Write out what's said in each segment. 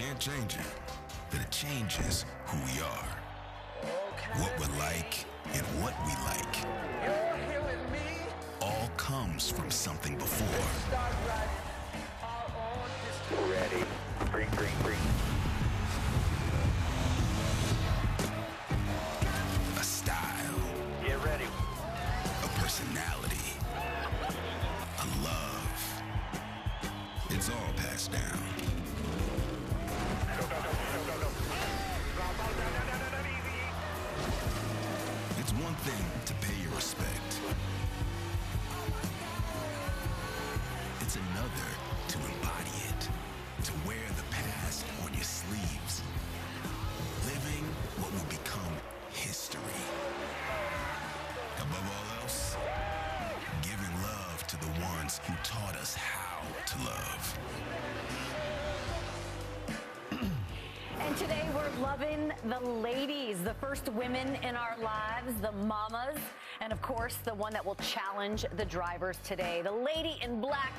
can't change it, then it changes who we are. What we're like and what we like all comes from something before. Ready. Green. A style. Get ready. A personality. A love. It's all passed down. Go. It's one thing to pay your respect. It's another to embody it, to wear the past on your sleeves, living what will become history. Above all else, giving love to the ones who taught us how to love. And today we're loving the ladies, the first women in our lives, the mamas, and of course the one that will challenge the drivers today, the lady in black,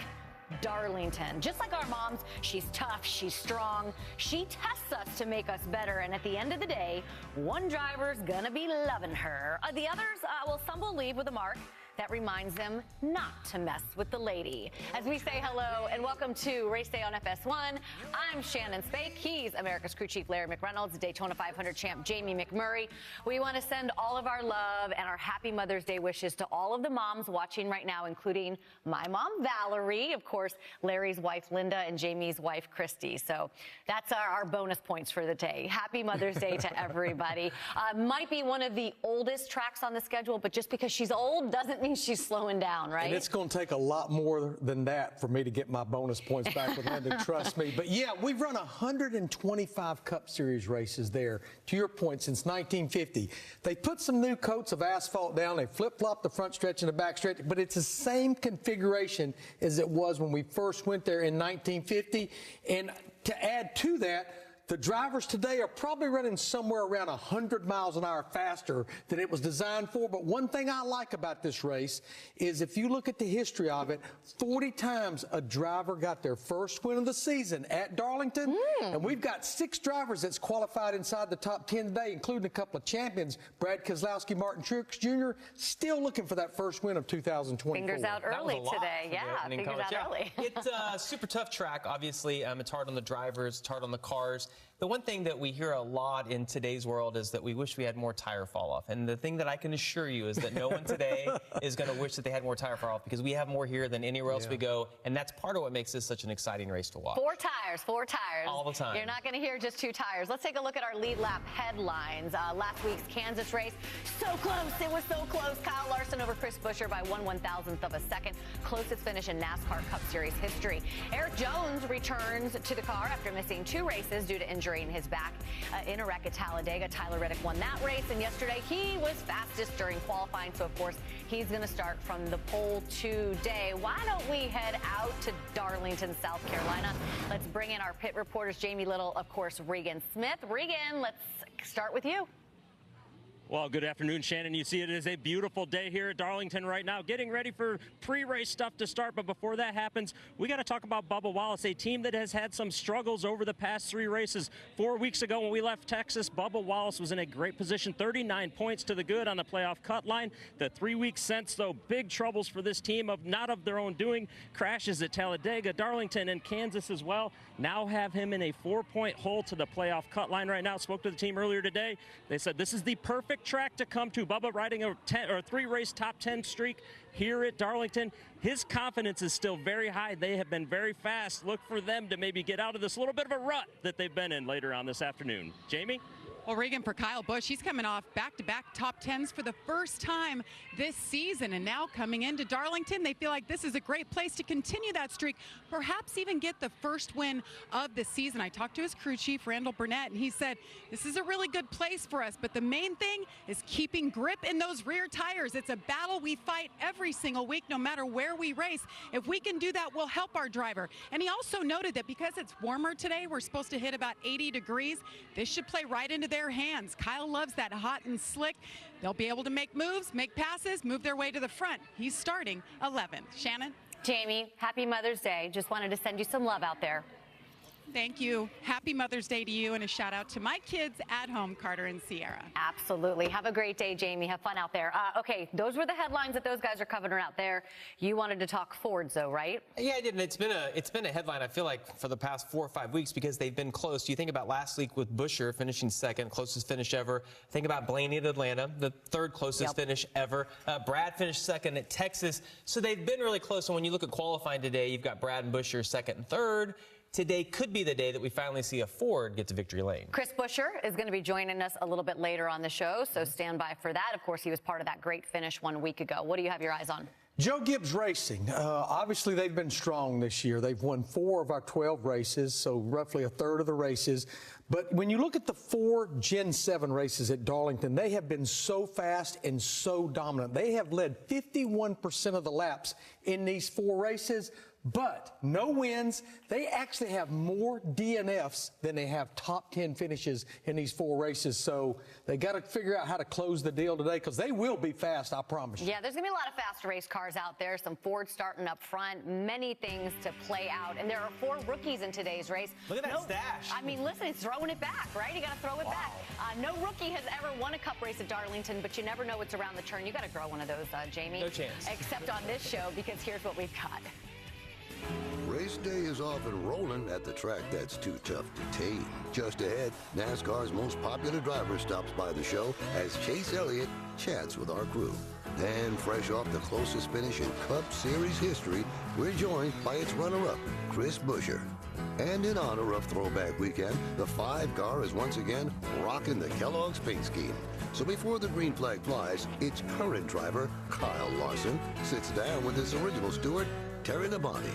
Darlington. Just like our moms, she's tough, she's strong, she tests us to make us better, and at the end of the day, one driver's gonna be loving her. The others, some will leave with a mark that reminds them not to mess with the lady. As we say hello and welcome to Race Day on FS1, I'm Shannon Spake. He's America's crew chief Larry McReynolds, Daytona 500 champ Jamie McMurray. We want to send all of our love and our happy Mother's Day wishes to all of the moms watching right now, including my mom, Valerie, of course, Larry's wife, Linda, and Jamie's wife, Christy. So that's our bonus points for the day. Happy Mother's Day to everybody. Might be one of the oldest tracks on the schedule, but just because she's old doesn't mean she's slowing down, right? And it's going to take a lot more than that for me to get my bonus points back with Linda, trust me. But yeah, we've run 125 Cup Series races there, to your point, since 1950. They put some new coats of asphalt down, they flip-flopped the front stretch and the back stretch, but it's the same configuration as it was when we first went there in 1950. And to add to that, the drivers today are probably running somewhere around 100 miles an hour faster than it was designed for. But one thing I like about this race is if you look at the history of it, 40 times a driver got their first win of the season at Darlington. And we've got 6 drivers that's qualified inside the top 10 today, including a couple of champions, Brad Keselowski, Martin Truex Jr., still looking for that first win of 2024. Fingers out early today. Yeah, fingers out early. It's a super tough track, obviously. It's hard on the drivers, it's hard on the cars. The one thing that we hear a lot in today's world is that we wish we had more tire fall off. And the thing that I can assure you is that no one today is going to wish that they had more tire fall off, because we have more here than anywhere else we go. And that's part of what makes this such an exciting race to watch. 4 tires. All the time. You're not going to hear just 2 tires. Let's take a look at our lead lap headlines. Last week's Kansas race, so close. It was so close. Kyle Larson over Chris Buescher by 1/1000th of a second. Closest finish in NASCAR Cup Series history. Eric Jones returns to the car after missing 2 races due to injury in his back in a wreck at Talladega. Tyler Reddick won that race, and yesterday he was fastest during qualifying, so of course he's going to start from the pole today. Why don't we head out to Darlington, South Carolina? Let's bring in our pit reporters, Jamie Little, of course, Regan Smith. Regan, let's start with you. Well, good afternoon, Shannon. You see it is a beautiful day here at Darlington right now, getting ready for pre-race stuff to start. But before that happens, we got to talk about Bubba Wallace, a team that has had some struggles over the past 3 races. 4 weeks ago when we left Texas, Bubba Wallace was in a great position, 39 points to the good on the playoff cut line. The 3 weeks since, though, big troubles for this team, not of their own doing. Crashes at Talladega, Darlington, and Kansas as well. Now have him in a 4-point hole to the playoff cut line right now. Spoke to the team earlier today. They said this is the perfect track to come to. Bubba riding a 3-race top 10 streak here at Darlington. His confidence is still very high. They have been very fast. Look for them to maybe get out of this little bit of a rut that they've been in later on this afternoon. Jamie? Well, Regan, for Kyle Busch, he's coming off back-to-back top 10s for the first time this season. And now coming into Darlington, they feel like this is a great place to continue that streak, perhaps even get the first win of the season. I talked to his crew chief, Randall Burnett, and he said, this is a really good place for us, but the main thing is keeping grip in those rear tires. It's a battle we fight every single week, no matter where we race. If we can do that, we'll help our driver. And he also noted that because it's warmer today, we're supposed to hit about 80 degrees. This should play right into their hands. Kyle loves that hot and slick. They'll be able to make moves, make passes, move their way to the front. He's starting 11th. Shannon? Jamie, happy Mother's Day. Just wanted to send you some love out there. Thank you. Happy Mother's Day to you, and a shout out to my kids at home, Carter and Sierra. Absolutely. Have a great day, Jamie. Have fun out there. Okay, those were the headlines that those guys are covering out there. You wanted to talk Fords, though, right? Yeah, I did. And it's been a headline, I feel like, for the past 4 or 5 weeks because they've been close. You think about last week with Buescher finishing second, closest finish ever. Think about Blaney at Atlanta, the third closest finish ever. Brad finished second at Texas. So they've been really close. And when you look at qualifying today, you've got Brad and Buescher second and third. Today could be the day that we finally see a Ford get to victory lane. Chris Buescher is going to be joining us a little bit later on the show, so stand by for that. Of course, he was part of that great finish 1 week ago. What do you have your eyes on? Joe Gibbs Racing, obviously they've been strong this year. They've won 4 of our 12 races, so roughly a third of the races. But when you look at the 4 Gen 7 races at Darlington, they have been so fast and so dominant. They have led 51% of the laps in these 4 races. But no wins. They actually have more DNFs than they have top 10 finishes in these 4 races. So they got to figure out how to close the deal today because they will be fast, I promise you. Yeah, there's going to be a lot of fast race cars out there. Some Fords starting up front. Many things to play out. And there are 4 rookies in today's race. Look at that stash. I mean, listen, it's throwing it back, right? You got to throw it back. No rookie has ever won a cup race at Darlington, but you never know what's around the turn. You got to throw one of those, Jamie. No chance. Except on this show, because here's what we've got. Race day is off and rolling at the track that's too tough to tame. Just ahead, NASCAR's most popular driver stops by the show as Chase Elliott chats with our crew. Then, fresh off the closest finish in Cup Series history, we're joined by its runner-up, Chris Buescher. And in honor of Throwback Weekend, the 5 car is once again rocking the Kellogg's paint scheme. So before the green flag flies, its current driver, Kyle Larson, sits down with his original steward, Terry Labonte.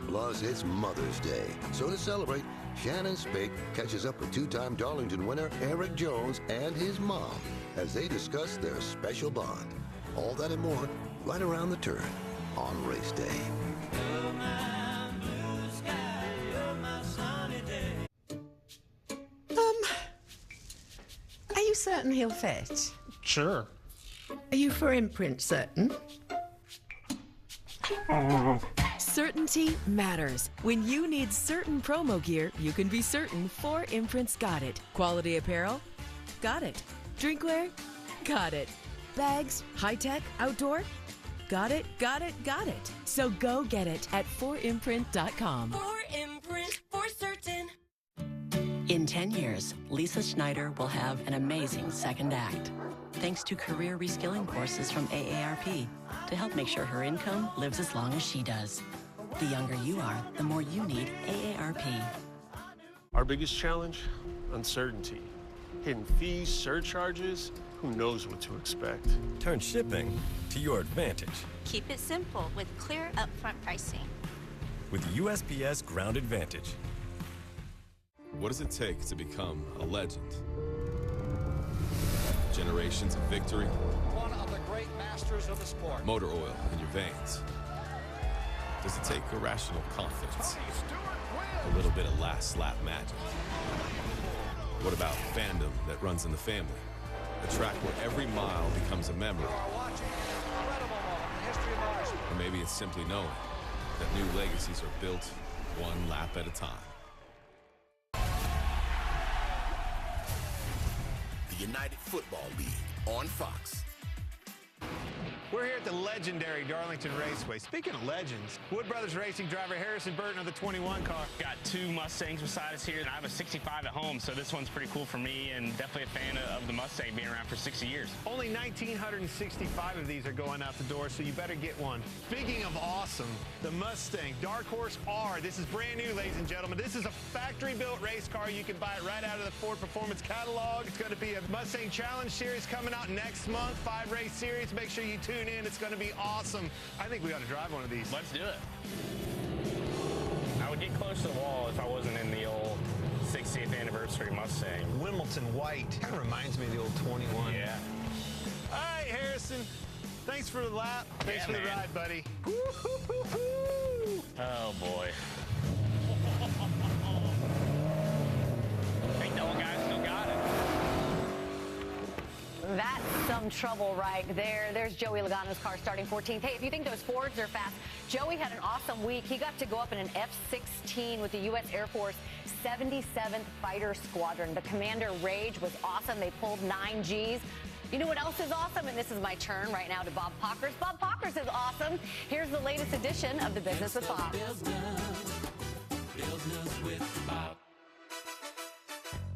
Plus, it's Mother's Day. So to celebrate, Shannon Spake catches up with 2-time Darlington winner Eric Jones and his mom as they discuss their special bond. All that and more right around the turn on race day. Are you certain he'll fit? Sure. Are you for imprint certain? Certainty matters. When you need certain promo gear, you can be certain 4 Imprints got it. Quality apparel? Got it. Drinkware? Got it. Bags? High-tech? Outdoor? Got it, got it, got it. So go get it at 4imprint.com. 4imprint, for certain. In 10 years, Lisa Schneider will have an amazing second act, thanks to career reskilling courses from AARP to help make sure her income lives as long as she does. The younger you are, the more you need AARP. Our biggest challenge? Uncertainty. Hidden fees, surcharges, who knows what to expect. Turn shipping to your advantage. Keep it simple with clear upfront pricing. With USPS Ground Advantage. What does it take to become a legend? Generations of victory? One of the great masters of the sport. Motor oil in your veins? Does it take irrational confidence? A little bit of last lap magic? What about fandom that runs in the family? A track where every mile becomes a memory? Or maybe it's simply knowing that new legacies are built one lap at a time. The United Football League on Fox. We're here at the legendary Darlington Raceway. Speaking of legends, Wood Brothers Racing driver Harrison Burton of the 21 car. Got 2 Mustangs beside us here, and I have a 65 at home, so this one's pretty cool for me, and definitely a fan of the Mustang, being around for 60 years. Only 1,965 of these are going out the door, so you better get one. Speaking of awesome, the Mustang Dark Horse R. This is brand new, ladies and gentlemen. This is a factory-built race car. You can buy it right out of the Ford Performance catalog. It's going to be a Mustang Challenge Series coming out next month, 5-race series. Make sure you tune in. It's going to be awesome. I think we ought to drive one of these. Let's do it. I would get close to the wall if I wasn't in the old 60th anniversary Mustang. Wimbledon white. Kind of reminds me of the old 21. Yeah. All right, Harrison. Thanks for the lap. Thanks for the ride, buddy. Oh, boy. Ain't no one guys still got it. That's some trouble right there. There's Joey Logano's car starting 14th. Hey, if you think those Fords are fast, Joey had an awesome week. He got to go up in an F-16 with the U.S. Air Force 77th Fighter Squadron. The Commander Rage was awesome. They pulled 9 Gs. You know what else is awesome? And this is my turn right now to Bob Pockers. Bob Pockers is awesome. Here's the latest edition of The Business with Bob.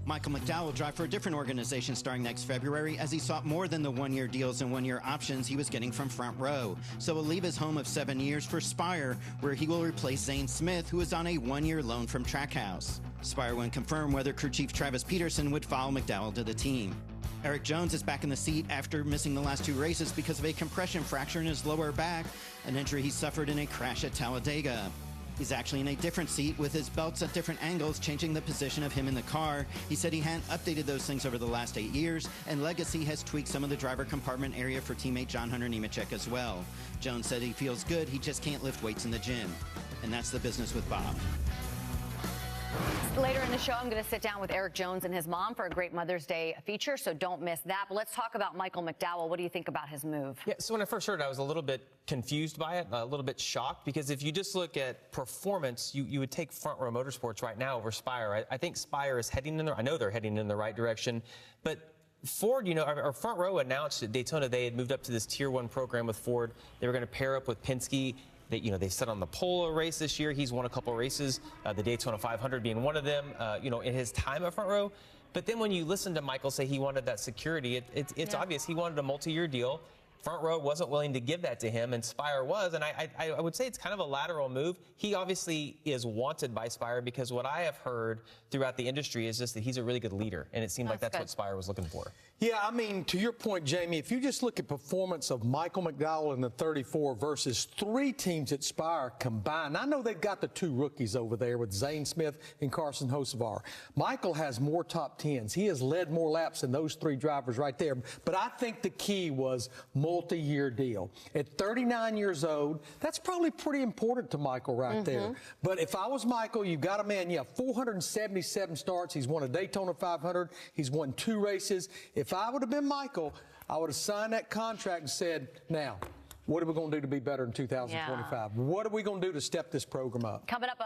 Michael McDowell will drive for a different organization starting next February as he sought more than the one-year deals and one-year options he was getting from Front Row. So he'll leave his home of 7 years for Spire, where he will replace Zane Smith, who is on a one-year loan from Trackhouse. Spire wouldn't confirm whether crew chief Travis Peterson would follow McDowell to the team. Eric Jones is back in the seat after missing the last 2 races because of a compression fracture in his lower back, an injury he suffered in a crash at Talladega. He's actually in a different seat with his belts at different angles, changing the position of him in the car. He said he hadn't updated those things over the last 8 years, and Legacy has tweaked some of the driver compartment area for teammate John Hunter Nemechek as well. Jones said he feels good, he just can't lift weights in the gym. And that's The Business with Bob. Later in the show, I'm going to sit down with Eric Jones and his mom for a great Mother's Day feature, so don't miss that. But let's talk about Michael McDowell. What do you think about his move? Yeah, so when I first heard it, I was a little bit confused by it, a little bit shocked, because if you just look at performance, you would take Front Row Motorsports right now over Spire. I think Spire is heading in I know they're heading in the right direction, but Ford, you know, our Front Row announced at Daytona they had moved up to this Tier 1 program with Ford. They were going to pair up with Penske. They set on the pole race this year. He's won a couple of races, the Daytona 500 being one of them, in his time at Front Row. But then when you listen to Michael say he wanted that security, it's obvious he wanted a multi-year deal. Front Row wasn't willing to give that to him, and Spire was. And I would say it's kind of a lateral move. He obviously is wanted by Spire because what I have heard throughout the industry is just that he's a really good leader, and it seemed like that's what Spire was looking for. Yeah, I mean, to your point, Jamie, if you just look at performance of Michael McDowell in the 34 versus 3 teams at Spire combined, I know they've got the 2 rookies over there with Zane Smith and Carson Hocevar. Michael has more top 10s. He has led more laps than those 3 drivers right there. But I think the key was multi-year deal. At 39 years old, that's probably pretty important to Michael right there. But if I was Michael, you've got a man, 477 starts. He's won a Daytona 500. He's won 2 races. If I would have been Michael, I would have signed that contract and said, now, what are we going to do to be better in 2025? Yeah. What are we going to do to step this program up? Coming up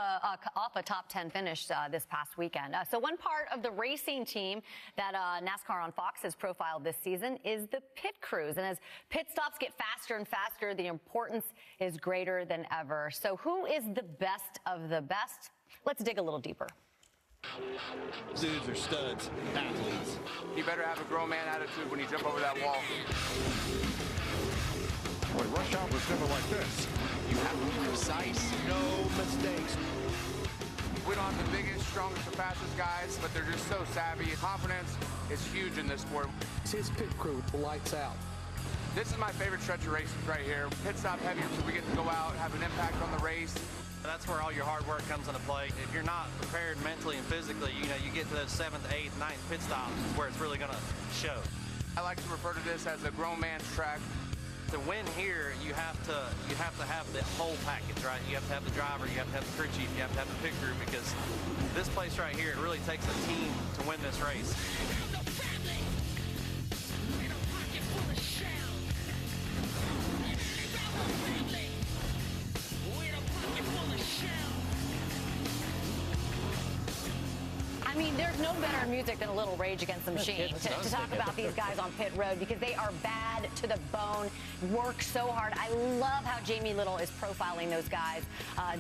off a top 10 finish this past weekend. So one part of the racing team that NASCAR on Fox has profiled this season is the pit crews. And as pit stops get faster and faster, the importance is greater than ever. So who is the best of the best? Let's dig a little deeper. Dudes are studs, athletes. You better have a grown man attitude when you jump over that wall. Boy, rush hour was never like this. You have to be precise. No mistakes. We don't have the biggest, strongest, or fastest guys, but they're just so savvy. Confidence is huge in this sport. His pit crew lights out. This is my favorite stretch of races right here. Pit stop heavy, so we get to go out, have an impact on the race. That's where all your hard work comes into play. If you're not prepared mentally and physically, you get to those 7th, 8th, 9th pit stops is where it's really going to show. I like to refer to this as a grown man's track. To win here, you have to have the whole package, right? You have to have the driver, you have to have the crew chief, you have to have the pit crew, because this place right here, it really takes a team to win this race. I mean, there's no better music than a little Rage Against the Machine to talk about these guys on pit road, because they are bad to the bone, work so hard. I love how Jamie Little is profiling those guys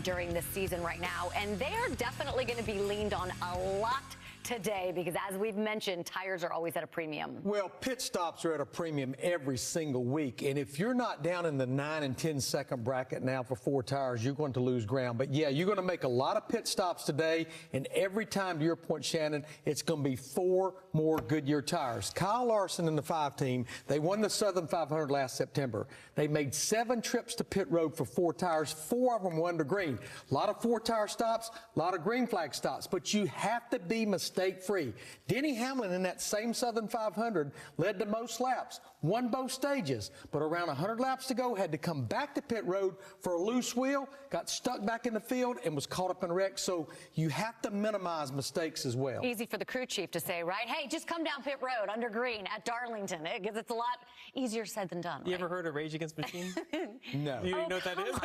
during this season right now, and they are definitely going to be leaned on a lot today because, as we've mentioned, tires are always at a premium. Well, pit stops are at a premium every single week, and if you're not down in the 9 and 10 second bracket now for 4 tires, you're going to lose ground. But yeah, you're going to make a lot of pit stops today, and every time, to your point, Shannon, it's going to be 4 more Goodyear tires. Kyle Larson and the 5 team, they won the Southern 500 last September. They made 7 trips to pit road for 4 tires. 4 of them were under green. A lot of 4-tire stops, a lot of green flag stops, but you have to be mistake-free. Denny Hamlin in that same Southern 500 led the most laps, won both stages, but around 100 laps to go, had to come back to pit road for a loose wheel, got stuck back in the field, and was caught up in a wreck. So you have to minimize mistakes as well. Easy for the crew chief to say, right? Hey, hey, just come down pit road under green at Darlington, because it's a lot easier said than done. You ever heard of Rage Against the Machine? No. You know what that is?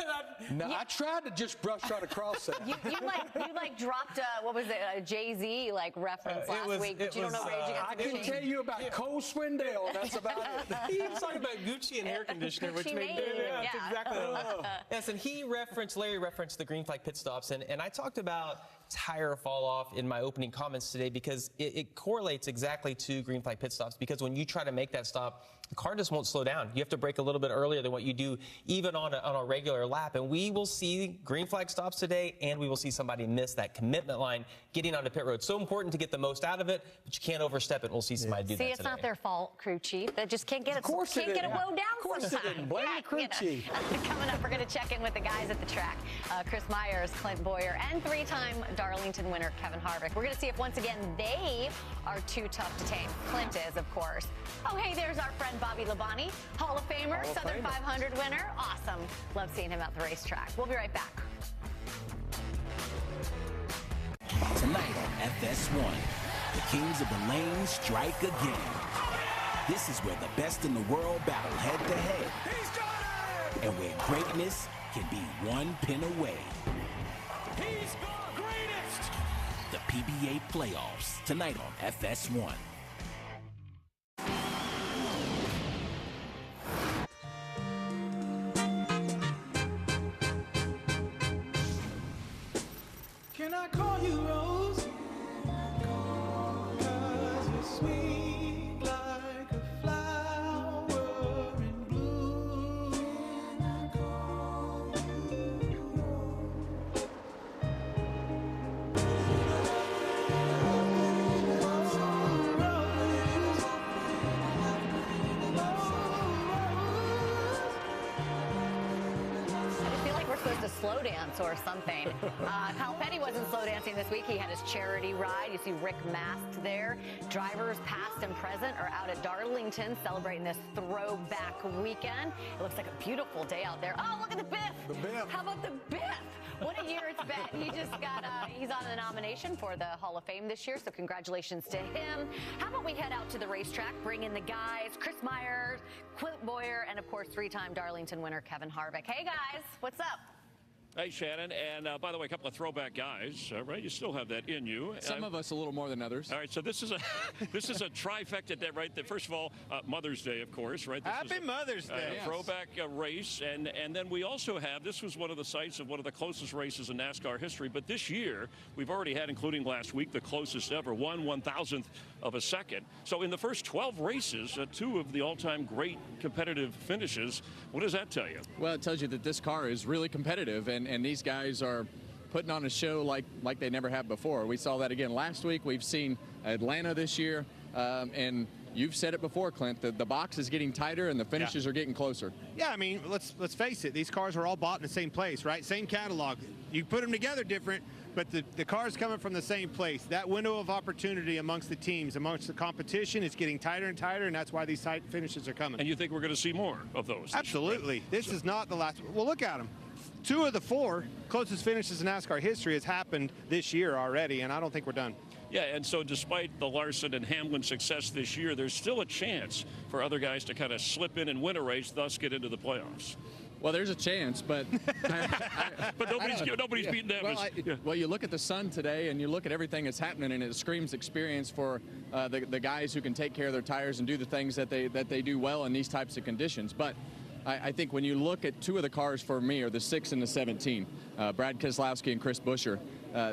No, I tried to just brush right across that. You dropped what was it, a Jay-Z reference last week, but you don't know Rage Against the Machine. I can tell you about Cole Swindell, and that's about it. He was talking about Gucci and air conditioner, which made that's exactly what Yes, and Larry referenced the green flag pit stops, and I talked about tire fall off in my opening comments today because it correlates exactly to green flag pit stops, because when you try to make that stop, the car just won't slow down. You have to brake a little bit earlier than what you do even on a regular lap. And we will see green flag stops today, and we will see somebody miss that commitment line getting onto pit road. So important to get the most out of it, but you can't overstep it. We'll see somebody do that today. See, it's not their fault, crew chief. They just can't get it. Can't get it wound down. Of course it didn't. Blame the crew chief. Coming up, we're going to check in with the guys at the track. Chris Myers, Clint Boyer, and three-time Darlington winner Kevin Harvick. We're going to see if once again they are too tough to tame. Clint is, of course. Oh, hey, there's our friend Bobby Labonte, Hall of Famer, Southern 500 winner. Awesome. Love seeing him at the racetrack. We'll be right back. Tonight on FS1, the Kings of the Lane strike again. This is where the best in the world battle head-to-head. He's got it! And where greatness can be one pin away. He's the greatest! The PBA Playoffs, tonight on FS1. Can I call you Rose? 'Cause you're sweet like a flower in bloom. Can I call you Rose? I feel like we're supposed to slow dance or something. Kyle Petty wasn't slow dancing this week. He had his charity ride. You see Rick masked there. Drivers past and present are out at Darlington celebrating this throwback weekend. It looks like a beautiful day out there. Oh, look at the Biff. The Biff. How about the Biff? What a year it's been. He just got, he's on the nomination for the Hall of Fame this year, so congratulations to him. How about we head out to the racetrack, bring in the guys, Chris Myers, Clint Boyer, and of course, three-time Darlington winner Kevin Harvick. Hey guys, what's up? Hey, Shannon, and by the way, a couple of throwback guys, right? You still have that in you. Some of us a little more than others. All right, so this is a trifecta, right? First of all, Mother's Day, of course, right? This Happy Mother's Day. Yes. Throwback race, and then we also have, this was one of the sites of one of the closest races in NASCAR history, but this year, we've already had, including last week, the closest ever, 1/1000th of a second. So in the first 12 races, two of the all-time great competitive finishes. What does that tell you? Well, it tells you that this car is really competitive, and these guys are putting on a show like they never have before. We saw that again last week. We've seen Atlanta this year, and you've said it before, Clint, the box is getting tighter and the finishes are getting closer. Yeah, I mean, let's face it. These cars are all bought in the same place, right? Same catalog. You put them together different, but the car's coming from the same place. That window of opportunity amongst the teams, amongst the competition, is getting tighter and tighter, and that's why these tight finishes are coming. And you think we're going to see more of those? Absolutely. This is not the last. Well, look at them. 2 of the 4 closest finishes in NASCAR history has happened this year already, and I don't think we're done. Yeah, and so despite the Larson and Hamlin success this year, there's still a chance for other guys to kind of slip in and win a race, thus get into the playoffs. Well, there's a chance, but but nobody's beating them. Well, you look at the sun today, and you look at everything that's happening, and it screams experience for the guys who can take care of their tires and do the things that they do well in these types of conditions. But I think when you look at 2 of the cars for me are the 6 and the 17, Brad Keselowski and Chris Buescher.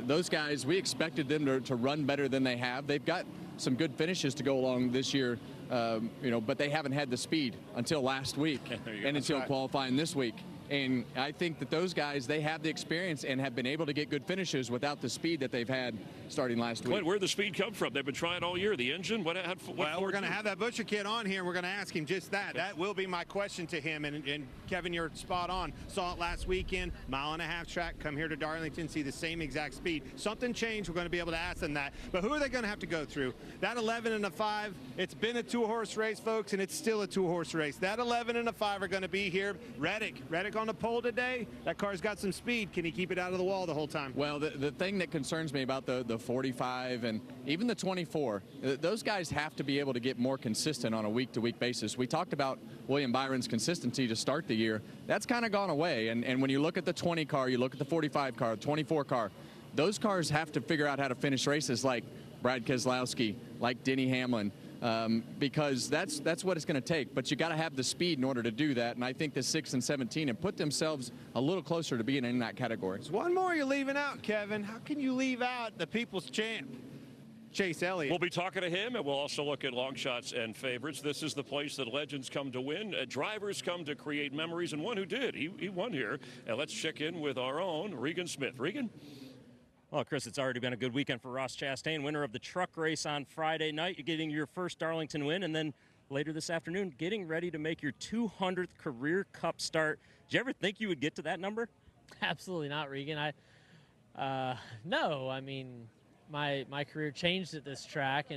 Those guys, we expected them to run better than they have. They've got some good finishes to go along this year, but they haven't had the speed until last week and until qualifying this week. And I think that those guys, they have the experience and have been able to get good finishes without the speed that they've had starting last week. Where'd the speed come from? They've been trying all year. The engine? Well, we're going to have that Buescher kid on here, and we're going to ask him just that. That will be my question to him. And Kevin, you're spot on. Saw it last weekend, 1.5 mile track. Come here to Darlington, see the same exact speed. Something changed. We're going to be able to ask them that. But who are they going to have to go through? That 11 and a 5, it's been a 2-horse race, folks, and it's still a 2-horse race. That 11 and a 5 are going to be here. Reddick on the pole today. That car's got some speed. Can he keep it out of the wall the whole time? Well, the thing that concerns me about the 45 and even the 24, those guys have to be able to get more consistent on a week-to-week basis. We talked about William Byron's consistency to start the year. That's kind of gone away. And when you look at the 20 car, you look at the 45 car, 24 car, those cars have to figure out how to finish races like Brad Keselowski, like Denny Hamlin, because that's what it's going to take. But you got to have the speed in order to do that. And I think the 6 and 17 have put themselves a little closer to being in that category. There's one more you're leaving out, Kevin. How can you leave out the people's champ, Chase Elliott? We'll be talking to him, and we'll also look at long shots and favorites. This is the place that legends come to win, drivers come to create memories, and one who did. He won here. And let's check in with our own Regan Smith. Regan? Well, Chris, it's already been a good weekend for Ross Chastain, winner of the truck race on Friday night. You're getting your first Darlington win, and then later this afternoon, getting ready to make your 200th career Cup start. Did you ever think you would get to that number? Absolutely not, Regan. No. I mean, my career changed at this track,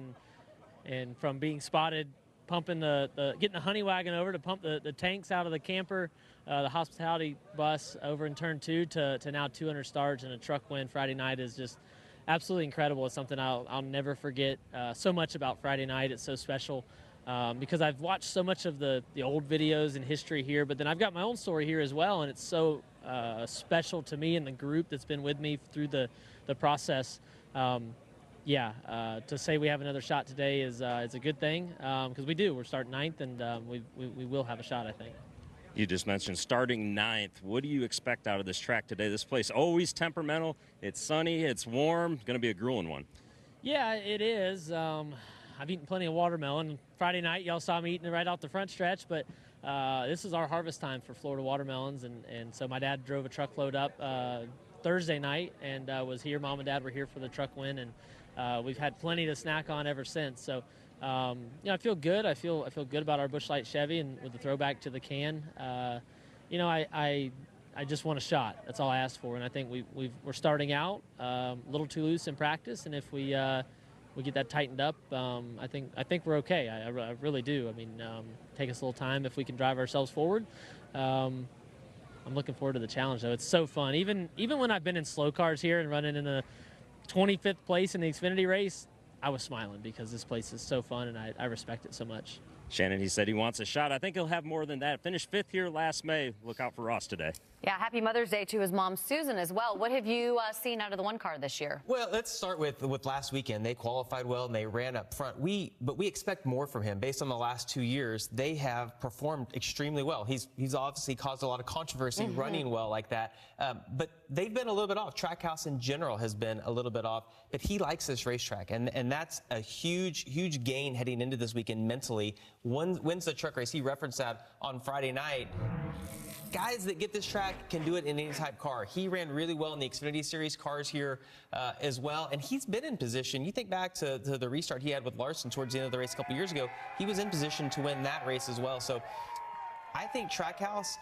and from being spotted pumping getting the honey wagon over to pump the tanks out of the camper, the hospitality bus over in turn 2 to now 200 starts and a truck win Friday night is just absolutely incredible. It's something I'll never forget. So much about Friday night. It's so special because I've watched so much of the old videos and history here, but then I've got my own story here as well, and it's so special to me and the group that's been with me through the process. To say we have another shot today is a good thing because we do. We're starting 9th, and we will have a shot, I think. You just mentioned starting 9th. What do you expect out of this track today? This place always temperamental. It's sunny. It's warm. Going to be a grueling one. Yeah, it is. I've eaten plenty of watermelon. Friday night, y'all saw me eating it right off the front stretch, but this is our harvest time for Florida watermelons, and so my dad drove a truckload up Thursday night and was here. Mom and Dad were here for the truck win, and we've had plenty to snack on ever since. So, I feel good. I feel good about our Busch Light Chevy, and with the throwback to the can. I just want a shot. That's all I asked for, and I think we're starting out a little too loose in practice, and if we get that tightened up, I think we're okay. I really do. I mean, take us a little time if we can drive ourselves forward. I'm looking forward to the challenge, though. It's so fun. Even when I've been in slow cars here and running in the 25th place in the Xfinity race, I was smiling because this place is so fun, and I respect it so much. Shannon, he said he wants a shot. I think he'll have more than that. Finished 5th here last May. Look out for Ross today. Yeah, happy Mother's Day to his mom, Susan, as well. What have you seen out of the one car this year? Well, let's start with last weekend. They qualified well and they ran up front. But we expect more from him. Based on the last 2 years, they have performed extremely well. He's obviously caused a lot of controversy running well like that. But they've been a little bit off. Trackhouse in general has been a little bit off. But he likes this racetrack, and that's a huge gain heading into this weekend mentally. Wins the truck race. He referenced that on Friday night. Guys that get this track can do it in any type car. He ran really well in the Xfinity Series cars here as well, and he's been in position. You think back to the restart he had with Larson towards the end of the race a couple years ago. He was in position to win that race as well. So I think Trackhouse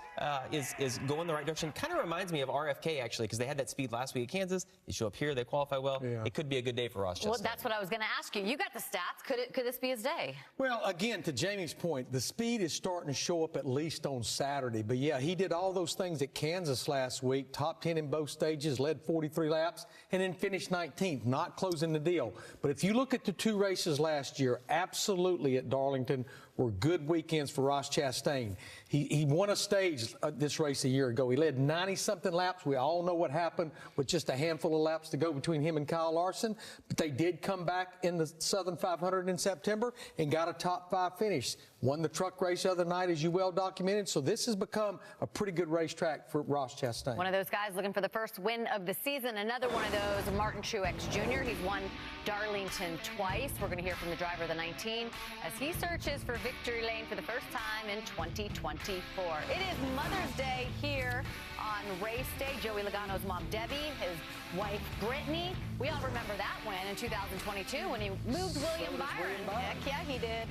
is going the right direction. Kind of reminds me of RFK, actually, because they had that speed last week at Kansas. They show up here, they qualify well. Yeah. It could be a good day for Ross Chastain. Well, that's what I was going to ask you. You got the stats. Could this be his day? Well, again, to Jamie's point, the speed is starting to show up at least on Saturday. But, yeah, he did all those things at Kansas last week, top 10 in both stages, led 43 laps, and then finished 19th, not closing the deal. But if you look at the 2 races last year, absolutely at Darlington were good weekends for Ross Chastain. He won a stage this race a year ago. He led 90-something laps. We all know what happened with just a handful of laps to go between him and Kyle Larson. But they did come back in the Southern 500 in September and got a top 5 finish. Won the truck race the other night, as you well documented. So this has become a pretty good racetrack for Ross Chastain. One of those guys looking for the first win of the season. Another one of those, Martin Truex Jr. He's won Darlington twice. We're going to hear from the driver of the 19 as he searches for victory lane for the first time in 2024. It is Mother's Day here on race day. Joey Logano's mom, Debbie, his wife, Brittany. We all remember that win in 2022 when he moved William Byron. Heck yeah, he did.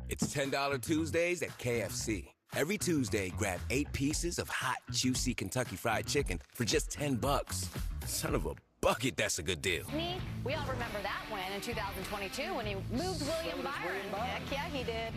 It's $10 Tuesdays at KFC. Every Tuesday, grab 8 pieces of hot, juicy Kentucky Fried Chicken for just $10. Son of a bucket, that's a good deal. We all remember that win in 2022 when he moved William Byron. Heck yeah, he did.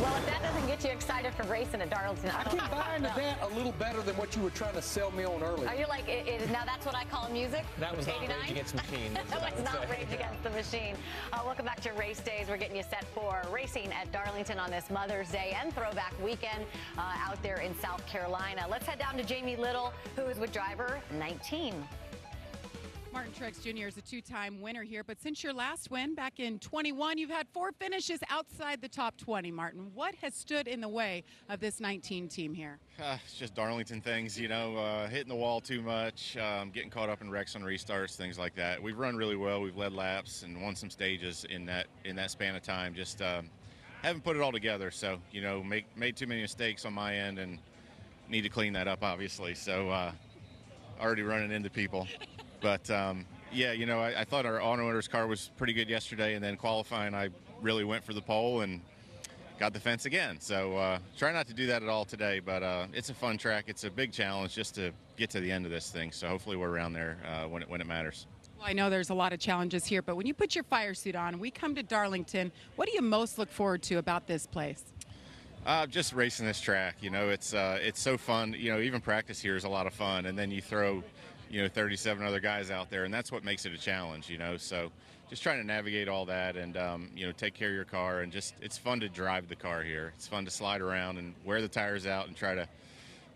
Well, if that doesn't get you excited for racing at Darlington, I can buy into that a little better than what you were trying to sell me on earlier. Are you like, now that's what I call music? That was not 89? Rage Against the Machine. That was not Rage Against the Machine. Welcome back to Race Days. We're getting you set for racing at Darlington on this Mother's Day and Throwback Weekend out there in South Carolina. Let's head down to Jamie Little, who is with driver 19. Martin Truex Jr. is a two-time winner here, but since your last win back in 21, you've had 4 finishes outside the top 20, Martin. What has stood in the way of this 19 team here? It's just Darlington things, you know, hitting the wall too much, getting caught up in wrecks on restarts, things like that. We've run really well. We've led laps and won some stages in that span of time. Just haven't put it all together. So, you know, made too many mistakes on my end and need to clean that up, obviously. So already running into people. But, yeah, you know, I thought our auto owners car was pretty good yesterday, and then qualifying I really went for the pole and got the fence again. So try not to do that at all today, but it's a fun track. It's a big challenge just to get to the end of this thing. So hopefully we're around there when it matters. Well, I know there's a lot of challenges here, but when you put your fire suit on, we come to Darlington, what do you most look forward to about this place? Just racing this track. You know, it's so fun. You know, even practice here is a lot of fun, and then you throw, you know, 37 other guys out there, and that's what makes it a challenge, you know. So just trying to navigate all that and, you know, take care of your car, and just it's fun to drive the car here. It's fun to slide around and wear the tires out and try to,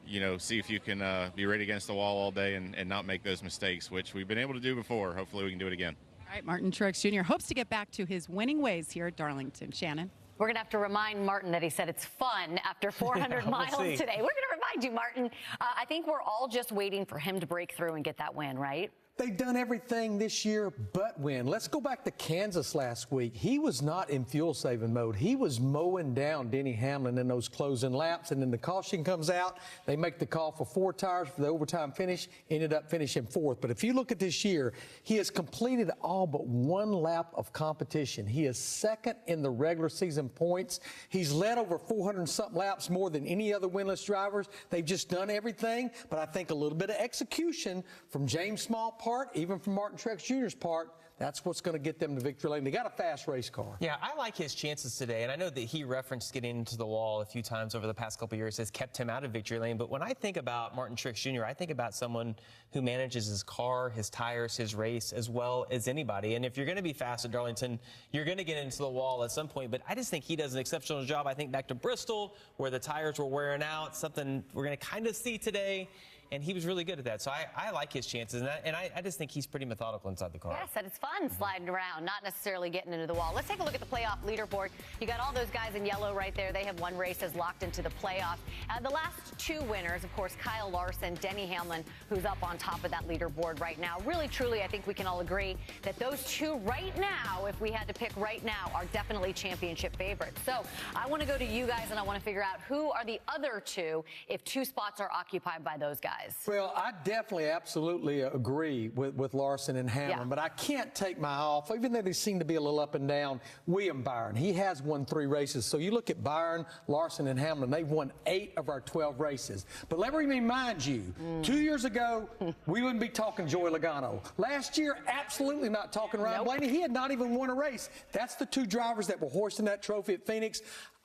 you know, see if you can be right against the wall all day and not make those mistakes, which we've been able to do before. Hopefully we can do it again. All right, Martin Truex Jr. hopes to get back to his winning ways here at Darlington. Shannon? We're going to have to remind Martin that he said it's fun after 400 miles today. We're going to remind you, Martin. I think we're all just waiting for him to break through and get that win, right? They've done everything this year but win. Let's go back to Kansas last week. He was not in fuel-saving mode. He was mowing down Denny Hamlin in those closing laps, and then the caution comes out. They make the call for 4 tires for the overtime finish, ended up finishing 4th. But if you look at this year, he has completed all but 1 lap of competition. He is 2nd in the regular season points. He's led over 400-something laps more than any other winless drivers. They've just done everything, but I think a little bit of execution from James Small even from Martin Truex Jr.'s part, that's what's going to get them to victory lane. They got a fast race car. Yeah, I like his chances today, and I know that he referenced getting into the wall a few times over the past couple of years has kept him out of victory lane, but when I think about Martin Truex Jr., I think about someone who manages his car, his tires, his race as well as anybody, and if you're going to be fast at Darlington, you're going to get into the wall at some point, but I just think he does an exceptional job. I think back to Bristol, where the tires were wearing out, something we're going to kind of see today. And he was really good at that. So I like his chances. And I just think he's pretty methodical inside the car. Yes, and it's fun sliding around, not necessarily getting into the wall. Let's take a look at the playoff leaderboard. You got all those guys in yellow right there. They have 1 race as locked into the playoffs. The last 2 winners, of course, Kyle Larson, Denny Hamlin, who's up on top of that leaderboard right now. Really, truly, I think we can all agree that those 2 right now, if we had to pick right now, are definitely championship favorites. So I want to go to you guys, and I want to figure out who are the other 2 if 2 spots are occupied by those guys. Well, I definitely absolutely agree with Larson and Hamlin, but I can't take my eye off, even though they seem to be a little up and down, William Byron. He has won 3 races. So you look at Byron, Larson, and Hamlin, they've won 8 of our 12 races. But let me remind you, 2 years ago, we wouldn't be talking Joey Logano. Last year, absolutely not talking Ryan Blaney. He had not even won a race. That's the 2 drivers that were hoisting that trophy at Phoenix.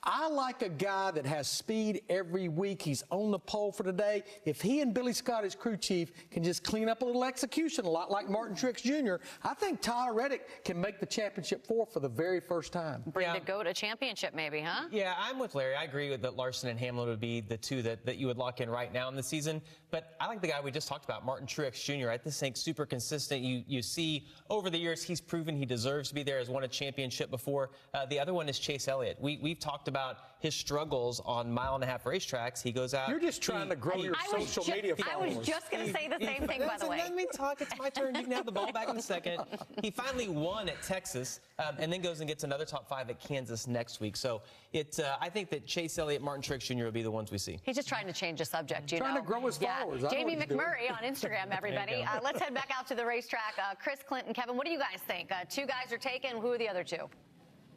I like a guy that has speed every week. He's on the pole for today. If he and Billy Scott, his crew chief, can just clean up a little execution, a lot like Martin Truex Jr., I think Tyler Reddick can make the championship 4 for the very first time. Bring the GOAT a championship maybe, huh? Yeah, I'm with Larry. I agree with that Larson and Hamlin would be the 2 that you would lock in right now in the season. But I like the guy we just talked about, Martin Truex Jr. I just think super consistent. You see over the years he's proven he deserves to be there, has won a championship before. The other one is Chase Elliott. We've talked about his struggles on 1.5-mile racetracks. He goes out. You're just trying to grow your social media followers. I was just going to say the same thing, by the way. Let me talk. It's my turn. You can have the ball back in a second. He finally won at Texas, and then goes and gets another top 5 at Kansas next week. So I think that Chase Elliott, Martin Truex Jr. will be the ones we see. He's just trying to change the subject, you know. Trying to grow his followers. Jamie McMurray on Instagram, everybody. Let's head back out to the racetrack. Chris, Clinton, Kevin, what do you guys think? 2 guys are taken. Who are the other 2?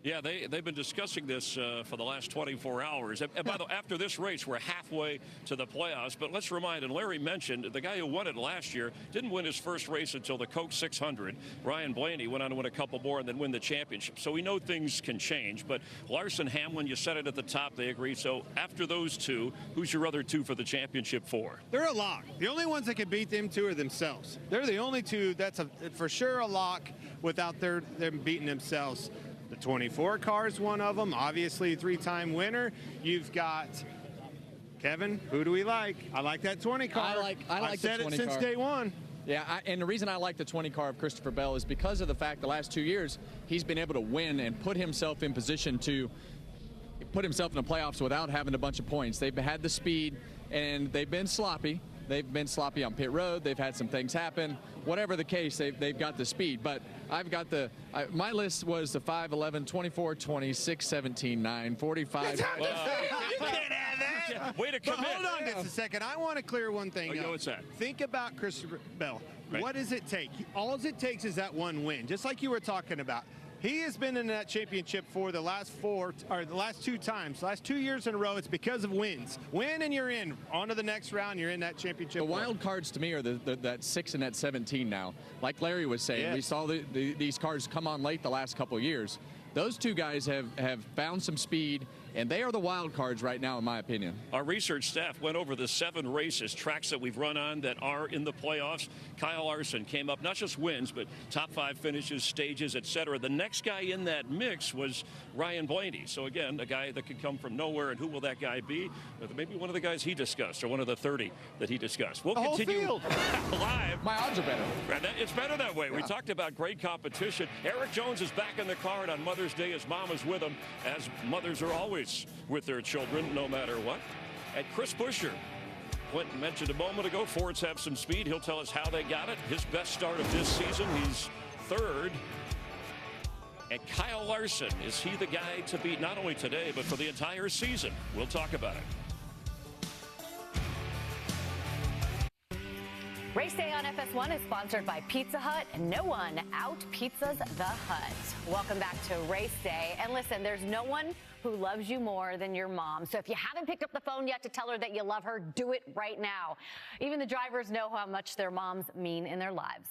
Yeah, they've been discussing this for the last 24 hours. And by the way, after this race, we're halfway to the playoffs. But let's remind, and Larry mentioned, the guy who won it last year didn't win his first race until the Coke 600. Ryan Blaney went on to win a couple more and then win the championship. So we know things can change. But Larson, Hamlin, you said it at the top, they agree. So after those two, who's your other two for the championship for? They're a lock. The only ones that can beat them two are themselves. They're the only two that's for sure a lock without them beating themselves. The 24 car is one of them, obviously a three-time winner. You've got Kevin. Who do we like? I like that 20 car. I like I've said the 20 it since car. day one. Yeah, and the reason I like the 20 car of Christopher Bell is because of the fact the last 2 years he's been able to win and put himself in position to put himself in the playoffs without having a bunch of points. They've had the speed and they've been sloppy. They've been sloppy on pit road. They've had some things happen. Whatever the case, they've got the speed. But I've got my list was the 5, 11, 24, 20, 6, 17, 9, 45. You can't have that. Way to commit. But hold on just a second. I want to clear one thing up. What's that? Think about Christopher Bell. Right. What does it take? All it takes is that one win, just like you were talking about. He has been in that championship for the last 2 times. Last 2 years in a row, it's because of wins. Win and you're in. On to the next round, you're in that championship. The wild cards to me are that 6 and that 17 now. Like Larry was saying, Yes. we saw these cars come on late the last couple of years. Those two guys have found some speed, and they are the wild cards right now, in my opinion. Our research staff went over the 7 races, tracks that we've run on that are in the playoffs. Kyle Larson came up, not just wins, but top 5 finishes, stages, etc. The next guy in that mix was Ryan Blaney. So again, a guy that could come from nowhere, and who will that guy be? Maybe one of the guys he discussed, or one of the 30 that he discussed. We'll continue live. My odds are better. It's better that way. We talked about great competition. Eric Jones is back in the car, and on Mother's Day, his mom is with him, as mothers are always with their children, no matter what. And Chris Buescher, Quentin mentioned a moment ago, Fords have some speed. He'll tell us how they got it. His best start of this season, he's 3rd. And Kyle Larson, is he the guy to beat not only today, but for the entire season? We'll talk about it. Race Day on FS1 is sponsored by Pizza Hut, and no one out-pizzas the Hut. Welcome back to Race Day. And listen, there's no one who loves you more than your mom. So if you haven't picked up the phone yet to tell her that you love her, do it right now. Even the drivers know how much their moms mean in their lives.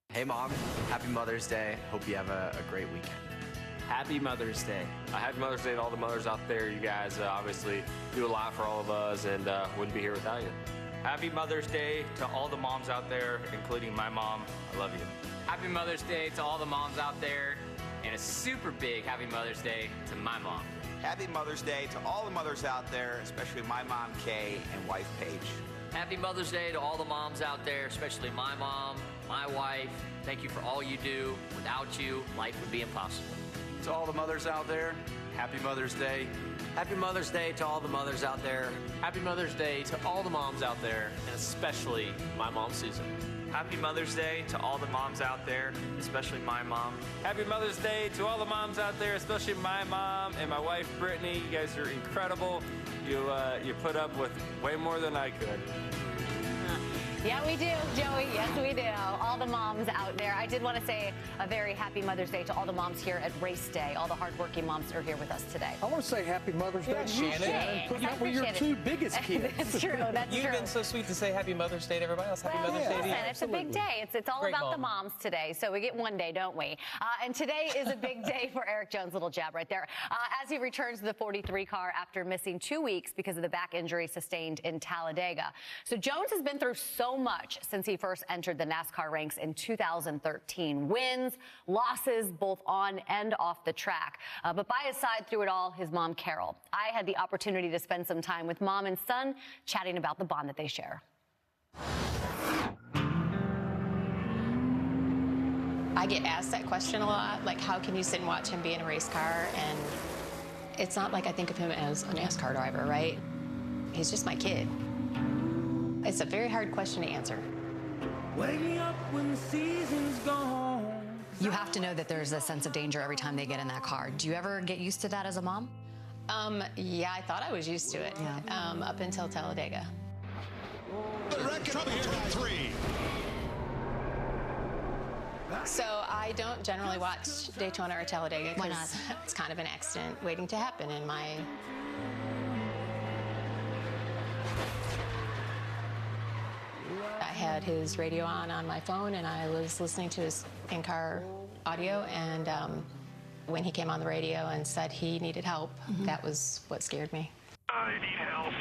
Hey, Mom. Happy Mother's Day. Hope you have a great weekend. Happy Mother's Day. Happy Mother's Day to all the mothers out there. You guys obviously do a lot for all of us, and wouldn't be here without you. Happy Mother's Day to all the moms out there, including my mom. I love you. Happy Mother's Day to all the moms out there, and a super big Happy Mother's Day to my mom. Happy Mother's Day to all the mothers out there, especially my mom, Kay, and wife, Paige. Happy Mother's Day to all the moms out there, especially my mom, my wife. Thank you for all you do. Without you, life would be impossible. To all the mothers out there, happy Mother's Day. Happy Mother's Day to all the mothers out there. Happy Mother's Day to all the moms out there, and especially my mom, Susan. Happy Mother's Day to all the moms out there, especially my mom. Happy Mother's Day to all the moms out there, especially my mom and my wife, Brittany. You guys are incredible. You put up with way more than I could. Yeah, we do, Joey. Yes, we do. All the moms out there. I did want to say a very happy Mother's Day to all the moms here at Race Day, all the hardworking moms that are here with us today. I want to say happy Mother's Day to you, Shannon. Putting up with your 2 biggest kids. That's true. That's You've true. been so sweet to say happy Mother's Day to everybody else. Happy Mother's Day to you. Listen, it's a big day. It's all Great about the mom. moms today. So we get one day, don't we? And today is a big day for Eric Jones. Little jab right there. As he returns to the 43 car after missing 2 weeks because of the back injury sustained in Talladega. So Jones has been through so much since he first entered the NASCAR ranks in 2013. Wins, losses, both on and off the track. But by his side through it all, his mom, Carol. I had the opportunity to spend some time with mom and son chatting about the bond that they share. I get asked that question a lot, like how can you sit and watch him be in a race car? And it's not like I think of him as a NASCAR driver, right? He's just my kid. It's a very hard question to answer. Waking up when the season's gone. You have to know that there's a sense of danger every time they get in that car. Do you ever get used to that as a mom? Yeah, I thought I was used to it up until Talladega. Trouble here at 3. So I don't generally watch Daytona or Talladega because it's kind of an accident waiting to happen in my... I had his radio on my phone, and I was listening to his in-car audio, and when he came on the radio and said he needed help, that was what scared me. I need help.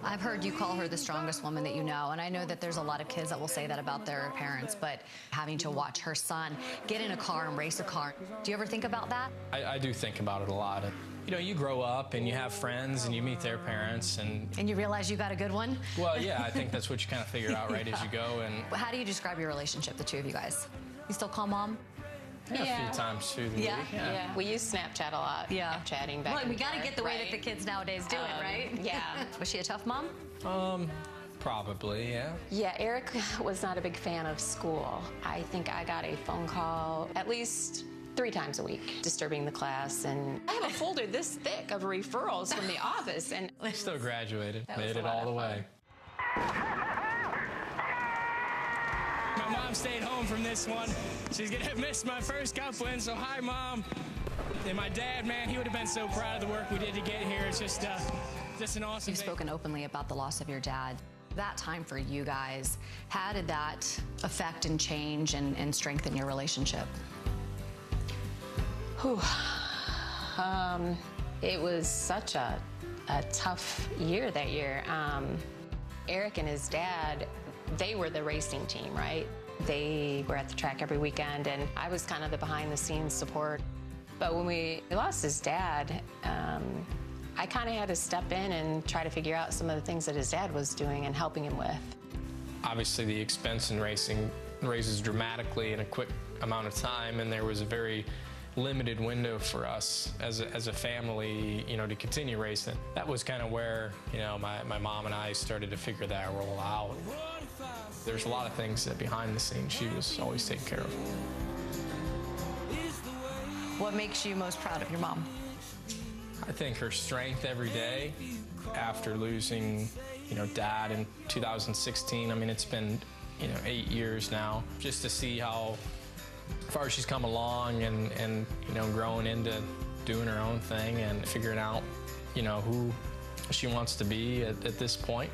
I've heard you call her the strongest woman that you know, and I know that there's a lot of kids that will say that about their parents, but having to watch her son get in a car and race a car, do you ever think about that? I do think about it a lot. You know, you grow up and you have friends and you meet their parents and you realize you got a good one? Well, yeah, I think that's what you kind of figure out right as you go. And how do you describe your relationship, the two of you guys? You still call Mom? Yeah, a few times through the week. Yeah. We use Snapchat a lot. Yeah. Chatting back. Well, and we got to forth, get the way right? that the kids nowadays do it, right? Yeah. Was she a tough mom? Probably, yeah. Yeah, Eric was not a big fan of school. I think I got a phone call at least 3 times a week, disturbing the class, and I have a folder this thick of referrals from the office, and Still graduated, made it all the way. My mom stayed home from this one. She's gonna miss my first cup win, so hi, Mom. And my dad, man, he would have been so proud of the work we did to get here. It's just an awesome You've thing. spoken openly about the loss of your dad. That time for you guys, how did that affect and change and strengthen your relationship? Whew. It was such a tough year that year. Eric and his dad, they were the racing team, right? They were at the track every weekend, and I was kind of the behind-the-scenes support. But when we lost his dad, I kind of had to step in and try to figure out some of the things that his dad was doing and helping him with. Obviously, the expense in racing raises dramatically in a quick amount of time, and there was a very limited window for us as a family, you know, to continue racing. That was kind of where, you know, my mom and I started to figure that role out. There's a lot of things that behind the scenes she was always taking care of. What makes you most proud of your mom? I think her strength every day after losing, you know, Dad in 2016. I mean, it's been, you know, 8 years now. Just to see how far she's come along and you know, growing into doing her own thing and figuring out, you know, who she wants to be at this point,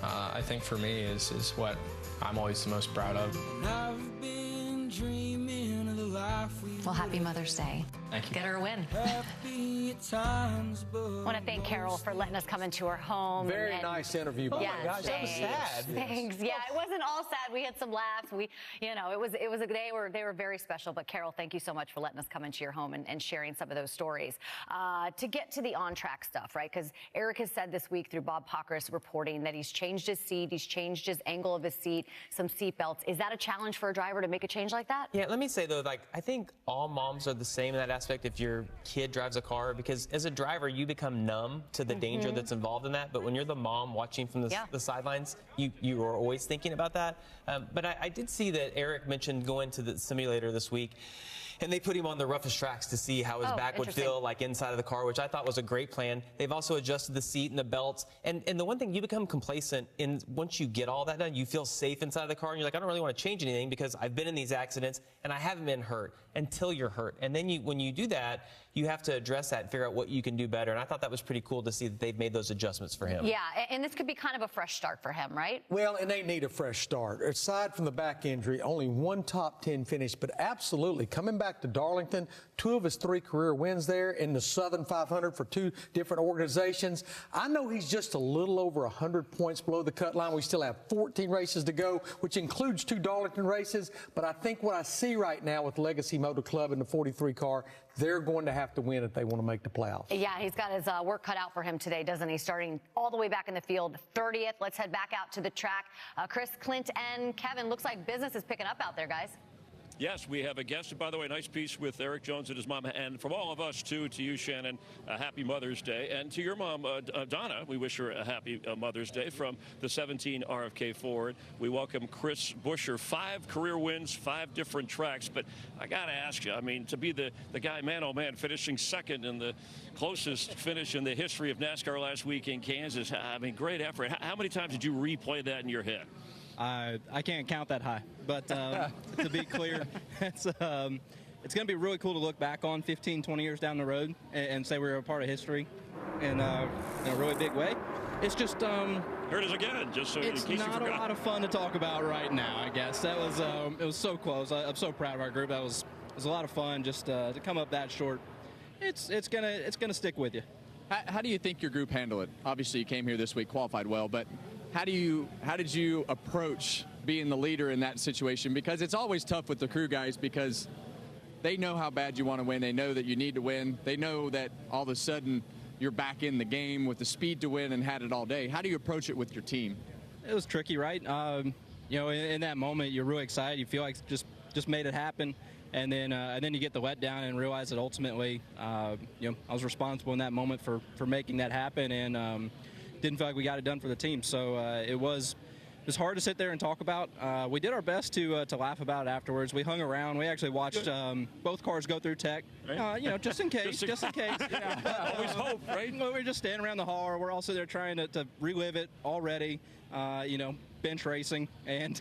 I think for me is what I'm always the most proud of. I've been dreaming of the life we Well, happy Mother's Day. Thank you. Get her a win. I want to thank Carol for letting us come into her home. Very nice interview. Oh by my the way. gosh, that was sad. Thanks. Yeah, it wasn't all sad. We had some laughs. You know, it was a they were very special. But Carol, thank you so much for letting us come into your home and sharing some of those stories. To get to the on-track stuff, right? Because Eric has said this week through Bob Pockrass reporting that he's changed his seat, he's changed his angle of his seat, some seat belts. Is that a challenge for a driver to make a change like that? Yeah, let me say though, like, I think all moms are the same in that aspect if your kid drives a car, because as a driver, you become numb to the danger that's involved in that. But when you're the mom watching from the sidelines, you are always thinking about that. But I did see that Eric mentioned going to the simulator this week, and they put him on the roughest tracks to see how his back would feel like inside of the car, which I thought was a great plan. They've also adjusted the seat and the belts. And the one thing, you become complacent once you get all that done, you feel safe inside of the car, and you're like, I don't really want to change anything because I've been in these accidents and I haven't been hurt until you're hurt. And then when you do that, you have to address that and figure out what you can do better. And I thought that was pretty cool to see that they've made those adjustments for him. Yeah, and this could be kind of a fresh start for him, right? Well, and they need a fresh start. Aside from the back injury, only one top 10 finish, but absolutely coming back to Darlington, 2 of his 3 career wins there in the Southern 500 for 2 different organizations. I know he's just a little over 100 points below the cut line. We still have 14 races to go, which includes 2 Darlington races. But I think what I see right now with Legacy Motor Club in the 43 car, they're going to have to win if they want to make the playoffs. Yeah, he's got his work cut out for him today, doesn't he? Starting all the way back in the field, 30th. Let's head back out to the track. Chris, Clint, and Kevin, looks like business is picking up out there, guys. Yes, we have a guest. By the way, nice piece with Eric Jones and his mom. And from all of us, too, to you, Shannon, a happy Mother's Day. And to your mom, Donna, we wish her a happy Mother's Day from the 17 RFK Ford. We welcome Chris Buescher. 5 career wins, 5 different tracks. But I got to ask you, I mean, to be the guy, man, oh, man, finishing second in the closest finish in the history of NASCAR last week in Kansas, I mean, great effort. How many times did you replay that in your head? I can't count that high, but to be clear, it's going to be really cool to look back on 15, 20 years down the road and say we were a part of history in a really big way. It's just here it is again. Just so it's not a lot of fun to talk about right now. I guess that was it was so close. I'm so proud of our group. It was a lot of fun just to come up that short. It's gonna stick with you. How do you think your group handled it? Obviously, you came here this week, qualified well, but how did you approach being the leader in that situation? Because it's always tough with the crew guys because they know how bad you want to win. They know that you need to win. They know that all of a sudden you're back in the game with the speed to win and had it all day. How do you approach it with your team? It was tricky, right? In that moment, you're really excited. You feel like just made it happen. And then you get the letdown and realize that ultimately, I was responsible in that moment for making that happen, and didn't feel like we got it done for the team. So it was hard to sit there and talk about. We did our best to laugh about it afterwards. We hung around. We actually watched both cars go through tech, just in case. just in case. Always hope, right? We were just standing around the hall. We're also there trying to relive it already. Bench racing and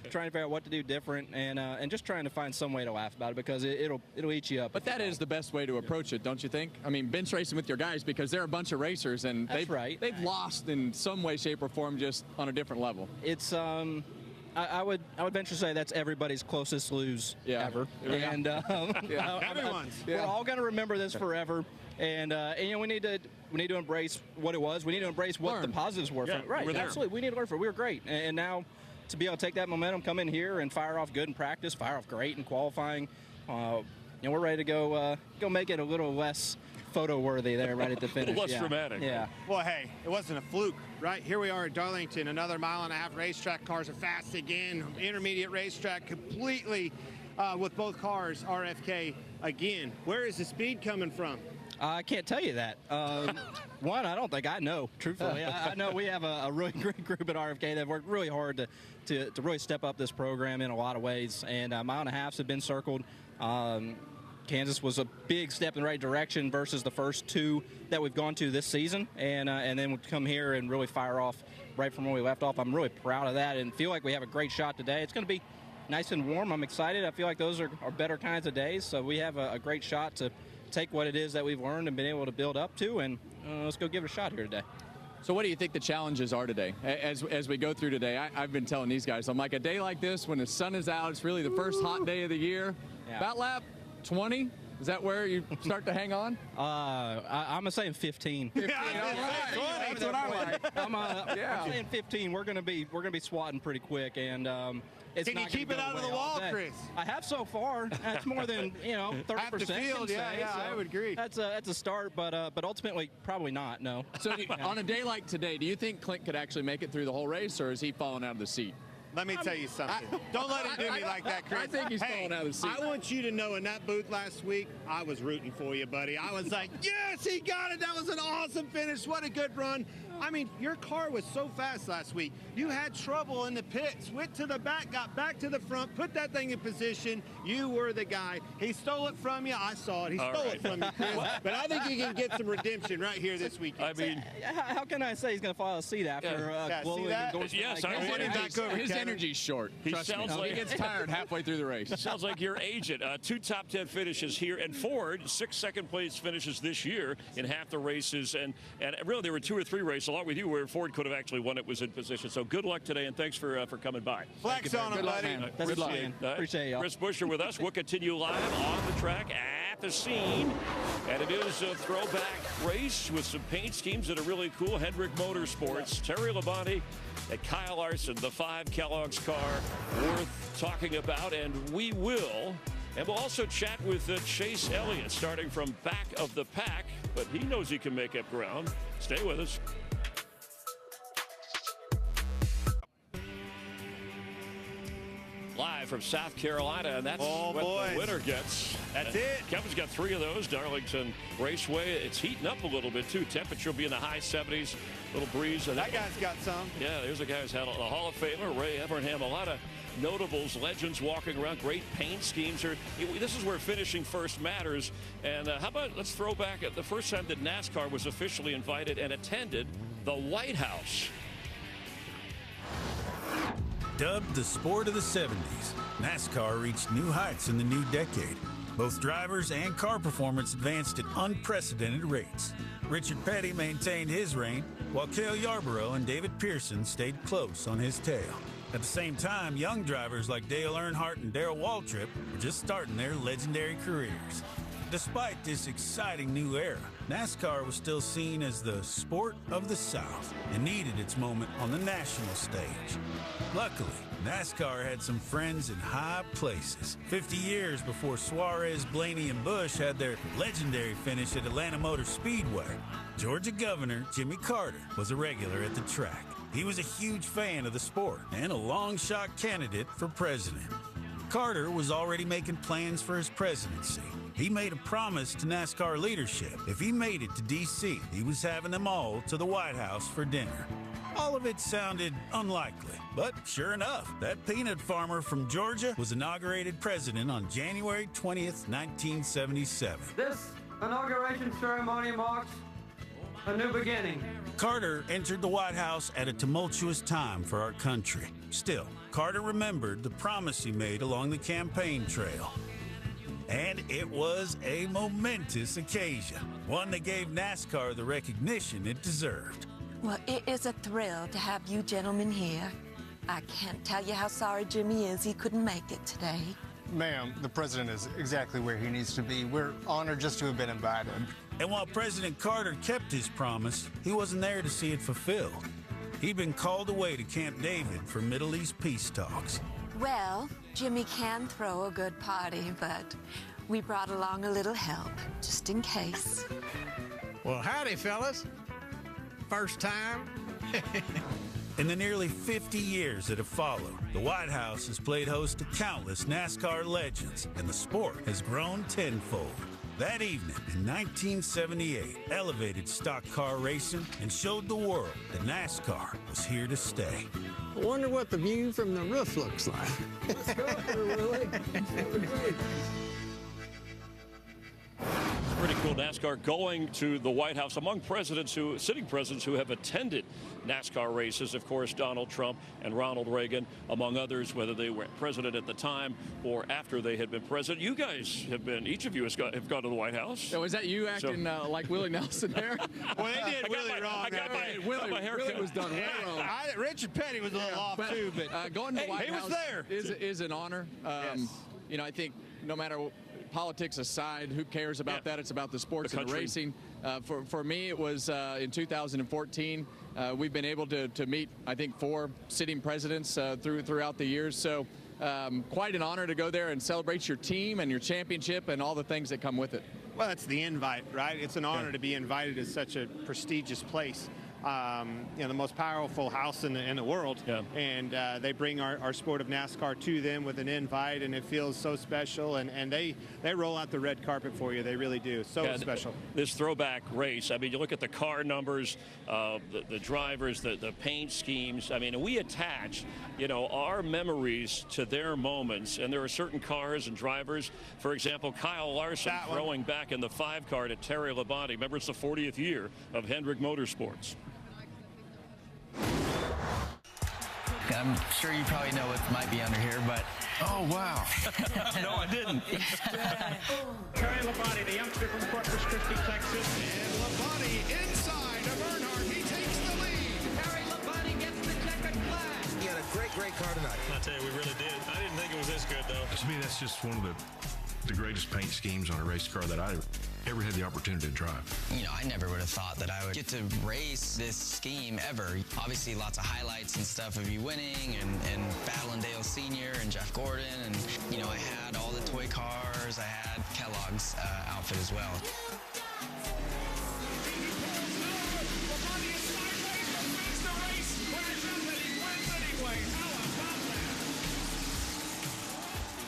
trying to figure out what to do different and just trying to find some way to laugh about it because it'll eat you up. But that is the best way to approach it, don't you think? I mean, bench racing with your guys because they're a bunch of racers and they've lost in some way, shape, or form just on a different level. It's I would venture to say that's everybody's closest lose ever. Yeah. And everyone's. We're all going to remember this forever. And we need to embrace what it was. We need to embrace what the positives were. Yeah, right, absolutely. We need to learn from it. We were great. And now to be able to take that momentum, come in here and fire off good in practice, fire off great in qualifying, we're ready to go make it a little less photo-worthy there right at the finish. Less dramatic. Yeah. Well, hey, it wasn't a fluke, right? Here we are at Darlington, another mile-and-a-half racetrack. Cars are fast again. Intermediate racetrack completely with both cars, RFK again. Where is the speed coming from? I can't tell you that. One, I don't think I know, truthfully. I know we have a really great group at RFK that worked really hard to really step up this program in a lot of ways. And mile and a halves have been circled. Kansas was a big step in the right direction versus the first two that we've gone to this season. And then we come here and really fire off right from where we left off. I'm really proud of that and feel like we have a great shot today. It's going to be nice and warm. I'm excited. I feel like those are better kinds of days. So we have a great shot to take what it is that we've learned and been able to build up to, and let's go give it a shot here today. So what do you think the challenges are today as we go through today? I've been telling these guys, I'm like, a day like this when the sun is out, it's really the first hot day of the year. Yeah. About lap 20, is that where you start to hang on? I'm saying 15. 15. That's what I like. I'm saying 15. We're gonna be swatting pretty quick, and it's Can you keep it out of the wall, Chris? I have so far. That's more than 30%. Half the field, yeah, so I would agree. That's a start, but ultimately probably not. No. So on a day like today, do you think Clint could actually make it through the whole race, or is he falling out of the seat? Let me tell you something. Don't let him do me like that, Chris. I think he's falling out of the seat. I want you to know in that booth last week, I was rooting for you, buddy. I was like, yes, he got it. That was an awesome finish. What a good run. I mean, your car was so fast last week. You had trouble in the pits, went to the back, got back to the front, put that thing in position. You were the guy. He stole it from you. I saw it. He stole it from you, Chris. But I think he can get some redemption right here this weekend. I mean, how can I say he's going to fall out of the seat after glowing endorsement? Yes, his energy's short. Trust me. He gets tired halfway through the race. Sounds like your agent. 2 top 10 finishes here, and Ford 6 second-place finishes this year in half the races, and really there were 2 or 3 races along with you where Ford could have actually won it, was in position. So good luck today, and thanks for coming by. Flex on him, buddy. Good luck, man. Appreciate y'all. Chris Buescher with us. We'll continue live on the track at the scene, and it is a throwback race with some paint schemes that are really cool. Hendrick Motorsports, Terry Labonte and Kyle Larson, the 5 Kellogg's car, worth talking about, and we will. And we'll also chat with Chase Elliott, starting from back of the pack, but he knows he can make up ground. Stay with us. Live from South Carolina, and that's what the winner gets. That's it. Kevin's got 3 of those. Darlington Raceway. It's heating up a little bit, too. Temperature will be in the high 70s. Little breeze. That guy's got some. Yeah, there's a guy who's had a Hall of Famer, Ray Evernham. A lot of notables, legends walking around. Great paint schemes here. This is where finishing first matters. And how about let's throw back at the first time that NASCAR was officially invited and attended the White House. Dubbed the sport of the 70s, NASCAR reached new heights in the new decade. Both drivers and car performance advanced at unprecedented rates. Richard Petty maintained his reign, while Cale Yarborough and David Pearson stayed close on his tail. At the same time, young drivers like Dale Earnhardt and Darrell Waltrip were just starting their legendary careers. Despite this exciting new era, NASCAR was still seen as the sport of the South and needed its moment on the national stage. Luckily, NASCAR had some friends in high places. 50 years before Suarez, Blaney, and Busch had their legendary finish at Atlanta Motor Speedway, Georgia Governor Jimmy Carter was a regular at the track. He was a huge fan of the sport and a long-shot candidate for president. Carter was already making plans for his presidency. He made a promise to NASCAR leadership. If he made it to D.C., he was having them all to the White House for dinner. All of it sounded unlikely, but sure enough, that peanut farmer from Georgia was inaugurated president on January 20th, 1977. This inauguration ceremony marks a new beginning. Carter entered the White House at a tumultuous time for our country. Still, Carter remembered the promise he made along the campaign trail. And it was a momentous occasion, one that gave NASCAR the recognition it deserved. Well, it is a thrill to have you gentlemen here. I can't tell you how sorry Jimmy is he couldn't make it today. Ma'am, the president is exactly where he needs to be. We're honored just to have been invited. And while President Carter kept his promise, he wasn't there to see it fulfilled. He'd been called away to Camp David for Middle East peace talks. Well, Jimmy can throw a good party, but we brought along a little help, just in case. Well, howdy, fellas. First time. In the nearly 50 years that have followed, the White House has played host to countless NASCAR legends, and the sport has grown tenfold. That evening in 1978 elevated stock car racing and showed the world that NASCAR was here to stay. I wonder what the view from the roof looks like. Let's go, Willie. Pretty cool. NASCAR going to the White House. Among sitting presidents who have attended NASCAR races, of course, Donald Trump and Ronald Reagan, among others, whether they were president at the time or after they had been president. You guys have been, each of you have gone to the White House. So is that you acting like Willie Nelson there? Well, they did Willie wrong. Willie was done way wrong. Richard Petty was a little off, too. But going to the White House there. is an honor. Yes. You know, I think no matter politics aside, who cares about that? It's about the sports and the racing. For me, it was in 2014. We've been able to meet, I think, 4 sitting presidents throughout the years. So quite an honor to go there and celebrate your team and your championship and all the things that come with it. Well, it's the invite, right? It's an honor to be invited to such a prestigious place. The most powerful house in the world, and they bring our sport of NASCAR to them with an invite, and it feels so special, and they roll out the red carpet for you. They really do. So special. This throwback race, I mean, you look at the car numbers, the drivers, the paint schemes. I mean, we attach, our memories to their moments, and there are certain cars and drivers. For example, Kyle Larson throwing back in the 5 car to Terry Labonte. Remember, it's the 40th year of Hendrick Motorsports. I'm sure you probably know what might be under here, but... Oh, wow. No, I didn't. Terry Labonte, the youngster from Corpus Christi, Texas. And Labonte inside of Earnhardt. He takes the lead. Terry Labonte gets the checkered flag. He had a great car tonight. I tell you, we really did. I didn't think it was this good, though. To me, that's just one of the greatest paint schemes on a race car that I ever had the opportunity to drive. I never would have thought that I would get to race this scheme ever. Obviously, lots of highlights and stuff of you winning and battling Dale Sr. and Jeff Gordon. And, I had all the toy cars. I had Kellogg's outfit as well.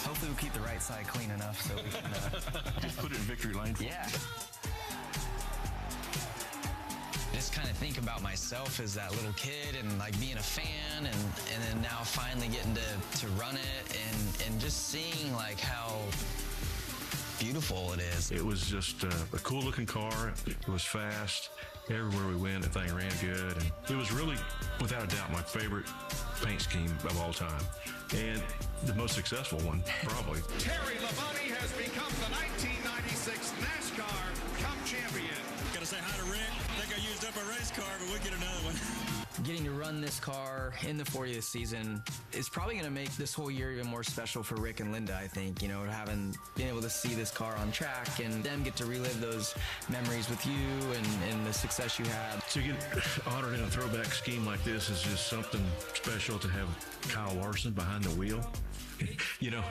Hopefully we'll keep the right side clean enough so we can... Just put it in victory lane. Yeah. Just kind of think about myself as that little kid and like being a fan and then now finally getting to run it and just seeing like how beautiful it is. It was just a cool looking car. It was fast. Everywhere we went, the thing ran good. And it was really, without a doubt, my favorite paint scheme of all time. And the most successful one, probably. Terry Labonte has become the 1996 NASCAR Cup champion. Got to say hi to Rick. I think I used up a race car, but we'll get another one. Getting to run this car in the 40th season is probably going to make this whole year even more special for Rick and Linda, I think. You know, being able to see this car on track and them get to relive those memories with you and the success you had. To get honored in a throwback scheme like this is just something special to have Kyle Larson behind the wheel. You know,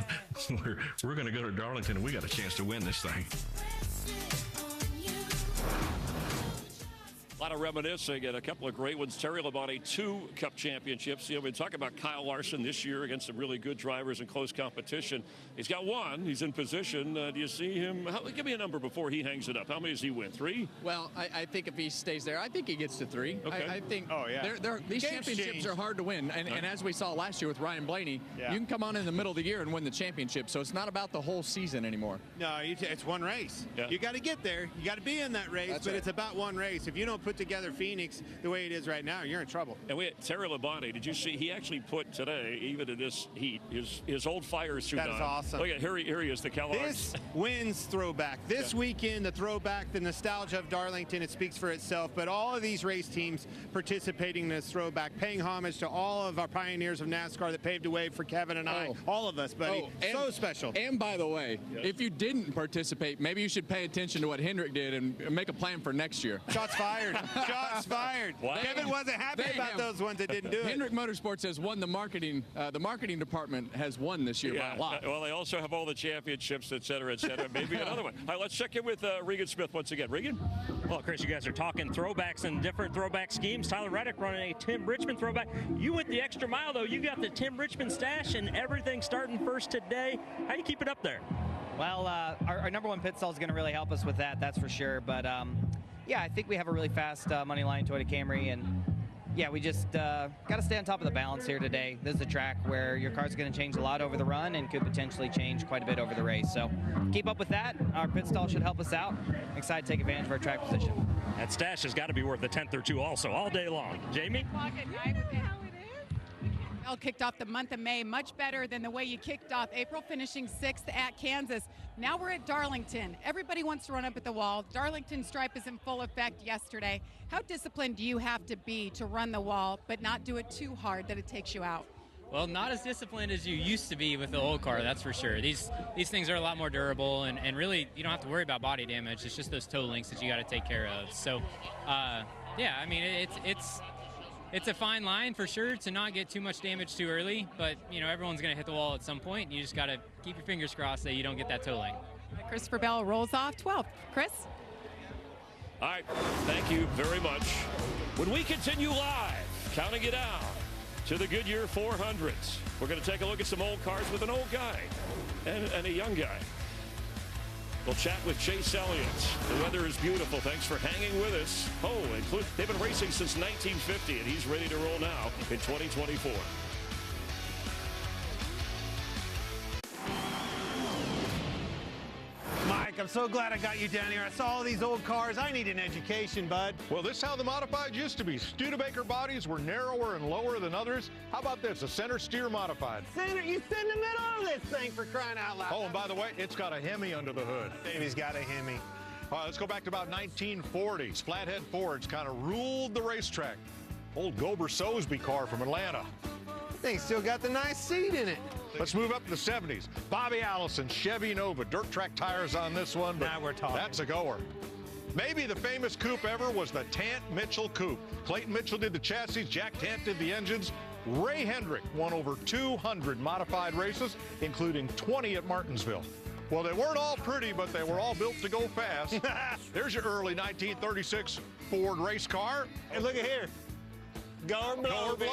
we're going to go to Darlington and we got a chance to win this thing. A lot of reminiscing and a couple of great ones. Terry Labonte, 2 Cup championships. You know, we talk about Kyle Larson this year against some really good drivers in close competition. He's got 1. He's in position. Do you see him? Give me a number before he hangs it up. How many does he win? 3? Well, I think if he stays there, I think he gets to 3. Okay. I think these Game's championships changed. are hard to win. And as we saw last year with Ryan Blaney, Yeah. you can come on in the middle of the year and win the championship. So it's not about the whole season anymore. No, it's one race. Yeah. You got to get there. You got to be in that race, That's but right. it's about one race. If you don't put together Phoenix the way it is right now, you're in trouble. And we had Terry Labonte. Did you see? He actually put today, even in this heat, his old fire suit on. That is awesome. Look at here he is, the Kyle This Larson. wins throwback. This weekend, the throwback, the nostalgia of Darlington, it speaks for itself. But all of these race teams participating in this throwback, paying homage to all of our pioneers of NASCAR that paved the way for Kevin and I, all of us, buddy. So special. And by the way, if you didn't participate, maybe you should pay attention to what Hendrick did and make a plan for next year. Shots fired. Shots fired. Wow. Kevin wasn't happy about those ones that didn't do it. Hendrick Motorsports has won the marketing department has won this year by a lot. Well, they also have all the championships, et cetera, et cetera. Maybe another one. All right, let's check in with Regan Smith once again. Regan? Well, Chris, you guys are talking throwbacks and different throwback schemes. Tyler Reddick running a Tim Richmond throwback. You went the extra mile, though. You got the Tim Richmond stash and everything starting first today. How do you keep it up there? Well, our number 1 pit stall is going to really help us with that, that's for sure. But, yeah, I think we have a really fast money line Toyota Camry, and yeah, we just got to stay on top of the balance here today. This is a track where your car's going to change a lot over the run and could potentially change quite a bit over the race. So keep up with that. Our pit stall should help us out. Excited to take advantage of our track position. That stash has got to be worth a tenth or two also all day long. Jamie? Well, kicked off the month of May much better than the way you kicked off April, finishing 6th at Kansas. Now we're at Darlington. Everybody wants to run up at the wall. Darlington stripe is in full effect yesterday. How disciplined do you have to be to run the wall, but not do it too hard that it takes you out? Well, not as disciplined as you used to be with the old car, that's for sure. These things are a lot more durable, and really you don't have to worry about body damage. It's just those toe links that you got to take care of. So, yeah, I mean, it's a fine line for sure to not get too much damage too early, but you know everyone's going to hit the wall at some point. You just got to keep your fingers crossed that you don't get that toe link. Christopher Bell rolls off 12th. Chris? All right, thank you very much. When we continue live, counting it down to the Goodyear 400s, we're going to take a look at some old cars with an old guy and a young guy. We'll chat with Chase Elliott. The weather is beautiful. Thanks for hanging with us. They've been racing since 1950, and he's ready to roll now in 2024. Mike, I'm so glad I got you down here. I saw all these old cars. I need an education, bud. Well, this is how the modifieds used to be. Studebaker bodies were narrower and lower than others. How about this, a center steer modified? Center, you sit in the middle of this thing for crying out loud. Oh, and by the way, it's got a Hemi under the hood. Davey's got a Hemi. All right, let's go back to about 1940s. Flathead Fords kind of ruled the racetrack. Old Gober Sosby car from Atlanta. Thing still got the nice seat in it. Let's move up to the 70s. Bobby Allison, Chevy Nova, dirt track tires on this one, but now we're talking. That's a goer. Maybe the famous coupe ever was the Tant Mitchell coupe. Clayton Mitchell did the chassis, Jack Tant did the engines. Ray Hendrick won over 200 modified races, including 20 at Martinsville. Well, they weren't all pretty, but they were all built to go fast. There's your early 1936 Ford race car. And look at here. Go blow, baby.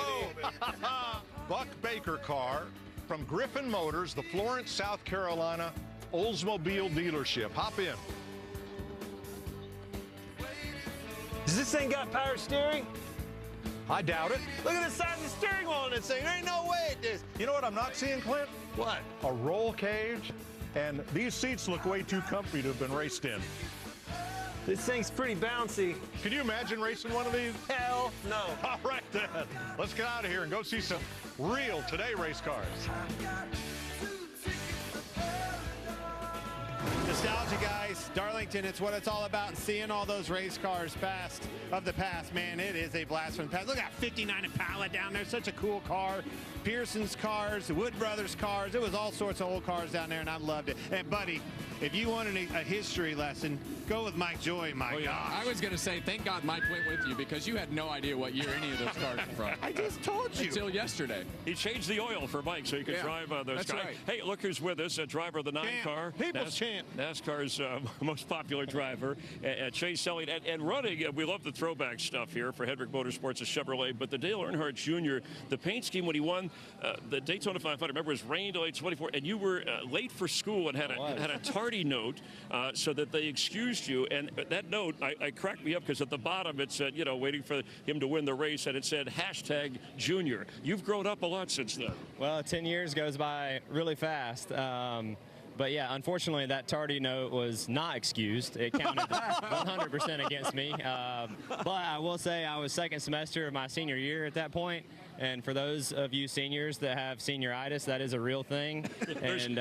Buck Baker car from Griffin Motors, the Florence, South Carolina Oldsmobile dealership. Hop in. Does this thing got power steering? I doubt it. Look at the size of the steering wheel on this thing. There ain't no way it is. You know what I'm not seeing, Clint? What? A roll cage. And these seats look way too comfy to have been raced in. This thing's pretty bouncy. Can you imagine racing one of these? Hell no. All right, then. Let's get out of here and go see some real Today race cars. Nostalgia, guys. Darlington, it's what it's all about. And seeing all those race cars of the past, man, it is a blast from the past. Look at that 59 Impala down there. Such a cool car. Pearson's cars, the Wood Brothers cars. It was all sorts of old cars down there, and I loved it. And, buddy, if you wanted a history lesson, go with Mike Joy. My gosh. I was going to say, thank God Mike went with you, because you had no idea what year any of those cars were from. I just told you. Until yesterday. He changed the oil for Mike so you could drive those that's cars. right. Hey, look who's with us, a driver of the 9 car. People's champ. NASCAR's most popular driver, Chase Elliott. And running, we love the throwback stuff here for Hendrick Motorsports, a Chevrolet, but the Dale Earnhardt Jr., the paint scheme when he won the Daytona 500, remember, it was rain delay 24, and you were late for school and had a tardy note so that they excused you. And that note, I cracked me up because at the bottom it said, you know, waiting for him to win the race, and it said #Junior. You've grown up a lot since then. Well, 10 years goes by really fast. But yeah, unfortunately, that tardy note was not excused. It counted 100% against me. But I will say I was second semester of my senior year at that point. And for those of you seniors that have senioritis, that is a real thing. And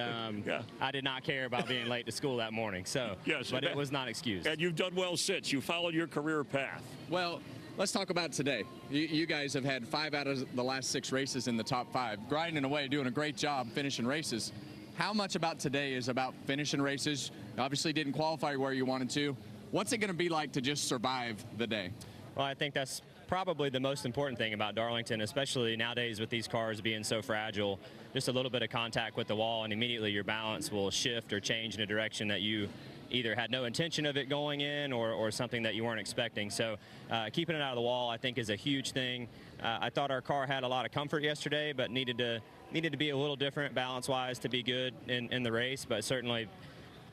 I did not care about being late to school that morning. So, yes, but it was not excused. And you've done well since. You followed your career path. Well, let's talk about today. You guys have had 5 out of the last 6 races in the top 5, grinding away, doing a great job finishing races. How much about today is about finishing races? Obviously didn't qualify where you wanted to. What's it going to be like to just survive the day? Well, I think that's probably the most important thing about Darlington, especially nowadays with these cars being so fragile. Just a little bit of contact with the wall and immediately your balance will shift or change in a direction that you either had no intention of it going in or something that you weren't expecting. So keeping it out of the wall, I think, is a huge thing. I thought our car had a lot of comfort yesterday, but needed to be a little different balance-wise to be good in the race, but certainly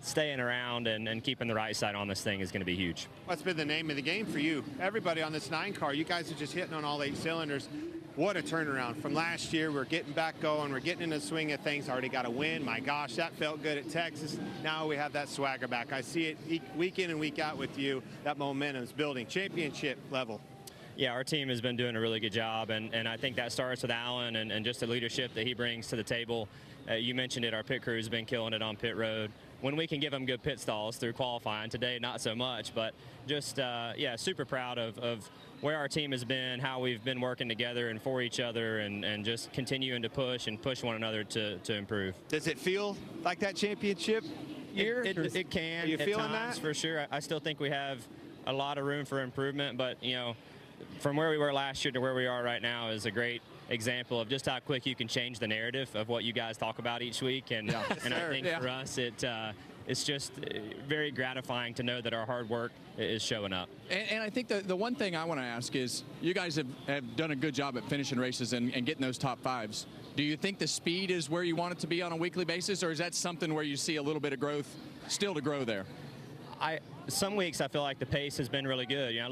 staying around and keeping the right side on this thing is going to be huge. What's been the name of the game for you? Everybody on this 9 car, you guys are just hitting on all 8 cylinders. What a turnaround from last year. We're getting back going. We're getting in the swing of things. Already got a win. My gosh, that felt good at Texas. Now we have that swagger back. I see it week in and week out with you. That momentum's building. Championship level. Yeah, our team has been doing a really good job, and I think that starts with Alan and just the leadership that he brings to the table. You mentioned it, our pit crew's been killing it on pit road. When we can give them good pit stalls through qualifying, today not so much, but just, yeah, super proud of where our team has been, how we've been working together and for each other, and just continuing to push one another to improve. Does it feel like that championship year? It can. Are you feeling times, that? For sure. I still think we have a lot of room for improvement, but, you know, from where we were last year to where we are right now is a great example of just how quick you can change the narrative of what you guys talk about each week. And, and I think for us, it's just very gratifying to know that our hard work is showing up. And I think the one thing I want to ask is, you guys have done a good job at finishing races and getting those top 5s. Do you think the speed is where you want it to be on a weekly basis, or is that something where you see a little bit of growth still to grow there? Some weeks I feel like the pace has been really good. You know,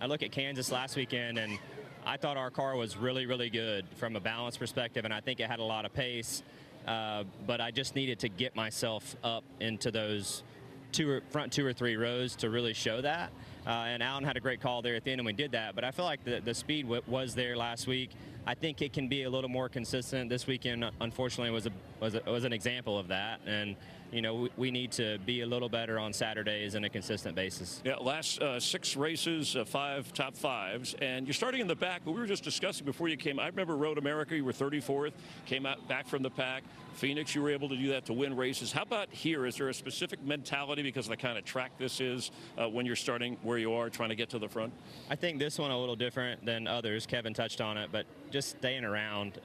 I look at Kansas last weekend, and I thought our car was really, really good from a balance perspective, and I think it had a lot of pace. But I just needed to get myself up into those front 2 or 3 rows to really show that. And Alan had a great call there at the end, and we did that. But I feel like the speed was there last week. I think it can be a little more consistent. This weekend, unfortunately, was an example of that. And you know, we need to be a little better on Saturdays on a consistent basis. Yeah, last 6 races, 5 top 5s, and you're starting in the back, but we were just discussing before you came. I remember Road America, you were 34th, came out back from the pack. Phoenix, you were able to do that to win races. How about here? Is there a specific mentality because of the kind of track this is when you're starting where you are, trying to get to the front? I think this one a little different than others. Kevin touched on it, but just staying around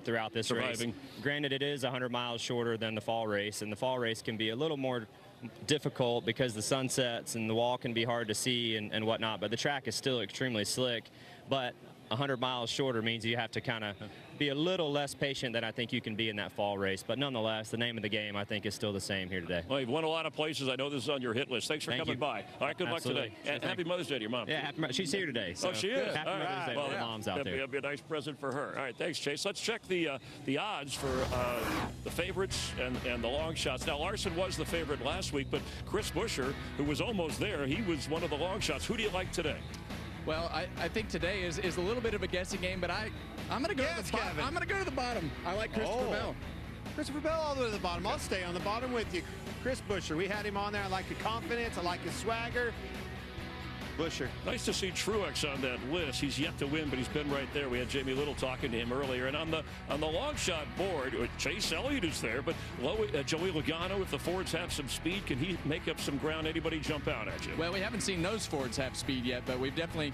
throughout this race. Granted, it is 100 miles shorter than the fall race, and the fall race can be a little more difficult because the sun sets and the wall can be hard to see and whatnot, but the track is still extremely slick. But 100 miles shorter means you have to kind of be a little less patient than I think you can be in that fall race. But nonetheless, the name of the game, I think, is still the same here today. Well, you've won a lot of places. I know this is on your hit list. Thanks for coming by. All right, good luck today. And happy Mother's Day to your mom. Yeah, she's here today. So she is? Happy Mother's Day to the moms out there. That'll be a nice present for her. All right, thanks, Chase. Let's check the odds for the favorites and the long shots. Now, Larson was the favorite last week, but Chris Buescher, who was almost there, he was one of the long shots. Who do you like today? Well, I think today is a little bit of a guessing game, but I'm going to go to the bottom. I'm going to go to the bottom. I like Christopher Bell. Christopher Bell all the way to the bottom. I'll stay on the bottom with you. Chris Buescher, we had him on there. I like the confidence. I like his swagger. Buescher. Nice to see Truex on that list. He's yet to win, but he's been right there. We had Jamie Little talking to him earlier. And on the long shot board, Chase Elliott is there, but Joey Logano, if the Fords have some speed, can he make up some ground? Anybody jump out at you? Well, we haven't seen those Fords have speed yet, but we've definitely,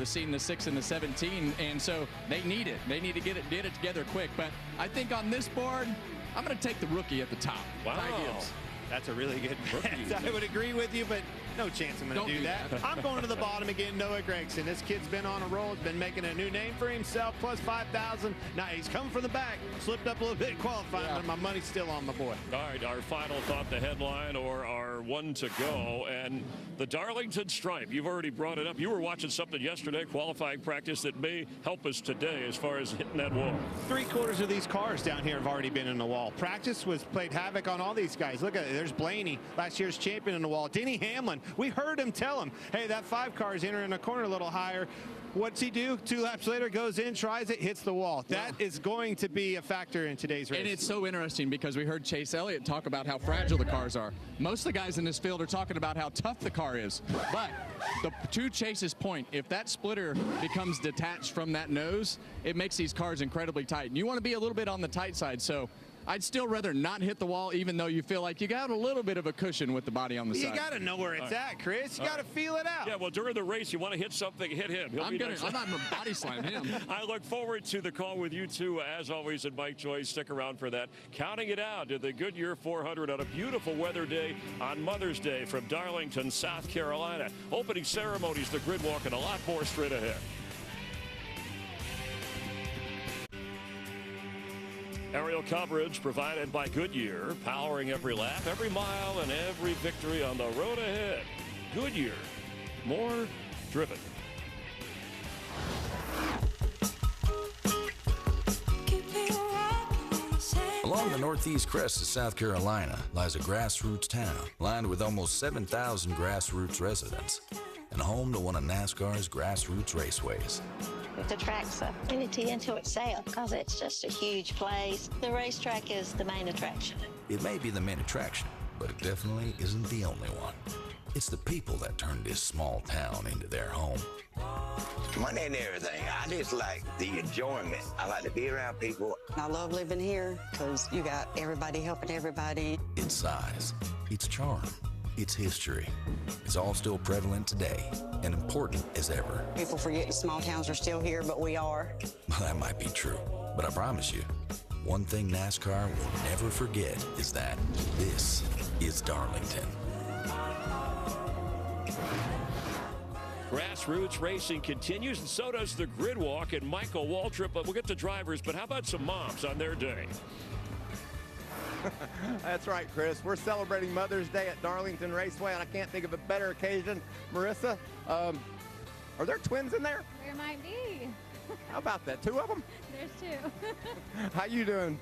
seen the 6 and the 17, and so they need it. They need to get it together quick. But I think on this board, I'm going to take the rookie at the top. Wow. Ty Gibbs. That's a really good bet. I would agree with you, but no chance I'm going to do that. I'm going to the bottom again, Noah Gragson. This kid's been on a roll. He's been making a new name for himself, plus 5,000. Now he's come from the back, slipped up a little bit qualifying, but my money's still on my boy. All right, our final thought, the headline, or our one to go, and the Darlington Stripe. You've already brought it up. You were watching something yesterday, qualifying practice, that may help us today as far as hitting that wall. 3/4 of these cars down here have already been in the wall. Practice was played havoc on all these guys. Look at it. There's Blaney, last year's champion in the wall. Denny Hamlin, we heard him tell him, hey, that 5 car is entering the corner a little higher. What's he do? 2 laps later, goes in, tries it, hits the wall. That is going to be a factor in today's race. And it's so interesting because we heard Chase Elliott talk about how fragile the cars are. Most of the guys in this field are talking about how tough the car is. But to Chase's point, if that splitter becomes detached from that nose, it makes these cars incredibly tight. And you want to be a little bit on the tight side. So I'd still rather not hit the wall, even though you feel like you got a little bit of a cushion with the body on the side. You got to know where it's at, Chris. You got to feel it out. Yeah, well, during the race, you want to hit something, hit him. I'm not going to body slam him. I look forward to the call with you two, as always, and Mike Joyce. Stick around for that. Counting it out to the Goodyear 400 on a beautiful weather day on Mother's Day from Darlington, South Carolina. Opening ceremonies, the grid walk, and a lot more straight ahead. Aerial coverage provided by Goodyear, powering every lap, every mile, and every victory on the road ahead. Goodyear, more driven. Along the northeast crest of South Carolina lies a grassroots town lined with almost 7,000 grassroots residents and home to one of NASCAR's grassroots raceways. It attracts a community into itself because it's just a huge place. The racetrack is the main attraction. It may be the main attraction, but it definitely isn't the only one. It's the people that turn this small town into their home. Money and everything. I just like the enjoyment. I like to be around people. I love living here because you got everybody helping everybody. Its size, its charm, its history. It's all still prevalent today and important as ever. People forget the small towns are still here, but we are. Well, that might be true, but I promise you, one thing NASCAR will never forget is that this is Darlington. Grassroots racing continues, and so does the grid walk. And Michael Waltrip, we'll get to drivers, but how about some moms on their day? That's right, Chris. We're celebrating Mother's Day at Darlington Raceway, and I can't think of a better occasion. Marissa, are there twins in there? There might be. How about that? 2 of them? There's 2. How you doing?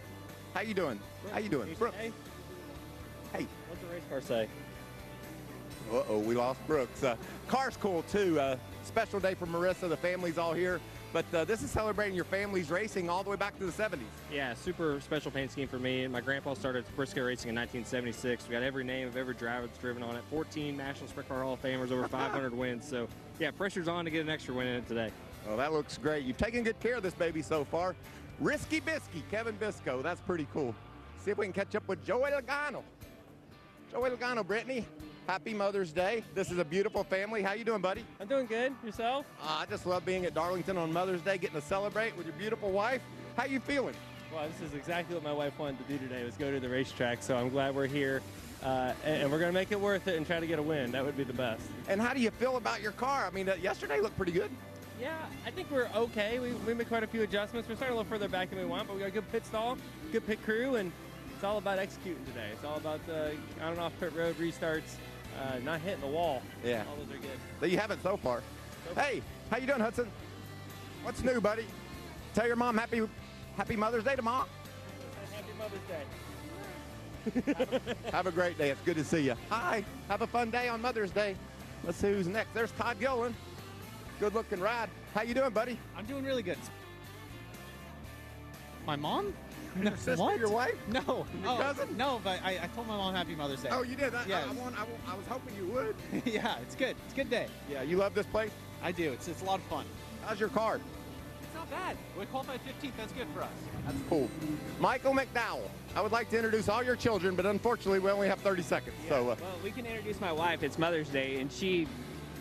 How you doing? How you doing? Brooks. Hey. What's the race car say? Uh-oh, we lost Brooks. Car's cool, too. Special day for Marissa. The family's all here. But this is celebrating your family's racing all the way back to the 70s. Yeah, super special paint scheme for me. My grandpa started Briscoe Racing in 1976. We got every name of every driver that's driven on it. 14 National Sprint Car Hall of Famers, over 500 wins. So, yeah, pressure's on to get an extra win in it today. Well, that looks great. You've taken good care of this baby so far. Risky Bisky, Kevin Bisco. That's pretty cool. See if we can catch up with Joey Logano. Joey Logano, Brittany. Happy Mother's Day. This is a beautiful family. How you doing, buddy? I'm doing good. Yourself? I just love being at Darlington on Mother's Day, getting to celebrate with your beautiful wife. How you feeling? Well, this is exactly what my wife wanted to do today, was go to the racetrack. So I'm glad we're here, and we're going to make it worth it and try to get a win. That would be the best. And how do you feel about your car? I mean, yesterday looked pretty good. Yeah, I think we're okay. We made quite a few adjustments. We're starting a little further back than we want, but we got a good pit stall, good pit crew, and it's all about executing today. It's all about on and off pit road restarts. Not hitting the wall. Yeah. All those are good. But you haven't so far. Hey, how you doing, Hudson? What's new, buddy? Tell your mom happy Mother's Day to Mom. Happy Mother's Day. Have a great day. It's good to see you. Hi. Have a fun day on Mother's Day. Let's see who's next. There's Todd Gillen. Good-looking ride. How you doing, buddy? I'm doing really good. My mom? No, your sister, what? your wife? No. Your cousin? No, but I told my mom Happy Mother's Day. Oh, you did? Yeah. I was hoping you would. Yeah, it's good. It's a good day. Yeah, you love this place? I do. It's a lot of fun. How's your car? It's not bad. We qualified 15th. That's good for us. That's cool. Michael McDowell, I would like to introduce all your children, but unfortunately we only have 30 seconds. Yeah, So, well, we can introduce my wife. It's Mother's Day, and she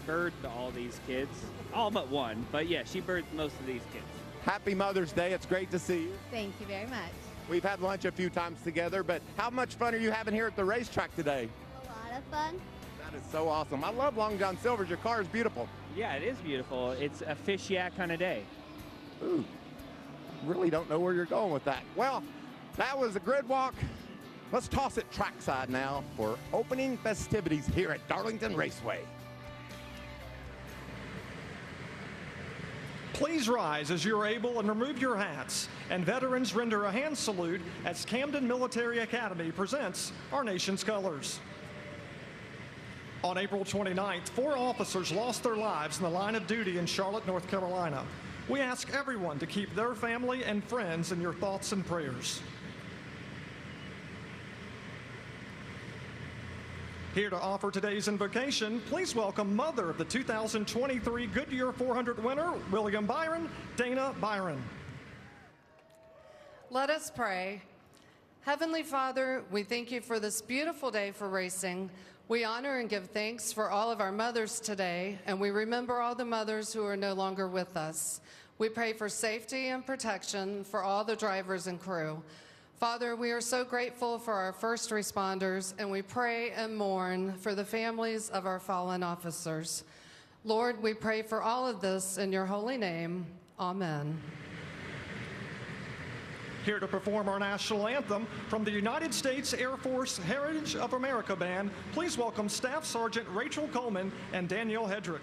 birthed all these kids. All but one. But yeah, she birthed most of these kids. Happy Mother's Day. It's great to see you. Thank you very much. We've had lunch a few times together, but how much fun are you having here at the racetrack today? A lot of fun. That is so awesome. I love Long John Silver's. Your car is beautiful. Yeah, it is beautiful. It's a fish yak kind of day. Ooh, really don't know where you're going with that. Well, that was a grid walk. Let's toss it trackside now for opening festivities here at Darlington Raceway. Please rise as you're able and remove your hats. And veterans render a hand salute as Camden Military Academy presents our nation's colors. On April 29th, 4 officers lost their lives in the line of duty in Charlotte, North Carolina. We ask everyone to keep their family and friends in your thoughts and prayers. Here to offer today's invocation, please welcome mother of the 2023 Goodyear 400 winner, William Byron, Dana Byron. Let us pray. Heavenly Father, we thank you for this beautiful day for racing. We honor and give thanks for all of our mothers today, and we remember all the mothers who are no longer with us. We pray for safety and protection for all the drivers and crew. Father, we are so grateful for our first responders, and we pray and mourn for the families of our fallen officers. Lord, we pray for all of this in your holy name. Amen. Here to perform our national anthem from the United States Air Force Heritage of America Band, please welcome Staff Sergeant Rachel Coleman and Danielle Hedrick.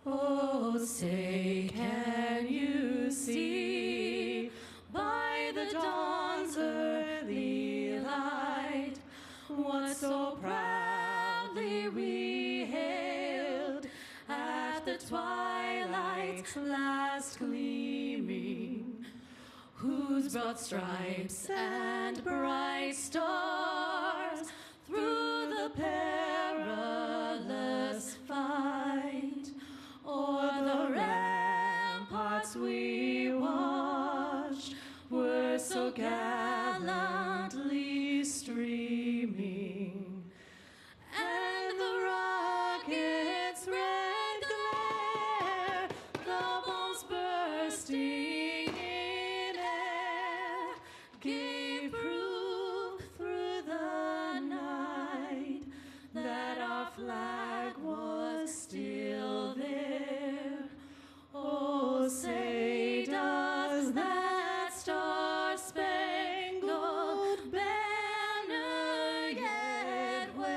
Oh, say, can you see by the dawn's early light what so proudly we hailed at the twilight's last gleaming, whose broad stripes and bright stars through the perilous fight o'er the ramparts we watched were so gallantly streaming, and the rocket's red glare, the bombs bursting in air, gave proof through the night that our flag was still there. Oh, say, does that star-spangled banner yet wave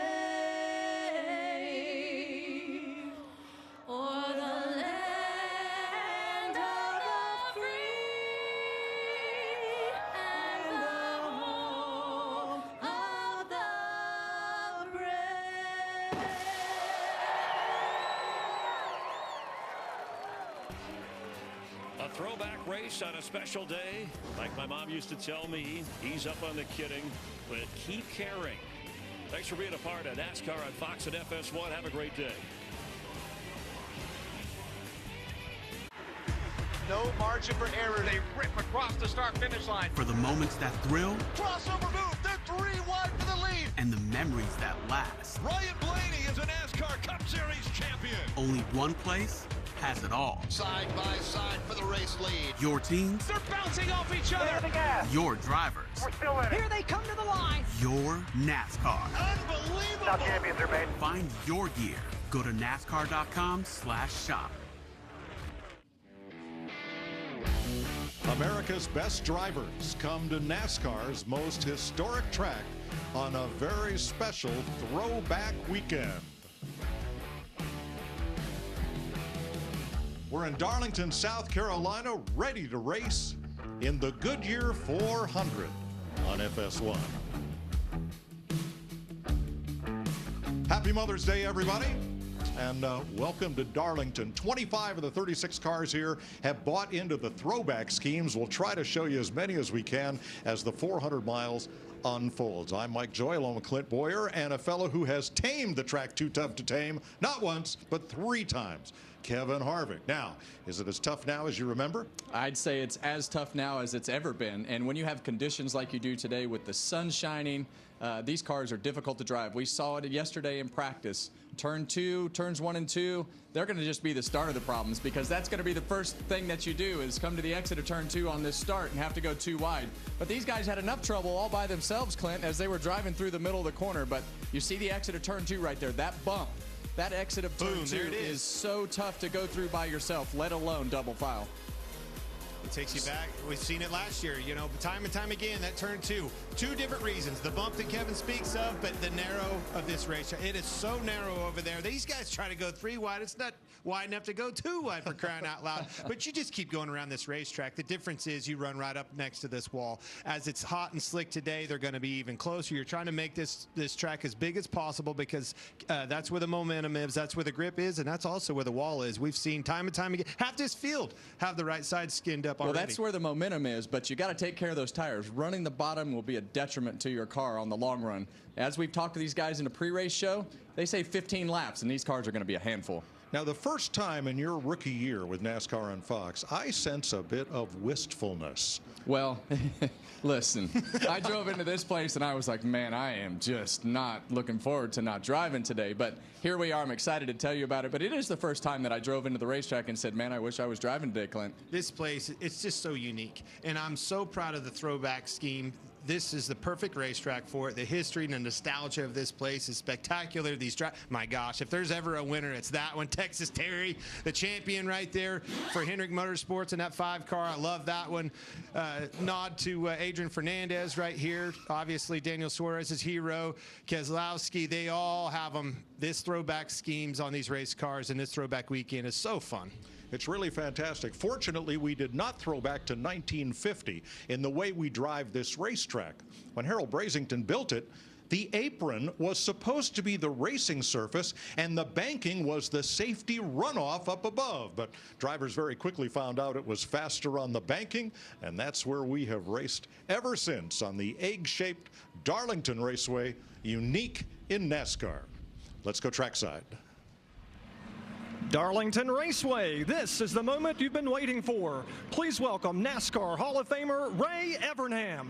o'er the land of the free and the home of the brave? A throwback race on a special day. Like my mom used to tell me, ease up on the kidding, but keep caring. Thanks for being a part of NASCAR on Fox and FS1. Have a great day. No margin for error. They rip across the start-finish line. For the moments that thrill. Crossover move. They're 3 wide for the lead. And the memories that last. Ryan Blaney is a NASCAR Cup Series champion. Only one place has it all. Side by side for the race lead. Your teams. They're bouncing off each other. The gas. Your drivers. We're still in it. Here they come to the line. Your NASCAR. Unbelievable. Now champions are made. Find your gear. Go to NASCAR.com/shop. America's best drivers come to NASCAR's most historic track on a very special throwback weekend. We're in Darlington, South Carolina, ready to race in the Goodyear 400 on FS1. Happy Mother's Day, everybody. and welcome to Darlington. 25 of the 36 cars here have bought into the throwback schemes. We'll try to show you as many as we can as the 400 miles unfolds. I'm Mike Joy, along with Clint Boyer, and a fellow who has tamed the track Too Tough to Tame, not once, but 3 times. Kevin Harvick. Now, is it as tough now as you remember? I'd say it's as tough now as it's ever been. And when you have conditions like you do today with the sun shining, these cars are difficult to drive. We saw it yesterday in practice. Turn 2, turns 1 and 2, they're going to just be the start of the problems, because that's going to be the first thing that you do is come to the exit of turn 2 on this start and have to go too wide. But these guys had enough trouble all by themselves, Clint, as they were driving through the middle of the corner. But you see the exit of turn 2 right there, that bump. That exit of turn 2 is so tough to go through by yourself, let alone double file. It takes you back. We've seen it last year, you know, time and time again, that turn 2. 2 different reasons. The bump that Kevin speaks of, but the narrow of this racetrack. It is so narrow over there. These guys try to go 3 wide. It's not wide enough to go 2 wide, for crying out loud. But you just keep going around this racetrack. The difference is you run right up next to this wall. As it's hot and slick today, they're going to be even closer. You're trying to make this track as big as possible, because that's where the momentum is, that's where the grip is, and that's also where the wall is. We've seen time and time again, half this field have the right side skinned up already. Well, that's where the momentum is, but you got to take care of those tires. Running the bottom will be a detriment to your car on the long run. As we've talked to these guys in the pre-race show, they say 15 laps, and these cars are going to be a handful. Now, the first time in your rookie year with NASCAR on Fox, I sense a bit of wistfulness. Well, listen, I drove into this place and I was like, man, I am just not looking forward to not driving today. But here we are. I'm excited to tell you about it. But it is the first time that I drove into the racetrack and said, man, I wish I was driving today, Clint. This place, it's just so unique. And I'm so proud of the throwback scheme. This is the perfect racetrack for it. The history and the nostalgia of this place is spectacular. My gosh, if there's ever a winner, it's that one. Texas Terry, the champion right there for Hendrick Motorsports in that 5 car. I love that one. Nod to Adrian Fernandez right here. Obviously, Daniel Suarez's hero. Keselowski, they all have them. This throwback schemes on these race cars, and this throwback weekend is so fun. It's really fantastic. Fortunately, we did not throw back to 1950 in the way we drive this racetrack. When Harold Brasington built it, the apron was supposed to be the racing surface, and the banking was the safety runoff up above. But drivers very quickly found out it was faster on the banking, and that's where we have raced ever since, on the egg-shaped Darlington Raceway, unique in NASCAR. Let's go trackside. Darlington Raceway, this is the moment you've been waiting for. Please welcome NASCAR Hall of Famer Ray Evernham.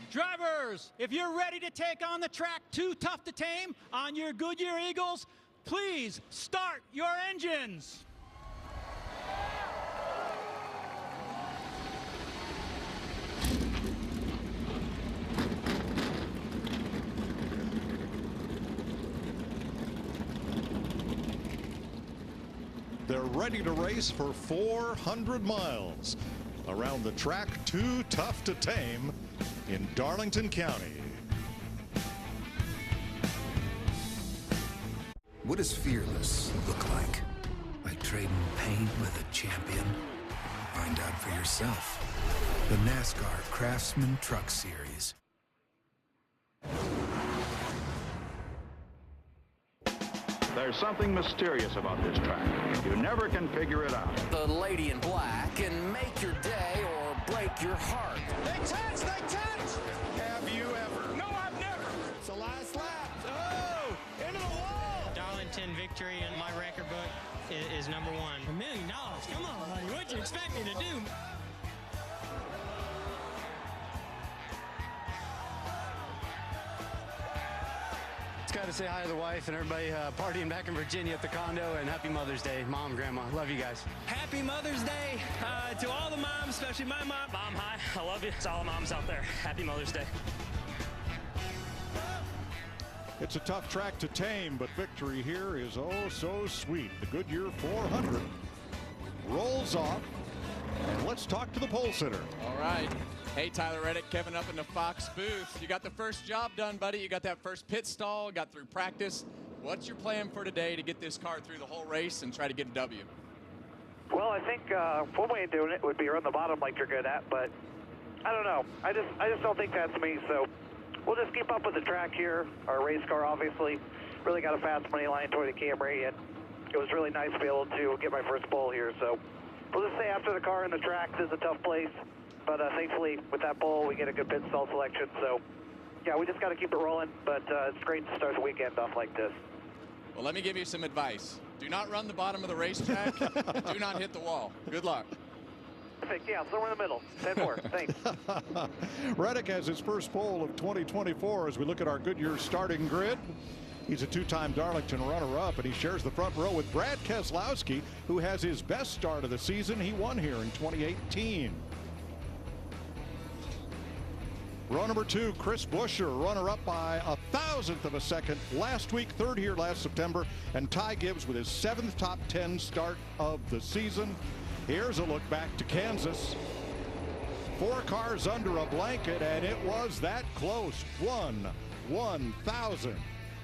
Drivers, if you're ready to take on the track Too Tough to Tame on your Goodyear Eagles, please start your engines. They're ready to race for 400 miles around the track Too Tough to Tame in Darlington County. What does fearless look like? Like trading pain with a champion? Find out for yourself. The NASCAR Craftsman Truck Series. There's something mysterious about this track. You never can figure it out. The lady in black can make your day or break your heart. They touch! They touch! Have you ever? No, I've never. It's the last lap. Oh! Into the wall! Darlington victory in my record book is #1. $1 million? Come on, buddy. What'd you expect me to do? Got to say hi to the wife and everybody partying back in Virginia at the condo, and happy Mother's Day, Mom, Grandma. Love you guys. Happy Mother's Day to all the moms, especially my mom. Mom, hi. I love you. It's all the moms out there. Happy Mother's Day. It's a tough track to tame, but victory here is oh so sweet. The Goodyear 400 rolls off, and let's talk to the pole sitter. All right. Hey, Tyler Reddick, Kevin up in the Fox booth. You got the first job done, buddy. You got that first pit stall, got through practice. What's your plan for today to get this car through the whole race and try to get a W? Well, I think one way of doing it would be run the bottom like you're good at, but I don't know. I just don't think that's me, so we'll just keep up with the track here, our race car, obviously. really got a fast money line toward the Camry, and it was really nice to be able to get my first pole here. So we'll just say after the car in the tracks is a tough place, but thankfully with that pole we get a good pit stall selection. So yeah, we just got to keep it rolling, but it's great to start the weekend off like this. Well, let me give you some advice. Do not run the bottom of the racetrack. Do not hit the wall. Good luck. Perfect. Yeah, somewhere in the middle. 10-4. Thanks. Reddick has his first pole of 2024 as we look at our Goodyear starting grid. He's a two-time Darlington runner-up, and he shares the front row with Brad Keselowski, who has his best start of the season. He won here in 2018. Row number 2, Chris Buescher, runner-up by 1,000th of a second last week, third here last September, and Ty Gibbs with his 7th top 10 start of the season. Here's a look back to Kansas. 4 cars under a blanket, and it was that close. 1/1,000th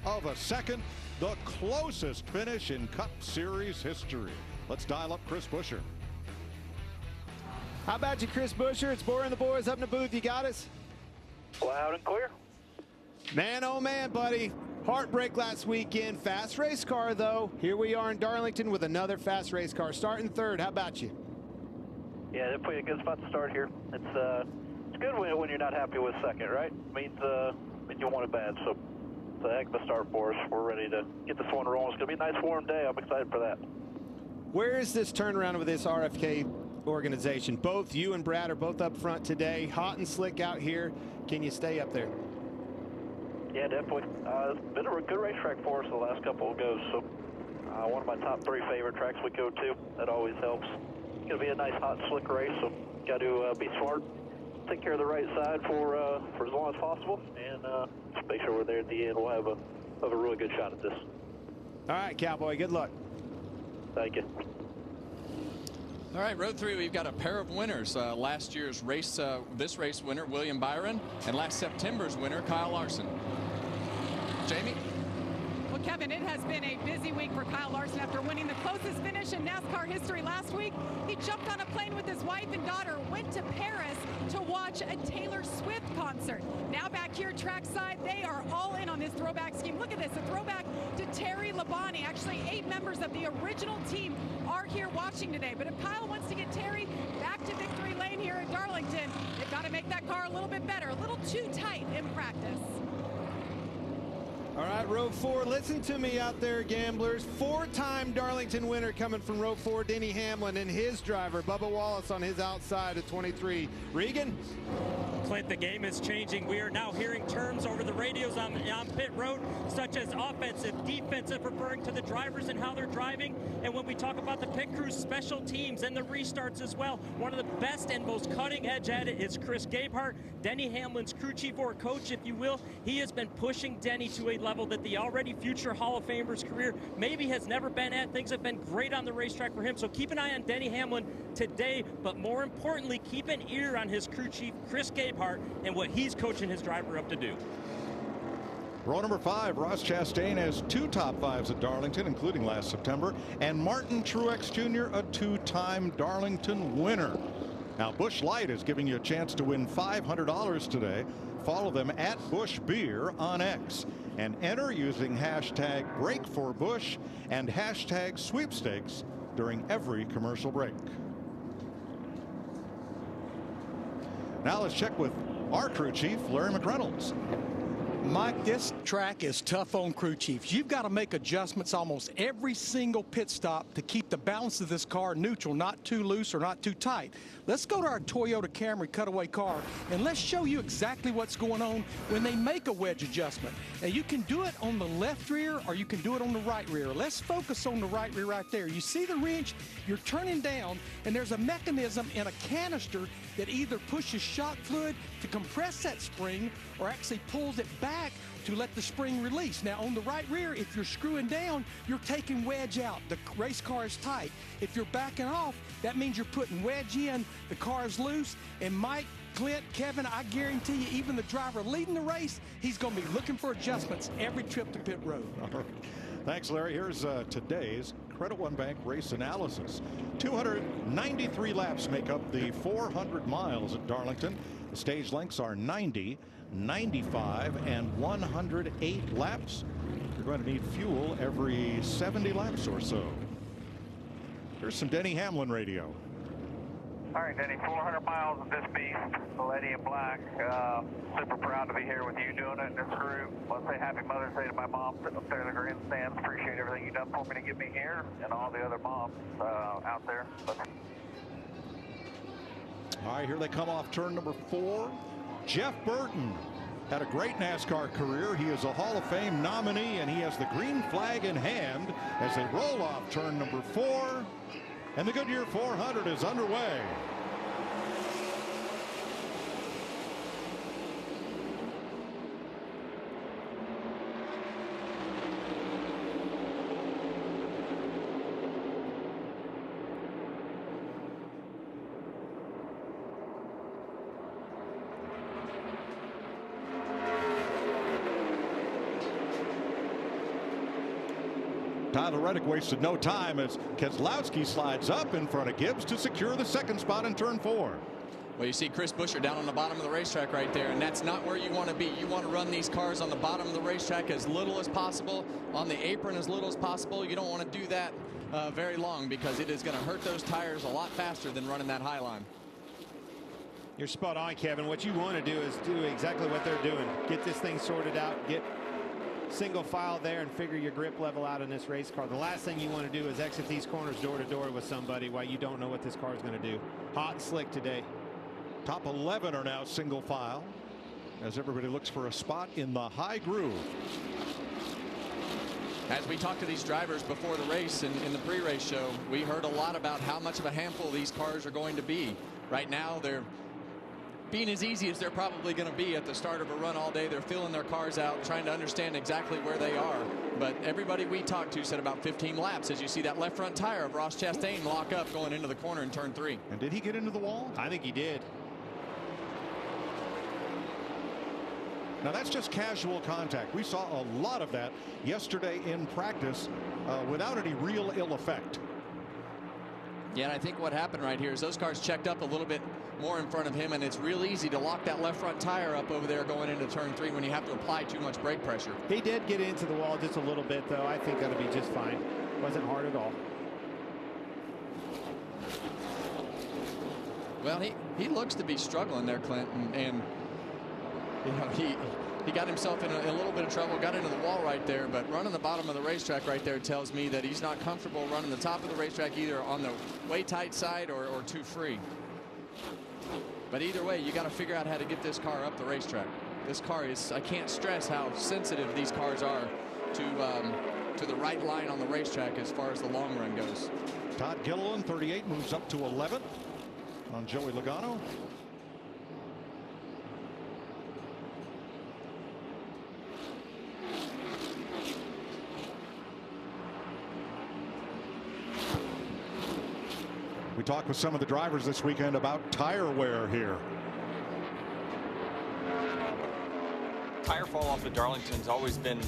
of a second, the closest finish in Cup Series history. Let's dial up Chris Buescher. How about you, Chris Buescher? It's Boyer and the boys up in the booth. You got us? Loud and clear. Man, oh man, buddy. Heartbreak last weekend. Fast race car, though. Here we are in Darlington with another fast race car. Starting third. How about you? Yeah, they're putting a good spot to start here. It's good when you're not happy with second, right? It means you want it bad. So it's a heck of a start for us. We're ready to get this one rolling. It's going to be a nice warm day. I'm excited for that. Where is this turnaround with this RFK organization? Both you and Brad are both up front today. Hot and slick out here. Can you stay up there? Yeah, definitely. It's been a good racetrack for us the last couple of goes. So one of my top 3 favorite tracks we go to. That always helps. It's going to be a nice, hot, slick race. So got to be smart, take care of the right side for as long as possible, and just make sure we're there at the end. We'll have a really good shot at this. All right, Cowboy. Good luck. Thank you. All right, row 3, we've got a pair of winners. Last year's race, this race winner, William Byron, and last September's winner, Kyle Larson. Jamie? Well, Kevin, it has been a busy week for Kyle Larson after winning the closest finish in NASCAR history last week. He jumped on a plane with his wife and daughter, went to Paris to watch a Taylor Swift concert. Now back here trackside, they are all in on this throwback scheme. Look at this, a throwback to Terry Labonte. Actually, 8 members of the original team are here watching today. But if Kyle wants to get Terry back to victory lane here at Darlington, they've got to make that car a little bit better, a little too tight in practice. All right, row 4, listen to me out there, gamblers. 4-time Darlington winner coming from row 4, Denny Hamlin, and his driver, Bubba Wallace, on his outside at 23. Regan? Clint, the game is changing. We are now hearing terms over the radios on pit road, such as offensive, defensive, referring to the drivers and how they're driving. And when we talk about the pit crew, special teams, and the restarts as well, one of the best and most cutting edge at it is Chris Gabehart, Denny Hamlin's crew chief or coach, if you will. He has been pushing Denny to a level that the already future Hall of Famer's career maybe has never been at. Things have been great on the racetrack for him. So keep an eye on Denny Hamlin today, but more importantly, keep an ear on his crew chief, Chris Gabehart, and what he's coaching his driver up to do. Row number 5, Ross Chastain has 2 top 5s at Darlington, including last September, and Martin Truex Jr., a 2-time Darlington winner. Now, Busch Light is giving you a chance to win $500 today. Follow them at Busch Beer on X and enter using hashtag #BreakForBusch and hashtag sweepstakes during every commercial break. Now let's check with our crew chief, Larry McReynolds. Mike, this track is tough on crew chiefs. You've got to make adjustments almost every single pit stop to keep the balance of this car neutral, not too loose or not too tight. Let's go to our Toyota Camry cutaway car, and let's show you exactly what's going on when they make a wedge adjustment. Now, you can do it on the left rear or you can do it on the right rear. Let's focus on the right rear right there. You see the wrench, you're turning down, and there's a mechanism in a canister that either pushes shock fluid to compress that spring or actually pulls it back to let the spring release. Now, on the right rear, if you're screwing down, you're taking wedge out. The race car is tight. If you're backing off, that means you're putting wedge in, the car is loose, and Mike, Clint, Kevin, I guarantee you, even the driver leading the race, he's going to be looking for adjustments every trip to pit road. All right. Thanks, Larry. Here's today's Credit One Bank race analysis. 293 laps make up the 400 miles at Darlington. The stage lengths are 90, 95, and 108 laps. Your going to need fuel every 70 laps or so. Here's some Denny Hamlin radio. All right, Denny, 400 miles of this beast, the Lady in Black. Super proud to be here with you doing it in this group. Let's say happy Mother's Day to my mom sitting up there in the grandstands. Appreciate everything you've done for me to get me here and all the other moms out there. All right, here they come off turn number 4. Jeff Burton had a great NASCAR career. He is a Hall of Fame nominee, and he has the green flag in hand as they roll off turn number 4. And the Goodyear 400 is underway. Tyler Reddick wasted no time as Keselowski slides up in front of Gibbs to secure the second spot in turn 4. Well, you see Chris Buescher down on the bottom of the racetrack right there, and that's not where you want to be. You want to run these cars on the bottom of the racetrack as little as possible, on the apron as little as possible. You don't want to do that very long because it is going to hurt those tires a lot faster than running that high line. You're spot on, Kevin. What you want to do is do exactly what they're doing. Get this thing sorted out, get single file there, and figure your grip level out in this race car. The last thing you want to do is exit these corners door to door with somebody while you don't know what this car is going to do. Hot and slick today. Top 11 are now single file as everybody looks for a spot in the high groove. As we talked to these drivers before the race and in the pre-race show, we heard a lot about how much of a handful these cars are going to be. Right now, they're being as easy as they're probably going to be at the start of a run all day. They're feeling their cars out, trying to understand exactly where they are. But everybody we talked to said about 15 laps as you see that left front tire of Ross Chastain lock up going into the corner in turn 3. And did he get into the wall? I think he did. Now that's just casual contact. We saw a lot of that yesterday in practice without any real ill effect. Yeah, and I think what happened right here is those cars checked up a little bit more in front of him, and it's real easy to lock that left front tire up over there going into turn 3 when you have to apply too much brake pressure. He did get into the wall just a little bit, though. I think that'll be just fine. Wasn't hard at all. Well, he looks to be struggling there, Clinton, and you know, he got himself in a little bit of trouble, got into the wall right there, but running the bottom of the racetrack right there tells me that he's not comfortable running the top of the racetrack either on the way tight side or too free. But either way, you got to figure out how to get this car up the racetrack. This car is, I can't stress how sensitive these cars are to the right line on the racetrack as far as the long run goes. Todd Gilliland, 38, moves up to 11th on Joey Logano. We talked with some of the drivers this weekend about tire wear here. Tire fall off at Darlington's always been,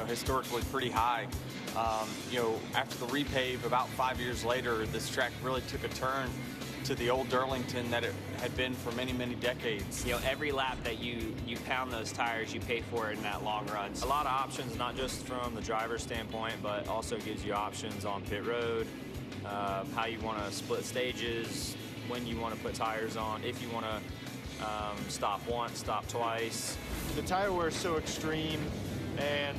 historically pretty high. After the repave about 5 years later, this track really took a turn to the old Darlington that it had been for many, many decades. Every lap that you pound those tires, you pay for it in that long run. A lot of options, not just from the driver's standpoint, but also gives you options on pit road, how you want to split stages, when you want to put tires on, if you want to stop once, stop twice. The tire wear is so extreme, and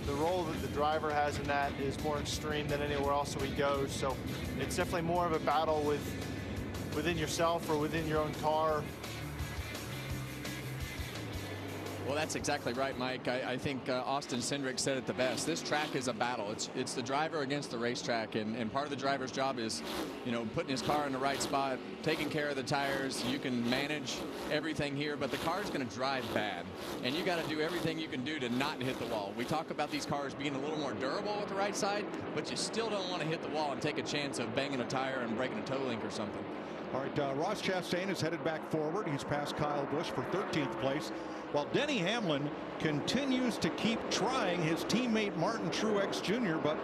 the role that the driver has in that is more extreme than anywhere else we go. So it's definitely more of a battle within yourself or within your own car. Well, that's exactly right, Mike. I think Austin Cindric said it the best. This track is a battle. It's the driver against the racetrack, and part of the driver's job is, putting his car in the right spot, taking care of the tires. You can manage everything here, but the car's going to drive bad, and you got to do everything you can do to not hit the wall. We talk about these cars being a little more durable with the right side, but you still don't want to hit the wall and take a chance of banging a tire and breaking a toe link or something. All right, Ross Chastain is headed back forward. He's passed Kyle Busch for 13th place. While Denny Hamlin continues to keep trying his teammate Martin Truex Jr., but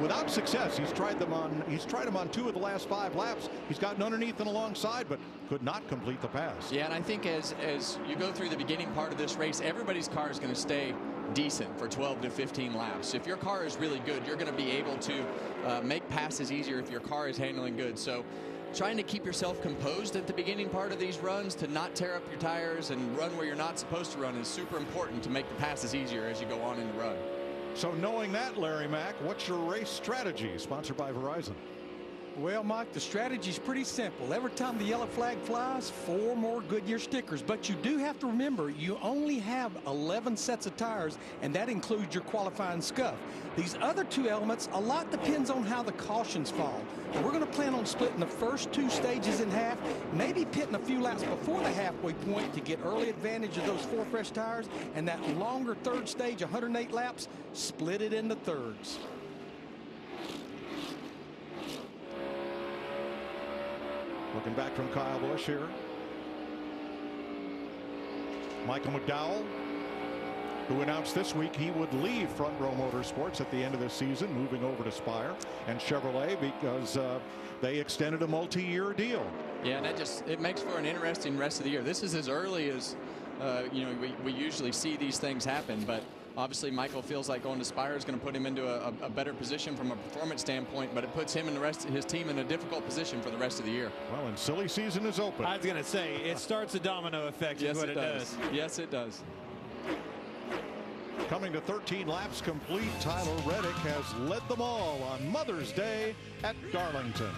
without success. He's tried them on 2 of the last 5 laps. He's gotten underneath and alongside, but could not complete the pass. Yeah, and I think as you go through the beginning part of this race, everybody's car is going to stay decent for 12 to 15 laps. If your car is really good, you're going to be able to make passes easier if your car is handling good. So trying to keep yourself composed at the beginning part of these runs to not tear up your tires and run where you're not supposed to run is super important to make the passes easier as you go on in the run. So knowing that, Larry Mack, what's your race strategy? Sponsored by Verizon. Well, Mike, the strategy is pretty simple. Every time the yellow flag flies, 4 more Goodyear stickers. But you do have to remember, you only have 11 sets of tires, and that includes your qualifying scuff. These other 2 elements, a lot depends on how the cautions fall. We're going to plan on splitting the first 2 stages in half, maybe pitting a few laps before the halfway point to get early advantage of those 4 fresh tires, and that longer 3rd stage, 108 laps, split it into thirds. Looking back from Kyle Busch here. Michael McDowell, who announced this week he would leave Front Row Motorsports at the end of the season, moving over to Spire and Chevrolet because they extended a multi-year deal. Yeah, and it makes for an interesting rest of the year. This is as early as we usually see these things happen, but obviously Michael feels like going to Spire is going to put him into a better position from a performance standpoint, but it puts him and the rest of his team in a difficult position for the rest of the year. Well, and silly season is open. I was going to say, it starts a domino effect. Yes, is what it does. Yes, it does. Coming to 13 laps complete, Tyler Reddick has led them all on Mother's Day at Darlington.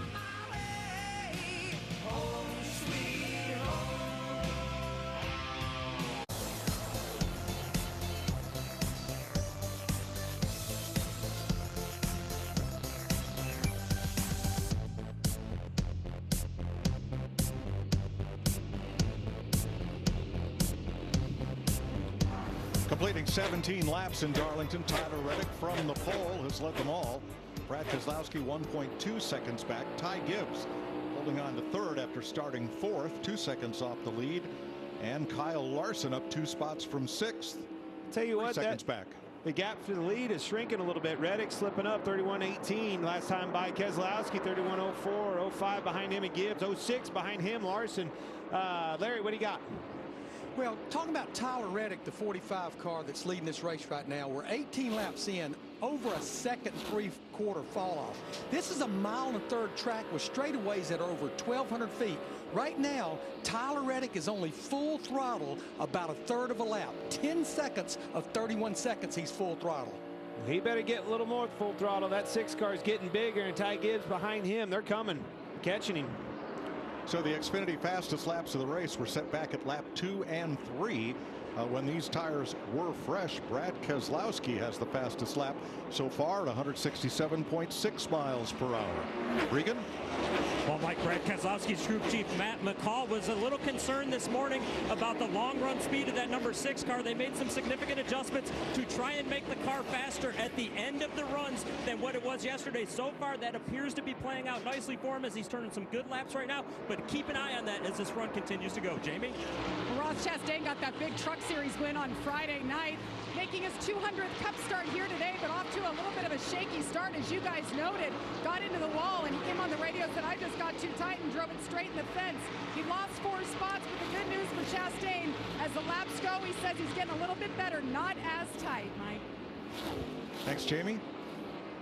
Completing 17 laps in Darlington, Tyler Reddick from the pole has led them all. Brad Keselowski 1.2 seconds back. Ty Gibbs holding on to 3rd after starting 4th, 2 seconds off the lead. And Kyle Larson up 2 spots from 6th. Tell you what, 3 seconds back. The gap to the lead is shrinking a little bit. Reddick slipping up 31.18 last time by Keselowski, 31.04, 05 behind him and Gibbs, 06 behind him, Larson. Larry, what do you got? Well, talking about Tyler Reddick, the 45 car that's leading this race right now, we're 18 laps in, over a 2nd and 3/4 fall off. This is a 1 1/3 track with straightaways that are over 1,200 feet. Right now, Tyler Reddick is only full throttle about 1/3 of a lap. 10 seconds of 31 seconds, he's full throttle. He better get a little more full throttle. That 6 car is getting bigger, and Ty Gibbs behind him. They're coming, catching him. So the Xfinity fastest laps of the race were set back at lap 2 and 3. When these tires were fresh, Brad Keselowski has the fastest lap so far at 167.6 miles per hour. Regan? Well, Mike, Brad Keselowski's group chief Matt McCall was a little concerned this morning about the long run speed of that number 6 car. They made some significant adjustments to try and make the car faster at the end of the runs than what it was yesterday. So far, that appears to be playing out nicely for him as he's turning some good laps right now. But keep an eye on that as this run continues to go. Jamie? Ross Chastain got that big Truck Series win on Friday night, making his 200th Cup start here today, but off to a little bit of a shaky start, as you guys noted. Got into the wall, and he came on the radio, said, I just got too tight and drove it straight in the fence. He lost 4 spots, but the good news for Chastain, as the laps go, he says he's getting a little bit better, not as tight, Mike. Thanks, Jamie.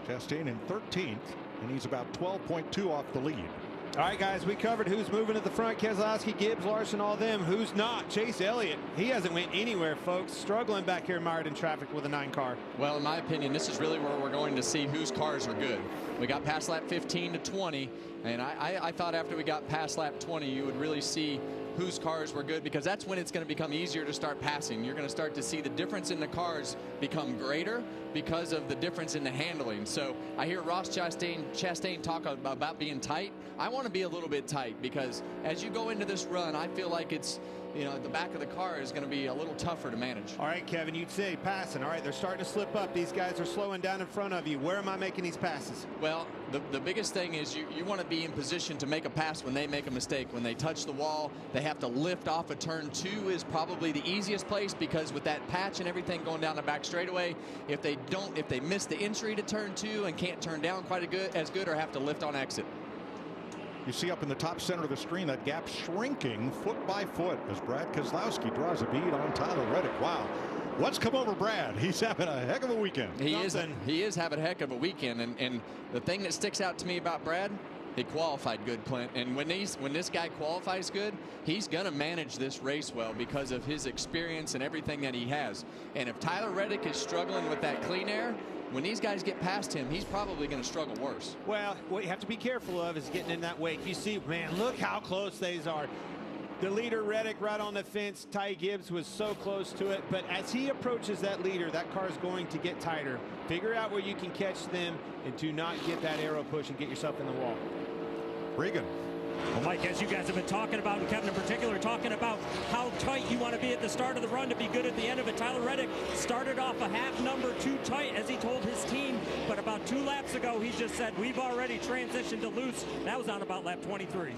Chastain in 13th, and he's about 12.2 off the lead. All right, guys, we covered who's moving at the front. Keselowski, Gibbs, Larson, all them. Who's not? Chase Elliott. He hasn't went anywhere, folks. Struggling back here mired in traffic with a 9 car. Well, in my opinion, this is really where we're going to see whose cars are good. We got past lap 15 to 20, and I thought after we got past lap 20, you would really see whose cars were good, because that's when it's going to become easier to start passing. You're going to start to see the difference in the cars become greater because of the difference in the handling. So I hear Ross Chastain talk about being tight. I want to be a little bit tight, because as you go into this run, I feel like it's you know, at the back of the car is going to be a little tougher to manage. All right, Kevin, you'd say passing. All right, they're starting to slip up. These guys are slowing down in front of you. Where am I making these passes? Well, the biggest thing is you want to be in position to make a pass when they make a mistake. When they touch the wall, they have to lift off a turn 2 is probably the easiest place, because with that patch and everything going down the back straightaway, if they miss the entry to turn 2 and can't turn down quite as good or have to lift on exit. You see up in the top center of the screen that gap shrinking foot by foot as Brad Keselowski draws a bead on Tyler Reddick. Wow. What's come over Brad? He's having a heck of a weekend. He is having a heck of a weekend. And the thing that sticks out to me about Brad, he qualified good, Clint. And when this guy qualifies good, he's going to manage this race well because of his experience and everything that he has. And if Tyler Reddick is struggling with that clean air, when these guys get past him, he's probably going to struggle worse. Well, what you have to be careful of is getting in that wake. You see, man, look how close these are. The leader, Reddick, right on the fence. Ty Gibbs was so close to it. But as he approaches that leader, that car is going to get tighter. Figure out where you can catch them and do not get that arrow push and get yourself in the wall. Regan. Well, Mike, as you guys have been talking about, and Kevin in particular, talking about how tight you want to be at the start of the run to be good at the end of it. Tyler Reddick started off a half number too tight, as he told his team, but about 2 laps ago, he just said, we've already transitioned to loose. That was on about lap 23.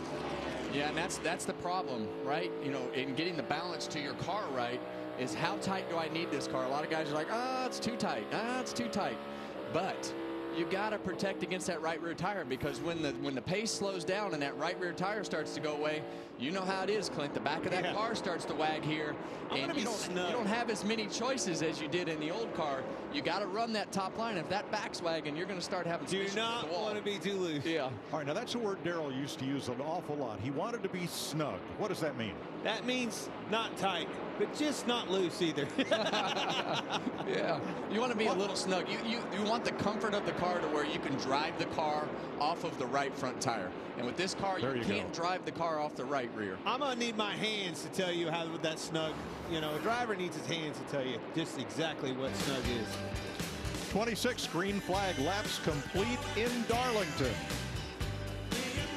Yeah, and that's the problem, right? You know, in getting the balance to your car right is how tight do I need this car? A lot of guys are like, it's too tight. It's too tight. But you got to protect against that right rear tire, because when the pace slows down and that right rear tire starts to go away, you know how it is, Clint. The back of that car starts to wag here, and you don't have as many choices as you did in the old car. You got to run that top line. If that back's wagging, you're going to start having some issues with the wall. Do not want to be too loose. Yeah. All right, now that's a word Darrell used to use an awful lot. He wanted to be snug. What does that mean? That means not tight, but just not loose either. Yeah, you want to be a little snug. You want the comfort of the car to where you can drive the car off of the right front tire. And with this car, you can't drive the car off the right rear. I'm going to need my hands to tell you how that snug, you know, a driver needs his hands to tell you just exactly what snug is. 26 green flag laps complete in Darlington.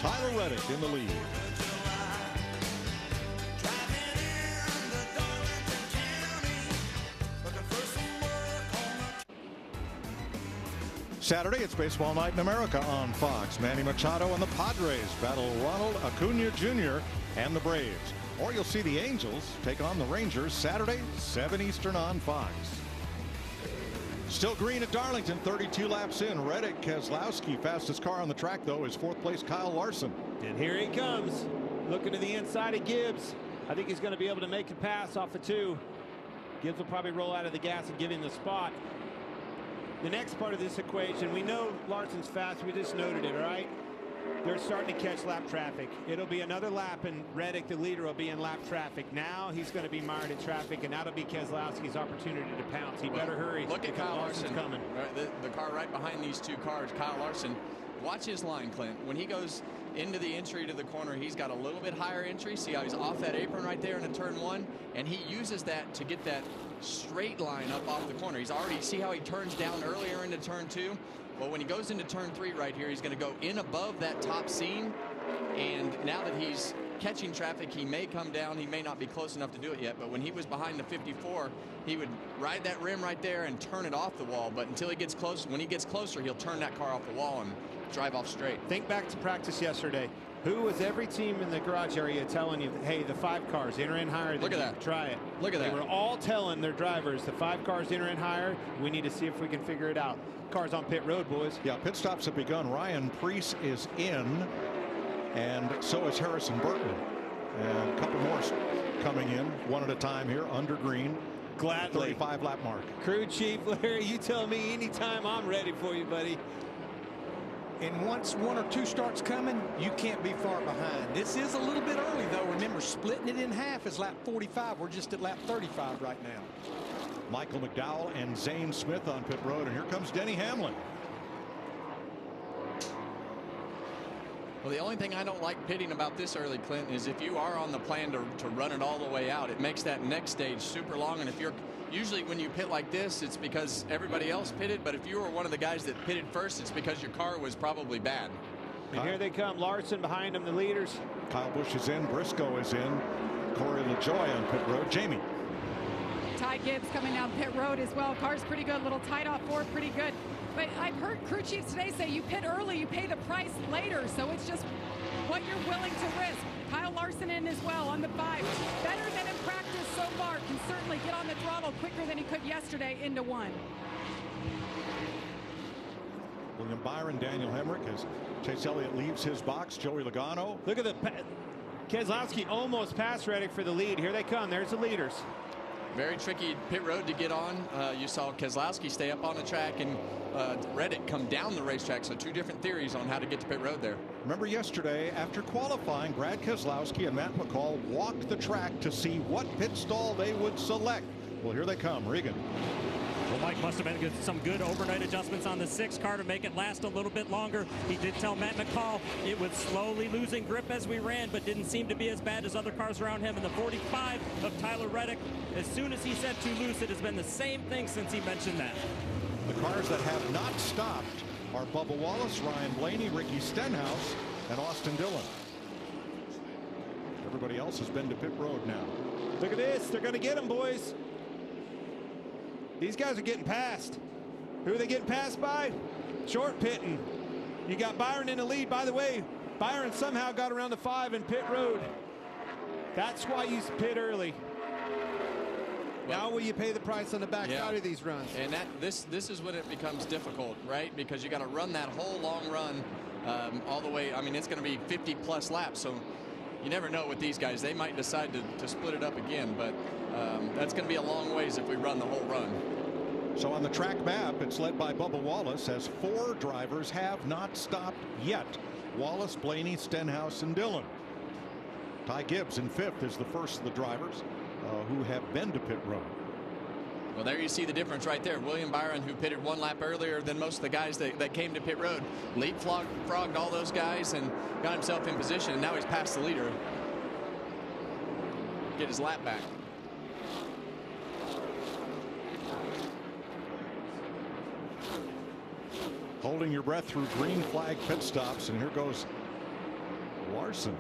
Tyler Reddick in the lead. Saturday, it's Baseball Night in America on Fox. Manny Machado and the Padres battle Ronald Acuna Jr. and the Braves. Or you'll see the Angels take on the Rangers Saturday, 7 Eastern on Fox. Still green at Darlington, 32 laps in. Reddick, Keselowski, fastest car on the track, though, is 4th place Kyle Larson. And here he comes, looking to the inside of Gibbs. I think he's going to be able to make a pass off of 2. Gibbs will probably roll out of the gas and give him the spot. The next part of this equation, we know Larson's fast. We just noted it, all right? They're starting to catch lap traffic. It'll be another lap, and Reddick, the leader, will be in lap traffic. Now he's going to be mired in traffic, and that'll be Keselowski's opportunity to pounce. He better hurry. Look at Kyle Larson coming. The car right behind these 2 cars, Kyle Larson. Watch his line, Clint. When he goes into the entry to the corner, he's got a little bit higher entry. See how he's off that apron right there into turn 1, and he uses that to get that straight line up off the corner. He's already, see how he turns down earlier into turn 2? Well, when he goes into turn 3 right here, he's going to go in above that top seam, and now that he's catching traffic, he may come down. He may not be close enough to do it yet, but when he was behind the 54, he would ride that rim right there and turn it off the wall. But until he gets close, when he gets closer, he'll turn that car off the wall and drive off straight. Think back to practice yesterday. Who was every team in the garage area telling you, hey, the 5 cars enter in higher? Look at that. Try it. Look at that. They were all telling their drivers, the 5 cars enter in higher. We need to see if we can figure it out. Cars on pit road, boys. Yeah, pit stops have begun. Ryan Preece is in, and so is Harrison Burton. And a couple more coming in, one at a time here, under green. Gladly. 35 lap mark. Crew chief Larry, you tell me anytime, I'm ready for you, buddy. And once 1 or 2 starts coming, you can't be far behind. This is a little bit early, though. Remember, splitting it in half is lap 45. We're just at lap 35 right now. Michael McDowell and Zane Smith on pit road, and here comes Denny Hamlin. Well, the only thing I don't like pitting about this early, Clint, is if you are on the plan to run it all the way out, it makes that next stage super long. And if you're usually when you pit like this, it's because everybody else pitted. But if you were one of the guys that pitted first, it's because your car was probably bad. And here they come. Larson behind them, the leaders. Kyle Busch is in. Briscoe is in. Corey LaJoie on pit road. Jamie. Ty Gibbs coming down pit road as well. Car's pretty good. Little tight off board, pretty good. But I've heard crew chiefs today say you pit early, you pay the price later. So it's just what you're willing to risk. Kyle Larson in as well on the 5. Better than in practice so far. Can certainly get on the throttle quicker than he could yesterday into 1. William Byron, Daniel Hemrick as Chase Elliott leaves his box. Joey Logano. Look at the Keselowski almost pass ready for the lead. Here they come. There's the leaders. Very tricky pit road to get on. You saw Keselowski stay up on the track and Reddick come down the racetrack. So 2 different theories on how to get to pit road there. Remember yesterday, after qualifying, Brad Keselowski and Matt McCall walked the track to see what pit stall they would select. Well, here they come. Regan. Well, Mike must have made some good overnight adjustments on the 6 car to make it last a little bit longer. He did tell Matt McCall it was slowly losing grip as we ran, but didn't seem to be as bad as other cars around him. And the 45 of Tyler Reddick, as soon as he said too loose, it has been the same thing since he mentioned that. The cars that have not stopped are Bubba Wallace, Ryan Blaney, Ricky Stenhouse, and Austin Dillon. Everybody else has been to pit road now. Look at this. They're going to get him, boys. These guys are getting passed. Who are they getting passed by? Short pitting. You got Byron in the lead. By the way, Byron somehow got around the 5 in pit road. That's why you pit early. Now will you pay the price on the backside of these runs? And this is when it becomes difficult, right? Because you got to run that whole long run all the way. I mean, it's going to be 50+ laps. So you never know with these guys. They might decide to split it up again, but that's going to be a long ways if we run the whole run. So on the track map, it's led by Bubba Wallace as 4 drivers have not stopped yet. Wallace, Blaney, Stenhouse, and Dillon. Ty Gibbs in 5th is the first of the drivers who have been to pit road. Well, there you see the difference right there. William Byron, who pitted 1 lap earlier than most of the guys that came to pit road, leapfrogged all those guys and got himself in position, and now he's past the leader. Get his lap back. Holding your breath through green flag pit stops, and here goes Larson.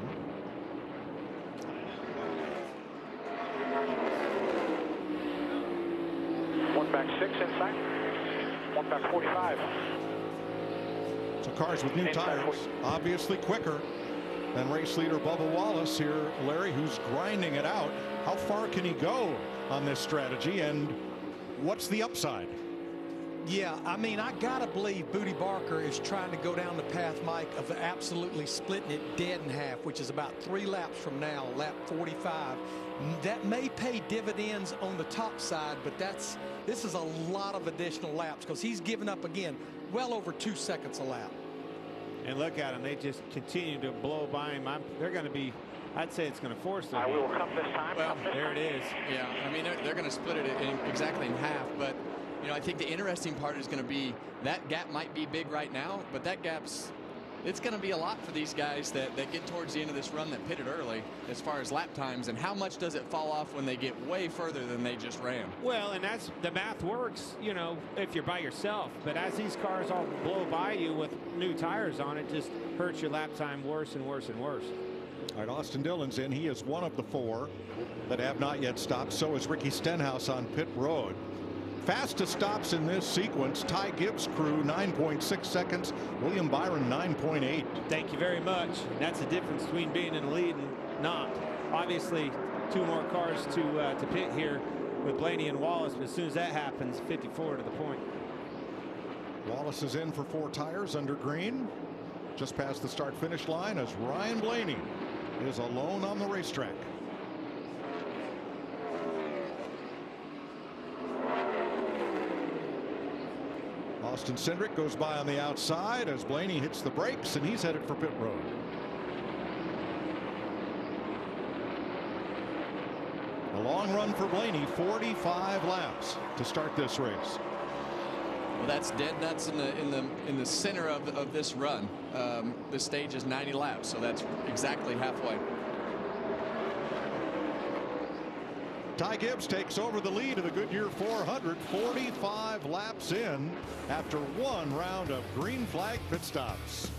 One back 6 inside. One back 45. So cars with new tires, obviously quicker than race leader Bubba Wallace here, Larry, who's grinding it out. How far can he go on this strategy, and what's the upside? Yeah, I mean, I got to believe Booty Barker is trying to go down the path, Mike, of absolutely splitting it dead in half, which is about 3 laps from now, lap 45. That may pay dividends on the top side, but this is a lot of additional laps because he's given up, again, well over 2 seconds a lap. And look at them. They just continue to blow by him. They're going to be, I'd say it's going to force them. I will come this time. Well, there it is. Yeah, I mean, they're going to split it exactly in half, but you know, I think the interesting part is going to be that gap might be big right now, but that it's going to be a lot for these guys that get towards the end of this run that pitted early as far as lap times, and how much does it fall off when they get way further than they just ran? Well, and that's the math works, you know, if you're by yourself. But as these cars all blow by you with new tires on, it just hurts your lap time worse and worse and worse. All right, Austin Dillon's in. He is one of the 4 that have not yet stopped. So is Ricky Stenhouse on pit road. Fastest stops in this sequence, Ty Gibbs' crew 9.6 seconds, William Byron 9.8. Thank you very much. That's the difference between being in the lead and not. Obviously 2 more cars to pit here with Blaney and Wallace, but as soon as that happens, 54 to the point. Wallace is in for 4 tires under green, just past the start finish line as Ryan Blaney is alone on the racetrack. Austin Cindric goes by on the outside as Blaney hits the brakes, and he's headed for pit road. A long run for Blaney, 45 laps to start this race. Well, that's dead nuts in the center of this run. This stage is 90 laps, so that's exactly halfway. Ty Gibbs takes over the lead of the Goodyear 400, 45 laps in after 1 round of green flag pit stops.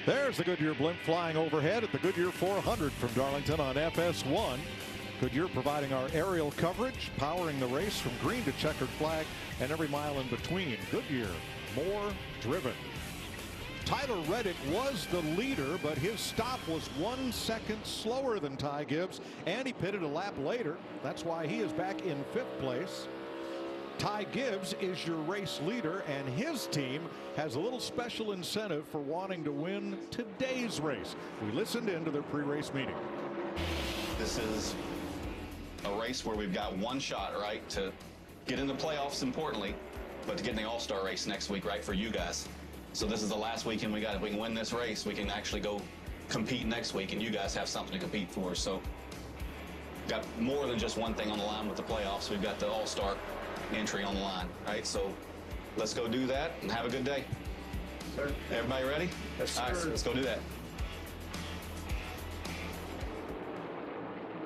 There's the Goodyear blimp flying overhead at the Goodyear 400 from Darlington on FS1. Goodyear providing our aerial coverage, powering the race from green to checkered flag and every mile in between. Goodyear, more driven. Tyler Reddick was the leader, but his stop was 1 second slower than Ty Gibbs, and he pitted a lap later. That's why he is back in 5th place. Ty Gibbs is your race leader, and his team has a little special incentive for wanting to win today's race. We listened into their pre-race meeting. This is a race where we've got one shot, right, to get in the playoffs, importantly, but to get in the All-Star race next week, right, for you guys. So this is the last weekend we got. If we can win this race, we can actually go compete next week, and you guys have something to compete for. So got more than just one thing on the line with the playoffs. We've got the All-Star entry on the line, right? So let's go do that and have a good day. Sir. Everybody ready? Yes, all right, so let's go do that.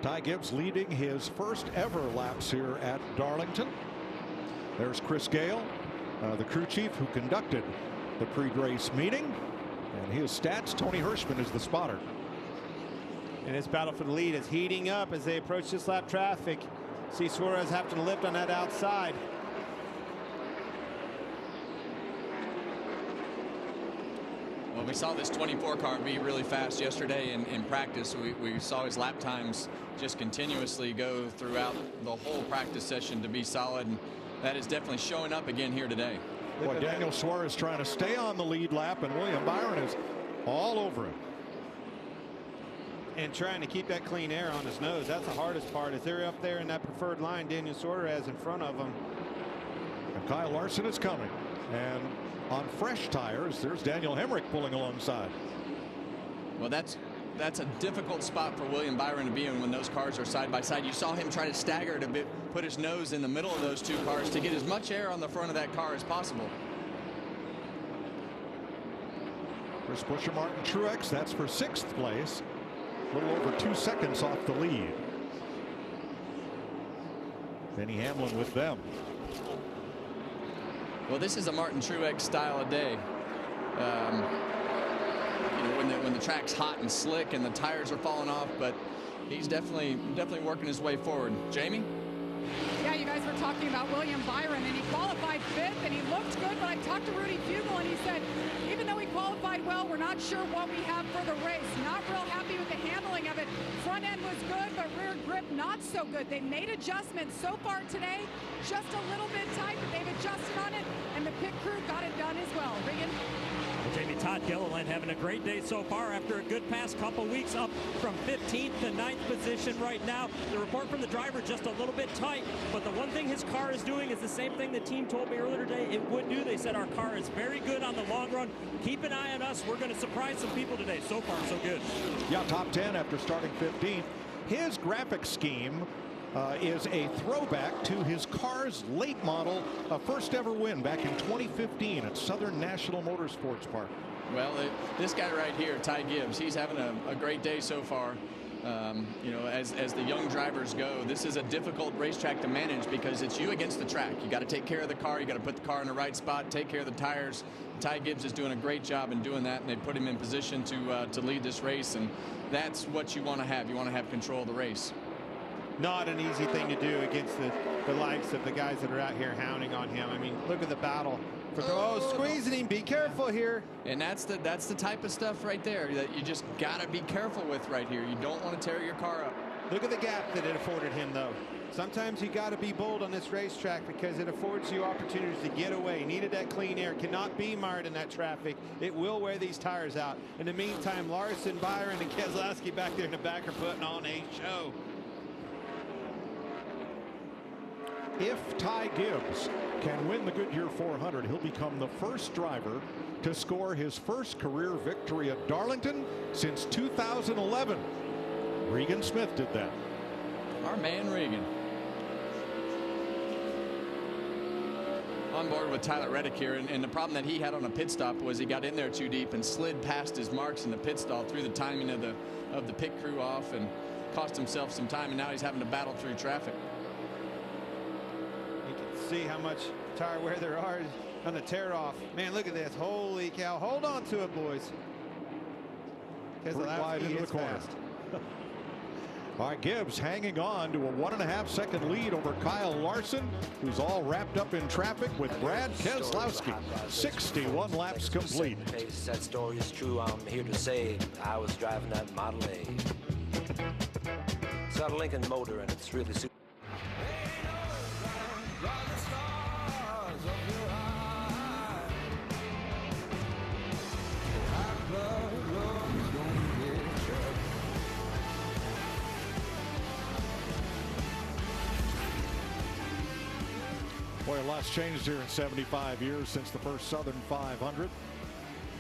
Ty Gibbs leading his first ever laps here at Darlington. There's Chris Gale, the crew chief who conducted the pre-race meeting, and his stats, Tony Hirschman is the spotter. And his battle for the lead is heating up as they approach this lap traffic. See Suarez having to lift on that outside. Well, we saw this 24 car be really fast yesterday in practice. We saw his lap times just continuously go throughout the whole practice session to be solid, and that is definitely showing up again here today. Boy, Daniel Suarez trying to stay on the lead lap, and William Byron is all over him. And trying to keep that clean air on his nose. That's the hardest part. As they're up there in that preferred line, Daniel Suarez in front of him. And Kyle Larson is coming. And on fresh tires, there's Daniel Hemrick pulling alongside. Well, that's a difficult spot for William Byron to be in when those cars are side by side. You saw him try to stagger it a bit, put his nose in the middle of those two cars to get as much air on the front of that car as possible. Chris Buescher, Martin Truex, that's for 6th place. A little over 2 seconds off the lead. Denny Hamlin with them. Well, this is a Martin Truex style of day. When the track's hot and slick and the tires are falling off, but he's definitely working his way forward. Jamie? Yeah, you guys were talking about William Byron, and he qualified 5th, and he looked good, but I talked to Rudy Fugle, and he said, even though he qualified well, we're not sure what we have for the race. Not real happy with the handling of it. Front end was good, but rear grip not so good. They made adjustments so far today, just a little bit tight, but they've adjusted on it, and the pit crew got it done as well. Regan? Jamie, Todd Gilliland having a great day so far after a good past couple weeks, up from 15th to 9th position right now. The report from the driver just a little bit tight, but the one thing his car is doing is the same thing the team told me earlier today it would do. They said our car is very good on the long run. Keep an eye on us. We're going to surprise some people today. So far, so good. Yeah, top 10 after starting 15th. His graphic scheme is a throwback to his car's late model, first ever win back in 2015 at Southern National Motorsports Park. Well, this guy right here, Ty Gibbs, he's having a great day so far. As the young drivers go, this is a difficult racetrack to manage because it's you against the track. You got to take care of the car. You got to put the car in the right spot, take care of the tires. Ty Gibbs is doing a great job in doing that, and they put him in position to lead this race, and that's what you want to have. You want to have control of the race. Not an easy thing to do against the likes of the guys that are out here hounding on him. I mean, look at the battle. Squeezing him. Be careful here. And that's the type of stuff right there that you just got to be careful with right here. You don't want to tear your car up. Look at the gap that it afforded him, though. Sometimes you got to be bold on this racetrack because it affords you opportunities to get away. Needed that clean air. Cannot be mired in that traffic. It will wear these tires out. In the meantime, Larson, Byron, and Keselowski back there in the back are putting on a show. If Ty Gibbs can win the Goodyear 400, he'll become the first driver to score his first career victory at Darlington since 2011. Regan Smith did that. Our man Regan. On board with Tyler Reddick here, and the problem that he had on a pit stop was he got in there too deep and slid past his marks in the pit stall, threw the timing of the pit crew off and cost himself some time, and now he's having to battle through traffic. See how much tire wear there are on the tear off. Man, look at this. Holy cow. Hold on to it, boys. wide into the corner. All right, Gibbs hanging on to a 1.5-second lead over Kyle Larson, who's all wrapped up in traffic with Brad Keselowski. 61 laps complete. That story is true. I'm here to say I was driving that Model A. It's got a Lincoln motor and it's really super. Boy, a lot's changed here in 75 years since the first Southern 500.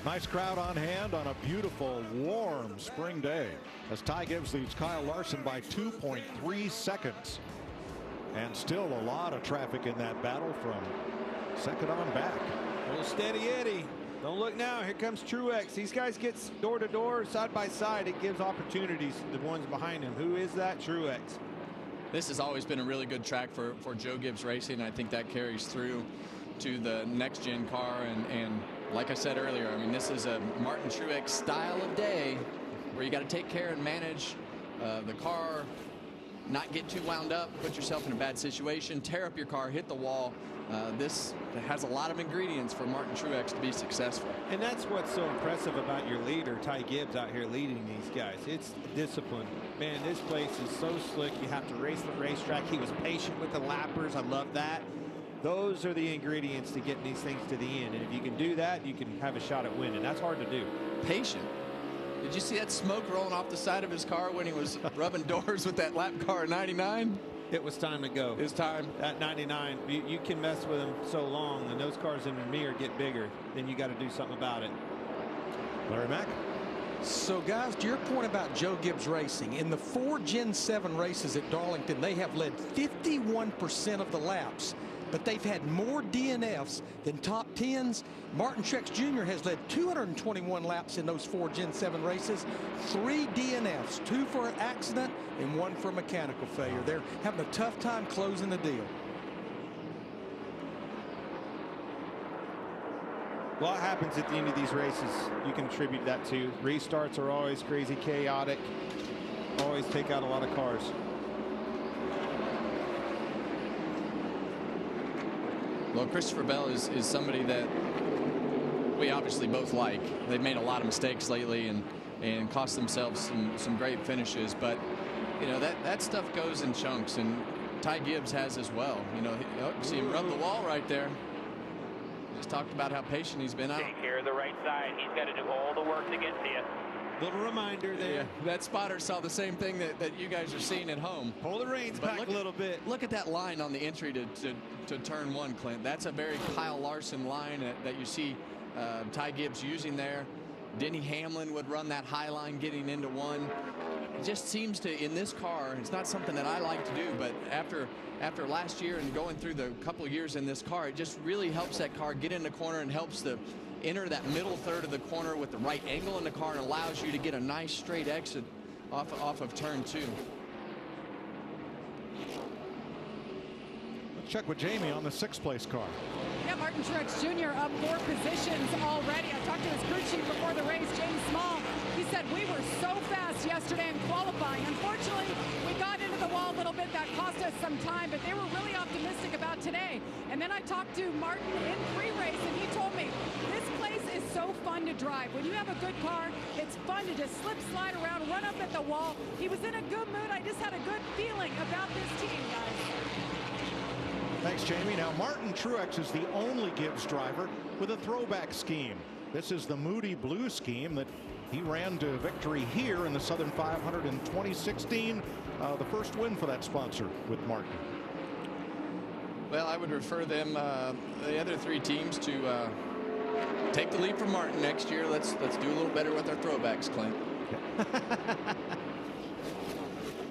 Nice crowd on hand on a beautiful, warm spring day as Ty Gibbs leads Kyle Larson by 2.3 seconds. And still a lot of traffic in that battle from second on back. A little steady Eddie. Don't look now. Here comes Truex. These guys get door to door, side by side. It gives opportunities to the ones behind him. Who is that? Truex. This has always been a really good track for Joe Gibbs Racing. I think that carries through to the next gen car. And like I said earlier, I mean, this is a Martin Truex style of day where you got to take care and manage the car, not get too wound up, put yourself in a bad situation, tear up your car, hit the wall. This has a lot of ingredients for Martin Truex to be successful. And that's what's so impressive about your leader, Ty Gibbs, out here leading these guys. It's discipline. Man, this place is so slick. You have to race the racetrack. He was patient with the lappers. I love that. Those are the ingredients to getting these things to the end. And if you can do that, you can have a shot at winning. That's hard to do. Patient. Did you see that smoke rolling off the side of his car when he was rubbing doors with that lap car at 99? It was time to go. It's time. At 99, you can mess with them so long, and those cars in the mirror get bigger. Then you got to do something about it. Larry Mack. So, guys, to your point about Joe Gibbs Racing, in the 4 Gen 7 races at Darlington, they have led 51% of the laps, but they've had more DNFs than top 10s. Martin Truex Jr. has led 221 laps in those 4 Gen 7 races, 3 DNFs, 2 for an accident and 1 for mechanical failure. They're having a tough time closing the deal. A lot happens at the end of these races. You can attribute that to. Restarts are always crazy, chaotic, always take out a lot of cars. Well, Christopher Bell is somebody that we obviously both like. They've made a lot of mistakes lately and cost themselves some great finishes. But, you know, that stuff goes in chunks, and Ty Gibbs has as well. You know, see him rub the wall right there. Just talked about how patient he's been out. Take care of the right side. He's got to do all the work to get to you. Little reminder there. Yeah, that spotter saw the same thing that you guys are seeing at home. Pull the reins back a little bit. Look at that line on the entry to turn 1, Clint. That's a very Kyle Larson line that you see Ty Gibbs using there. Denny Hamlin would run that high line getting into 1. It just seems to, in this car, it's not something that I like to do, but after last year and going through the couple of years in this car, it just really helps that car get in the corner and helps to enter that middle third of the corner with the right angle in the car and allows you to get a nice straight exit off of turn 2. Let's check with Jamie on the 6th place car. Yeah, Martin Truex Jr. up 4 positions already. I talked to his crew chief before the race, James Small. He said, we were so fast yesterday in qualifying. Unfortunately, we got into the wall a little bit. That cost us some time, but they were really optimistic about today. And then I talked to Martin in pre-race, and he told me, this place is so fun to drive. When you have a good car, it's fun to just slip, slide around, run up at the wall. He was in a good mood. I just had a good feeling about this team, guys. Thanks, Jamie. Now, Martin Truex is the only Gibbs driver with a throwback scheme. This is the Moody Blue scheme that he ran to victory here in the Southern 500 in 2016. The first win for that sponsor with Martin. Well, I would refer them, the other 3 teams, to take the lead from Martin next year. Let's do a little better with our throwbacks, Clint.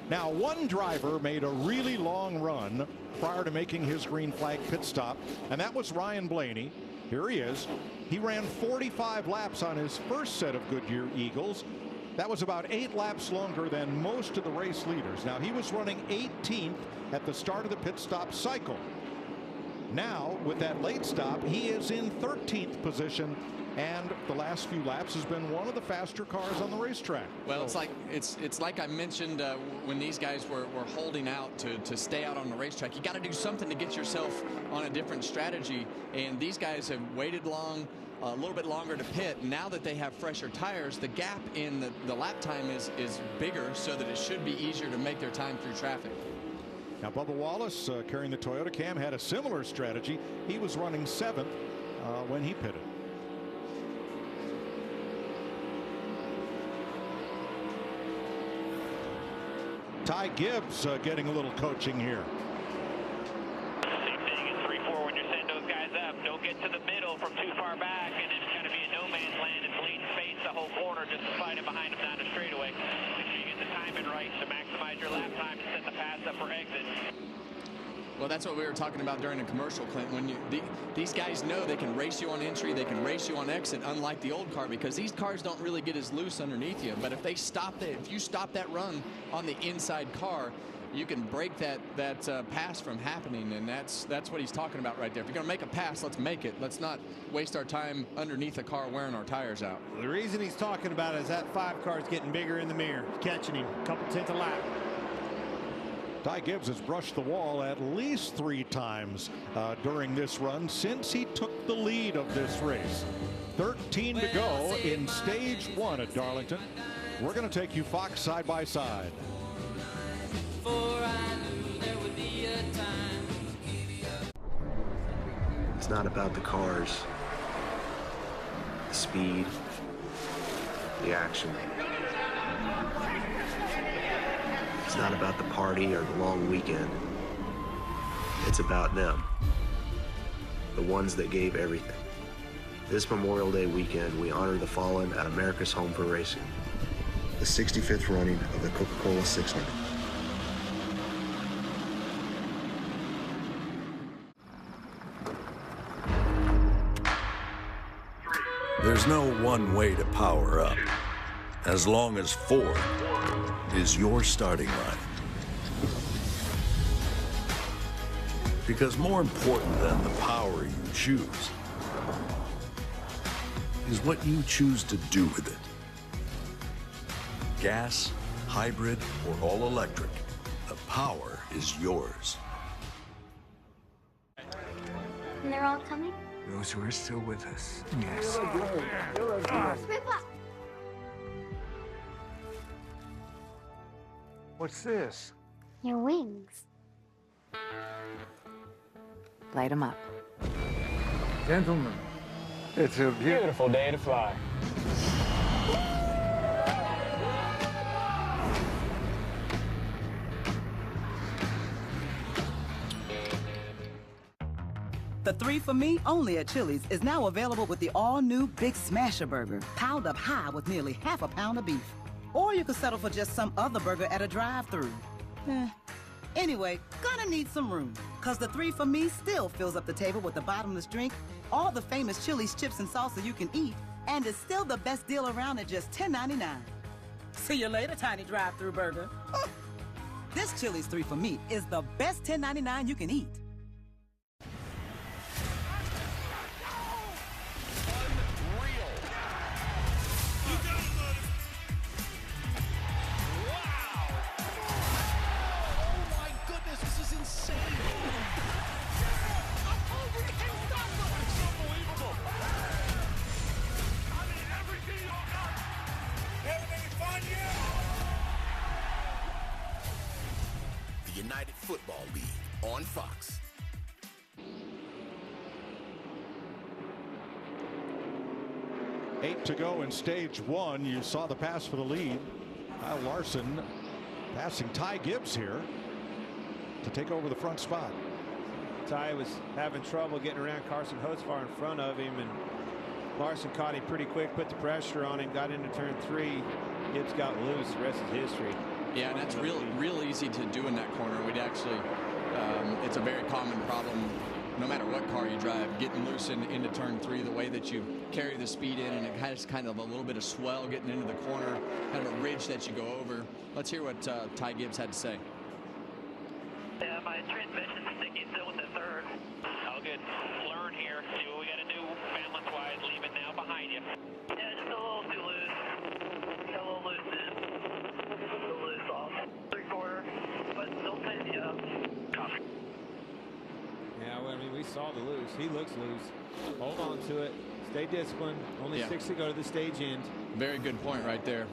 Now, one driver made a really long run prior to making his green flag pit stop, and that was Ryan Blaney. Here he is. He ran 45 laps on his first set of Goodyear Eagles. That was about 8 laps longer than most of the race leaders. Now, he was running 18th at the start of the pit stop cycle. Now, with that late stop, he is in 13th position and the last few laps has been one of the faster cars on the racetrack. Well, it's like I mentioned when these guys were holding out to stay out on the racetrack. You got to do something to get yourself on a different strategy, and these guys have waited a little bit longer to pit. Now that they have fresher tires, the gap in the lap time is bigger, so that it should be easier to make their time through traffic. Now, Bubba Wallace, carrying the Toyota Cam, had a similar strategy. He was running 7th when he pitted. Ty Gibbs getting a little coaching here. Same thing in 3-4 when you're setting those guys up. Don't get to the middle from too far back, and it's going to be a no man's land. It's lead space the whole corner just to fight it behind him down the straightaway. Make sure you get the timing right to maximize your lap time to set the pass up for exit. Well, that's what we were talking about during the commercial, Clint. When these guys know they can race you on entry, they can race you on exit, unlike the old car, because these cars don't really get as loose underneath you. But if you stop that run on the inside car, you can break that pass from happening, and that's what he's talking about right there. If you're going to make a pass, let's make it. Let's not waste our time underneath the car wearing our tires out. The reason he's talking about it is that 5 car is getting bigger in the mirror, catching him a couple tenths a lap. Ty Gibbs has brushed the wall at least 3 times during this run since he took the lead of this race. 13 to go in stage 1 at Darlington. We're going to take you Fox side by side. It's not about the cars, the speed, the action. It's not about the party or the long weekend. It's about them, the ones that gave everything. This Memorial Day weekend, we honor the fallen at America's Home for Racing, the 65th running of the Coca-Cola 600. There's no one way to power up, as long as Ford is your starting line. Because more important than the power you choose is what you choose to do with it. Gas, hybrid, or all electric, the power is yours. And they're all coming? Those who are still with us, yes. What's this? Your wings. Light them up. Gentlemen, it's a beautiful day to fly. The 3 for Me, only at Chili's, is now available with the all-new Big Smasher Burger, piled up high with nearly half a pound of beef. Or you could settle for just some other burger at a drive-thru. Anyway, gonna need some room, cause the 3 for Me still fills up the table with the bottomless drink, all the famous Chili's chips and salsa you can eat, and is still the best deal around at just $10.99. See you later, tiny drive-thru burger. This Chili's 3 for Me is the best $10.99 you can eat. United Football League on Fox. Eight to go in stage 1. You saw the pass for the lead. Kyle Larson passing Ty Gibbs here to take over the front spot. Ty was having trouble getting around Carson Hocevar in front of him, and Larson caught him pretty quick, put the pressure on him, got into turn 3. Gibbs got loose. The rest is history. Yeah, and that's real easy to do in that corner. We'd actually, it's a very common problem, no matter what car you drive, getting loose into turn 3, the way that you carry the speed in, and it has kind of a little bit of swell getting into the corner, kind of a ridge that you go over. Let's hear what Ty Gibbs had to say. Yeah, my transmission's sticky still with the third. All good. Learn here. See what we got to do balance-wise. Leave it now behind you. you. Yeah, just a little too loose. A little loose in. A little loose off. 3/4, but still picking you up. Copy. Yeah, well, I mean, we saw the loose. He looks loose. Hold on to it. Stay disciplined. Only 6 to go to the stage end. Very good point right there.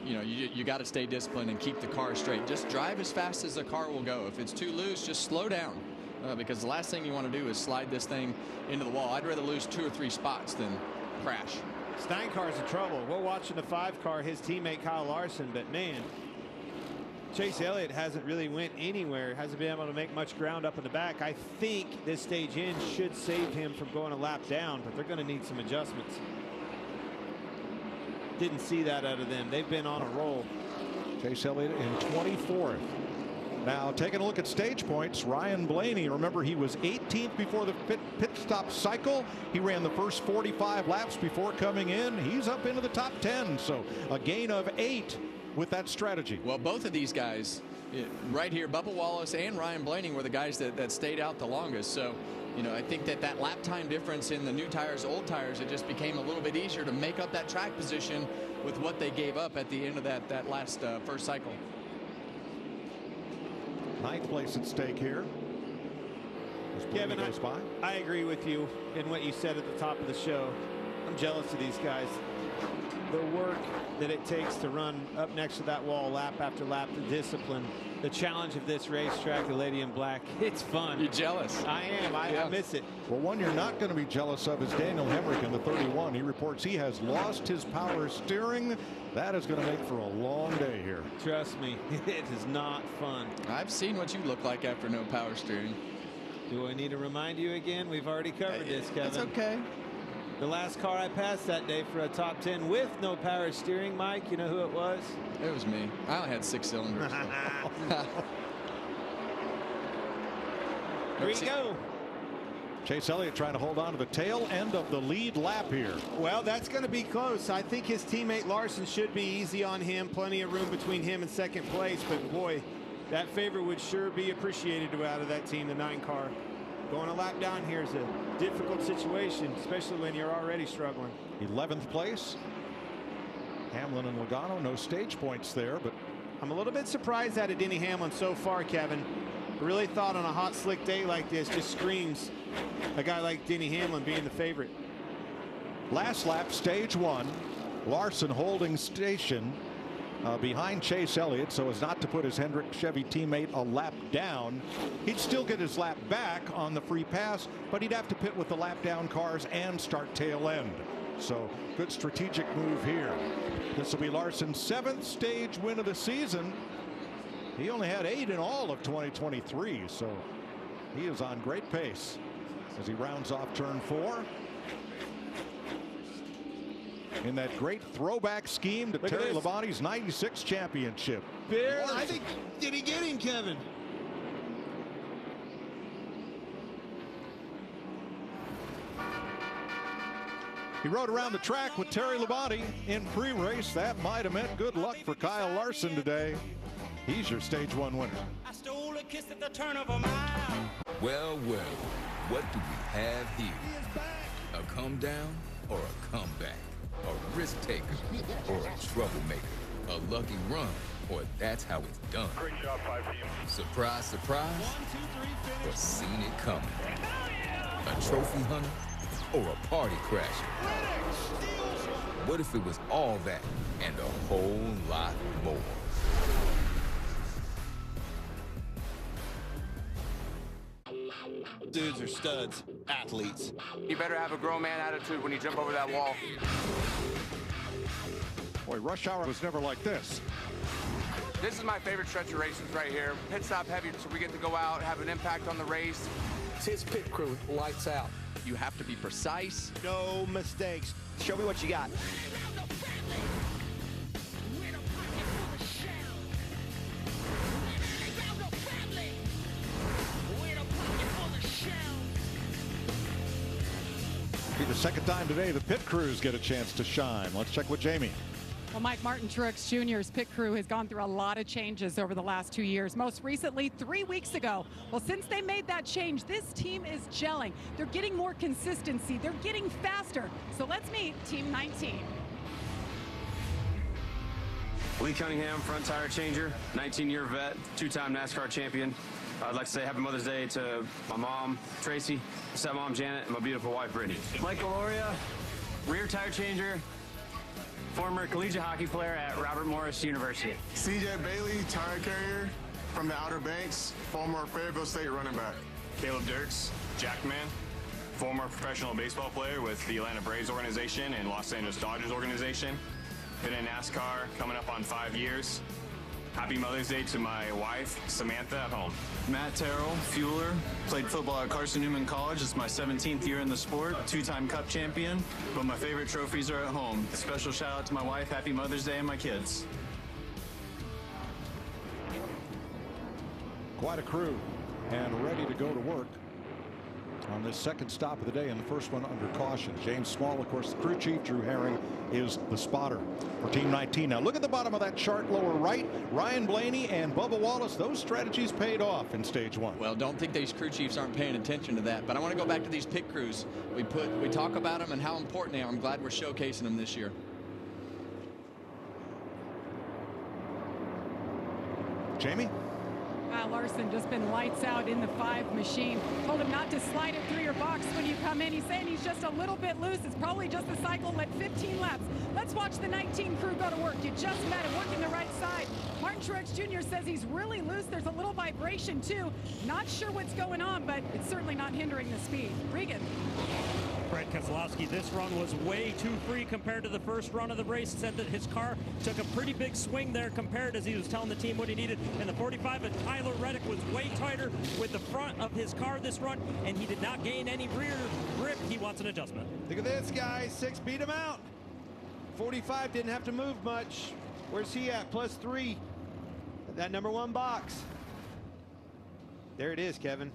You know, you got to stay disciplined and keep the car straight. Just drive as fast as the car will go. If it's too loose, just slow down. Because the last thing you want to do is slide this thing into the wall. I'd rather lose 2 or 3 spots than crash. Steincar's in trouble. We're watching the 5 car, his teammate Kyle Larson, but man, Chase Elliott hasn't really went anywhere, hasn't been able to make much ground up in the back. I think this stage in should save him from going a lap down, but they're going to need some adjustments. Didn't see that out of them. They've been on a roll. Chase Elliott in 24th. Now taking a look at stage points, Ryan Blaney, remember he was 18th before the pit stop cycle. He ran the first 45 laps before coming in. He's up into the top 10, so a gain of 8 with that strategy. Well, both of these guys right here, Bubba Wallace and Ryan Blaney, were the guys that stayed out the longest. So, you know, I think that lap time difference in the new tires, old tires, it just became a little bit easier to make up that track position with what they gave up at the end of that last first cycle. 9th place at stake here. Kevin, I agree with you in what you said at the top of the show. I'm jealous of these guys. The work that it takes to run up next to that wall lap after lap, the discipline, the challenge of this racetrack, the Lady in Black, it's fun. You're jealous. I am. I miss it. Well, one you're not going to be jealous of is Daniel Hemrick in the 31. He reports he has lost his power steering. That is going to make for a long day here. Trust me, it is not fun. I've seen what you look like after no power steering. Do I need to remind you again? We've already covered this, Kevin. It's okay. The last car I passed that day for a top 10 with no power steering, Mike, you know who it was? It was me. I only had 6 cylinders. Here we go. Chase Elliott trying to hold on to the tail end of the lead lap here. Well, that's going to be close. I think his teammate Larson should be easy on him. Plenty of room between him and second place. But boy, that favor would sure be appreciated out of that team, the 9 car. Going a lap down here is a difficult situation, especially when you're already struggling. 11th place. Hamlin and Logano, no stage points there, but I'm a little bit surprised at Denny Hamlin so far, Kevin. I really thought on a hot, slick day like this just screams a guy like Denny Hamlin being the favorite. Last lap, stage 1. Larson holding station behind Chase Elliott so as not to put his Hendrick Chevy teammate a lap down. He'd still get his lap back on the free pass, but he'd have to pit with the lap down cars and start tail end. So good strategic move here. This will be Larson's 7th stage win of the season. He only had 8 in all of 2023, so he is on great pace as he rounds off turn 4. In that great throwback scheme to Terry Labonte's '96 championship. Barely. I think, did he get him, Kevin? He rode around the track with Terry Labonte in pre-race. That might have meant good luck for Kyle Larson today. He's your stage 1 winner. I stole a kiss at the turn of a mile. Well, well, what do we have here? A come down or a comeback? A risk taker or a troublemaker? A lucky run, or that's how it's done. Great job, 5 team. Surprise, surprise, or seen it coming? A trophy hunter or a party crasher? What if it was all that and a whole lot more? Dudes are studs, athletes. You better have a grown man attitude when you jump over that wall. Boy, rush hour was never like this. This is my favorite stretch of races right here. Pit stop heavy, so we get to go out, have an impact on the race. It's his pit crew, lights out. You have to be precise. No mistakes. Show me what you got. Be the second time today the pit crews get a chance to shine. Let's check with Jamie. Well, Mike Martin Truex Jr.'s pit crew has gone through a lot of changes over the last 2 years. Most recently, 3 weeks ago. Well, since they made that change, this team is gelling. They're getting more consistency. They're getting faster. So let's meet Team 19. Lee Cunningham, front tire changer, 19-year vet, 2-time NASCAR champion. I'd like to say Happy Mother's Day to my mom, Tracy, stepmom, Janet, and my beautiful wife, Brittany. Michael Loria, rear tire changer, former collegiate hockey player at Robert Morris University. CJ Bailey, tire carrier from the Outer Banks, former Fayetteville State running back. Caleb Dirks, Jackman, former professional baseball player with the Atlanta Braves organization and Los Angeles Dodgers organization. Been in NASCAR coming up on 5 years. Happy Mother's Day to my wife, Samantha, at home. Matt Terrell, fueler, played football at Carson Newman College. It's my 17th year in the sport, 2-time Cup champion, but my favorite trophies are at home. A special shout out to my wife, Happy Mother's Day, and my kids. Quite a crew and ready to go to work on this second stop of the day, and the first one under caution. James Small, of course, the crew chief. Drew Herring is the spotter for Team 19. Now look at the bottom of that chart lower right. Ryan Blaney and Bubba Wallace, those strategies paid off in stage one. Well, don't think these crew chiefs aren't paying attention to that, but I want to go back to these pit crews. We talk about them and how important they are. I'm glad we're showcasing them this year. Jamie? Kyle Larson just been lights out in the 5 machine. Told him not to slide it through your box when you come in. He's saying he's just a little bit loose. It's probably just a cycle at 15 laps. Let's watch the 19 crew go to work. You just met him working the right side. Martin Truex Jr. says he's really loose. There's a little vibration too. Not sure what's going on, but it's certainly not hindering the speed. Regan. Brad Keselowski, this run was way too free compared to the first run of the race. Said that his car took a pretty big swing there compared as he was telling the team what he needed. And the 45 of Tyler Reddick was way tighter with the front of his car this run, and he did not gain any rear grip. He wants an adjustment. Look at this, guys. 6 beat him out. 45 didn't have to move much. Where's he at? +3. That number 1 box. There it is, Kevin.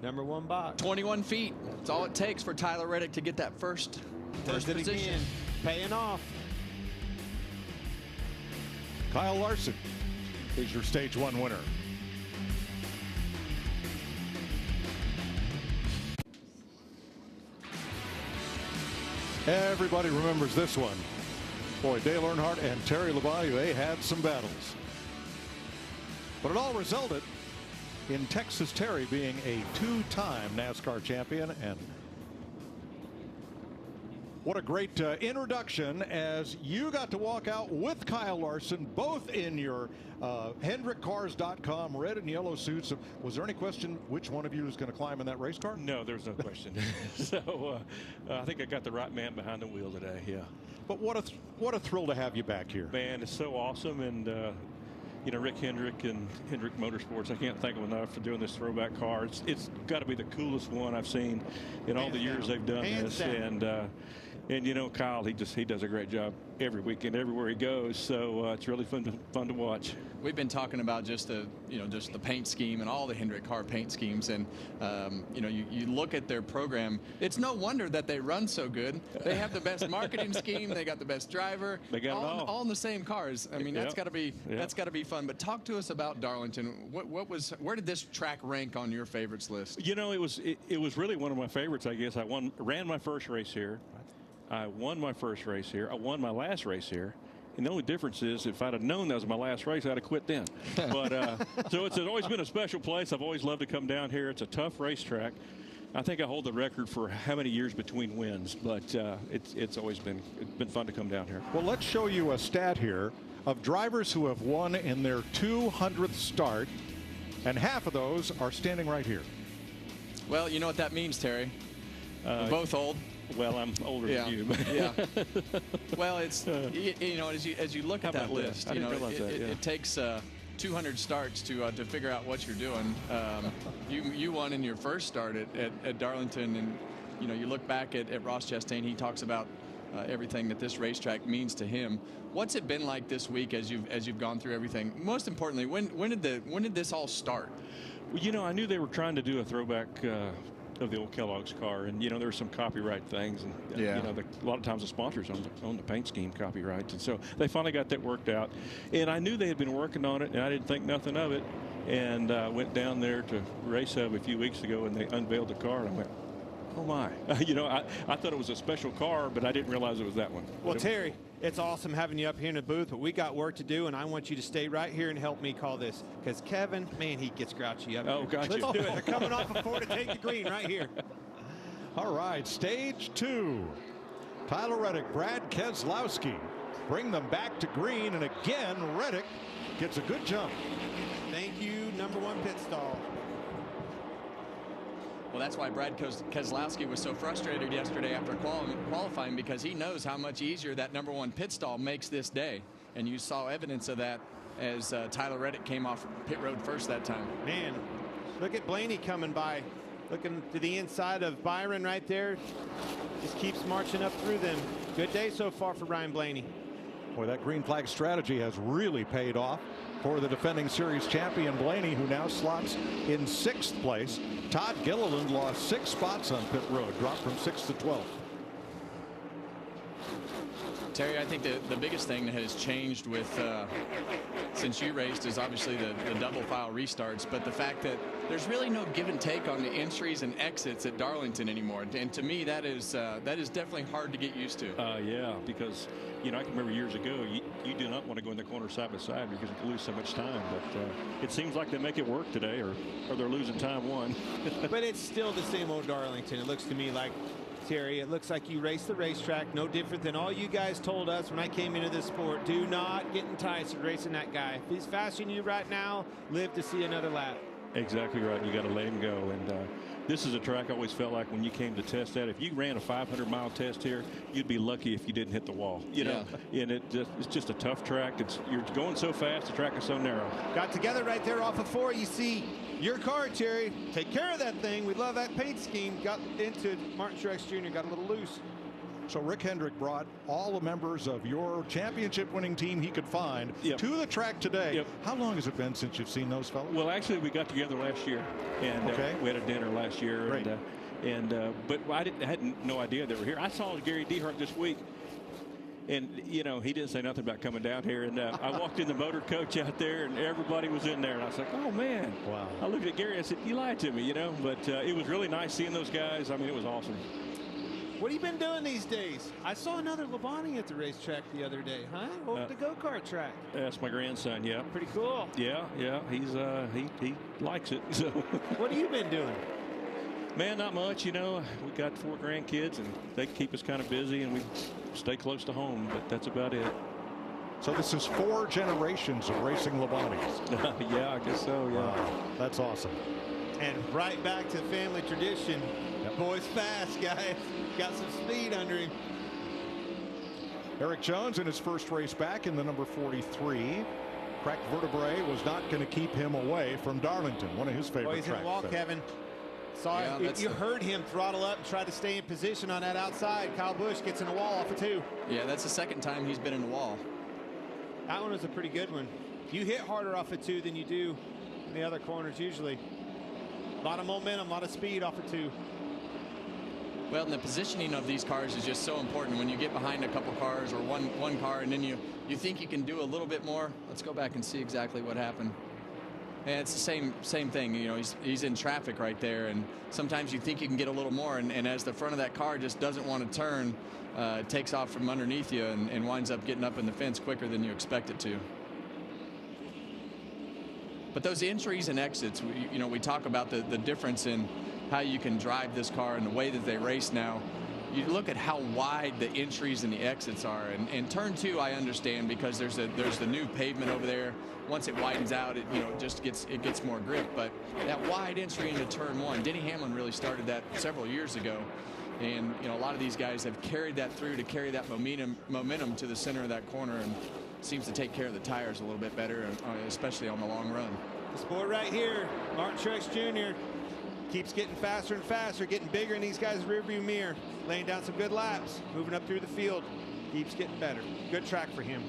Number 1 box. 21 feet. That's all it takes for Tyler Reddick to get that first position. Again. Paying off. Kyle Larson is your stage 1 winner. Everybody remembers this one. Boy, Dale Earnhardt and Terry Labonte, they had some battles. But it all resulted in Texas Terry being a 2-time NASCAR champion. And what a great introduction as you got to walk out with Kyle Larson, both in your HendrickCars.com red and yellow suits. Was there any question which one of you is going to climb in that race car? No, there's no question. So I think I got the right man behind the wheel today. Yeah. But what a thrill to have you back here. Man, it's so awesome. And you know, Rick Hendrick and Hendrick Motorsports, I can't thank them enough for doing this throwback car. It's got to be the coolest one I've seen in all the years they've done this. And you know, Kyle, he does a great job every weekend, everywhere he goes. So it's really fun to watch. We've been talking about just the paint scheme and all the Hendrick car paint schemes, and you know, you look at their program. It's no wonder that they run so good. They have the best marketing scheme. They got the best driver. They got all in the same cars. I mean, that's got to be fun. But talk to us about Darlington. Where did this track rank on your favorites list? You know, it was really one of my favorites. I guess ran my first race here. I won my first race here. I won my last race here. And the only difference is if I'd have known that was my last race, I'd have quit then. But so it's always been a special place. I've always loved to come down here. It's a tough racetrack. I think I hold the record for how many years between wins, but it's always been fun to come down here. Well, let's show you a stat here of drivers who have won in their 200th start, and half of those are standing right here. Well, you know what that means, Terry. We're both old. Well, I'm older than you. Yeah. Well, it's you know, as you look at that list, you know, it takes 200 starts to figure out what you're doing. You won in your first start at Darlington, and you know, you look back at Ross Chastain. He talks about everything that this racetrack means to him. What's it been like this week as you've gone through everything? Most importantly, when did this all start? Well, you know, I knew they were trying to do a throwback of the old Kellogg's car, and there were some copyright things, and a lot of times the sponsors own the paint scheme copyrights, and so they finally got that worked out. And I knew they had been working on it, and I didn't think nothing of it, and went down there to Race Hub a few weeks ago, and they unveiled the car, and I went, oh my. I thought it was a special car, but I didn't realize it was that one. Well, Terry, it's awesome having you up here in the booth, but we got work to do, and I want you to stay right here and help me call this, because Kevin, man, he gets grouchy up here. Gotcha. Let's do it. They're coming off of 4 to take the green right here. All right, stage 2. Tyler Reddick, Brad Keselowski bring them back to green, and again, Reddick gets a good jump. Thank you, number 1 pit stall. Well, that's why Brad Keselowski was so frustrated yesterday after qualifying, because he knows how much easier that number 1 pit stall makes this day. And you saw evidence of that as Tyler Reddick came off pit road first that time. Man, look at Blaney coming by. Looking to the inside of Byron right there. Just keeps marching up through them. Good day so far for Ryan Blaney. Boy, that green flag strategy has really paid off for the defending series champion Blaney, who now slots in 6th place. Todd Gilliland lost 6 spots on pit road, dropped from 6th to 12th. Terry, I think the biggest thing that has changed with since you raced is obviously the double file restarts, but the fact that there's really no give and take on the entries and exits at Darlington anymore. And to me, that is definitely hard to get used to. Yeah, because I can remember years ago, you do not want to go in the corner side by side because you can lose so much time. But it seems like they make it work today, or they're losing time one. But it's still the same old Darlington. It looks to me like, Terry, it looks like you race the racetrack, no different than all you guys told us when I came into this sport. Do not get enticed with racing that guy. If he's faster than you right now, live to see another lap. Exactly right. You got to let him go. And this is a track I always felt like when you came to test that, if you ran a 500-mile test here, you'd be lucky if you didn't hit the wall. And it's just a tough track. You're going so fast, the track is so narrow. Got together right there off of 4. You see your car, Terry. Take care of that thing. We love that paint scheme. Got into Martin Truex Jr. Got a little loose. So Rick Hendrick brought all the members of your championship-winning team he could find to the track today. How long has it been since you've seen those fellows? Well, actually, we got together last year, and we had a dinner last year. Great. But I had no idea they were here. I saw Gary Dehart this week, and he didn't say nothing about coming down here. And I walked in the motor coach out there, and everybody was in there. And I was like, oh man! Wow! I looked at Gary. I said, you lied to me, But it was really nice seeing those guys. I mean, it was awesome. What have you been doing these days? I saw another Labonte at the racetrack the other day, huh? Over the go-kart track. That's my grandson, yeah. Pretty cool. Yeah. He's he likes it. So. What have you been doing? Man, not much. We got 4 grandkids, and they keep us kind of busy, and we stay close to home, but that's about it. So this is 4 generations of racing Labontes. Yeah, I guess so, yeah. Wow, that's awesome. And right back to family tradition. Boy's fast, guy. Got some speed under him. Eric Jones in his first race back in the number 43. Cracked vertebrae was not going to keep him away from Darlington, one of his favorite he's tracks. in the wall, Kevin. Saw you heard him throttle up and try to stay in position on that outside. Kyle Busch gets in the wall off of 2. Yeah, that's the second time he's been in the wall. That one was a pretty good one. You hit harder off of 2 than you do in the other corners usually. A lot of momentum, a lot of speed off of 2. Well, and the positioning of these cars is just so important. When you get behind a couple cars or one car, and then you think you can do a little bit more. Let's go back and see exactly what happened. And it's the same thing. He's in traffic right there, and sometimes you think you can get a little more, and as the front of that car just doesn't want to turn, it takes off from underneath you and winds up getting up in the fence quicker than you expect it to. But those entries and exits, we talk about the difference in how you can drive this car and the way that they race now. You look at how wide the entries and the exits are, and turn 2 I understand, because there's the new pavement over there. Once it widens out, it gets more grip. But that wide entry into turn 1, Denny Hamlin really started that several years ago, and a lot of these guys have carried that through to carry that momentum to the center of that corner, and seems to take care of the tires a little bit better, especially on the long run. This boy right here, Martin Truex Jr., keeps getting faster and faster, getting bigger in these guys' rearview mirror, laying down some good laps, moving up through the field, keeps getting better. Good track for him.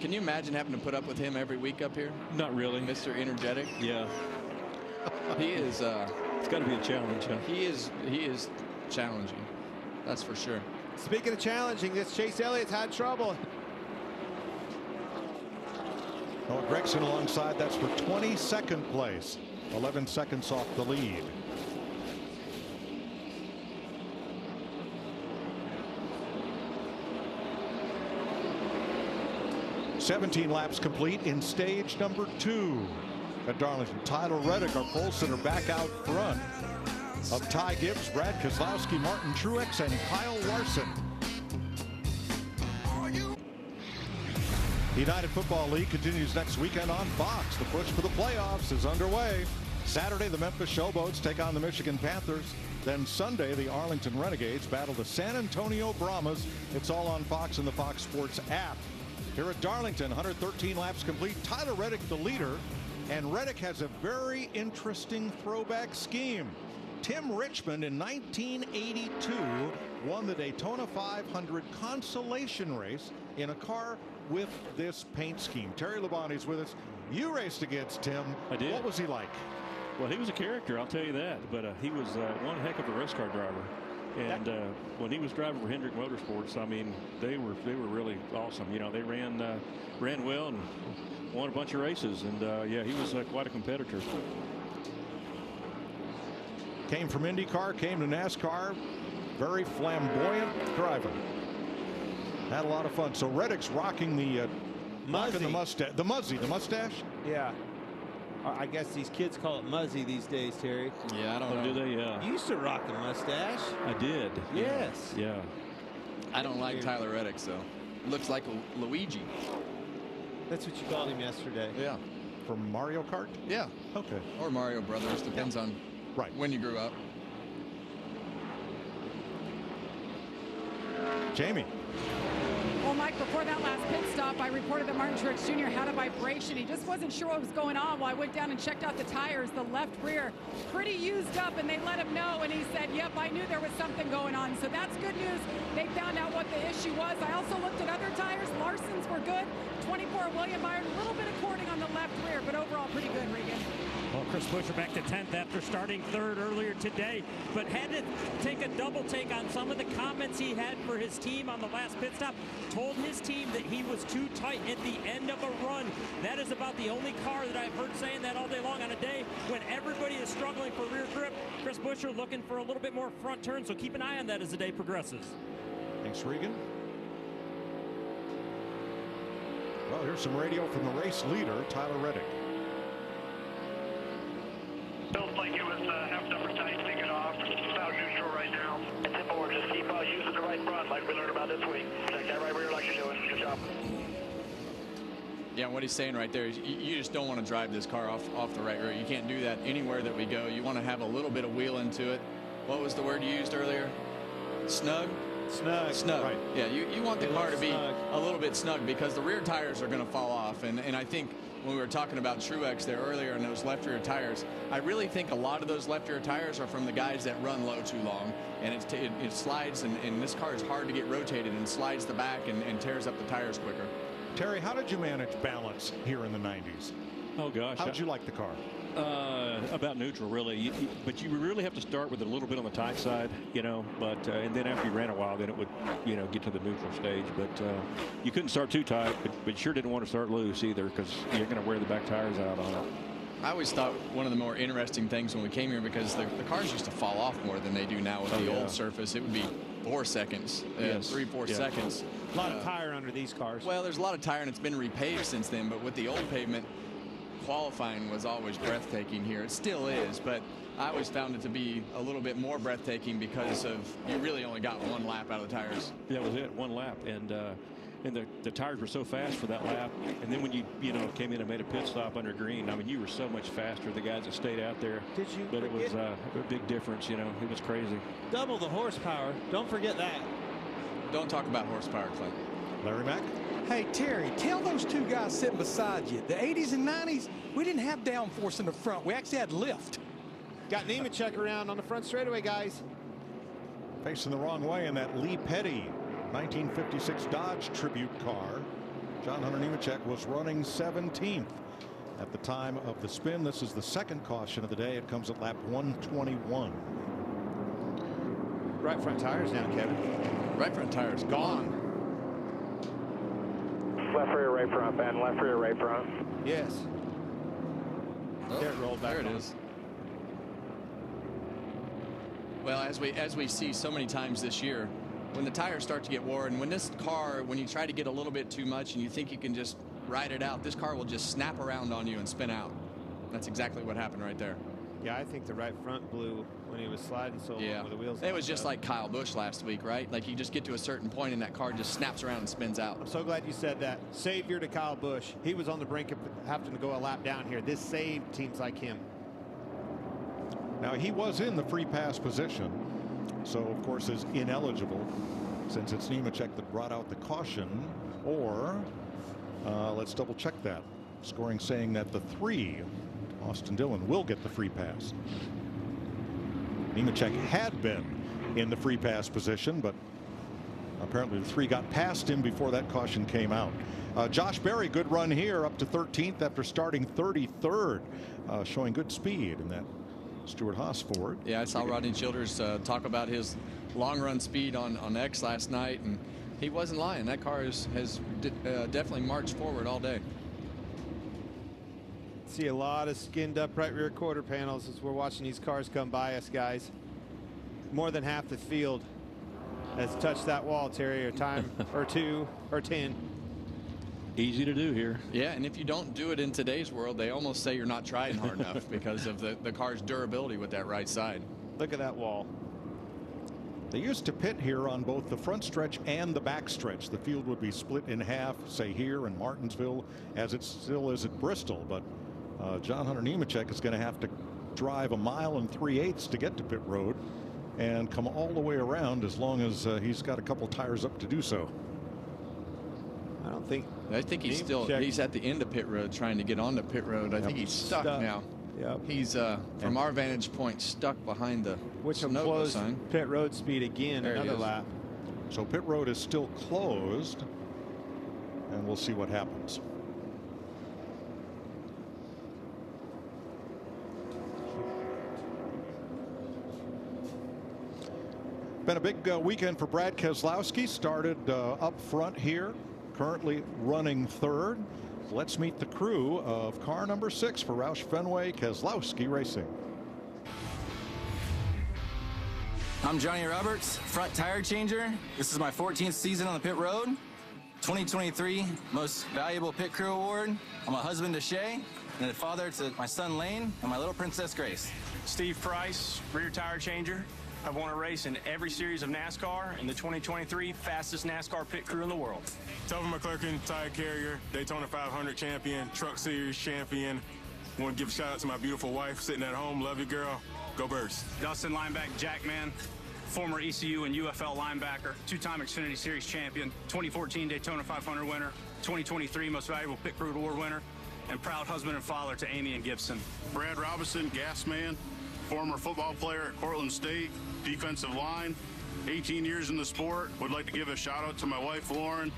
Can you imagine having to put up with him every week up here? Not really. Mr. Energetic. Yeah. He is It's got to be a challenge, huh? He is challenging. That's for sure. Speaking of challenging, this Chase Elliott's had trouble. Noah Gragson alongside. That's for 22nd place. 11 seconds off the lead. "17 laps complete in stage number 2 at Darlington. Tyler Reddick, our pole sitter, back out front of Ty Gibbs, Brad Keselowski, Martin Truex, and Kyle Larson. The United Football League continues next weekend on Fox. The push for the playoffs is underway. Saturday, the Memphis Showboats take on the Michigan Panthers. Then Sunday, the Arlington Renegades battle the San Antonio Brahmas. It's all on Fox and the Fox Sports app. Here at Darlington, 113 laps complete. Tyler Reddick the leader, and Reddick has a very interesting throwback scheme. Tim Richmond in 1982 won the Daytona 500 consolation race in a car with this paint scheme. Terry Labonte's with us. You raced against Tim. I did. What was he like? Well, he was a character, I'll tell you that. But he was one heck of a race car driver. And when he was driving for Hendrick Motorsports, I mean, they were really awesome. You know, they ran well and won a bunch of races. And yeah, he was quite a competitor. Came from IndyCar, came to NASCAR. Very flamboyant driver. Had a lot of fun. So Reddick's rocking the mustache. The mustache. Yeah. I guess these kids call it Muzzy these days, Terry. Yeah, I don't know. Do they? Yeah. You used to rock the mustache. I did. Yes. Yeah. I don't like Tyler Reddick, so looks like a Luigi. That's what you called him yesterday. Yeah. From Mario Kart? Yeah. Okay. Or Mario Brothers, depends on when you grew up. Jamie. Well, Mike, before that last pit stop, I reported that Martin Truex Jr. had a vibration. He just wasn't sure what was going on. Well, I went down and checked out the tires. The left rear, pretty used up, and they let him know. And he said, yep, I knew there was something going on. So that's good news. They found out what the issue was. I also looked at other tires. Larson's were good. 24 William Byron, a little bit of cording on the left rear, but overall pretty good, Regan. Well, Chris Buescher back to 10th after starting 3rd earlier today, but had to take a double take on some of the comments he had for his team on the last pit stop. Told his team that he was too tight at the end of a run. That is about the only car that I've heard saying that all day long on a day when everybody is struggling for rear grip. Chris Buescher looking for a little bit more front turn, so keep an eye on that as the day progresses. Thanks, Regan. Well, here's some radio from the race leader, Tyler Reddick. Feels like it was half number tight to get off. About neutral right now. And tip forward, just keep using the right front like we learned about this week. Take that right rear like you're doing. Good job. Yeah, what he's saying right there is you just don't want to drive this car off the right rear. You can't do that anywhere that we go. You want to have a little bit of wheel into it. What was the word you used earlier? Snug? Snug. Right. Yeah, you want the car to be a little bit snug because the rear tires are going to fall off. And I think when we were talking about Truex there earlier and those left rear tires, I really think a lot of those left rear tires are from the guys that run low too long. And it slides, and this car is hard to get rotated and slides the back and tears up the tires quicker. Terry, how did you manage balance here in the 90s? Oh, gosh. How did you like the car? About neutral, really. But you really have to start with it a little bit on the tight side, you know. But and then after you ran a while, then it would, you know, get to the neutral stage. But you couldn't start too tight, but sure didn't want to start loose either because you're going to wear the back tires out on it. I always thought one of the more interesting things when we came here, because the cars used to fall off more than they do now with the old surface. It would be 4 seconds, 3-4 seconds. A lot of tire under these cars. Well, there's a lot of tire, and it's been repaved since then. But with the old pavement, qualifying was always breathtaking here. It still is, but I always found it to be a little bit more breathtaking because of you really only got one lap out of the tires. That was it, one lap, and the tires were so fast for that lap. And then when you came in and made a pit stop under green, I mean, you were so much faster. The guys that stayed out there. Did you? But it was a big difference. You know, it was crazy. Double the horsepower. Don't forget that. Don't talk about horsepower, Clint. Larry Mack. Hey, Terry, tell those two guys sitting beside you, the 80s and 90s, we didn't have downforce in the front. We actually had lift. Got Nemechek around on the front straightaway, guys. Facing the wrong way in that Lee Petty 1956 Dodge Tribute car. John Hunter Nemechek was running 17th. at the time of the spin. This is the second caution of the day. It comes at lap 121. Right front tires now, Kevin. Right front tires gone. Left rear, right front, Ben. Left rear, right front. Yes. There it rolled back. There it is. Well, as we see so many times this year, when the tires start to get worn, when you try to get a little bit too much and you think you can just ride it out, this car will just snap around on you and spin out. That's exactly what happened right there. Yeah, I think the right front blew when he was sliding so long with the wheels. It was just like Kyle Busch last week, right? Like you just get to a certain point and that car just snaps around and spins out. I'm so glad you said that. Savior to Kyle Busch. He was on the brink of having to go a lap down here. This saved teams like him. Now, he was in the free pass position, so of course is ineligible since it's Nemechek that brought out the caution. Or let's double check that. Scoring saying that the 3, Austin Dillon, will get the free pass. Nemechek had been in the free pass position, but apparently the 3 got past him before that caution came out. Josh Berry, good run here, up to 13th after starting 33rd, showing good speed in that Stewart-Haas Ford. Yeah, I saw Rodney Childers talk about his long run speed on X last night, and he wasn't lying. That car has definitely marched forward all day. See a lot of skinned up right rear quarter panels as we're watching these cars come by us, guys. More than half the field has touched that wall, Terry, a time or 2 or 10. Easy to do here. Yeah, and if you don't do it in today's world, they almost say you're not trying hard enough because of the car's durability with that right side. Look at that wall. They used to pit here on both the front stretch and the back stretch. The field would be split in half, say here in Martinsville, as it still is at Bristol. But John Hunter Nemechek is going to have to drive 1 3/8 miles to get to pit road and come all the way around as long as he's got a couple tires up to do so. I think he's at the end of pit road trying to get onto pit road. I think he's stuck now. Yep. He's from our vantage point stuck behind the which will close sign. Pit road speed again, there another lap. So pit road is still closed, and we'll see what happens. Been a big weekend for Brad Keselowski. Started up front here, currently running 3rd. Let's meet the crew of car number 6 for Roush Fenway Keselowski Racing. I'm Johnny Roberts, front tire changer. This is my 14th season on the pit road. 2023 Most Valuable Pit Crew Award. I'm a husband to Shay and a father to my son Lane and my little princess Grace. Steve Price, rear tire changer. I've won a race in every series of NASCAR and the 2023 fastest NASCAR pit crew in the world. Tobin McClurkin, tire carrier, Daytona 500 champion, Truck Series champion. I want to give a shout out to my beautiful wife sitting at home. Love you, girl. Go Birds. Dustin Lineback Jackman, former ECU and UFL linebacker, 2-time Xfinity Series champion, 2014 Daytona 500 winner, 2023 Most Valuable Pit Crew Award winner, and proud husband and father to Amy and Gibson. Brad Robinson, gas man, former football player at Cortland State, defensive line, 18 years in the sport. Would like to give a shout out to my wife Lauren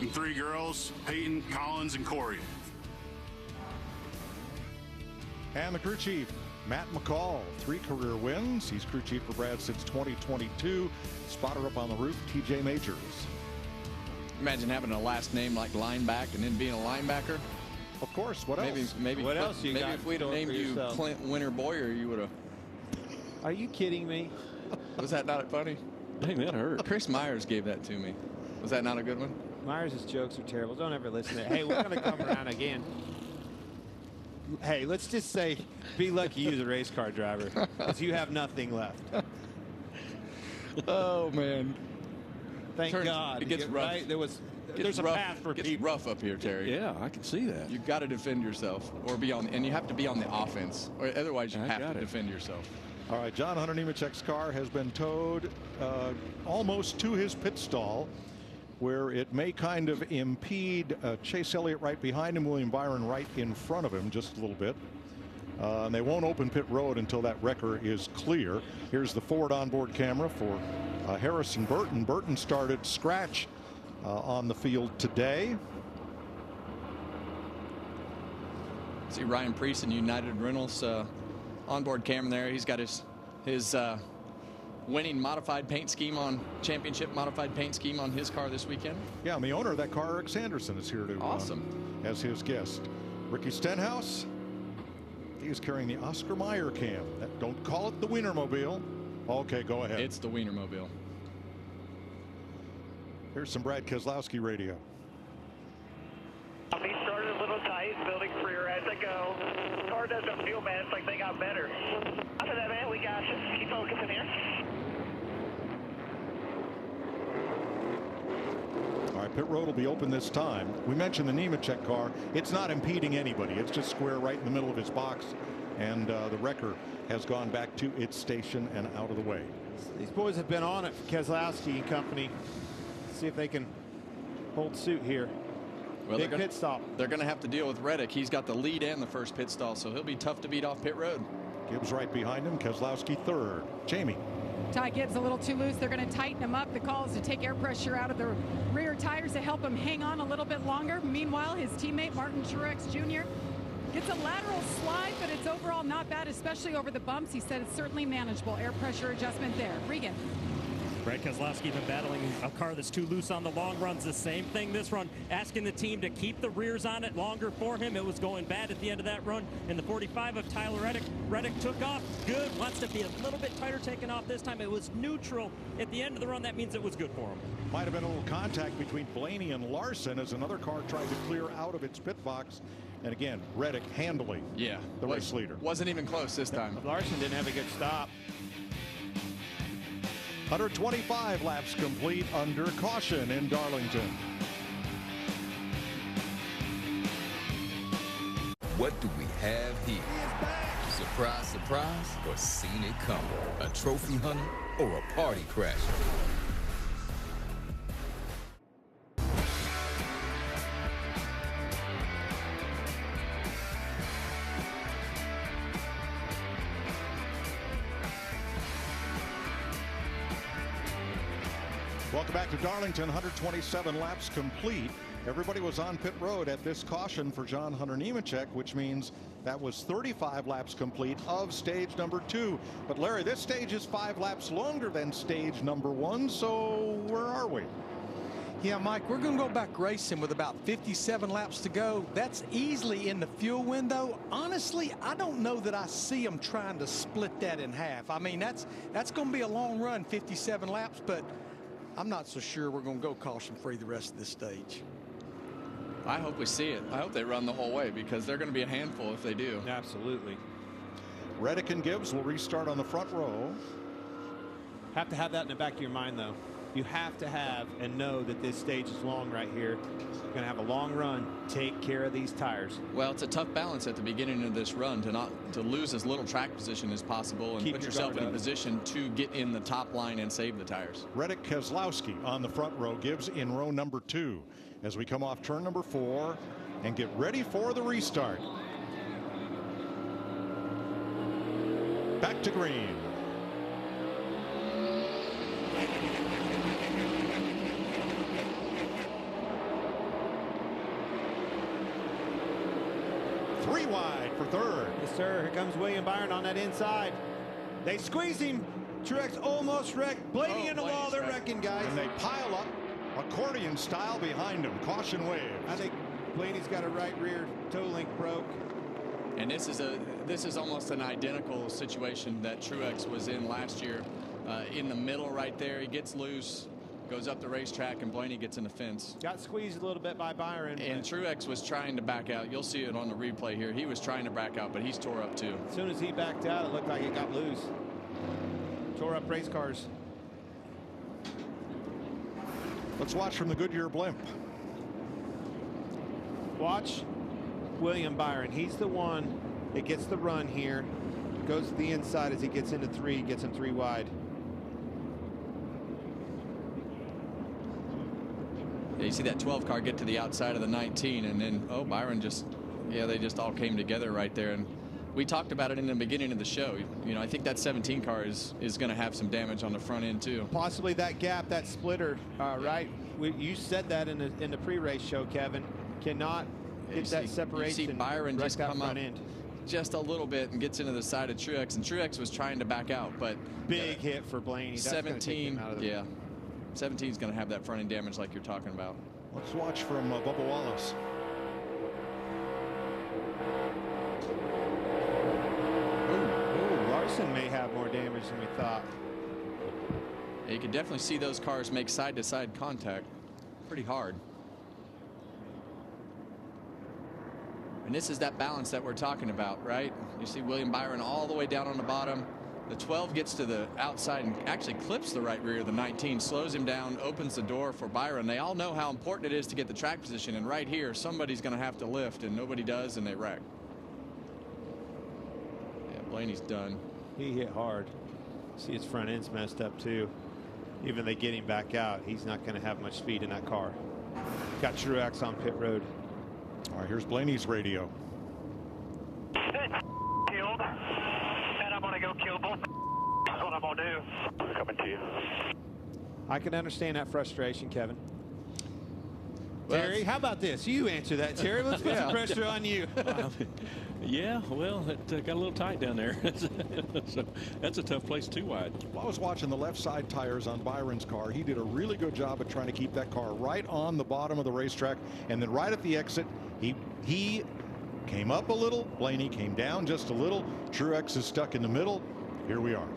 and 3 girls, Peyton, Collins, and Corey. And the crew chief, Matt McCall, 3 career wins. He's crew chief for Brad since 2022. Spotter up on the roof, TJ Majors. Imagine having a last name like Lineback and then being a linebacker. Of course. What else? Maybe what else you got? Maybe if we'd have named you Clint Winter Boyer, you would have. Are you kidding me? Was that not funny? Dang, that hurt. Chris Myers gave that to me. Was that not a good one? Myers' jokes are terrible. Don't ever listen to it. Hey, we're going to come around again. Hey, let's just say be lucky you're a race car driver because you have nothing left. Oh, man. Thank God. It gets rough. Right? There's a path for people. It's rough up here, Terry. Yeah, I can see that. You've got to defend yourself or be on, and you have to be on the offense, or otherwise you have to defend yourself. All right, John Hunter Nemechek's car has been towed almost to his pit stall, where it may kind of impede Chase Elliott right behind him, William Byron right in front of him just a little bit. And they won't open pit road until that wrecker is clear. Here's the Ford onboard camera for Harrison Burton. Burton started scratch on the field today. See Ryan Priest and United Rentals onboard camera there. He's got his winning modified paint scheme on championship modified paint scheme on his car this weekend. Yeah, and the owner of that car, Eric Sanderson, is here to as his guest. Ricky Stenhouse, he is carrying the Oscar Mayer cam. Don't call it the Wienermobile. Okay, go ahead. It's the Wienermobile. Here's some Brad Keselowski radio. He started a little tight, building freer as they go. The car doesn't feel bad. It's like they got better. After that, man, we got you. Keep focusing here. All right, pit road will be open this time. We mentioned the Nemechek car. It's not impeding anybody. It's just square right in the middle of his box. And the wrecker has gone back to its station and out of the way. These boys have been on it for Keselowski and company. See if they can hold suit here. Well, Big pit stop. They're going to have to deal with Reddick. He's got the lead and the first pit stall, so he'll be tough to beat off pit road. Gibbs right behind him. Keselowski third. Jamie. Ty Gibbs a little too loose. They're going to tighten him up. The call is to take air pressure out of the rear tires to help him hang on a little bit longer. Meanwhile, his teammate Martin Truex Jr. gets a lateral slide, but it's overall not bad, especially over the bumps. He said it's certainly manageable. Air pressure adjustment there. Regan. Brad Keselowski been battling a car that's too loose on the long runs. The same thing this run, asking the team to keep the rears on it longer for him. It was going bad at the end of that run. In the 45 of Tyler Reddick, Reddick took off good, wants to be a little bit tighter taking off this time. It was neutral at the end of the run. That means it was good for him. Might have been a little contact between Blaney and Larson as another car tried to clear out of its pit box. And again, Reddick handling the race leader. Wasn't even close this time. Larson didn't have a good stop. 125 laps complete under caution in Darlington. What do we have here? Surprise, surprise, or seen it coming? A trophy hunter or a party crasher? Welcome back to Darlington. 127 laps complete. Everybody was on pit road at this caution for John Hunter Nemechek, which means that was 35 laps complete of stage number 2. But Larry, this stage is 5 laps longer than stage number 1. So where are we? Yeah, Mike, we're going to go back racing with about 57 laps to go. That's easily in the fuel window. Honestly, I don't know that I see them trying to split that in half. I mean, that's going to be a long run, 57 laps, but I'm not so sure we're going to go caution-free the rest of this stage. I hope we see it. I hope they run the whole way because they're going to be a handful if they do. Absolutely. Reddick and Gibbs will restart on the front row. Have to have that in the back of your mind, though. You have to have and know that this stage is long right here. You're going to have a long run. Take care of these tires. Well, it's a tough balance at the beginning of this run to lose as little track position as possible and put yourself in a position to get in the top line and save the tires. Reddick, Keselowski on the front row. Gibbs in row number 2 as we come off turn number 4 and get ready for the restart. Back to green. Three wide for third. Yes, sir. Here comes William Byron on that inside. They squeeze him. Truex almost wrecked. Blaney in the wall. They're wrecking, guys. And they pile up accordion style behind him. Caution wave. I think Blaney's got a right rear toe link broke. And this is almost an identical situation that Truex was in last year. In the middle right there, he gets loose, goes up the racetrack, and Blaney gets in the fence. Got squeezed a little bit by Byron. And Truex was trying to back out. You'll see it on the replay here. He was trying to back out, but he's tore up too. As soon as he backed out, it looked like it got loose. Tore up race cars. Let's watch from the Goodyear blimp. Watch William Byron. He's the one that gets the run here. Goes to the inside as he gets into 3, gets him 3 wide. Yeah, you see that 12 car get to the outside of the 19, and then, Byron they just all came together right there. And we talked about it in the beginning of the show. You know, I think that 17 car is going to have some damage on the front end too. Possibly that gap, that splitter, right? You said that in the pre-race show, Kevin. Cannot get that separation. You see Byron just come up end just a little bit and gets into the side of Truex, and Truex was trying to back out, but big hit for Blaney. 17, yeah, 17 is going to have that front end damage like you're talking about. Let's watch from Bubba Wallace. Ooh, Larson may have more damage than we thought. Yeah, you can definitely see those cars make side-to-side contact pretty hard. And this is that balance that we're talking about, right? You see William Byron all the way down on the bottom. The 12 gets to the outside and actually clips the right rear of the 19, slows him down, opens the door for Byron. They all know how important it is to get the track position, and right here, somebody's going to have to lift, and nobody does, and they wreck. Yeah, Blaney's done. He hit hard. See, his front end's messed up, too. Even they get him back out, he's not going to have much speed in that car. Got Truex on pit road. All right, here's Blaney's radio. Killed, and I'm gonna go kill both. That's what I'm gonna do. Coming to you. I can understand that frustration, Kevin. Terry, how about this? You answer that, Terry. Let's put some pressure on you. Yeah, well, it got a little tight down there. So that's a tough place, too wide. Well, I was watching the left side tires on Byron's car. He did a really good job of trying to keep that car right on the bottom of the racetrack. And then right at the exit, he came up a little. Blaney came down just a little. Truex is stuck in the middle. Here we are.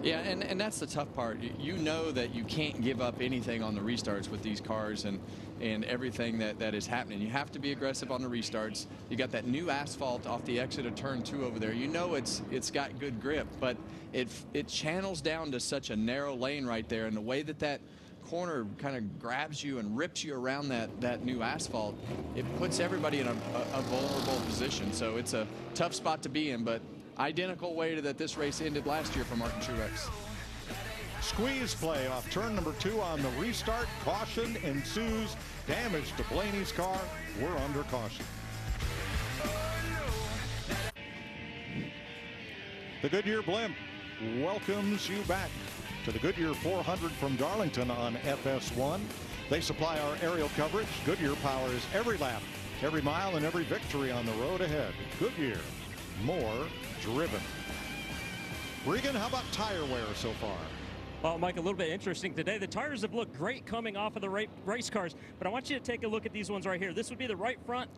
Yeah, and that's the tough part. You know that you can't give up anything on the restarts with these cars and everything that is happening. You have to be aggressive on the restarts. You got that new asphalt off the exit of turn 2 over there. You know it's got good grip, but it channels down to such a narrow lane right there, and the way that corner kind of grabs you and rips you around that new asphalt, it puts everybody in a vulnerable position. So it's a tough spot to be in, but identical way to that this race ended last year for Martin Truex. Squeeze play off turn number 2 on the restart. Caution ensues. Damage to Blaney's car. We're under caution. The Goodyear blimp welcomes you back to the Goodyear 400 from Darlington on FS1. They supply our aerial coverage. Goodyear powers every lap, every mile, and every victory on the road ahead. Goodyear, more driven. Regan, how about tire wear so far? Well, Mike, a little bit interesting today. The tires have looked great coming off of the race cars, but I want you to take a look at these ones right here. This would be the right front,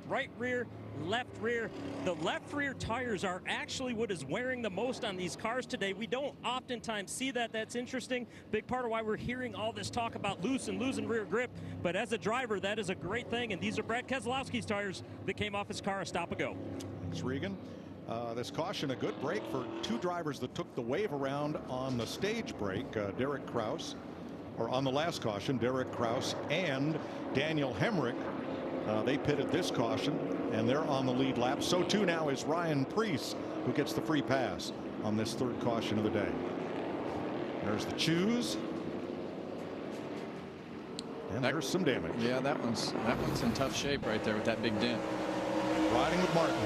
right rear, left rear. The left rear tires are actually what is wearing the most on these cars today. We don't oftentimes see that. That's interesting. Big part of why we're hearing all this talk about losing rear grip. But as a driver, that is a great thing. And these are Brad Keselowski's tires that came off his car a stop ago. Thanks, Regan. This caution, a good break for 2 drivers that took the wave around on the stage break. Derek Kraus, or on the last caution, Derek Kraus and Daniel Hemrick. They pitted this caution, and they're on the lead lap. So too now is Ryan Preece, who gets the free pass on this 3rd caution of the day. There's the choose. And there's some damage. Yeah, that one's in tough shape right there with that big dent. Riding with Martin.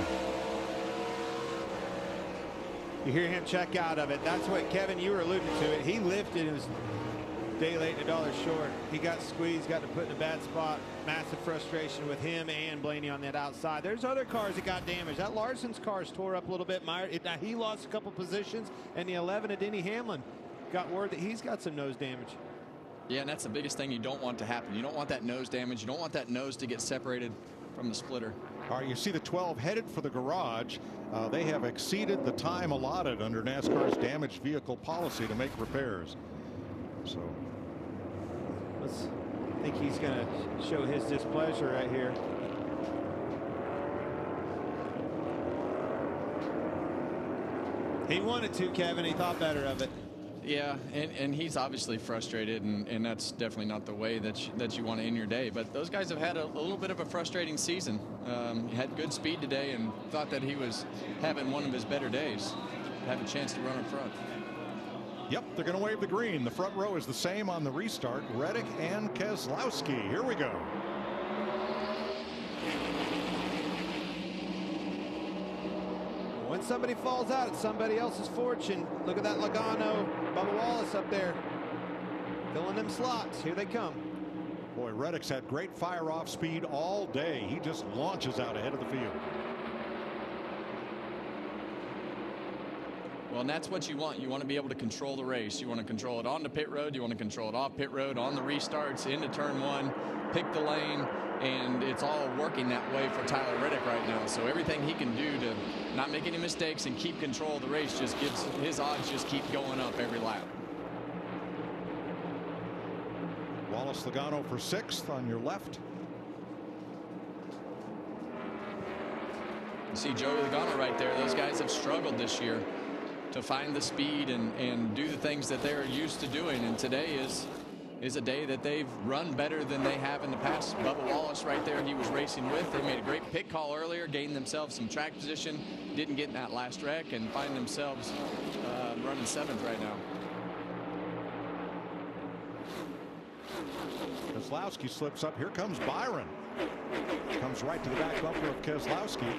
You hear him check out of it. That's what, Kevin, you were alluding to it. He lifted. It was a day late and $1 short. He got squeezed, got to put in a bad spot. Massive frustration with him and Blaney on that outside. There's other cars that got damaged. That Larson's car's tore up a little bit. He lost a couple positions, and the 11 of Denny Hamlin got word that he's got some nose damage. Yeah, and that's the biggest thing you don't want to happen. You don't want that nose damage. You don't want that nose to get separated from the splitter. All right, you see the 12 headed for the garage. They have exceeded the time allotted under NASCAR's damaged vehicle policy to make repairs. So I think he's going to show his displeasure right here. He wanted to, Kevin. He thought better of it. Yeah, and he's obviously frustrated, and that's definitely not the way that you want to end your day. But those guys have had a little bit of a frustrating season. He had good speed today and thought that he was having one of his better days. Have a chance to run in front. Yep, they're going to wave the green. The front row is the same on the restart. Reddick and Keselowski. Here we go. When somebody falls out, it's somebody else's fortune. Look at that Logano, Bubba Wallace up there, filling them slots. Here they come. Boy, Reddick's had great fire-off speed all day. He just launches out ahead of the field. Well, and that's what you want. You want to be able to control the race. You want to control it on the pit road. You want to control it off pit road, on the restarts, into turn one, pick the lane, and it's all working that way for Tyler Reddick right now. So everything he can do to not make any mistakes and keep control of the race just gives his odds just keep going up every lap. Wallace Logano for 6th on your left. You see Joey Logano right there. Those guys have struggled this year to find the speed and do the things that they're used to doing. And today is a day that they've run better than they have in the past. Bubba Wallace right there, he was racing with. They made a great pit call earlier, gained themselves some track position, didn't get in that last wreck, and find themselves running 7th right now. Keselowski slips up. Here comes Byron. Comes right to the back bumper of Keselowski.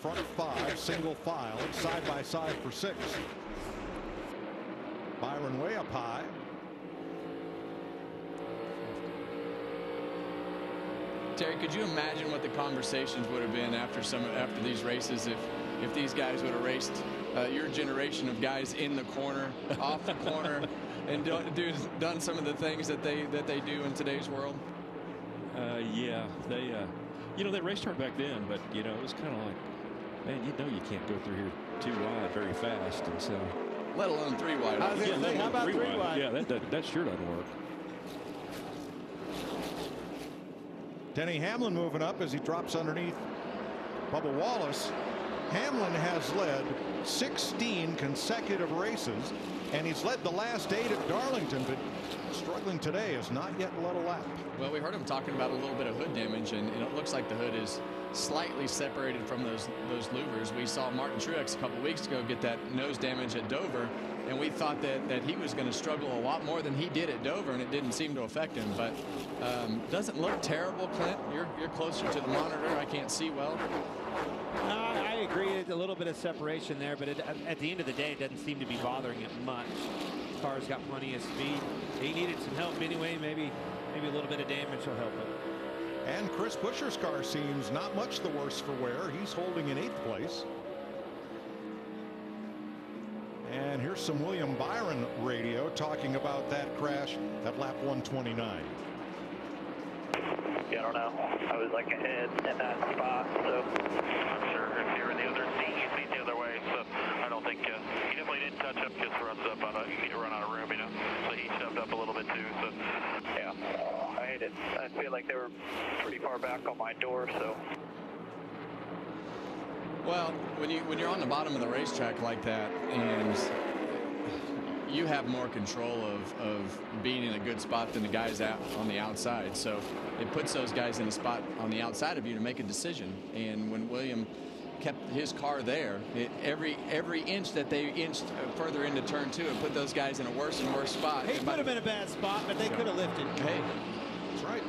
Front 5, single file, side by side for 6th. Byron way up high. Terry, could you imagine what the conversations would have been after these races if these guys would have raced your generation of guys in the corner, off the corner, and done some of the things that they do in today's world? Yeah, they raced hard back then, but it was kind of like, man, you can't go through here 2 wide very fast, and so let alone 3 wide. How about 3 wide? Yeah, that sure doesn't work. Denny Hamlin moving up as he drops underneath Bubba Wallace. Hamlin has led 16 consecutive races, and he's led the last 8 at Darlington, but struggling today, has not yet led a lap. Well, we heard him talking about a little bit of hood damage, and it looks like the hood is slightly separated from those louvers. We saw Martin Truex a couple weeks ago get that nose damage at Dover, and we thought that he was going to struggle a lot more than he did at Dover, and it didn't seem to affect him. But doesn't look terrible, Clint. You're closer to the monitor. I can't see well. I agree. It's a little bit of separation there, but at the end of the day, it doesn't seem to be bothering it much. The car's got plenty of speed. He needed some help anyway. Maybe a little bit of damage will help it. And Chris Buescher's car seems not much the worse for wear. He's holding in 8th place. And here's some William Byron radio talking about that crash at lap 129. Yeah, I don't know. I was like ahead in that spot, so I'm sure if you're in the other seat, you see the other way. So I don't think he definitely didn't touch up, just runs up on you run out of room, So he shoved up a little bit too. So yeah, I hate it. I feel like they were pretty far back on my door, so. Well, when you're on the bottom of the racetrack like that, and you have more control of being in a good spot than the guys out on the outside. So it puts those guys in a spot on the outside of you to make a decision. And when William kept his car there, every inch that they inched further into turn 2, it put those guys in a worse and worse spot. He put them in a bad spot, but they could have lifted. Hey, that's right.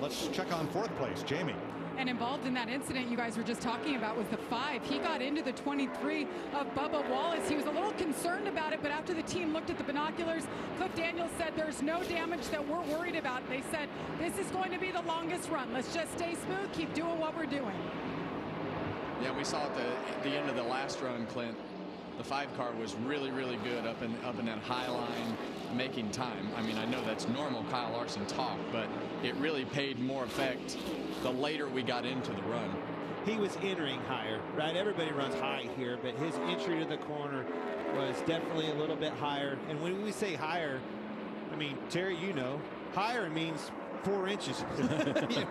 Let's check on 4th place, Jamie. And involved in that incident you guys were just talking about was the 5. He got into the 23 of Bubba Wallace. He was a little concerned about it, but after the team looked at the binoculars, Cliff Daniels said there's no damage that we're worried about. They said, this is going to be the longest run. Let's just stay smooth, keep doing what we're doing. Yeah, we saw at the end of the last run, Clint, the 5 car was really, really good up in that high line, making time. I mean, I know that's normal Kyle Larson talk, but it really paid more effect the later we got into the run. He was entering higher, right? Everybody runs high here, but his entry to the corner was definitely a little bit higher. And when we say higher, I mean, Terry, higher means 4 inches,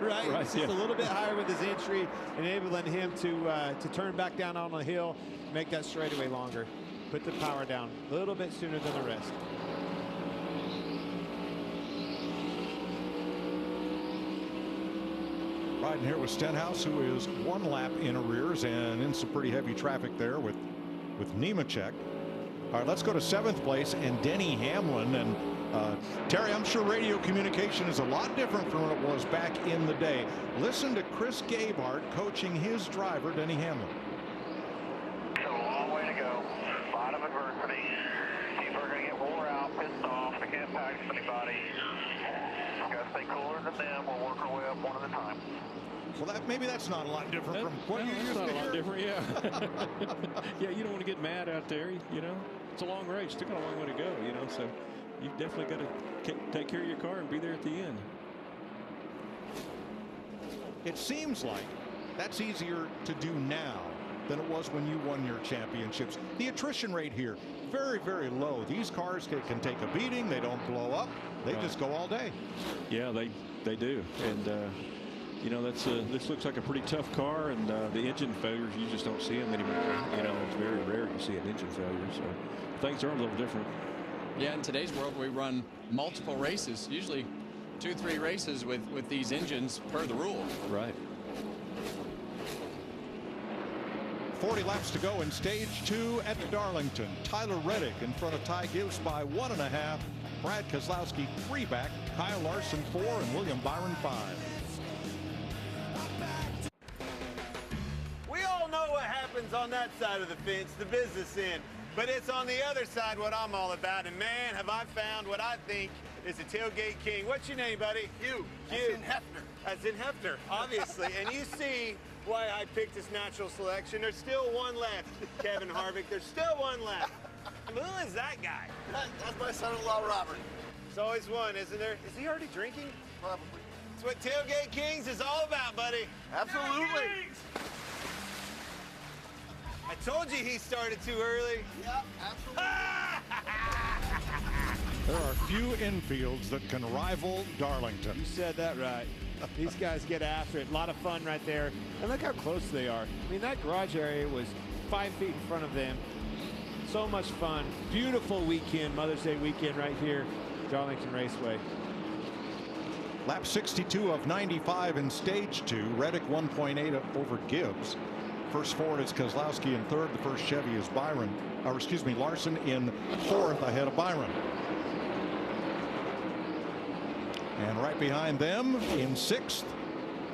right? It's just a little bit higher with his entry, enabling him to turn back down on the hill, make that straightaway longer, put the power down a little bit sooner than the rest. Riding here with Stenhouse, who is 1 lap in arrears and in some pretty heavy traffic there with Nemechek. All right, let's go to 7th place and Denny Hamlin. And Terry, I'm sure radio communication is a lot different from what it was back in the day. Listen to Chris Gabehart coaching his driver, Denny Hamlin. So a long way to go. A lot of adversity. People are going to get wore out, pissed off. They can't package anybody. Gotta stay cooler than them. We'll work our way up one at a time. Well, maybe that's not a lot different from what you used to not a hear. lot different, yeah. Yeah, you don't want to get mad out there, you know. It's a long race. Still got a long way to go, you know. So you've definitely got to take care of your car and be there at the end. It seems like that's easier to do now than it was when you won your championships. The attrition rate here, very, very low. These cars can take a beating. They don't blow up. They just go all day. Yeah, they do. And, you know, this looks like a pretty tough car, and the engine failures, you just don't see them anymore. You know, it's very rare to see an engine failure. So things are a little different. Yeah, in today's world, we run multiple races, usually 2-3 races with these engines per the rule. Right. 40 laps to go in stage 2 at Darlington. Tyler Reddick in front of Ty Gibbs by 1.5. Brad Keselowski 3 back. Kyle Larson 4 and William Byron 5. We all know what happens on that side of the fence, the business end. But it's on the other side what I'm all about. And man, have I found what I think is a tailgate king. What's your name, buddy? Hugh. Hugh. As in Hefner. As in Hefner, obviously. And you see why I picked this natural selection. There's still one left, Kevin Harvick. There's still one left. Who is that guy? That's my son-in-law, Robert. There's always one, isn't there? Is he already drinking? Probably. That's what Tailgate Kings is all about, buddy. Absolutely. I told you he started too early. Yeah, absolutely. There are few infields that can rival Darlington. You said that right. These guys get after it. A lot of fun right there. And look how close they are. I mean, that garage area was 5 feet in front of them. So much fun. Beautiful weekend, Mother's Day weekend right here, Darlington Raceway. Lap 62 of 95 in stage 2. Reddick 1.8 over Gibbs. First Ford is Keselowski in third. The first Chevy is Larson in fourth ahead of Byron. And right behind them in sixth,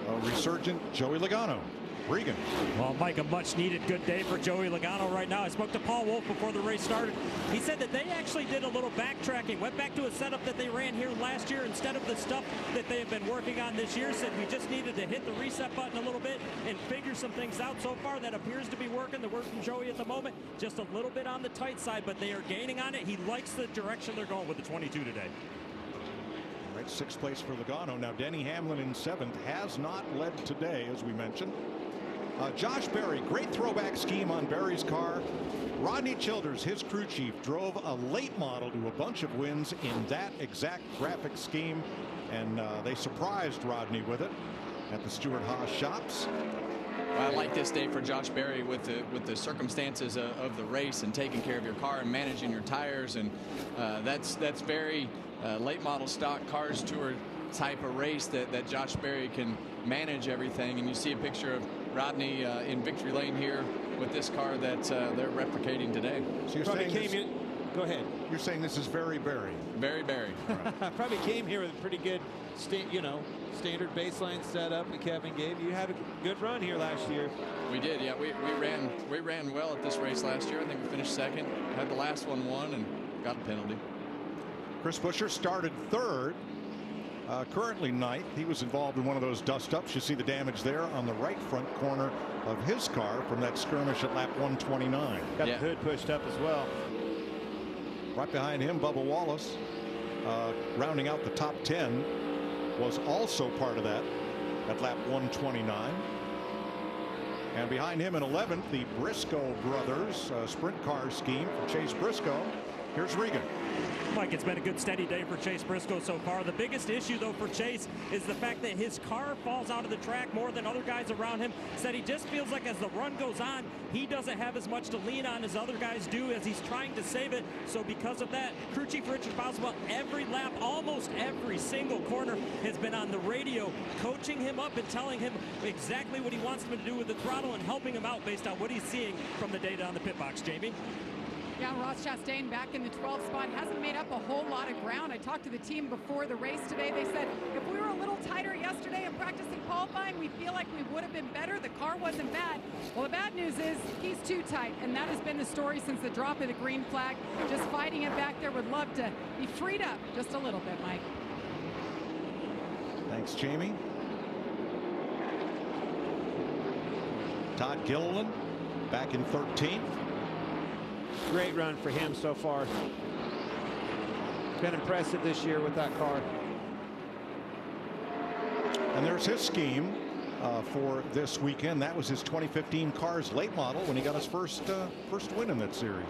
a resurgent Joey Logano. Regan. Well, Mike, a much needed good day for Joey Logano right now. I spoke to Paul Wolf before the race started. He said that they actually did a little backtracking, went back to a setup that they ran here last year instead of the stuff that they have been working on this year. Said we just needed to hit the reset button a little bit and figure some things out. So far, that appears to be working. The work from Joey at the moment, just a little bit on the tight side, but they are gaining on it. He likes the direction they're going with the 22 today. Right, sixth place for Logano. Now, Denny Hamlin in seventh has not led today, as we mentioned. Josh Berry, great throwback scheme on Berry's car. Rodney Childers, his crew chief, drove a late model to a bunch of wins in that exact graphic scheme, and they surprised Rodney with it at the Stewart-Haas shops. Well, I like this day for Josh Berry with the circumstances of the race and taking care of your car and managing your tires, and that's very late model stock cars tour type of race that Josh Berry can manage everything. And you see a picture of Rodney in victory lane here with this car that they're replicating today. So you're Probably saying came in. Go ahead. You're saying this is very Berry. Very Berry. Probably came here with a pretty good, standard baseline setup that Kevin gave. You had a good run here last year. We did, yeah. We ran well at this race last year. I think we finished second. Had the last one won and got a penalty. Chris Buescher started third. Currently ninth. He was involved in one of those dust-ups. You see the damage there on the right front corner of his car from that skirmish at lap 129. Got the hood pushed up as well. Right behind him, Bubba Wallace, rounding out the top 10, was also part of that at lap 129. And behind him in 11th, the Briscoe brothers sprint car scheme for Chase Briscoe. Here's Regan. Mike, it's been a good steady day for Chase Briscoe so far. The biggest issue, though, for Chase is the fact that his car falls out of the track more than other guys around him. Said he just feels like as the run goes on, he doesn't have as much to lean on as other guys do as he's trying to save it. So because of that, crew chief Richard Boswell, every lap, almost every single corner, has been on the radio, coaching him up and telling him exactly what he wants him to do with the throttle and helping him out based on what he's seeing from the data on the pit box. Jamie? Yeah, Ross Chastain back in the 12th spot hasn't made up a whole lot of ground. I talked to the team before the race today. They said if we were a little tighter yesterday in practicing qualifying, we feel like we would have been better. The car wasn't bad. Well, the bad news is he's too tight, and that has been the story since the drop of the green flag. Just fighting it back there. Would love to be freed up just a little bit, Mike. Thanks, Jamie. Todd Gilliland back in 13th. Great run for him so far. Been impressive this year with that car. And there's his scheme for this weekend. That was his 2015 Cars late model when he got his first win in that series.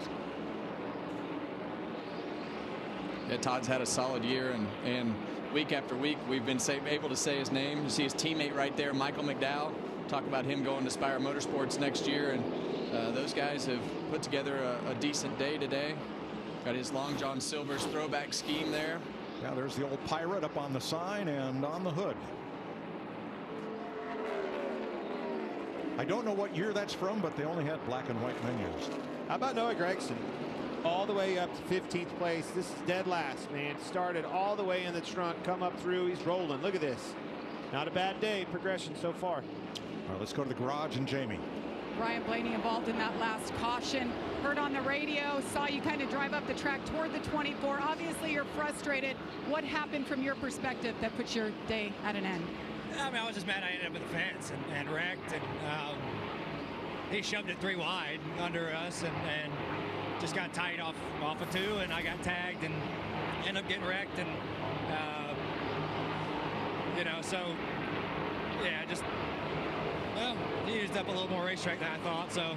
Yeah, Todd's had a solid year, and week after week we've been able to say his name. You see his teammate right there, Michael McDowell. Talk about him going to Spire Motorsports next year, and those guys have put together a decent day today. Got his Long John Silver's throwback scheme there. Yeah, there's the old pirate up on the sign and on the hood. I don't know what year that's from, but they only had black and white menus. How about Noah Gragson? All the way up to 15th place. This is dead last, man. Started all the way in the trunk, come up through. He's rolling. Look at this. Not a bad day progression so far. All right, let's go to the garage and Jamie. Ryan Blaney involved in that last caution. Heard on the radio, saw you kind of drive up the track toward the 24. Obviously, you're frustrated. What happened from your perspective that put your day at an end? I mean, I was just mad I ended up with the fence and wrecked. And he shoved it 3 wide under us and just got tight off of 2. And I got tagged and ended up getting wrecked. And, so, yeah, just... Well, he used up a little more racetrack than I thought, so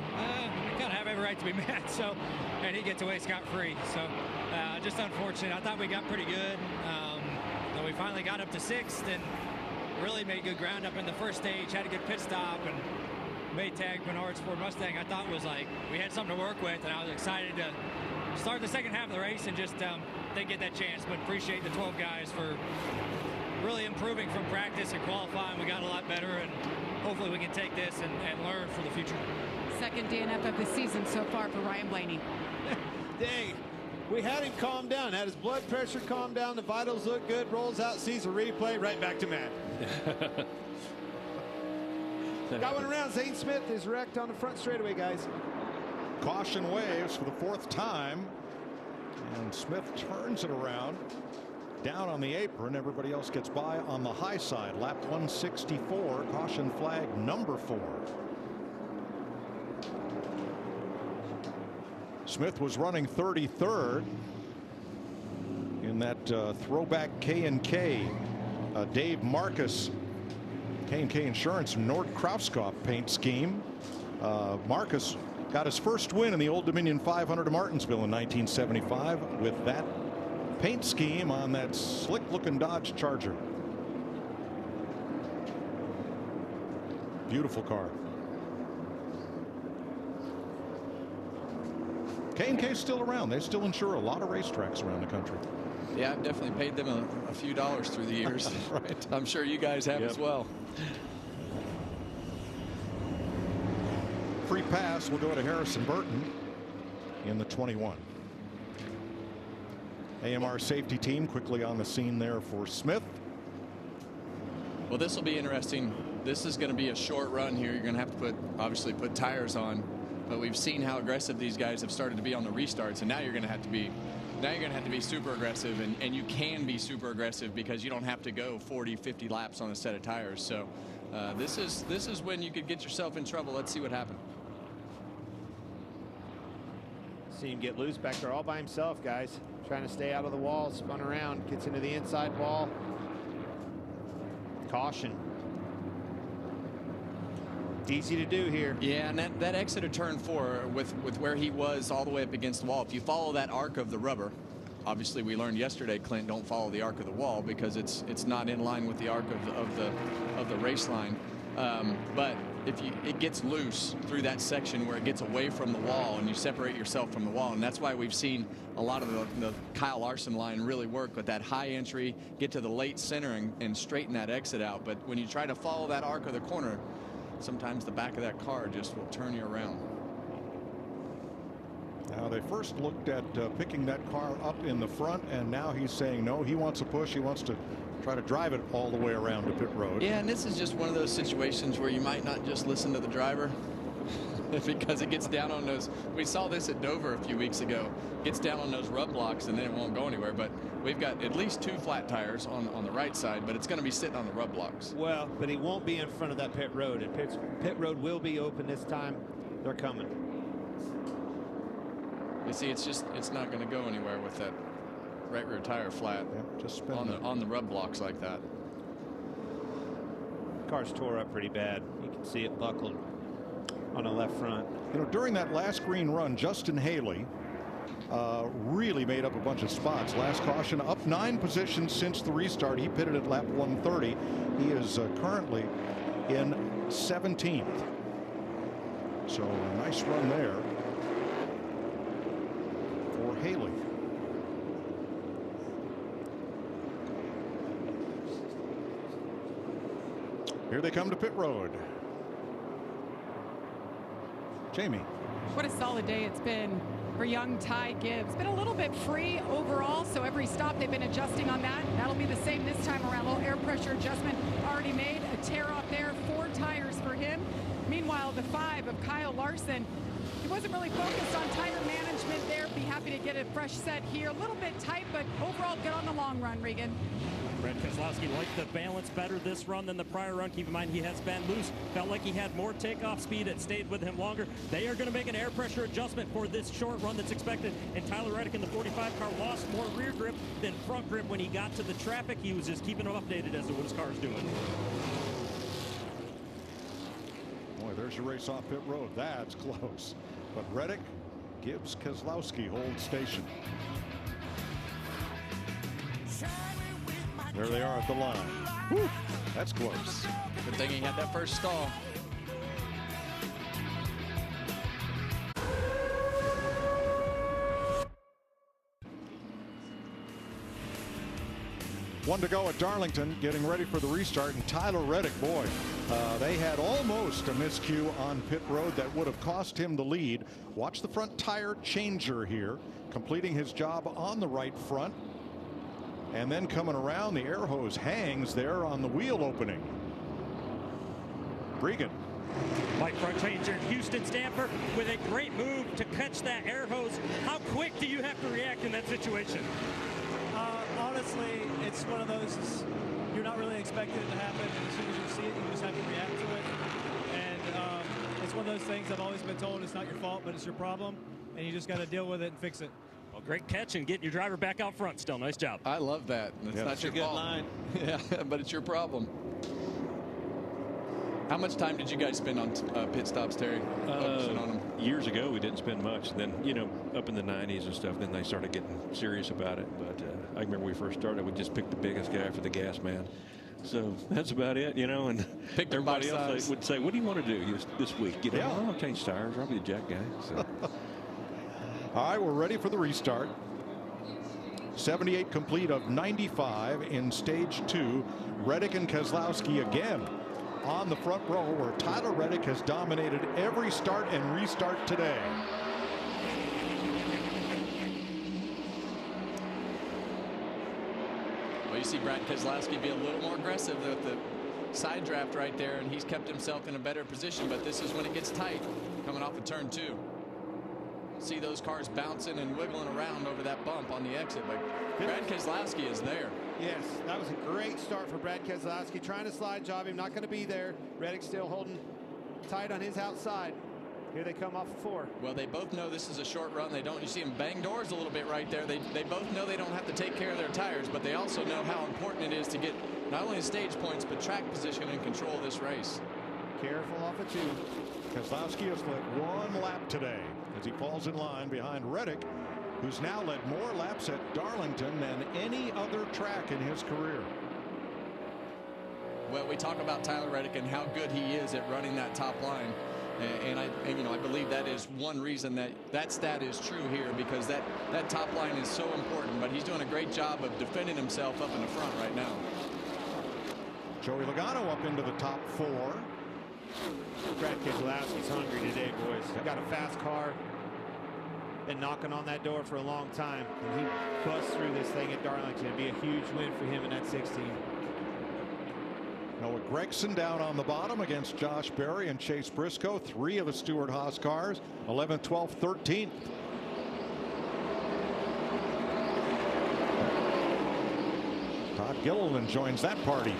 kind of have every right to be mad. So, and he gets away scot-free. So, just unfortunate. I thought we got pretty good. And we finally got up to 6th and really made good ground up in the first stage. Had a good pit stop and made tag Menards Ford Mustang. I thought was like we had something to work with, and I was excited to start the second half of the race and just didn't get that chance. But appreciate the 12 guys for really improving from practice and qualifying. We got a lot better, and hopefully we can take this and learn for the future. Second DNF of the season so far for Ryan Blaney. Dang, we had him calm down, had his blood pressure calm down, the vitals look good, rolls out, sees a replay, right back to mad. Got one around. Zane Smith is wrecked on the front straightaway, guys. Caution waves for the 4th time, and Smith turns it around. Down on the apron, everybody else gets by on the high side. Lap 164, caution flag number 4. Smith was running 33rd in that throwback K&K Dave Marcus K&K Insurance Nord Krauskopf paint scheme. Marcus got his first win in the Old Dominion 500 at Martinsville in 1975 with that paint scheme on that slick looking Dodge Charger. Beautiful car. K&K is still around. They still insure a lot of racetracks around the country. Yeah, I've definitely paid them a few dollars through the years. Right. I'm sure you guys have as well. Free pass will go to Harrison Burton in the 21. AMR safety team quickly on the scene there for Smith. Well, this will be interesting. This is going to be a short run here. You're going to have to obviously put tires on, but we've seen how aggressive these guys have started to be on the restarts, and now you're going to have to be super aggressive, and you can be super aggressive because you don't have to go 40-50 laps on a set of tires. So this is when you could get yourself in trouble. Let's see what happens. See him get loose back there all by himself, guys. Trying to stay out of the wall, spun around, gets into the inside wall. Caution. Easy to do here. Yeah, and that exit of turn 4 with where he was all the way up against the wall, if you follow that arc of the rubber, obviously we learned yesterday, Clint, don't follow the arc of the wall because it's not in line with the arc of the race line. But if it gets loose through that section where it gets away from the wall and you separate yourself from the wall, and that's why we've seen a lot of the Kyle Larson line really work with that high entry, get to the late center and straighten that exit out. But when you try to follow that arc of the corner, sometimes the back of that car just will turn you around. Now they first looked at picking that car up in the front, and now he's saying no, he wants a push. He wants to try to drive it all the way around to pit road. Yeah, and this is just one of those situations where you might not just listen to the driver. because it gets down on those. We saw this at Dover a few weeks ago. Gets down on those rub blocks and then it won't go anywhere. But we've got at least 2 flat tires on the right side, but it's going to be sitting on the rub blocks. Well, but he won't be in front of that pit road. And pit road will be open this time. They're coming. You see, it's not going to go anywhere with that right rear tire flat. Yeah, just on the rub blocks like that. Car's tore up pretty bad. You can see it buckled on the left front. You know, during that last green run, Justin Haley really made up a bunch of spots. Last caution, up 9 positions since the restart. He pitted at lap 130. He is currently in 17th. So a nice run there for Haley. Here they come to pit road. Jamie. What a solid day it's been for young Ty Gibbs. Been a little bit free overall, so every stop they've been adjusting on that. That'll be the same this time around. A little air pressure adjustment already made. A tear off there, 4 tires for him. Meanwhile, the 5 of Kyle Larson. He wasn't really focused on tire management there. Be happy to get a fresh set here. A little bit tight, but overall good on the long run, Regan. Brad Keselowski liked the balance better this run than the prior run. Keep in mind he has been loose. Felt like he had more takeoff speed. It stayed with him longer. They are going to make an air pressure adjustment for this short run that's expected. And Tyler Reddick in the 45 car lost more rear grip than front grip when he got to the traffic. He was just keeping him updated as to what his car is doing. Boy, there's your race off pit road. That's close. But Reddick, Gibbs, Keselowski hold station. There they are at the line. Whew, that's close. Good thing he had that first stall. One to go at Darlington, getting ready for the restart, and Tyler Reddick, boy, they had almost a miscue on pit road that would have cost him the lead. Watch the front tire changer here, completing his job on the right front. And then coming around, the air hose hangs there on the wheel opening. Bregan. Mike front changer Houston Stamper with a great move to catch that air hose. How quick do you have to react in that situation? Honestly, it's one of those, you're not really expecting it to happen. And as soon as you see it, you just have to react to it. And it's one of those things I've always been told it's not your fault, but it's your problem. And you just got to deal with it and fix it. Well, great catch and getting your driver back out front still. Nice job. I love that. It's not your fault. Line. Yeah, but it's your problem. How much time did you guys spend on pit stops, Terry? Focusing on them? Years ago, we didn't spend much. Then, you know, up in the 90s and stuff, then they started getting serious about it. But I remember when we first started, we just picked the biggest guy for the gas man. So that's about it, you know. And picked everybody else would say, what do you want to do this week? You know, I want to change tires. I'll be the jack guy. So. All right, we're ready for the restart. 78 complete of 95 in stage 2. Reddick and Keselowski again on the front row, where Tyler Reddick has dominated every start and restart today. Well, you see Brad Keselowski be a little more aggressive with the side draft right there, and he's kept himself in a better position, but this is when it gets tight coming off of turn 2. See those cars bouncing and wiggling around over that bump on the exit, but Brad Keselowski is there. Yes, that was a great start for Brad Keselowski, trying to slide job him, not going to be there. Reddick still holding tight on his outside. Here they come off of 4. Well, they both know this is a short run. They don't. You see them bang doors a little bit right there. They both know they don't have to take care of their tires, but they also know how important it is to get not only stage points but track position and control this race. Careful off of 2. Keselowski has led 1 lap today as he falls in line behind Reddick, who's now led more laps at Darlington than any other track in his career. Well, we talk about Tyler Reddick and how good he is at running that top line. And I believe that is one reason that stat is true here, because that top line is so important. But he's doing a great job of defending himself up in the front right now. Joey Logano up into the top 4. Brad Keselowski's hungry today, boys. He got a fast car. Been knocking on that door for a long time, and he busts through this thing at Darlington. It'd be a huge win for him in that 16. Noah Gragson down on the bottom against Josh Berry and Chase Briscoe. 3 of the Stewart-Haas cars, 11th, 12th, 13th. Todd Gilliland joins that party.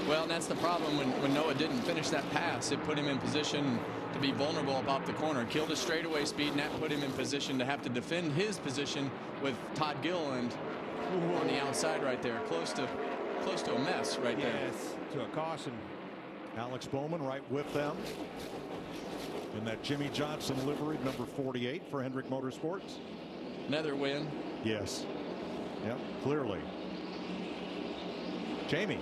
Well, and that's the problem when Noah didn't finish that pass. It put him in position to be vulnerable about the corner. Killed his straightaway speed, and that put him in position to have to defend his position with Todd Gilliland on the outside right there. Close to a mess right there. Yes, to a caution. Alex Bowman right with them in that Jimmy Johnson livery, number 48 for Hendrick Motorsports. Another win. Yes. Yep, clearly. Jamie.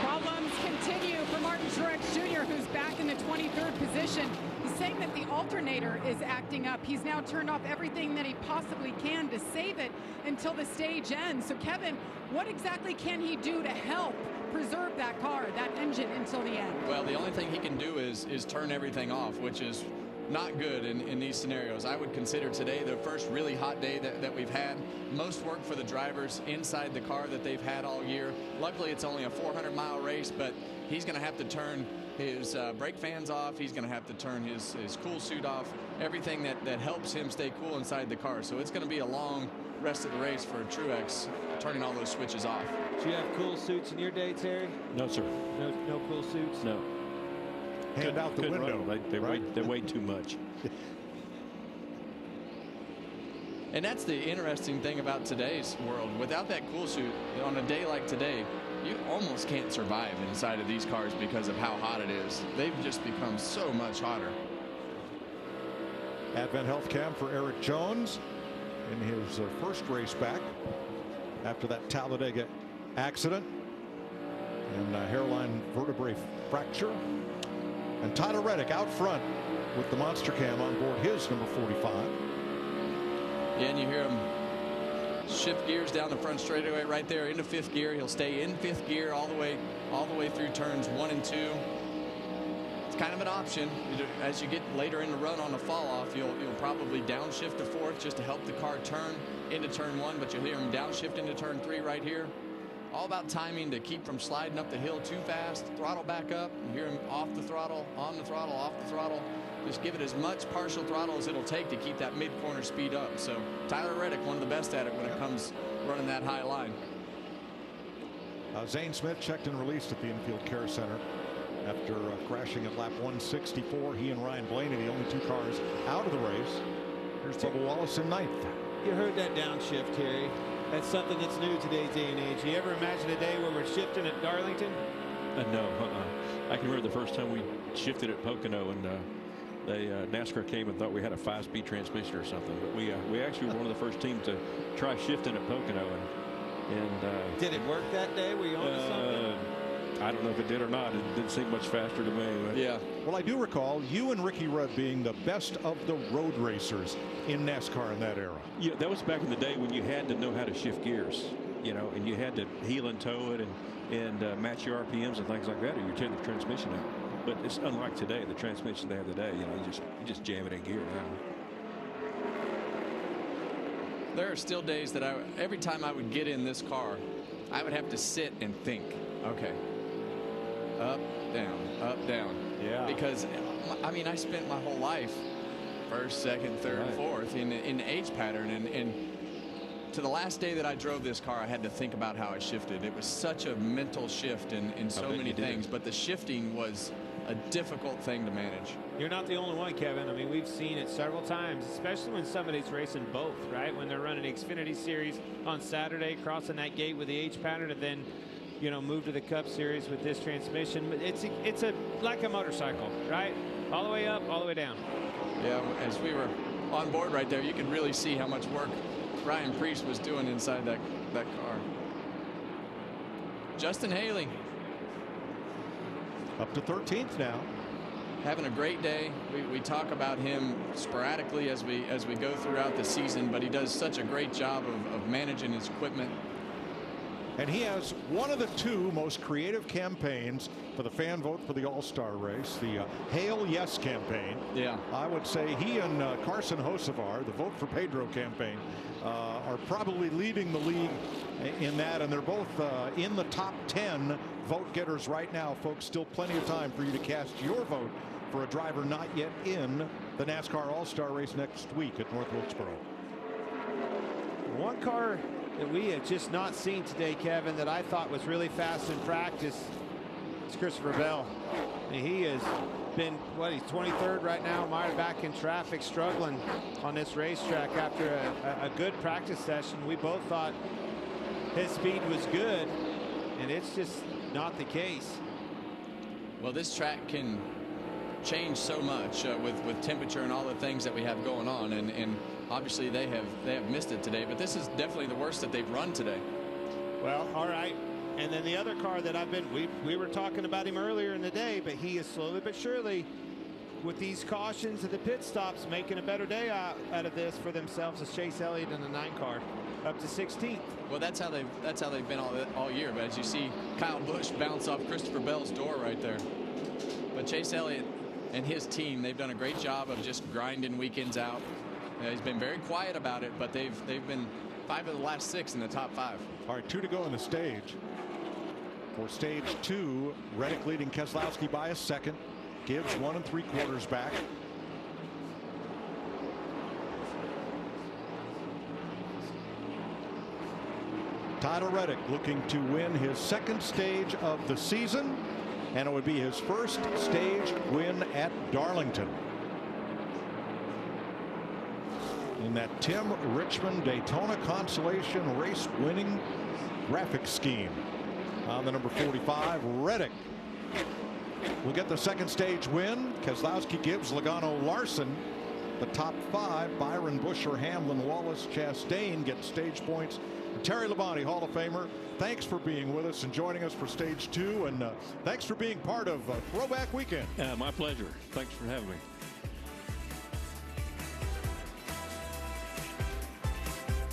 Problems continue for Martin Truex Jr., who's back in the 23rd position. He's saying that the alternator is acting up. He's now turned off everything that he possibly can to save it until the stage ends. So, Kevin, what exactly can he do to help preserve that car, that engine, until the end? Well, the only thing he can do is turn everything off, which is not good in these scenarios. I would consider today the first really hot day that we've had. Most work for the drivers inside the car that they've had all year. Luckily, it's only a 400-mile race, but he's going to have to turn his brake fans off. He's going to have to turn his cool suit off. Everything that helps him stay cool inside the car. So it's going to be a long rest of the race for Truex, turning all those switches off. Do you have cool suits in your day, Terry? No, sir. No cool suits? No. Hand out the window. They weigh too much. And that's the interesting thing about today's world. Without that cool suit, on a day like today, you almost can't survive inside of these cars because of how hot it is. They've just become so much hotter. Advent Health Cam for Eric Jones in his first race back after that Talladega accident and hairline vertebrae fracture. And Tyler Reddick out front with the monster cam on board his number 45. Yeah, and you hear him shift gears down the front straightaway right there into 5th gear. He'll stay in 5th gear all the way through turns 1 and 2. It's kind of an option. As you get later in the run on the fall off, you'll probably downshift to 4th just to help the car turn into turn 1, but you'll hear him downshift into turn 3 right here. All about timing to keep from sliding up the hill too fast. Throttle back up. You hear him off the throttle, on the throttle, off the throttle. Just give it as much partial throttle as it'll take to keep that mid-corner speed up. So Tyler Reddick, one of the best at it when it comes running that high line. Zane Smith checked and released at the Infield Care Center after crashing at lap 164. He and Ryan Blaney, the only 2 cars out of the race. Here's Bubba Wallace in 9th. You heard that downshift, Terry. That's something that's new today's day and age. You ever imagine a day where we're shifting at Darlington? No. I can remember the first time we shifted at Pocono, and NASCAR came and thought we had a 5-speed transmission or something. But we actually were one of the first teams to try shifting at Pocono. And did it work that day? Were you on to something? I don't know if it did or not. It didn't seem much faster to me. But. Yeah. Well, I do recall you and Ricky Rudd being the best of the road racers in NASCAR in that era. Yeah, that was back in the day when you had to know how to shift gears, and you had to heel and toe it and match your RPMs and things like that, or you tear the transmission out. But it's unlike today. The transmission they have today, you just jam it in gear now. There are still days that every time I would get in this car, I would have to sit and think, okay, up, down. Yeah. Because, I spent my whole life, 1st, 2nd, 3rd, 4th, in the H pattern. And to the last day that I drove this car, I had to think about how I shifted. It was such a mental shift in so many things. But the shifting was a difficult thing to manage. You're not the only one, Kevin. I mean, we've seen it several times, especially when somebody's racing both, right? When they're running Xfinity Series on Saturday, crossing that gate with the H pattern, and then move to the Cup Series with this transmission. But it's like a motorcycle, right? All the way up, all the way down. Yeah, as we were on board right there, you could really see how much work Ryan Preece was doing inside that car. Justin Haley. Up to 13th now. Having a great day. We talk about him sporadically as we go throughout the season, but he does such a great job of managing his equipment. And he has one of the 2 most creative campaigns for the fan vote for the All-Star race, the Hail Yes campaign. Yeah. I would say he and Carson Hocevar, the Vote for Pedro campaign, are probably leading the league in that, and they're both in the top 10 vote getters right now, folks. Still plenty of time for you to cast your vote for a driver not yet in the NASCAR All-Star Race next week at North Wilkesboro. One car that we have just not seen today, Kevin, that I thought was really fast in practice is Christopher Bell. And he has been, what, he's 23rd right now, mired back in traffic, struggling on this racetrack after a good practice session. We both thought his speed was good, and it's just not the case. Well, this track can change so much with temperature and all the things that we have going on, and obviously they have missed it today, but this is definitely the worst that they've run today. Well, all right. And then the other car that we were talking about him earlier in the day, but he is slowly but surely, with these cautions at the pit stops, making a better day out of this for themselves as Chase Elliott in the 9 car up to 16th. Well, that's how they've been all year. But as you see, Kyle Busch bounce off Christopher Bell's door right there. But Chase Elliott and his team, they've done a great job of just grinding weekends out. He's been very quiet about it, but they've been 5 of the last 6 in the top 5. All right, 2 to go in the stage. For stage 2, Reddick leading Keselowski by a second. Gibbs 1 3/4 back. Tyler Reddick looking to win his 2nd stage of the season, and it would be his 1st stage win at Darlington. In that Tim Richmond Daytona Consolation race winning graphic scheme. On the number 45, Reddick will get the 2nd stage win. Keselowski, Gibbs, Logano, Larson. The top 5, Byron, Buescher, Hamlin, Wallace, Chastain get stage points. Terry Labonte, Hall of Famer, thanks for being with us and joining us for stage 2, and thanks for being part of Throwback Weekend. My pleasure. Thanks for having me.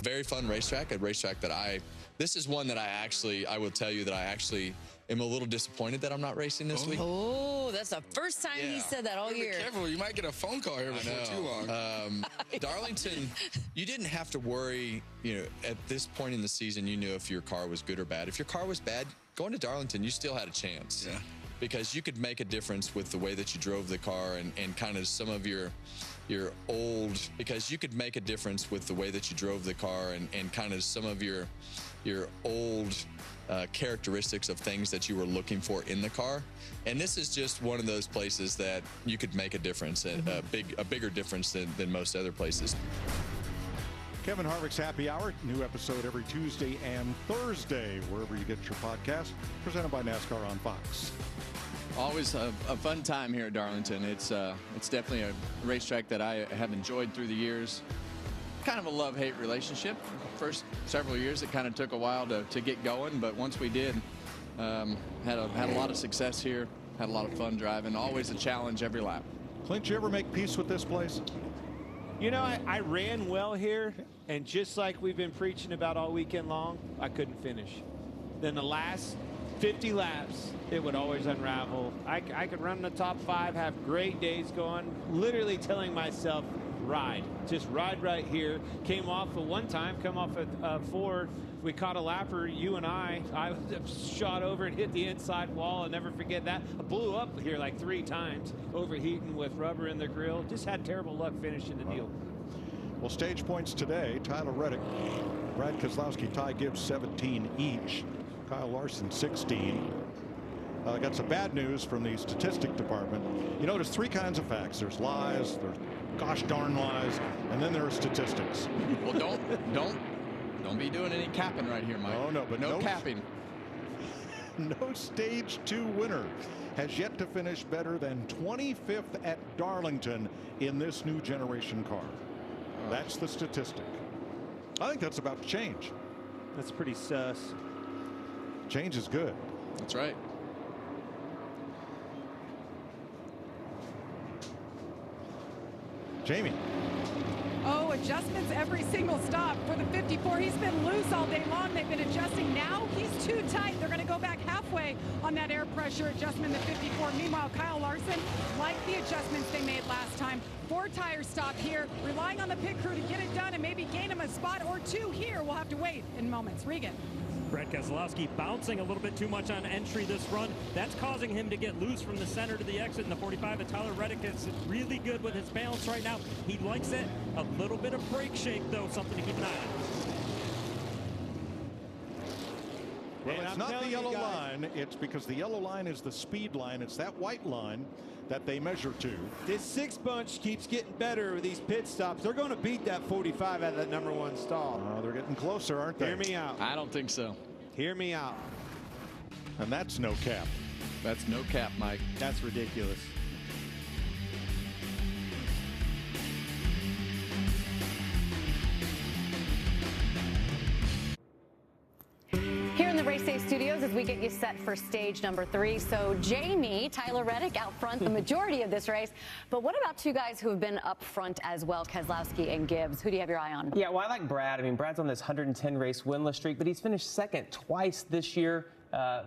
Very fun racetrack, a racetrack that this is one that I will tell you that I actually am a little disappointed that I'm not racing this week. Oh, that's the first time he said that all year. Be careful, you might get a phone call here before too long. Darlington, you didn't have to worry, at this point in the season, you knew if your car was good or bad. If your car was bad, going to Darlington, you still had a chance. Yeah. Because you could make a difference with the way that you drove the car and kind of some of your old, because you could make a difference with the way that you drove the car and kind of some of your old characteristics of things that you were looking for in the car. And this is just one of those places that you could make a difference, a bigger difference than most other places. Kevin Harvick's Happy Hour, new episode every Tuesday and Thursday, wherever you get your podcast, presented by NASCAR on Fox. Always a fun time here at Darlington. It's definitely a racetrack that I have enjoyed through the years. Kind of a love-hate relationship. First several years, it kind of took a while to get going, but once we did, had a lot of success here, had a lot of fun driving. Always a challenge every lap. Clint, you ever make peace with this place? I ran well here, and just like we've been preaching about all weekend long, I couldn't finish. Then the last 50 laps, it would always unravel. I could run in the top 5, have great days going, literally telling myself, ride. Just ride right here. Came off at one time, come off at 4. We caught a lapper, you and I shot over and hit the inside wall. I'll never forget that. I blew up here like 3 times, overheating with rubber in the grill. Just had terrible luck finishing the deal. Well, stage points today, Tyler Reddick, Brad Keselowski, Ty Gibbs 17 each, Kyle Larson 16. Got some bad news from the statistic department. There's 3 kinds of facts. There's lies, there's gosh darn lies, and then there are statistics. Well, don't be doing any capping right here, Mike. Oh, no, but no capping. No stage 2 winner has yet to finish better than 25th at Darlington in this new generation car. That's the statistic. I think that's about to change. That's pretty sus. Change is good. That's right. Jamie. Oh, adjustments every single stop for the 54. He's been loose all day long. They've been adjusting. Now he's too tight. They're going to go back halfway on that air pressure adjustment, the 54. Meanwhile, Kyle Larson, like the adjustments they made last time, 4 tire stop here, relying on the pit crew to get it done and maybe gain him a spot or 2 here. We'll have to wait in moments. Regan. Brad Keselowski bouncing a little bit too much on entry this run. That's causing him to get loose from the center to the exit in the 45. And Tyler Reddick is really good with his balance right now. He likes it. A little bit of brake shake, though, something to keep an eye on. Well, it's not the yellow line. It's because the yellow line is the speed line. It's that white line that they measure to. This 6 bunch keeps getting better with these pit stops. They're going to beat that 45 out of that #1 stall. They're getting closer, aren't they? Hear me out. I don't think so. Hear me out. And that's no cap. That's no cap, Mike. That's ridiculous. Here in the Race Day studios as we get you set for stage number 3. So Jamie, Tyler Reddick out front the majority of this race. But what about two guys who have been up front as well, Keselowski and Gibbs? Who do you have your eye on? Yeah, well, I like Brad. I mean, Brad's on this 110 race winless streak, but he's finished second twice this year.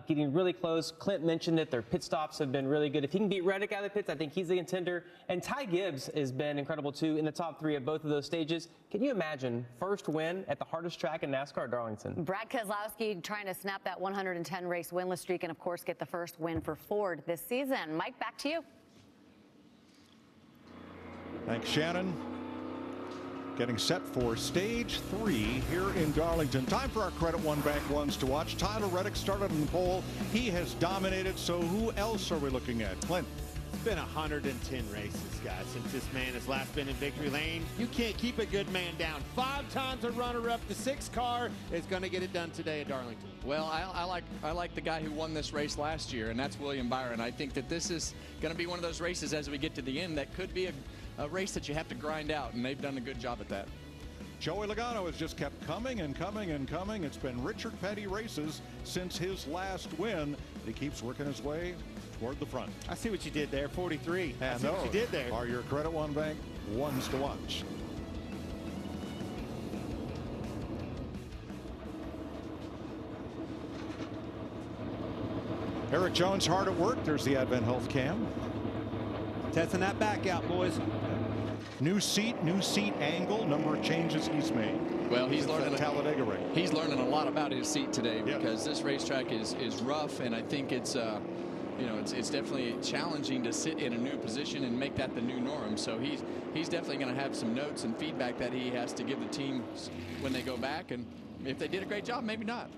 Getting really close. Clint mentioned it. Their pit stops have been really good. If he can beat Reddick out of the pits, I think he's the contender. And Ty Gibbs has been incredible, too, in the top 3 of both of those stages. Can you imagine first win at the hardest track in NASCAR, Darlington? Brad Keselowski trying to snap that 110 race winless streak and, of course, get the first win for Ford this season. Mike, back to you. Thanks, Shannon. Getting set for stage 3 here in Darlington. Time for our Credit One Bank ones to watch. Tyler Reddick started in the pole. He has dominated. So who else are we looking at? Clint. It's been 110 races, guys, since this man has last been in victory lane. You can't keep a good man down. 5 times a runner-up. The 6 car is going to get it done today at Darlington. Well, I like the guy who won this race last year, and that's William Byron. I think that this is going to be one of those races as we get to the end that could be a race that you have to grind out, and they've done a good job at that. Joey Logano has just kept coming and coming and coming. It's been Richard Petty races since his last win. He keeps working his way toward the front. I see what you did there, 43. And I see what you did there. Are your Credit One Bank ones to watch. Eric Jones hard at work. There's the Advent Health Cam. Testing that back out, boys. New seat angle, number of changes he's made. Well, he's learning Talladega race. He's learning a lot about his seat today because this racetrack is rough, and I think it's it's definitely challenging to sit in a new position and make that the new norm. So he's definitely going to have some notes and feedback that he has to give the team when they go back, and if they did a great job, maybe not.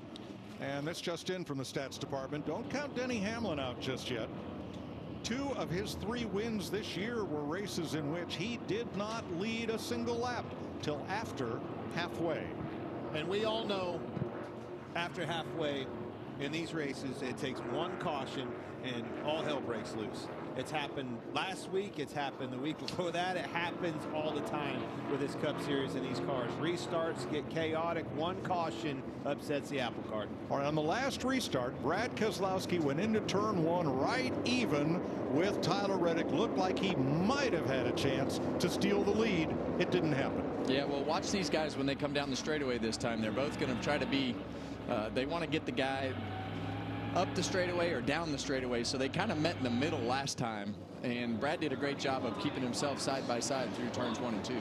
And this just in from the stats department. Don't count Denny Hamlin out just yet. 2 of his 3 wins this year were races in which he did not lead a single lap till after halfway. And we all know after halfway in these races, it takes 1 caution and all hell breaks loose. It's happened last week. It's happened the week before that. It happens all the time with this Cup Series and these cars. Restarts get chaotic. 1 caution upsets the apple cart. All right, on the last restart, Brad Keselowski went into turn 1 right even with Tyler Reddick. Looked like he might have had a chance to steal the lead. It didn't happen. Yeah, well, watch these guys when they come down the straightaway this time. They're both going to try to be, they want to get the guy up the straightaway or down the straightaway, so they kind of met in the middle last time, and Brad did a great job of keeping himself side by side through turns 1 and 2.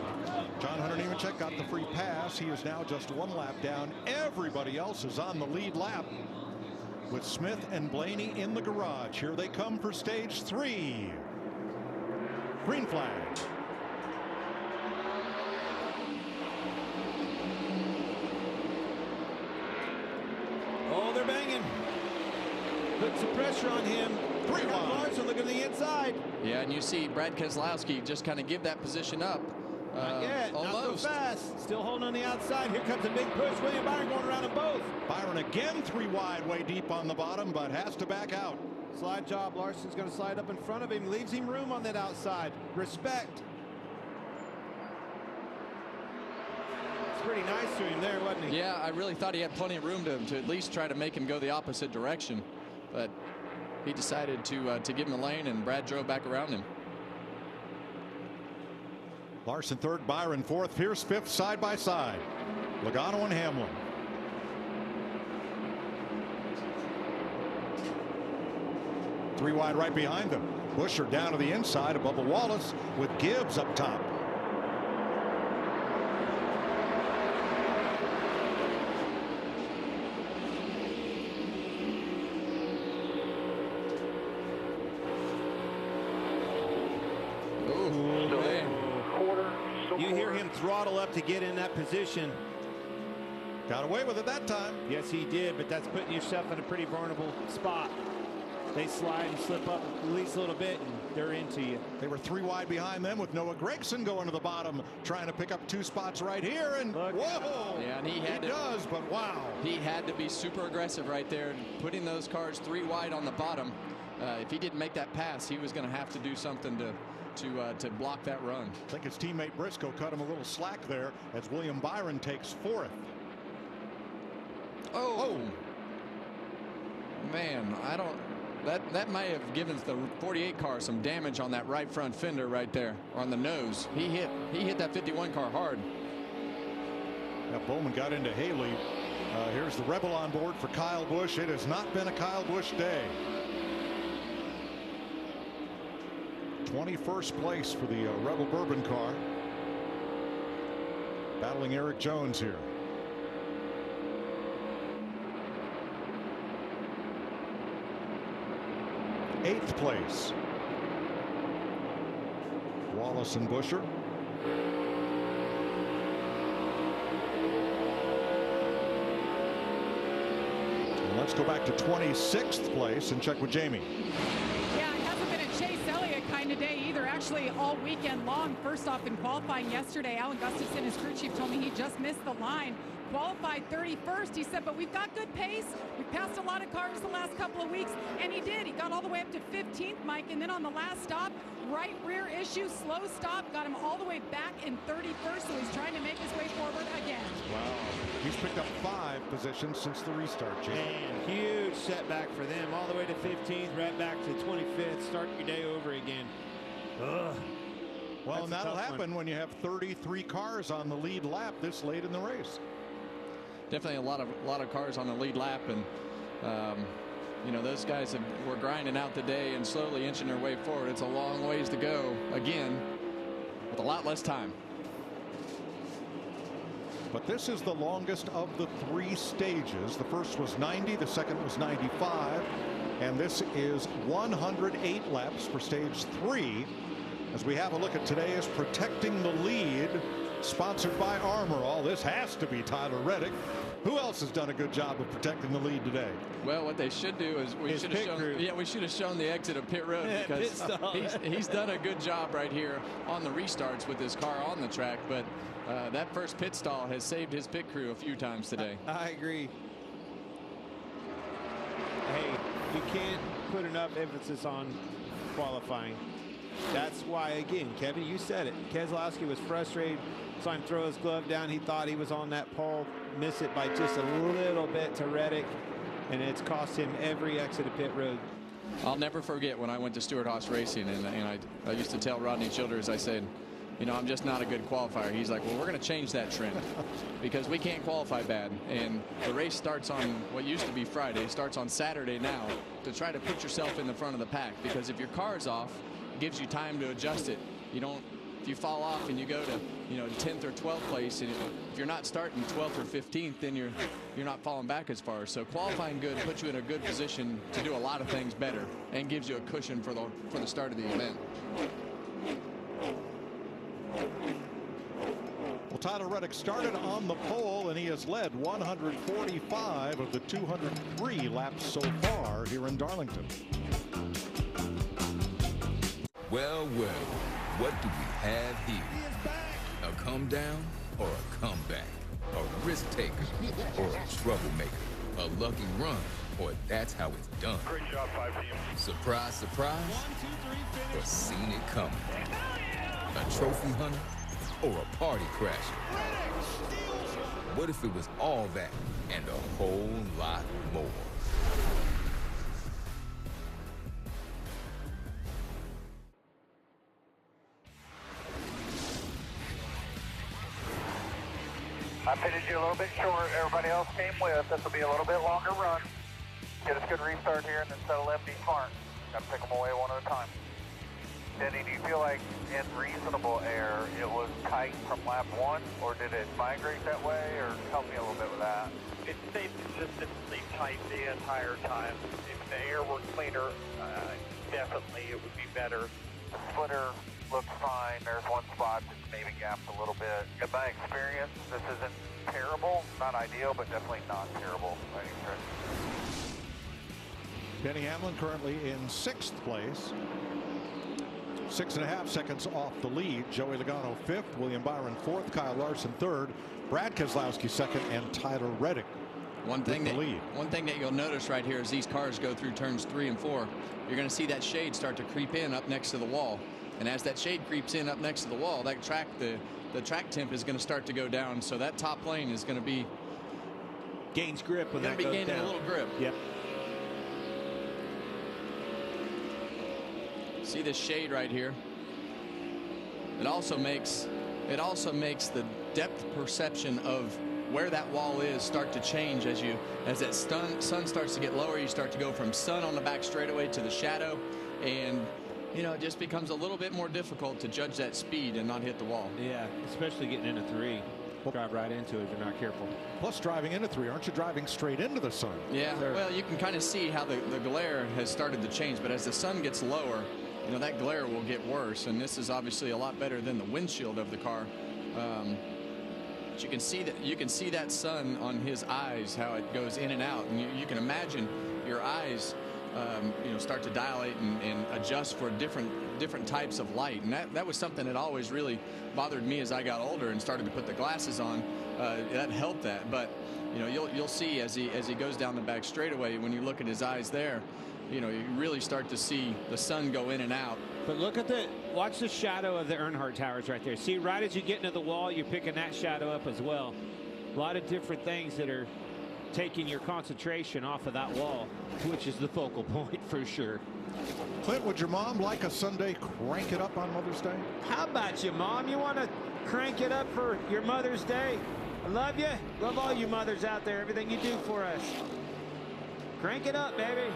John Hunter Nemechek got the free pass. He is now just 1 lap down. Everybody else is on the lead lap with Smith and Blaney in the garage. Here they come for stage 3. Green flag. Oh, they're banging. Put some pressure on him. 3 Larson looking at the inside. Yeah, and you see Brad Keselowski just kind of give that position up. Not yet. Almost. Not so fast. Still holding on the outside. Here comes a big push. William Byron going around them both. Byron again 3 wide, way deep on the bottom, but has to back out. Slide job. Larson's going to slide up in front of him. Leaves him room on that outside. Respect. Pretty nice to him there, wasn't he? Yeah, I really thought he had plenty of room to at least try to make him go the opposite direction, but he decided to give him a lane, and Brad drove back around him. Larson 3rd, Byron 4th, Pierce 5th, side by side. Logano and Hamlin. Three wide right behind them. Buescher down to the inside of Bubba Wallace with Gibbs up top. You hear him throttle up to get in that position. Got away with it that time. Yes, he did, but that's putting yourself in a pretty vulnerable spot. They slide and slip up at least a little bit, and they're into you. They were 3 wide behind them with Noah Gragson going to the bottom, trying to pick up 2 spots right here. And whoa! Yeah, and he does, but wow. He had to be super aggressive right there, putting those cars 3 wide on the bottom. If he didn't make that pass, he was going to have to do something to block that run. I think his teammate Briscoe cut him a little slack there as William Byron takes 4th. Oh. Man, I don't. That might have given the 48 car some damage on that right front fender right there, or on the nose. He hit that 51 car hard. Now Bowman got into Haley. Here's the Rebel on board for Kyle Busch. It has not been a Kyle Busch day. 21st place for the Rebel Bourbon car. Battling Eric Jones here. 8th place. Wallace and Buescher. And let's go back to 26th place and check with Jamie. Yeah, it hasn't been a Chase Elliott kind of day either. Actually, all weekend long. First off, in qualifying yesterday, Alan Gustafson, his crew chief, told me he just missed the line. Qualified 31st. He said, but we've got good pace. We've passed a lot of cars the last couple of weeks, and he did. He got all the way up to 15th, Mike, and then on the last stop, right rear issue, slow stop, got him all the way back in 31st, so he's trying to make his way forward again. Wow. He's picked up 5 positions since the restart, Jim. Man, huge setback for them. All the way to 15th, right back to 25th. Start your day over again. Ugh. Well, and that'll happen when you have 33 cars on the lead lap this late in the race. Definitely a lot of cars on the lead lap, and you know, those guys were grinding out the day and slowly inching their way forward. It's a long ways to go again with a lot less time. But this is the longest of the 3 stages. The first was 90, the second was 95, and this is 108 laps for stage 3. As we have a look at today's Protecting the Lead, sponsored by Armor All. This has to be Tyler Reddick. Who else has done a good job of protecting the lead today? Well, what they should do is we should have shown the exit of pit road, because he's done a good job right here on the restarts with his car on the track. But that first pit stall has saved his pit crew a few times today. I agree. Hey, you can't put enough emphasis on qualifying. That's why, again, Kevin, you said it. Keselowski was frustrated. Saw him throw his glove down. He thought he was on that pole. Miss it by just a little bit to Reddick, and it's cost him every exit of pit road. I'll never forget when I went to Stewart-Haas Racing, and I used to tell Rodney Childers, I said, you know, I'm just not a good qualifier. He's like, well, we're going to change that trend because we can't qualify bad. And the race starts on what used to be Friday, starts on Saturday now, to try to put yourself in the front of the pack, because if your car's off, it gives you time to adjust it. You don't, if you fall off and you go to, you know, 10th or 12th place, and if you're not starting 12th or 15th, then you're not falling back as far. So qualifying good puts you in a good position to do a lot of things better and gives you a cushion for the start of the event. Well, Tyler Reddick started on the pole, and he has led 145 of the 203 laps so far here in Darlington. Well, what do we have here? A come down or a comeback? A risk taker or a troublemaker? A lucky run, or that's how it's done? Great job, 5 teams. Surprise, surprise, 1, 2, 3, finish. Or seen it coming? A trophy hunter or a party crasher? What if it was all that and a whole lot more? I pitted you a little bit short. Everybody else came with. This will be a little bit longer run. Get us a good restart here and then settle lefty smart. Got to pick them away one at a time. Denny, do you feel like in reasonable air it was tight from lap 1, or did it migrate that way, or help me a little bit with that? It stayed consistently tight the entire time. If the air were cleaner, definitely it would be better. The splitter looks fine. There's one spot that's maybe gapped a little bit. In my experience, this isn't terrible, not ideal, but definitely not terrible by any stretch. Denny Hamlin currently in 6th place. 6.5 seconds off the lead. Joey Logano 5th, William Byron 4th, Kyle Larson 3rd, Brad Keselowski 2nd, and Tyler Reddick One thing that you'll notice right here as these cars go through turns 3 and 4, you're going to see that shade start to creep in up next to the wall. And as that shade creeps in up next to the wall, that track, the track temp is going to start to go down. So that top lane is going to be gains grip when that goes gaining down. a little grip. Yep. See this shade right here? It also makes the depth perception of where that wall is start to change as that sun starts to get lower. You start to go from sun on the back straightaway to the shadow, and it just becomes a little bit more difficult to judge that speed and not hit the wall. Yeah, especially getting into 3. We'll drive right into it if you're not careful. Plus, driving into 3, aren't you driving straight into the sun? Yeah, well, you can kind of see how the glare has started to change, but as the sun gets lower, that glare will get worse, and this is obviously a lot better than the windshield of the car. But you can see that sun on his eyes, how it goes in and out, and you can imagine your eyes start to dilate and adjust for different types of light, and that was something that always really bothered me as I got older and started to put the glasses on. That helped that, but you'll see as he goes down the back straightaway, when you look at his eyes there, you really start to see the sun go in and out. But watch the shadow of the Earnhardt Towers right there. See, right as you get into the wall, you're picking that shadow up as well. A lot of different things that are taking your concentration off of that wall, which is the focal point for sure. Clint, would your mom like a Sunday crank it up on Mother's Day? How about you, Mom? You want to crank it up for your Mother's Day? I love you. Love all you mothers out there, everything you do for us. Crank it up, baby.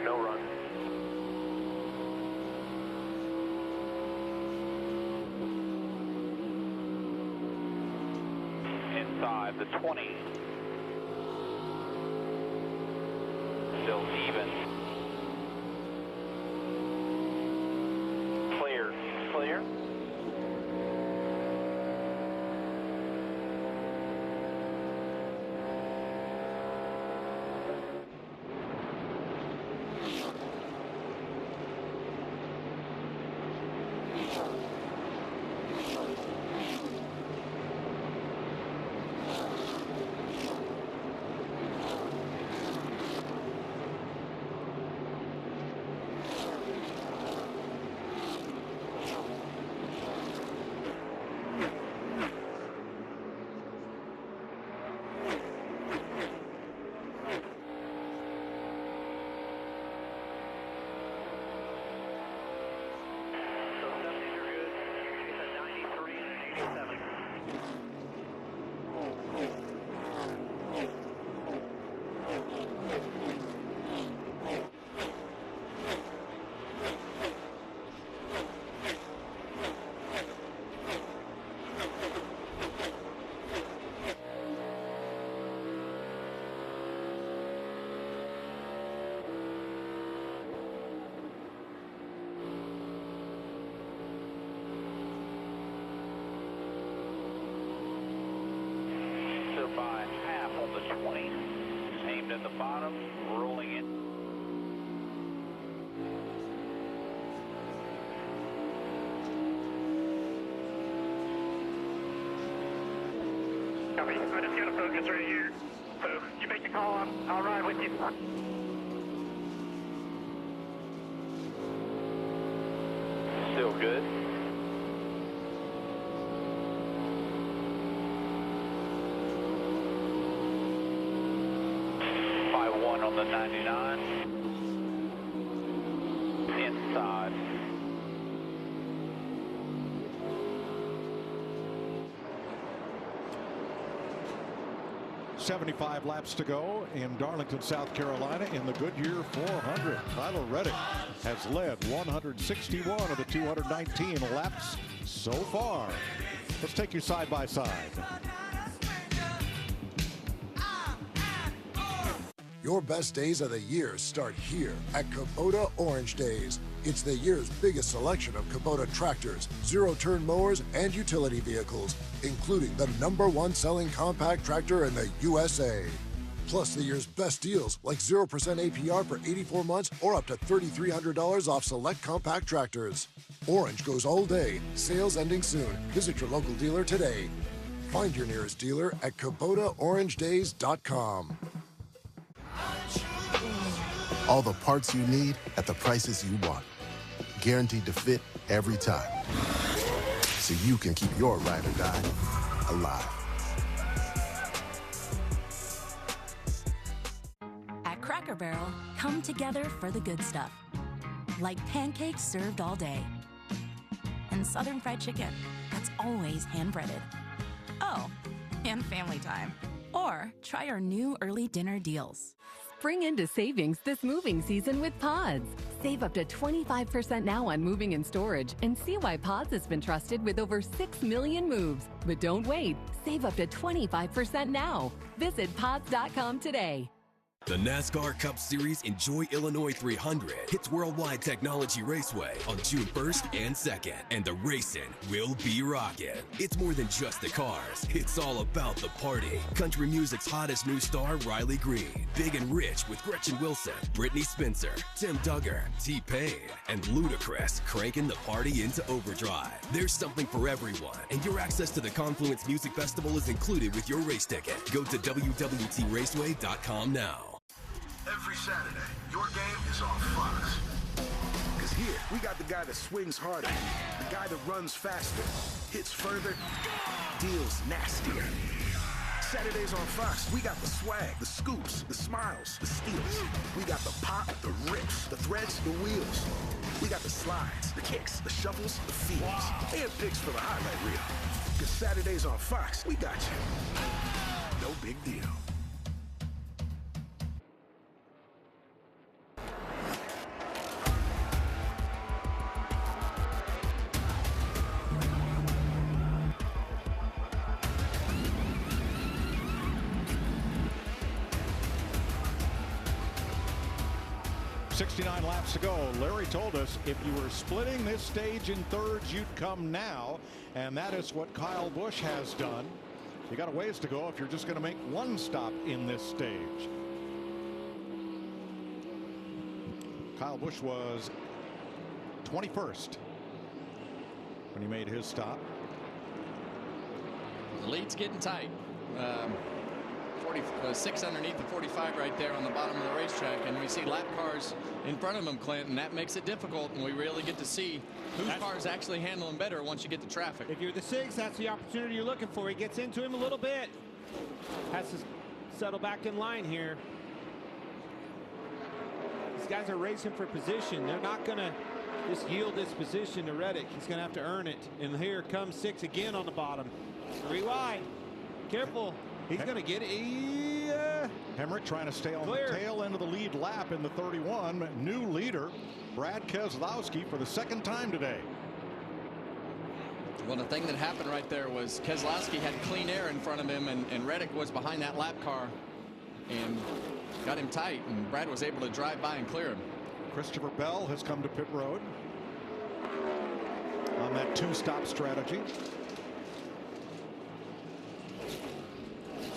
No run. Inside the 20. Still even. Clear. Clear. By half on the 20, aimed at the bottom, rolling in. Copy. I just got a focus right here. So you make the call, I'll ride with you. Still good. 5-1 on the 99. Inside. 75 laps to go in Darlington, South Carolina in the Goodyear 400. Tyler Reddick has led 161 of the 219 laps so far. Let's take you side by side. Your best days of the year start here at Kubota Orange Days. It's the year's biggest selection of Kubota tractors, zero-turn mowers, and utility vehicles, including the #1 selling compact tractor in the USA. Plus the year's best deals, like 0% APR for 84 months or up to $3,300 off select compact tractors. Orange goes all day. Sales ending soon. Visit your local dealer today. Find your nearest dealer at KubotaOrangeDays.com. All the parts you need at the prices you want. Guaranteed to fit every time. So you can keep your ride or die alive. At Cracker Barrel, come together for the good stuff. Like pancakes served all day. And Southern fried chicken that's always hand-breaded. Oh, and family time. Or try our new early dinner deals. Spring into savings this moving season with Pods. Save up to 25% now on moving and storage and see why Pods has been trusted with over 6 million moves. But don't wait. Save up to 25% now. Visit pods.com today. The NASCAR Cup Series Enjoy Illinois 300 hits Worldwide Technology Raceway on June 1st and 2nd, and the racing will be rocking. It's more than just the cars, it's all about the party. Country music's hottest new star, Riley Green, Big and Rich with Gretchen Wilson, Brittany Spencer, Tim Duggar, T-Pain, and Ludacris cranking the party into overdrive. There's something for everyone, and your access to the Confluence Music Festival is included with your race ticket. Go to WWTRaceway.com now. Every Saturday, your game is on Fox. Because here, we got the guy that swings harder, the guy that runs faster, hits further, deals nastier. Saturdays on Fox, we got the swag, the scoops, the smiles, the steals. We got the pop, the rips, the threads, the wheels. We got the slides, the kicks, the shovels, the feeds, and picks for the highlight reel. Because Saturdays on Fox, we got you. No big deal. .69 laps to go. Larry told us if you were splitting this stage in thirds, you'd come now, and that is what Kyle Busch has done. You got a ways to go if you're just going to make one stop in this stage. Kyle Busch was 21st when he made his stop. The lead's getting tight. 46 underneath the 45 right there on the bottom of the racetrack, and we see lap cars in front of him, Clint, and that makes it difficult, and we really get to see whose car is actually handling better once you get to traffic. If you're the 6, that's the opportunity you're looking for. He gets into him a little bit, has to settle back in line here. These guys are racing for position. They're not going to just yield this position to Reddick. He's going to have to earn it, and here comes 6 again on the bottom. 3 wide. Careful. He's going to get it. Hemrick trying to stay on the tail end of the lead lap in the 31. New leader, Brad Keselowski, for the second time today. Well, the thing that happened right there was Keselowski had clean air in front of him, and Reddick was behind that lap car and got him tight, and Brad was able to drive by and clear him. Christopher Bell has come to pit road on that 2-stop strategy.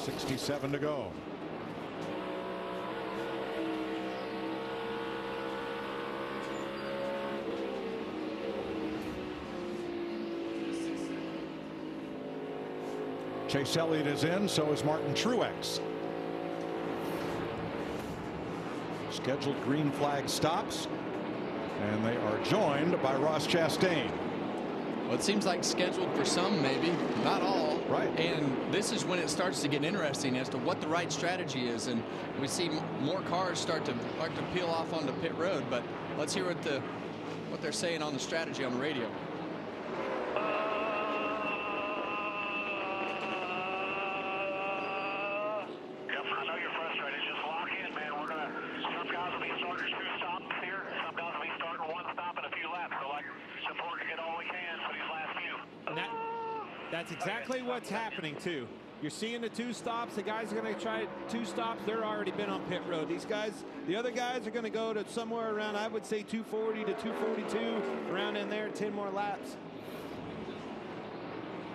67 to go. Chase Elliott is in, so is Martin Truex. Scheduled green flag stops, and they are joined by Ross Chastain. Well, it seems like scheduled for some, maybe not all. Right. And this is when it starts to get interesting as to what the right strategy is, and we see more cars start to peel off onto pit road. But let's hear what they're saying on the strategy on the radio. That's exactly what's happening, too. You're seeing the 2 stops. The guys are going to try 2 stops. They're already been on pit road. These guys, the other guys are going to go to somewhere around, I would say, 240 to 242, around in there, 10 more laps.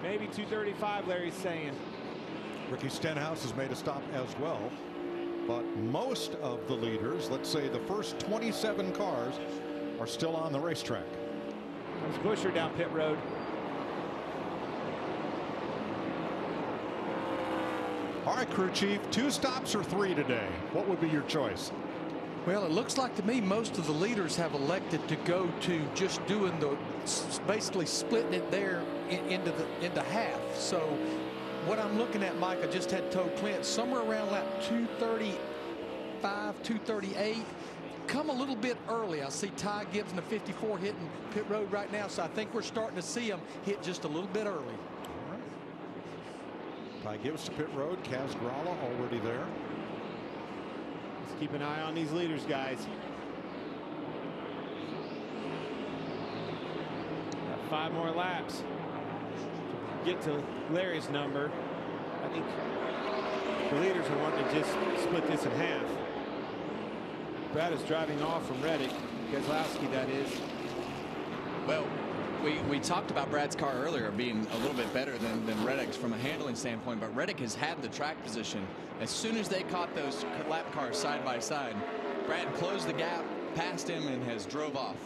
Maybe 235, Larry's saying. Ricky Stenhouse has made a stop as well. But most of the leaders, let's say the first 27 cars, are still on the racetrack. There's Busher down pit road. All right, crew chief, 2 stops or 3 today? What would be your choice? Well, it looks like to me most of the leaders have elected to go to just doing the basically splitting it there into half. So what I'm looking at, Mike, I just had told Clint somewhere around lap 235, 238. Come a little bit early. I see Ty Gibbs in the 54 hitting pit road right now, so I think we're starting to see him hit just a little bit early. Ty Gibbs to pit road. Kaz Grala already there. Let's keep an eye on these leaders, guys. Got 5 more laps. Get to Larry's number. I think the leaders are wanting to just split this in half. Brad is driving off from Reddick. Keselowski, that is. Well, we talked about Brad's car earlier being a little bit better than Reddick's from a handling standpoint, but Reddick has had the track position. As soon as they caught those lap cars side by side, Brad closed the gap, passed him, and has drove off.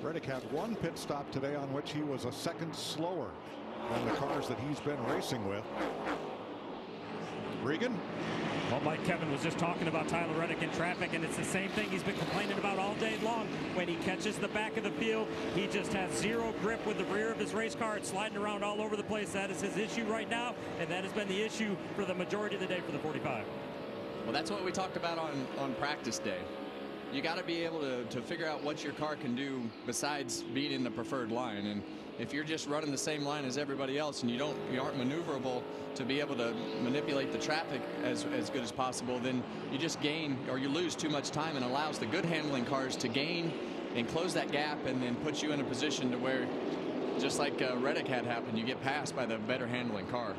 Reddick had 1 pit stop today on which he was a second slower than the cars that he's been racing with. Regan? Well, Mike, Kevin was just talking about Tyler Reddick in traffic, and it's the same thing he's been complaining about all day long. When he catches the back of the field, he just has 0 grip with the rear of his race car. It's sliding around all over the place. That is his issue right now, and that has been the issue for the majority of the day for the 45. Well, that's what we talked about on practice day. You got to be able to figure out what your car can do besides being in the preferred line. And if you're just running the same line as everybody else and you aren't maneuverable to be able to manipulate the traffic as good as possible, then you just gain or you lose too much time, and allows the good handling cars to gain and close that gap, and then put you in a position to where, just like Reddick had happen, you get passed by the better handling car.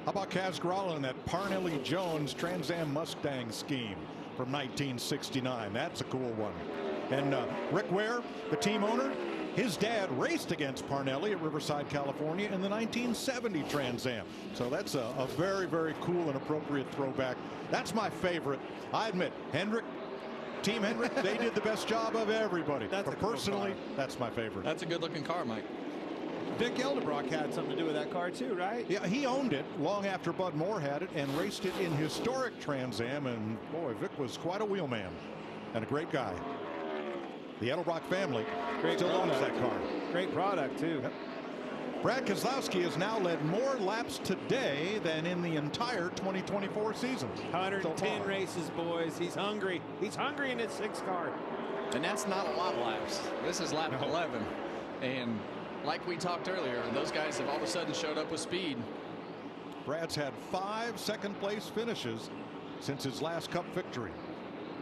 How about Kaz Grala in that Parnelli Jones Trans Am Mustang scheme from 1969? That's a cool one. And Rick Ware, the team owner, his dad raced against Parnelli at Riverside, California in the 1970 Trans Am. So that's a very, very cool and appropriate throwback. That's my favorite. I admit, Hendrick, Team Hendrick, they did the best job of everybody. But personally, that's my favorite. That's a good looking car, Mike. Vic Eldebrock had something to do with that car too, right? Yeah, he owned it long after Bud Moore had it and raced it in historic Trans Am. And boy, Vic was quite a wheelman and a great guy. The Edelbrock family still owns that car. Great product, too. Yep. Brad Keselowski has now led more laps today than in the entire 2024 season. 110 races, boys. He's hungry. He's hungry in his 6 car. And that's not a lot of laps. This is lap 11. And like we talked earlier, those guys have all of a sudden showed up with speed. Brad's had 5 second-place finishes since his last Cup victory.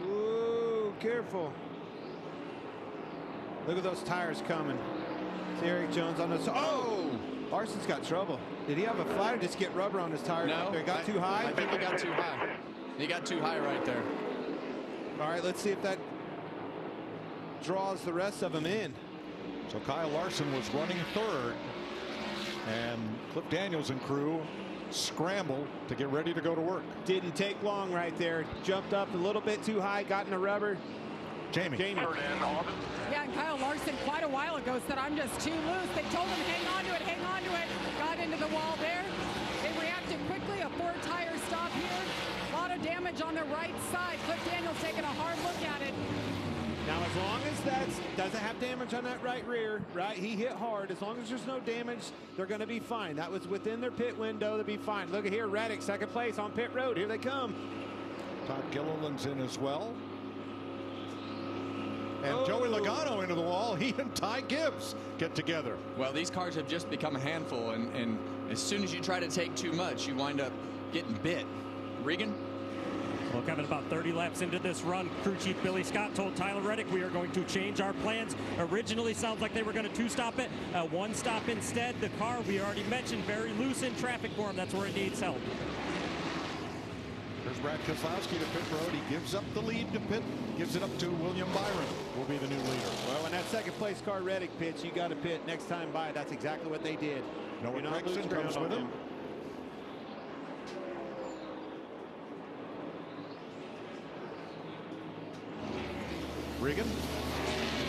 Ooh, careful. Look at those tires coming. See Eric Jones on the... Oh! Larson's got trouble. Did he have a flat or just get rubber on his tires? No. He got too high? I think he got too high. He got too high right there. All right, let's see if that draws the rest of them in. So Kyle Larson was running 3rd. And Cliff Daniels and crew scrambled to get ready to go to work. Didn't take long right there. Jumped up a little bit too high, got in the rubber. Jamie. Yeah, and Kyle Larson quite a while ago said, I'm just too loose. They told him, hang on to it, hang on to it. Got into the wall there. They reacted quickly. A 4-tire stop here. A lot of damage on the right side. Cliff Daniels taking a hard look at it. Now, as long as that doesn't have damage on that right rear, right? He hit hard. As long as there's no damage, they're going to be fine. That was within their pit window. They'll be fine. Look at here, Reddick, 2nd place on pit road. Here they come. Todd Gilliland's in as well. And Joey Logano into the wall. He and Ty Gibbs get together. Well, these cars have just become a handful, and as soon as you try to take too much, you wind up getting bit. Regan? Well, Kevin, about 30 laps into this run, crew chief Billy Scott told Tyler Reddick, we are going to change our plans. Originally, sounds like they were going to two-stop it. One stop instead. The car, we already mentioned, very loose in traffic for him. That's where it needs help. There's Brad Keselowski to pit road. He gives up the lead to pit, gives it up to William Byron, will be the new leader. Well, when that second place car Reddick pits, you got to pit next time by. That's exactly what they did. Noah Gragson comes with him. Regan.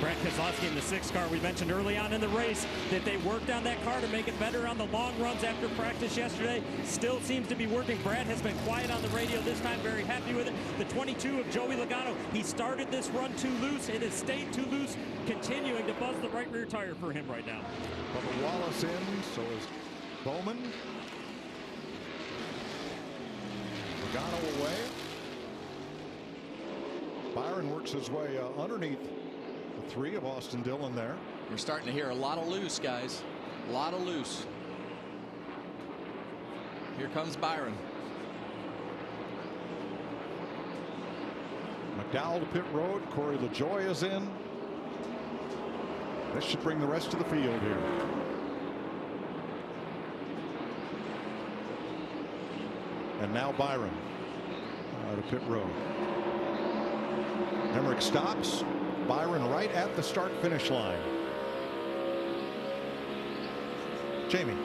Brad Keselowski in the 6 car. We mentioned early on in the race that they worked on that car to make it better on the long runs after practice yesterday. Still seems to be working. Brad has been quiet on the radio this time, very happy with it. The 22 of Joey Logano, he started this run too loose. It has stayed too loose, continuing to buzz the right rear tire for him right now. Bubba Wallace in, so is Bowman. Logano away. Byron works his way underneath the 3 of Austin Dillon there. We're starting to hear a lot of loose, guys. A lot of loose. Here comes Byron. McDowell to pit road. Corey LaJoie is in. This should bring the rest of the field here. And now Byron to pit road. Emmerich stops. Byron right at the start-finish line. Jamie.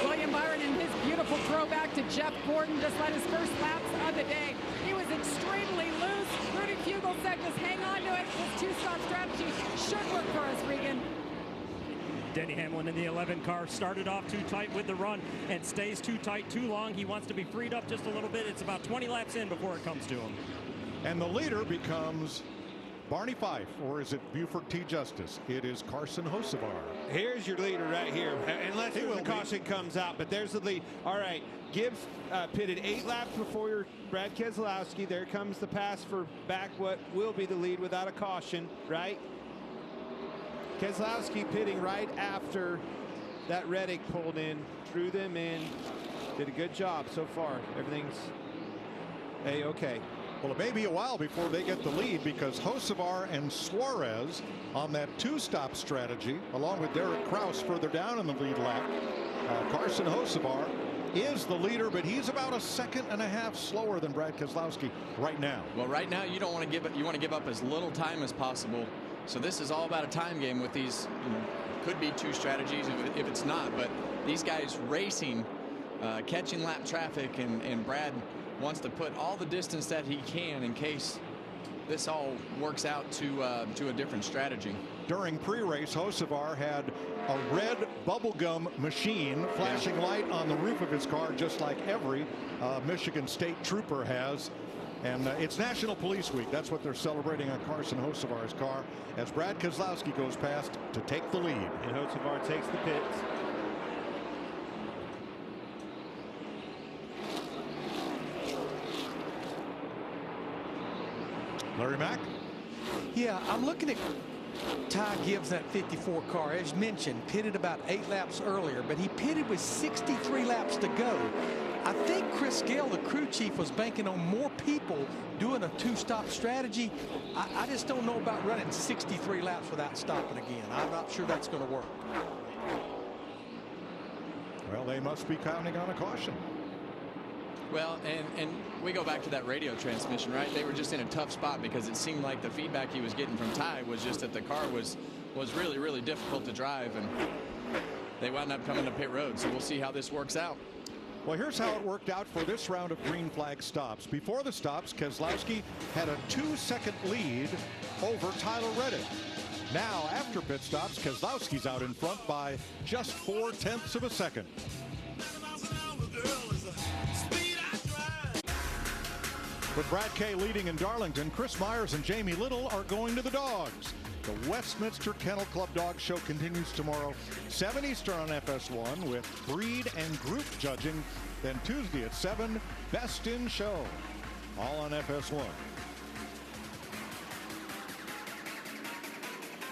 William Byron in his beautiful throwback to Jeff Gordon just led his first laps of the day. He was extremely loose. Rudy Fugle said just hang on to it. This two-stop strategy should work for us, Regan. Denny Hamlin in the 11 car started off too tight with the run and stays too tight too long. He wants to be freed up just a little bit. It's about 20 laps in before it comes to him. And the leader becomes Barney Fife, or is it Buford T. Justice? It is Carson Hocevar. Here's your leader right here, unless the caution comes out, but there's the lead. All right, Gibbs pitted 8 laps before Brad Keselowski. There comes the pass for back what will be the lead without a caution, right? Keselowski pitting right after that Reddick pulled in, drew them in, did a good job so far. Everything's A-okay. Well, it may be a while before they get the lead because Hocevar and Suarez on that two-stop strategy, along with Derek Kraus further down in the lead lap. Carson Hocevar is the leader, but he's about 1.5 seconds slower than Brad Keselowski right now. Well, right now you don't want to give it. You want to give up as little time as possible. So this is all about a time game with these. Could be 2 strategies if it's not, but these guys racing, catching lap traffic, and Brad wants to put all the distance that he can in case this all works out to a different strategy. During pre-race, Hocevar had a red bubblegum machine flashing light on the roof of his car, just like every Michigan State trooper has. And it's National Police Week. That's what they're celebrating on Carson Hocevar's car as Brad Keselowski goes past to take the lead. And Hocevar takes the pits. Larry Mack. Yeah, I'm looking at Ty Gibbs, that 54 car, as mentioned, pitted about 8 laps earlier, but he pitted with 63 laps to go. I think Chris Gale, the crew chief, was banking on more people doing a 2-stop strategy. I just don't know about running 63 laps without stopping again. I'm not sure that's going to work. Well, they must be counting on a caution. Well, and we go back to that radio transmission, right? They were just in a tough spot because it seemed like the feedback he was getting from Ty was just that the car was really, really difficult to drive, and they wound up coming to pit road. So we'll see how this works out. Well, here's how it worked out for this round of green flag stops. Before the stops, Keselowski had a 2-second lead over Tyler Reddick. Now, after pit stops, Keselowski's out in front by just 0.4 of a second. With Brad Kay leading in Darlington, Chris Myers and Jamie Little are going to the dogs. The Westminster Kennel Club Dog Show continues tomorrow, 7 Eastern on FS1 with breed and group judging. Then Tuesday at 7, Best in Show, all on FS1.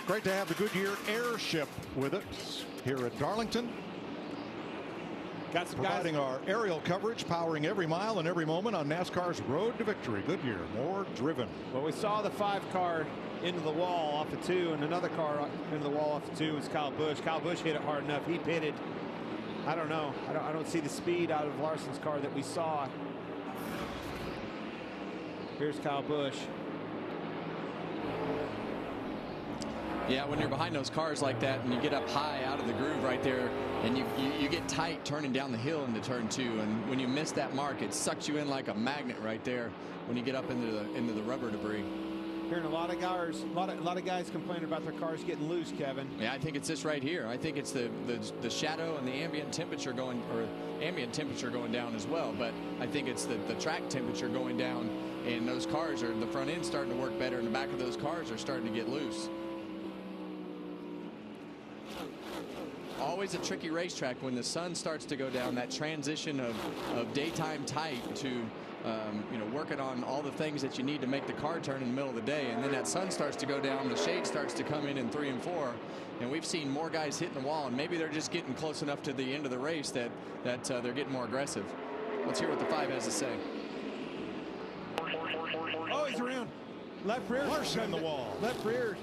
Great to have the Goodyear Airship with us here at Darlington. Got some providing our aerial coverage, powering every mile and every moment on NASCAR's road to victory. Goodyear, more driven. Well, we saw the 5 car into the wall off of 2, and another car into the wall off of 2 was Kyle Busch. Kyle Busch hit it hard enough. He pitted. I don't know. I don't see the speed out of Larson's car that we saw. Here's Kyle Busch. Yeah, when you're behind those cars like that and you get up high out of the groove right there and you get tight turning down the hill into turn 2, and when you miss that mark, it sucks you in like a magnet right there when you get up into the rubber debris. Hearing a lot of guys complaining about their cars getting loose, Kevin. Yeah, I think it's this right here. I think it's the shadow and the ambient temperature going down as well, but I think it's the track temperature going down, and those cars the front end starting to work better, and the back of those cars are starting to get loose. Always a tricky racetrack when the sun starts to go down, that transition of daytime tight to working on all the things that you need to make the car turn in the middle of the day, and then that sun starts to go down, the shade starts to come in 3 and 4, and we've seen more guys hitting the wall, and maybe they're just getting close enough to the end of the race that they're getting more aggressive. Let's hear what the 5 has to say. Oh, he's around. Left rear. Larson in the wall. Left rear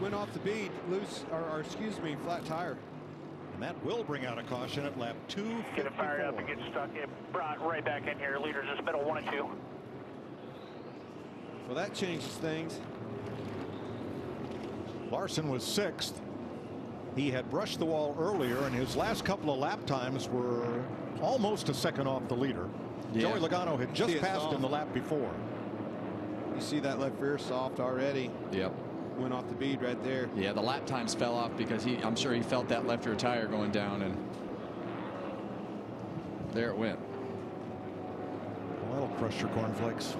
went off the bead, flat tire. And that will bring out a caution at lap 254. Get it fired up and get stuck. It brought right back in here. Leaders just middle 1 and 2. Well, that changes things. Larson was 6th. He had brushed the wall earlier, and his last couple of lap times were almost a second off the leader. Yeah. Joey Logano had just passed him the lap before. You see that left rear soft already. Yep. Went off the bead right there. Yeah, the lap times fell off because I'm sure he felt that left rear tire going down, and there it went. Well, that'll crush your cornflakes.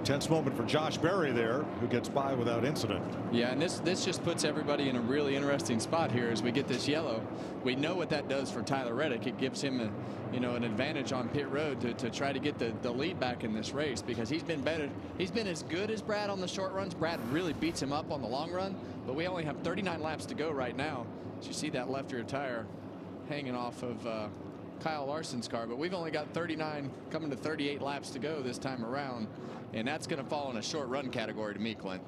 Tense moment for Josh Berry there, who gets by without incident. Yeah, and this just puts everybody in a really interesting spot here as we get this yellow. We know what that does for Tyler Reddick. It gives him an advantage on pit road to try to get the lead back in this race, because he's been better. He's been as good as Brad on the short runs. Brad really beats him up on the long run, but we only have 39 laps to go right now. So you see that left rear tire hanging off of Kyle Larson's car, but we've only got 39 coming to 38 laps to go this time around, and that's going to fall in a short run category to me, Clint.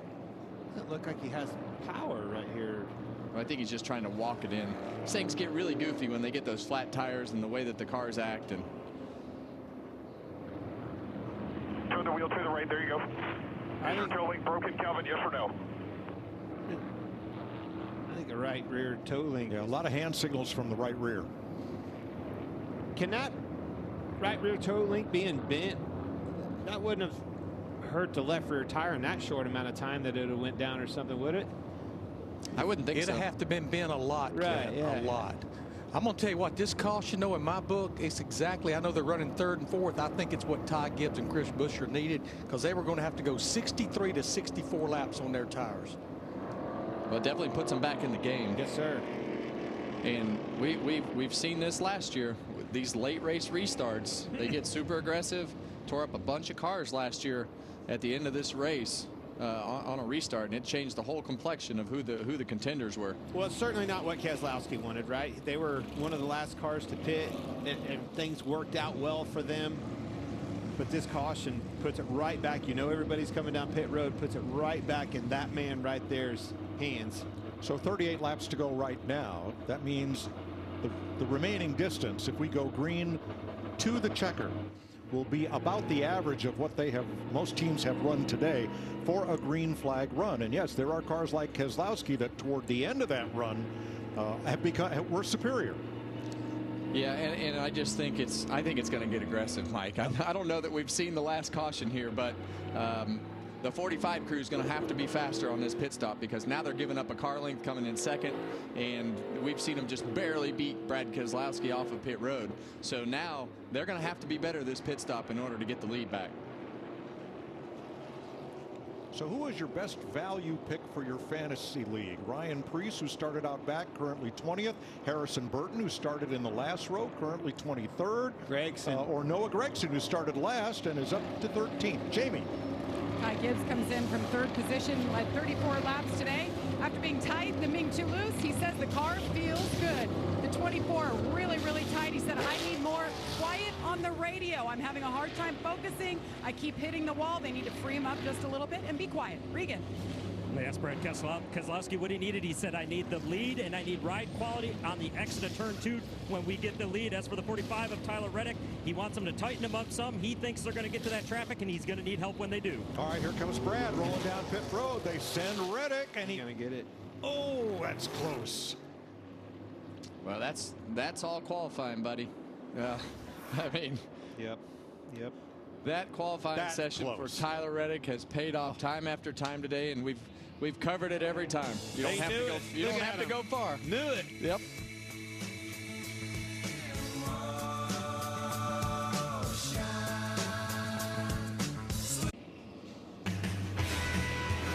Doesn't look like he has power right here. I think he's just trying to walk it in. Things get really goofy when they get those flat tires and the way that the cars act. And turn the wheel to the right. There you go. Is your toe link broken, Calvin? Yes or no? I think a right rear toe link. Yeah, a lot of hand signals from the right rear. Can that right rear toe link being bent, that wouldn't have hurt the left rear tire in that short amount of time that it would have went down or something, would it? I wouldn't think so. It'd have to been bent a lot, right? Ken, Yeah, a lot. I'm going to tell you what, this caution, though, in my book, it's exactly, I know they're running 3rd and 4th. I think it's what Ty Gibbs and Chris Buescher needed, because they were going to have to go 63 to 64 laps on their tires. Well, it definitely puts them back in the game. Yes, sir. And we've seen this last year. These late race restarts, they get super aggressive. Tore up a bunch of cars last year at the end of this race on a restart, and it changed the whole complexion of who the contenders were. Well, it's certainly not what Keselowski wanted, right? They were one of the last cars to pit, and things worked out well for them. But this caution puts it right back. You know, everybody's coming down pit road, puts it right back in that man right there's hands. So 38 laps to go right now. That means the remaining distance, if we go green to the checker, will be about the average of what most teams have run today for a green flag run. And yes, there are cars like Keselowski that toward the end of that run were superior. Yeah, and I just think it's going to get aggressive, Mike. I don't know that we've seen the last caution here, but the 45 crew is going to have to be faster on this pit stop, because now they're giving up a car length coming in second, and we've seen them just barely beat Brad Keselowski off of pit road. So now they're going to have to be better this pit stop in order to get the lead back. So who is your best value pick for your fantasy league? Ryan Preece, who started out back, currently 20th. Harrison Burton, who started in the last row, currently 23rd. Gregson. Or Noah Gragson, who started last and is up to 13th. Jamie. Ty Gibbs comes in from third position, led 34 laps today. After being tight, the Ming Toulouse, he says the car feels good. The 24 really, really tight. He said, I need more quiet on the radio. I'm having a hard time focusing. I keep hitting the wall. They need to free him up just a little bit and be quiet. Regan. They asked Brad Keselowski what he needed. He said, I need the lead and I need ride quality on the exit of turn 2 when we get the lead. As for the 45 of Tyler Reddick, he wants them to tighten him up some. He thinks they're going to get to that traffic, and he's going to need help when they do. All right, here comes Brad rolling down pit road. They send Reddick, and he's going to get it. Oh, that's close. Well, that's all qualifying, buddy. I mean, yep. That qualifying session for Tyler Reddick has paid off time after time today, and we've covered it every time. You don't have to go. You don't have to go far. Knew it. Yep.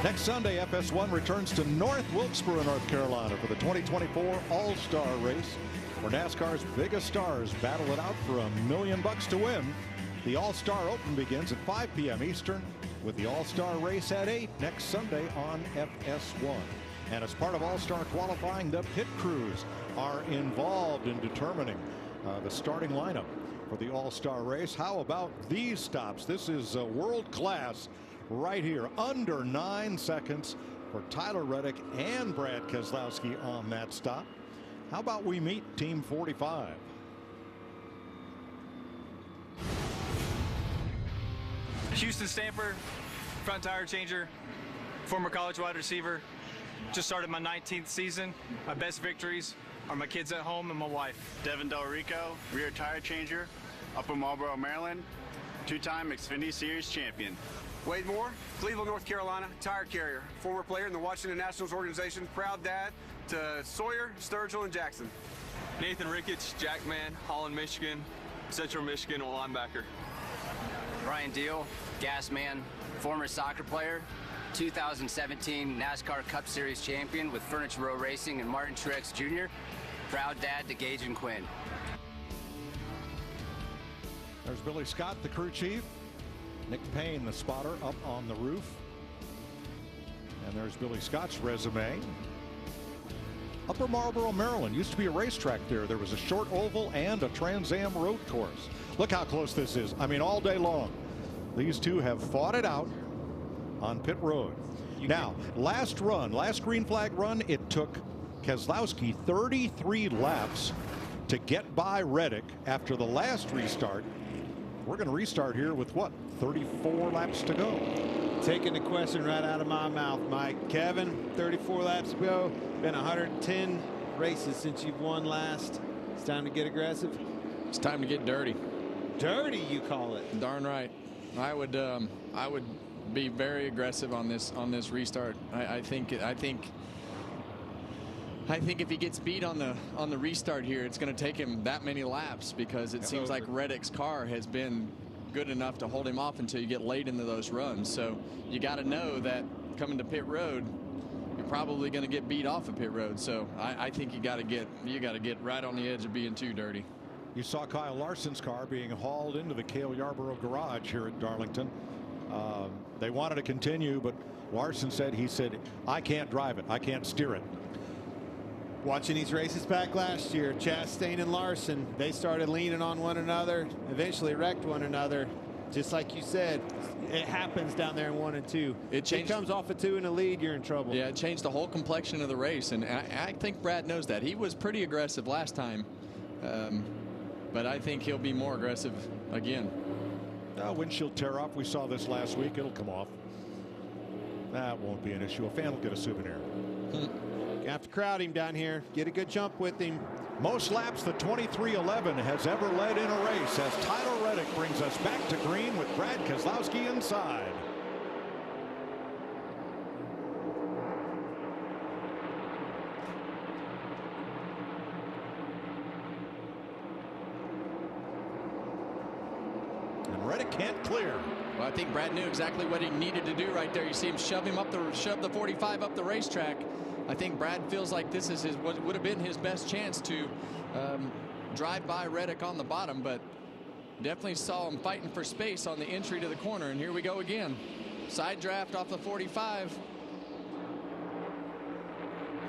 Next Sunday, FS1 returns to North Wilkesboro, North Carolina for the 2024 All-Star Race, where NASCAR's biggest stars battle it out for $1 million to win. The All-Star Open begins at 5 p.m. Eastern, with the All-Star Race at 8 next Sunday on FS1. And as part of All-Star qualifying, the pit crews are involved in determining the starting lineup for the All-Star Race. How about these stops? This is world class right here. Under 9 seconds for Tyler Reddick and Brad Keselowski on that stop. How about we meet Team 45? Houston Stamper, front tire changer, former college wide receiver. Just started my 19th season. My best victories are my kids at home and my wife. Devin Del Rico, rear tire changer, Upper Marlboro, Maryland, 2-time Xfinity Series champion. Wade Moore, Cleveland, North Carolina, tire carrier, former player in the Washington Nationals organization, proud dad to Sawyer, Sturgill, and Jackson. Nathan Ricketts, Jackman, Holland, Michigan, Central Michigan linebacker. Brian Deal, gas man, former soccer player, 2017 NASCAR Cup Series champion with Furniture Row Racing, and Martin Truex Jr., proud dad to Gage and Quinn. There's Billy Scott, the crew chief. Nick Payne, the spotter, up on the roof. And there's Billy Scott's resume. Upper Marlboro, Maryland. Used to be a racetrack there. There was a short oval and a Trans Am road course. Look how close this is. I mean, all day long. These two have fought it out on pit road. Now, last green flag run, it took Keselowski 33 laps to get by Reddick after the last restart. We're going to restart here with what? 34 laps to go. Taking the question right out of my mouth, Mike. Kevin, 34 laps to go. Been 110 races since you've won last. It's time to get aggressive. It's time to get dirty. Dirty, you call it? Darn right. I would be very aggressive on this restart. I think if he gets beat on the restart here, it's going to take him that many laps, because it seems like Reddick's car has been good enough to hold him off until you get late into those runs. So you got to know that coming to pit road, you're probably going to get beat off of pit road. So I think you got to get right on the edge of being too dirty. You saw Kyle Larson's car being hauled into the Cale Yarborough garage here at Darlington. They wanted to continue, but Larson said, I can't drive it. I can't steer it. Watching these races back last year, Chastain and Larson, they started leaning on one another, eventually wrecked one another. Just like you said, it happens down there in 1 and 2. It comes off of 2 in the lead, you're in trouble. Yeah, it changed the whole complexion of the race, and I think Brad knows that. He was pretty aggressive last time, but I think he'll be more aggressive again. Windshield tear off. We saw this last week. It'll come off. That won't be an issue. A fan will get a souvenir. You have to crowd him down here. Get a good jump with him. Most laps the 2311 has ever led in a race, as Tyler Reddick brings us back to green with Brad Keselowski inside. And Reddick can't clear. Well, I think Brad knew exactly what he needed to do right there. You see him shove the 45 up the racetrack. I think Brad feels like this is what would have been his best chance to drive by Reddick on the bottom, but definitely saw him fighting for space on the entry to the corner, and here we go again. Side draft off the 45.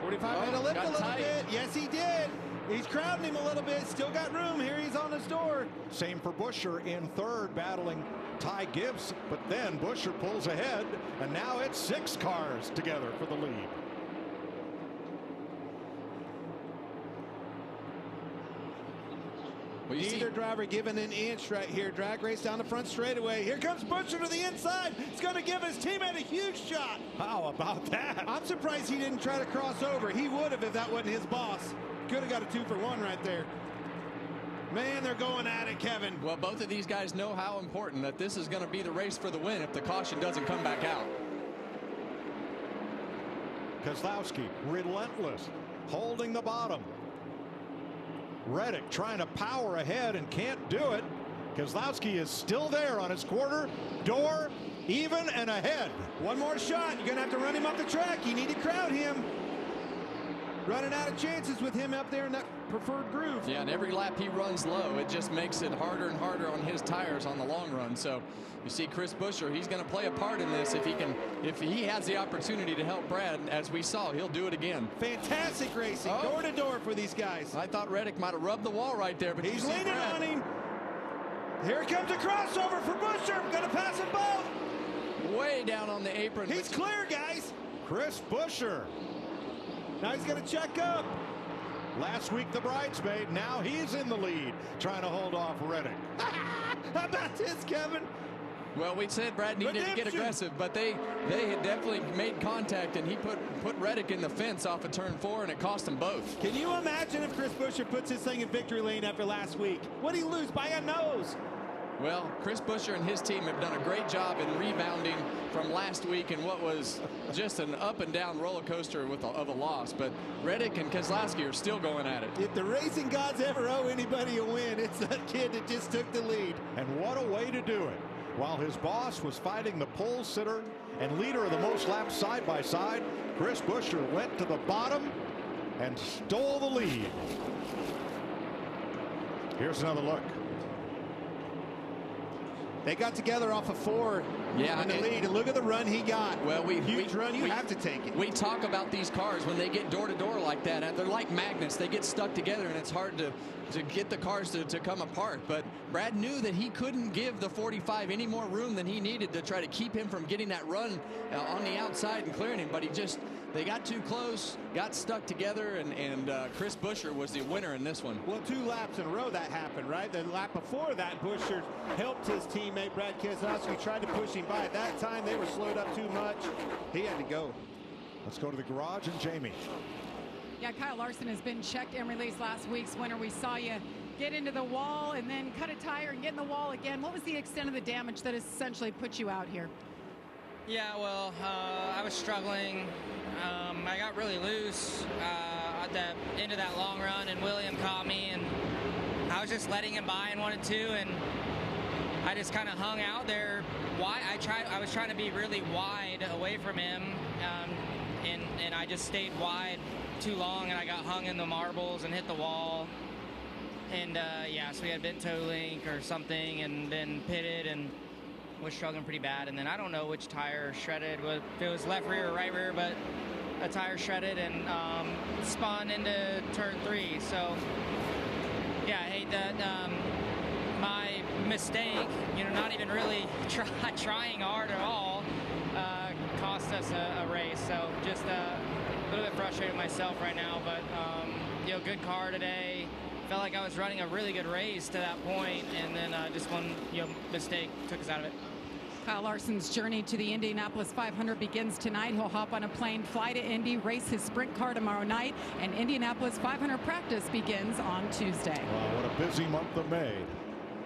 45 had to lift a little bit. Yes, he did. He's crowding him a little bit. Still got room. Here he's on his door. Same for Buescher in third, battling Ty Gibbs. But then Buescher pulls ahead, and now it's 6 cars together for the lead. Well, Neither driver given an inch right here. Drag race down the front straightaway. Here comes Buescher to the inside. It's going to give his teammate a huge shot. How about that? I'm surprised he didn't try to cross over. He would have if that wasn't his boss. Could have got a 2-for-1 right there. Man, they're going at it, Kevin. Well, both of these guys know how important that this is going to be the race for the win if the caution doesn't come back out. Keselowski, relentless, holding the bottom. Reddick trying to power ahead and can't do it. Keselowski is still there on his quarter, door, even and ahead. One more shot. You're going to have to run him up the track. You need to crowd him. Running out of chances with him up there in that preferred groove. Yeah, and every lap he runs low, it just makes it harder and harder on his tires on the long run. So you see Chris Buescher, he's going to play a part in this if he has the opportunity to help Brad. As we saw, he'll do it again. Fantastic racing, door to door for these guys. I thought Reddick might have rubbed the wall right there, but he's leaning on him. Here comes a crossover for Buescher. Going to pass them both. Way down on the apron. He's clear, guys. Chris Buescher. Now he's going to check up. Last week the bridesmaid, now he's in the lead, trying to hold off Reddick. How about this, Kevin? Well, we said Brad needed to get aggressive, but they had definitely made contact, and he put Reddick in the fence off of turn 4, and it cost them both. Can you imagine if Chris Buescher puts his thing in victory lane after last week? What did he lose by a nose? Well, Chris Buescher and his team have done a great job in rebounding from last week in what was just an up and down roller coaster of a loss. But Reddick and Keselowski are still going at it. If the racing gods ever owe anybody a win, it's that kid that just took the lead. And what a way to do it. While his boss was fighting the pole sitter and leader of the most laps side by side, Chris Buescher went to the bottom and stole the lead. Here's another look. They got together off of 4 in the lead, and look at the run he got. Well, huge run, you have to take it. We talk about these cars when they get door to door like that. They're like magnets. They get stuck together, and it's hard to get the cars to come apart. But Brad knew that he couldn't give the 45 any more room than he needed to try to keep him from getting that run on the outside and clearing him. But they got too close, got stuck together, and Chris Buescher was the winner in this one. Well, 2 laps in a row that happened, right? The lap before that, Buescher helped his teammate Brad Keselowski, tried to push him by. At that time, they were slowed up too much. He had to go. Let's go to the garage and Jamie. Yeah, Kyle Larson has been checked and released last week's winner. We saw you get into the wall and then cut a tire and get in the wall again. What was the extent of the damage that essentially put you out here? Yeah, well, I was struggling. I got really loose at the end of that long run, and William caught me, and I was just letting him by and wanted to, and I just kind of hung out there. I was trying to be really wide away from him, and I just stayed wide too long, and I got hung in the marbles and hit the wall. And yeah, so we had bent toe link or something, and then pitted and was struggling pretty bad. And then I don't know which tire shredded, if it was left rear or right rear, but a tire shredded and spun into turn 3. So yeah, I hate that. My mistake, not even really trying hard at all, cost us a race. So just a little bit frustrated with myself right now, but good car today. Felt like I was running a really good race to that point, and then just one mistake took us out of it. Kyle Larson's journey to the Indianapolis 500 begins tonight. He'll hop on a plane, fly to Indy, race his sprint car tomorrow night, and Indianapolis 500 practice begins on Tuesday. Wow, what a busy month of May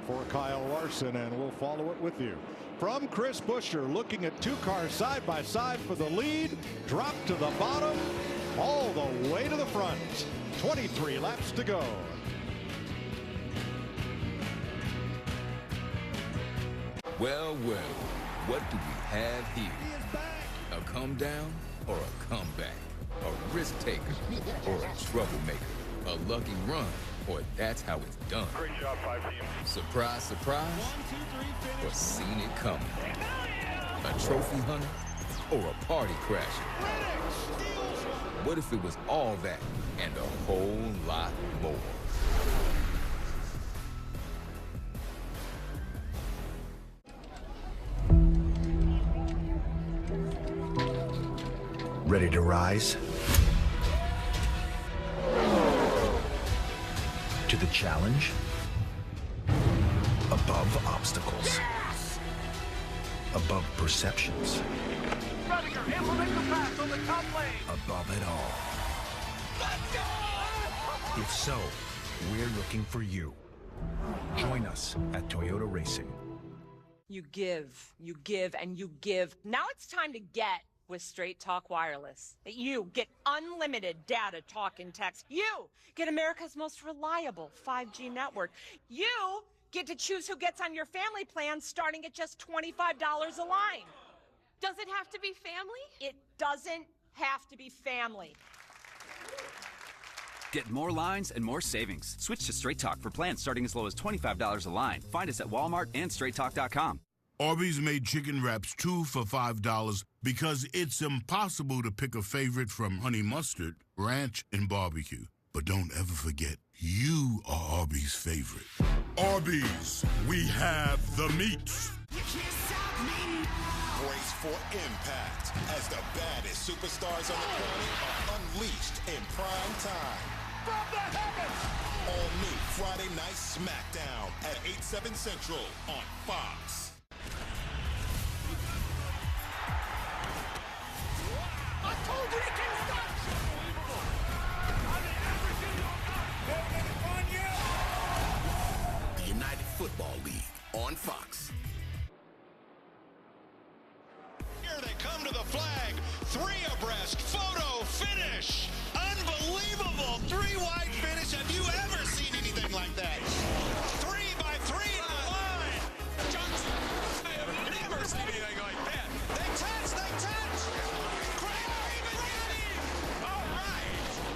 for Kyle Larson, and we'll follow it with you. From Chris Buescher, looking at 2 cars side by side for the lead, drop to the bottom, all the way to the front. 23 laps to go. Well, what do we have here? A come down or a comeback? A risk taker or a troublemaker? A lucky run, or that's how it's done? Great job, 5 team. Surprise, surprise, or seen it coming? A trophy hunter? Or a party crasher? What if it was all that and a whole lot more? Ready to rise? To the challenge? Above obstacles. Yes! Above perceptions. Rediger, implement the pass on the top lane. Above it all. Let's go! If so, we're looking for you. Join us at Toyota Racing. You give, and you give. Now it's time to get with Straight Talk Wireless. You get unlimited data, talk, and text. You get America's most reliable 5G network. You get to choose who gets on your family plan starting at just $25 a line. Does it have to be family? It doesn't have to be family. Get more lines and more savings. Switch to Straight Talk for plans starting as low as $25 a line. Find us at Walmart and StraightTalk.com. Arby's made chicken wraps 2 for $5 because it's impossible to pick a favorite from honey mustard, ranch, and barbecue. But don't ever forget, you are Arby's favorite. Arby's, we have the meats. Brace for impact as the baddest superstars on the planet are unleashed in prime time. From the heavens! All new Friday Night SmackDown at 8/7 Central on Fox. I told you he can't stop! The United Football League on Fox. Here they come to the flag. 3 abreast. Photo finish. Unbelievable. 3-wide finish. Have you ever seen anything like that? 3 by 3 in the line. Johnson. I have never seen anything like that. They touch. Craig. All right.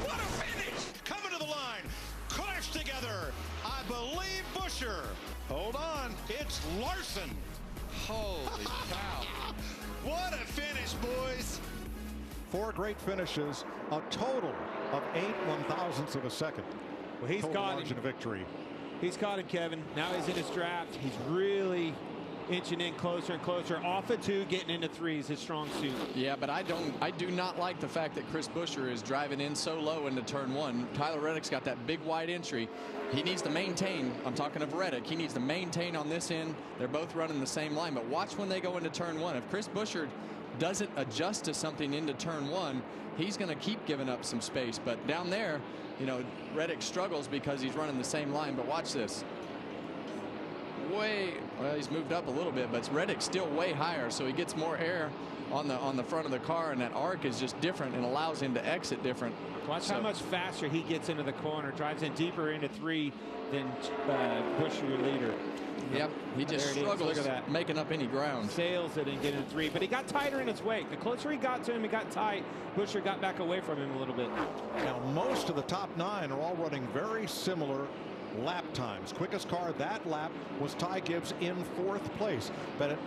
What a finish. Coming to the line. Clash together. I believe Busher. Hold on. It's Larson. Holy cow. What a finish, boys. 4 great finishes, a total of 8 1/1000ths of a second. Well, he's total caught margin him. of victory. He's caught him, Kevin. Now he's in his draft. He's really inching in closer and closer. Off of 2, getting into 3 is his strong suit. Yeah, but I do not like the fact that Chris Buescher is driving in so low into turn 1. Tyler Reddick's got that big wide entry. He needs to maintain. I'm talking of Reddick. He needs to maintain on this end. They're both running the same line, but watch when they go into turn 1. If Chris Buescher doesn't adjust to something into turn 1, he's going to keep giving up some space. But down there, Reddick struggles because he's running the same line. But watch this. Well, he's moved up a little bit, but Reddick's still way higher, so he gets more air on the front of the car, and that arc is just different and allows him to exit different. Watch how much faster he gets into the corner, drives in deeper into 3 than Buescher, your leader. Yep, he just struggles. Look at that, making up any ground. Sails it and get into 3, but he got tighter in his wake. The closer he got to him, he got tight. Buescher got back away from him a little bit. Now, most of the top 9 are all running very similar lap times. Quickest car that lap was Ty Gibbs in 4th place. But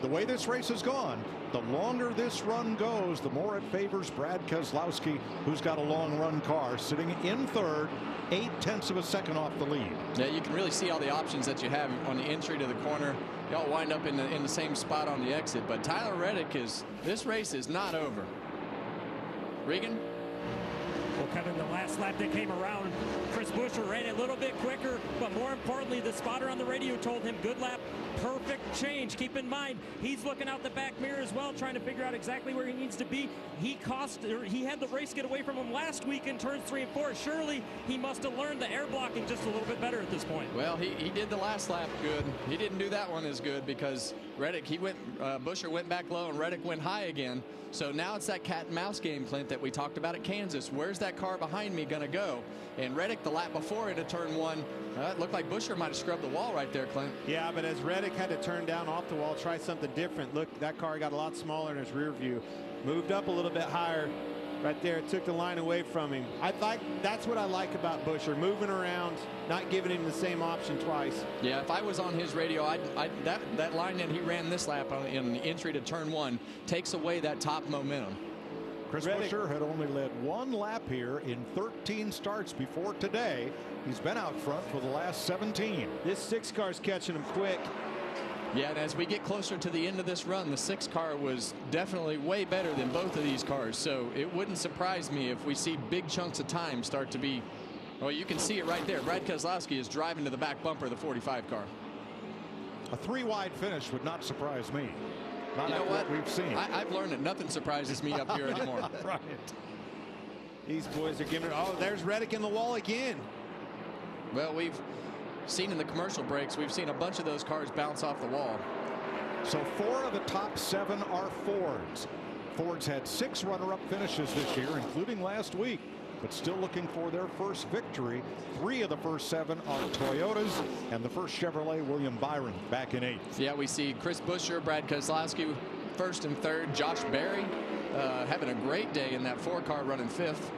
the way this race has gone, the longer this run goes, the more it favors Brad Keselowski, who's got a long run car, sitting in 3rd, 0.8 of a second off the lead. Yeah, you can really see all the options that you have on the entry to the corner. Y'all wind up in the same spot on the exit. But Tyler Reddick this race is not over. Regan? Well, Kevin, the last lap that came around, Chris Buescher ran a little bit quicker, but more importantly, the spotter on the radio told him, good lap, perfect change. Keep in mind, he's looking out the back mirror as well, trying to figure out exactly where he needs to be. He had the race get away from him last week in turns 3 and 4. Surely he must have learned the air blocking just a little bit better at this point. Well, he did the last lap good. He didn't do that one as good because Reddick, Buescher went back low and Reddick went high again. So now it's that cat and mouse game, Clint, that we talked about at Kansas. Where's that car behind me going to go? And Reddick, the lap before into turn 1, it looked like Buescher might have scrubbed the wall right there, Clint. Yeah, but as Reddick had to turn down off the wall, try something different. Look, that car got a lot smaller in his rear view. Moved up a little bit higher. Right there, it took the line away from him. That's what I like about Buescher, moving around, not giving him the same option twice. Yeah, if I was on his radio, that line that he ran this lap in the entry to turn 1 takes away that top momentum. Chris Buescher had only led 1 lap here in 13 starts before today. He's been out front for the last 17. This 6 car's catching him quick. Yeah, and as we get closer to the end of this run, the 6 car was definitely way better than both of these cars. So it wouldn't surprise me if we see big chunks of time start to be, well, you can see it right there. Brad Keselowski is driving to the back bumper of the 45 car. A 3-wide finish would not surprise me. Not you know what we've seen. I've learned that nothing surprises me up here anymore. Right. These boys are giving it. Oh, there's Reddick in the wall again. Well, we've seen in the commercial breaks, we've seen a bunch of those cars bounce off the wall. So 4 of the top 7 are Fords. Fords had 6 runner-up finishes this year, including last week, but still looking for their first victory. 3 of the first 7 are Toyotas, and the first Chevrolet, William Byron, back in 8th. Yeah, we see Chris Buescher, Brad Keselowski 1st and 3rd. Josh Berry having a great day in that 4 car running 5th.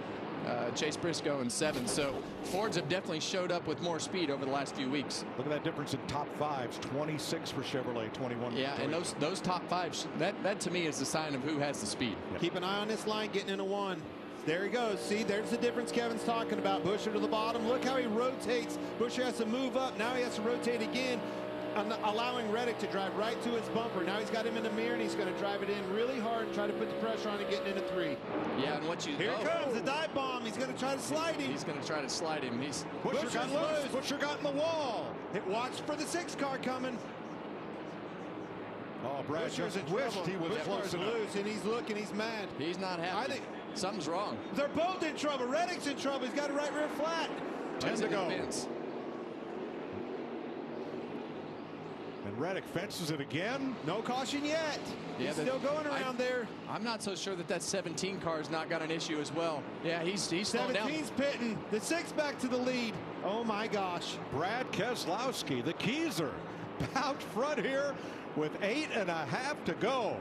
Chase Briscoe in 7th. So Fords have definitely showed up with more speed over the last few weeks. Look at that difference in top 5s. 26 for Chevrolet, 21 yeah, and those top 5s, that to me is the sign of who has the speed. Yep. Keep an eye on this line getting into 1. There he goes. See, there's the difference Kevin's talking about. Buescher to the bottom. Look how he rotates. Buescher has to move up. Now he has to rotate again, allowing Reddick to drive right to his bumper. Now he's got him in the mirror, and he's going to drive it in really hard and try to put the pressure on it, getting into 3. Yeah, and what you here comes the dive bomb. He's going to try to slide him. He's going to try to slide him. Buescher got loose. Buescher got in the wall. Watch for the 6 car coming. Oh, Brad just wished he was close enough. Loose, and he's looking. He's mad. He's not happy. I think something's wrong. They're both in trouble. Reddick's in trouble. He's got a right rear flat. 10 to go. And Reddick fences it again. No caution yet. Yeah, he's still going around there. I'm not so sure that 17 car's not got an issue as well. Yeah, he's slowing down. 17's pitting. The 6 back to the lead. Oh my gosh. Brad Keselowski, the Keezer, out front here with 8.5 to go.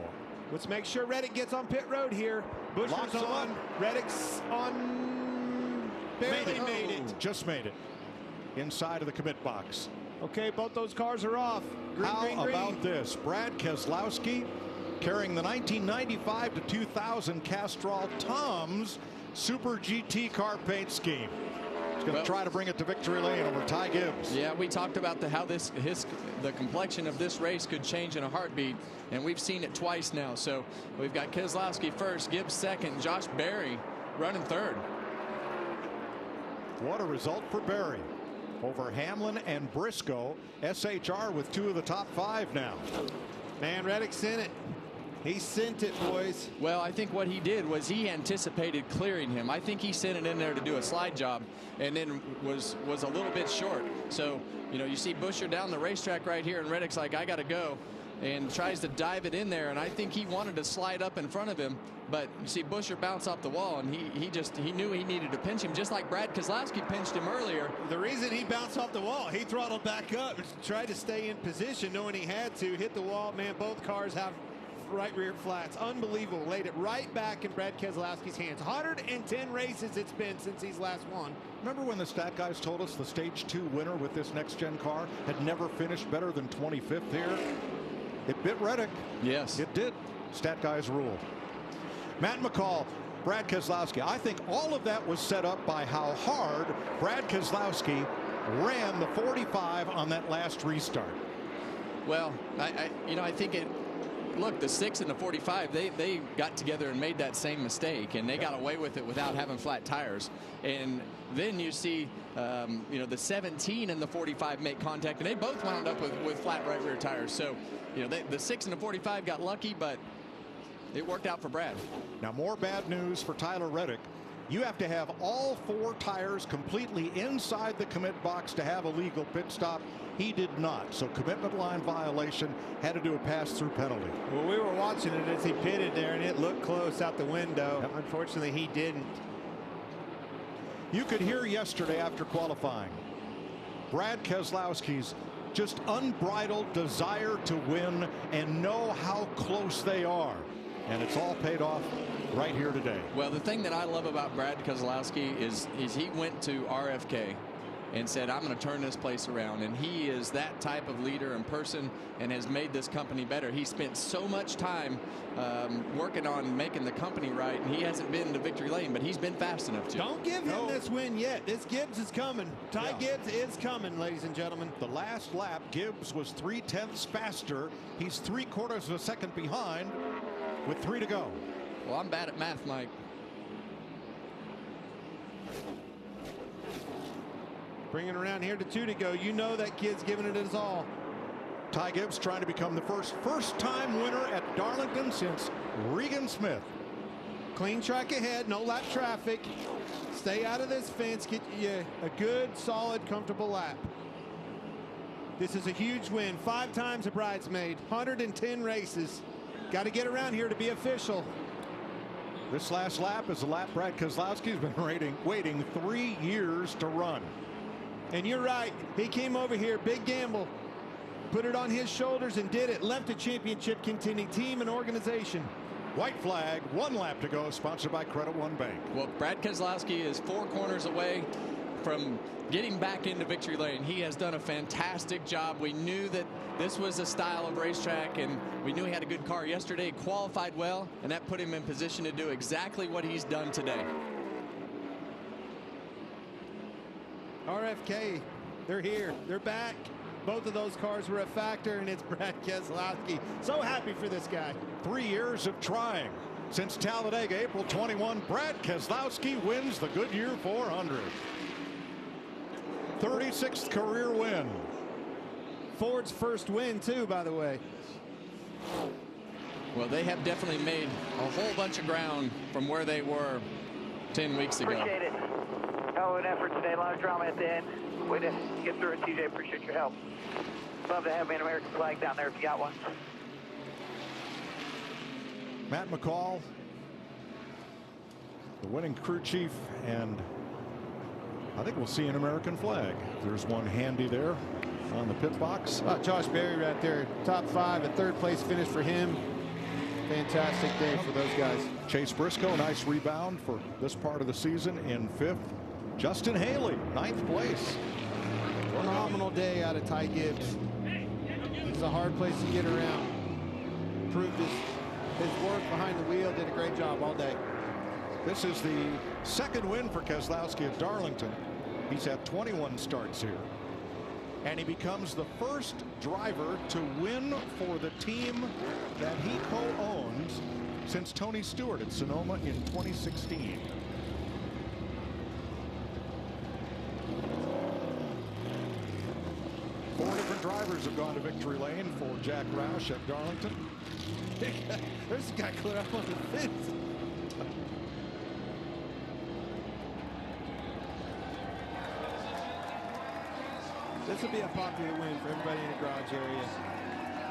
Let's make sure Reddick gets on pit road here. Buescher's on. Reddick's on. Barely made it. Just made it. Inside of the commit box. Okay, both those cars are off. How about this? Brad Keselowski carrying the 1995 to 2000 Castrol Tom's Super GT car paint scheme. He's going to try to bring it to victory lane over Ty Gibbs. Yeah, we talked about how the complexion of this race could change in a heartbeat, and we've seen it twice now. So we've got Keselowski 1st, Gibbs 2nd, Josh Berry running 3rd. What a result for Berry over Hamlin and Briscoe. SHR with 2 of the top 5 now. Man, Reddick sent it. He sent it, boys. Well, I think what he did was he anticipated clearing him. I think he sent it in there to do a slide job and then was a little bit short. So, you know, you see Buescher down the racetrack right here, and Reddick's like, I got to go, and tries to dive it in there. And I think he wanted to slide up in front of him, but you see Buescher bounce off the wall, and he knew he needed to pinch him, just like Brad Keselowski pinched him earlier. The reason he bounced off the wall, he throttled back up and tried to stay in position, knowing he had to hit the wall. Man, both cars have right rear flats. Unbelievable. Laid it right back in Brad Keselowski's hands. 110 races it's been since he's last won. Remember when the stat guys told us the stage 2 winner with this next gen car had never finished better than 25th here? It bit Reddick. Yes, it did. Stat guys rule. Matt McCall, Brad Keselowski. I think all of that was set up by how hard Brad Keselowski ran the 45 on that last restart. Well, I think it. Look, the 6 and the 45, they got together and made that same mistake, and they got away with it without having flat tires. And then you see, the 17 and the 45 make contact, and they both wound up with flat right rear tires. So, the 6 and the 45 got lucky, but it worked out for Brad. Now, more bad news for Tyler Reddick. You have to have all 4 tires completely inside the commit box to have a legal pit stop. He did not. So commitment line violation, had to do a pass-through penalty. Well, we were watching it as he pitted there, and it looked close out the window. Yep. Unfortunately, he didn't. You could hear yesterday after qualifying Brad Keselowski's just unbridled desire to win and know how close they are. and it's all paid off right here today. Well, the thing that I love about Brad Keselowski is he went to RFK and said, I'm going to turn this place around. And he is that type of leader and person and has made this company better. He spent so much time working on making the company right, and he hasn't been to victory lane, but he's been fast enough to. Don't give him this win yet. This Gibbs is coming. Ty Gibbs is coming, ladies and gentlemen. The last lap, Gibbs was 0.3 faster. He's 3/4 of a second behind with 3 to go. Well, I'm bad at math, Mike. Bringing around here to 2 to go. You know that kid's giving it his all. Ty Gibbs trying to become the first-time winner at Darlington since Regan Smith. Clean track ahead, no lap traffic. Stay out of this fence. Get you a good, solid, comfortable lap. This is a huge win. 5 times a bridesmaid, 110 races. Got to get around here to be official. This last lap is a lap Brad Keselowski's been waiting 3 years to run. And you're right. He came over here, big gamble, put it on his shoulders and did it. Left a championship contending team and organization. White flag, 1 lap to go, sponsored by Credit One Bank. Well, Brad Keselowski is 4 corners away from getting back into victory lane. He has done a fantastic job. We knew that this was a style of racetrack, and we knew he had a good car yesterday. He qualified well, and that put him in position to do exactly what he's done today. RFK, they're here. They're back. Both of those cars were a factor, and it's Brad Keselowski. So happy for this guy. 3 years of trying. Since Talladega, April 21, Brad Keselowski wins the Goodyear 400. 36th career win. Ford's first win, too, by the way. Well, they have definitely made a whole bunch of ground from where they were 10 weeks ago. Appreciate it. Hell of an effort today. A lot of drama at the end. Way to get through it, TJ. Appreciate your help. Love to have an American flag down there if you got one. Matt McCall, the winning crew chief, and I think we'll see an American flag. There's one handy there on the pit box. Josh Berry right there, top 5, a 3rd place finish for him. Fantastic day for those guys. Chase Briscoe, nice rebound for this part of the season in 5th. Justin Haley, 9th place. Phenomenal day out of Ty Gibbs. It's a hard place to get around. Proved his work behind the wheel, did a great job all day. This is the 2nd win for Keselowski at Darlington. He's had 21 starts here. And he becomes the first driver to win for the team that he co-owns since Tony Stewart at Sonoma in 2016. Four different drivers have gone to victory lane for Jack Roush at Darlington. There's a guy clear up on the fence. This will be a popular win for everybody in the garage area.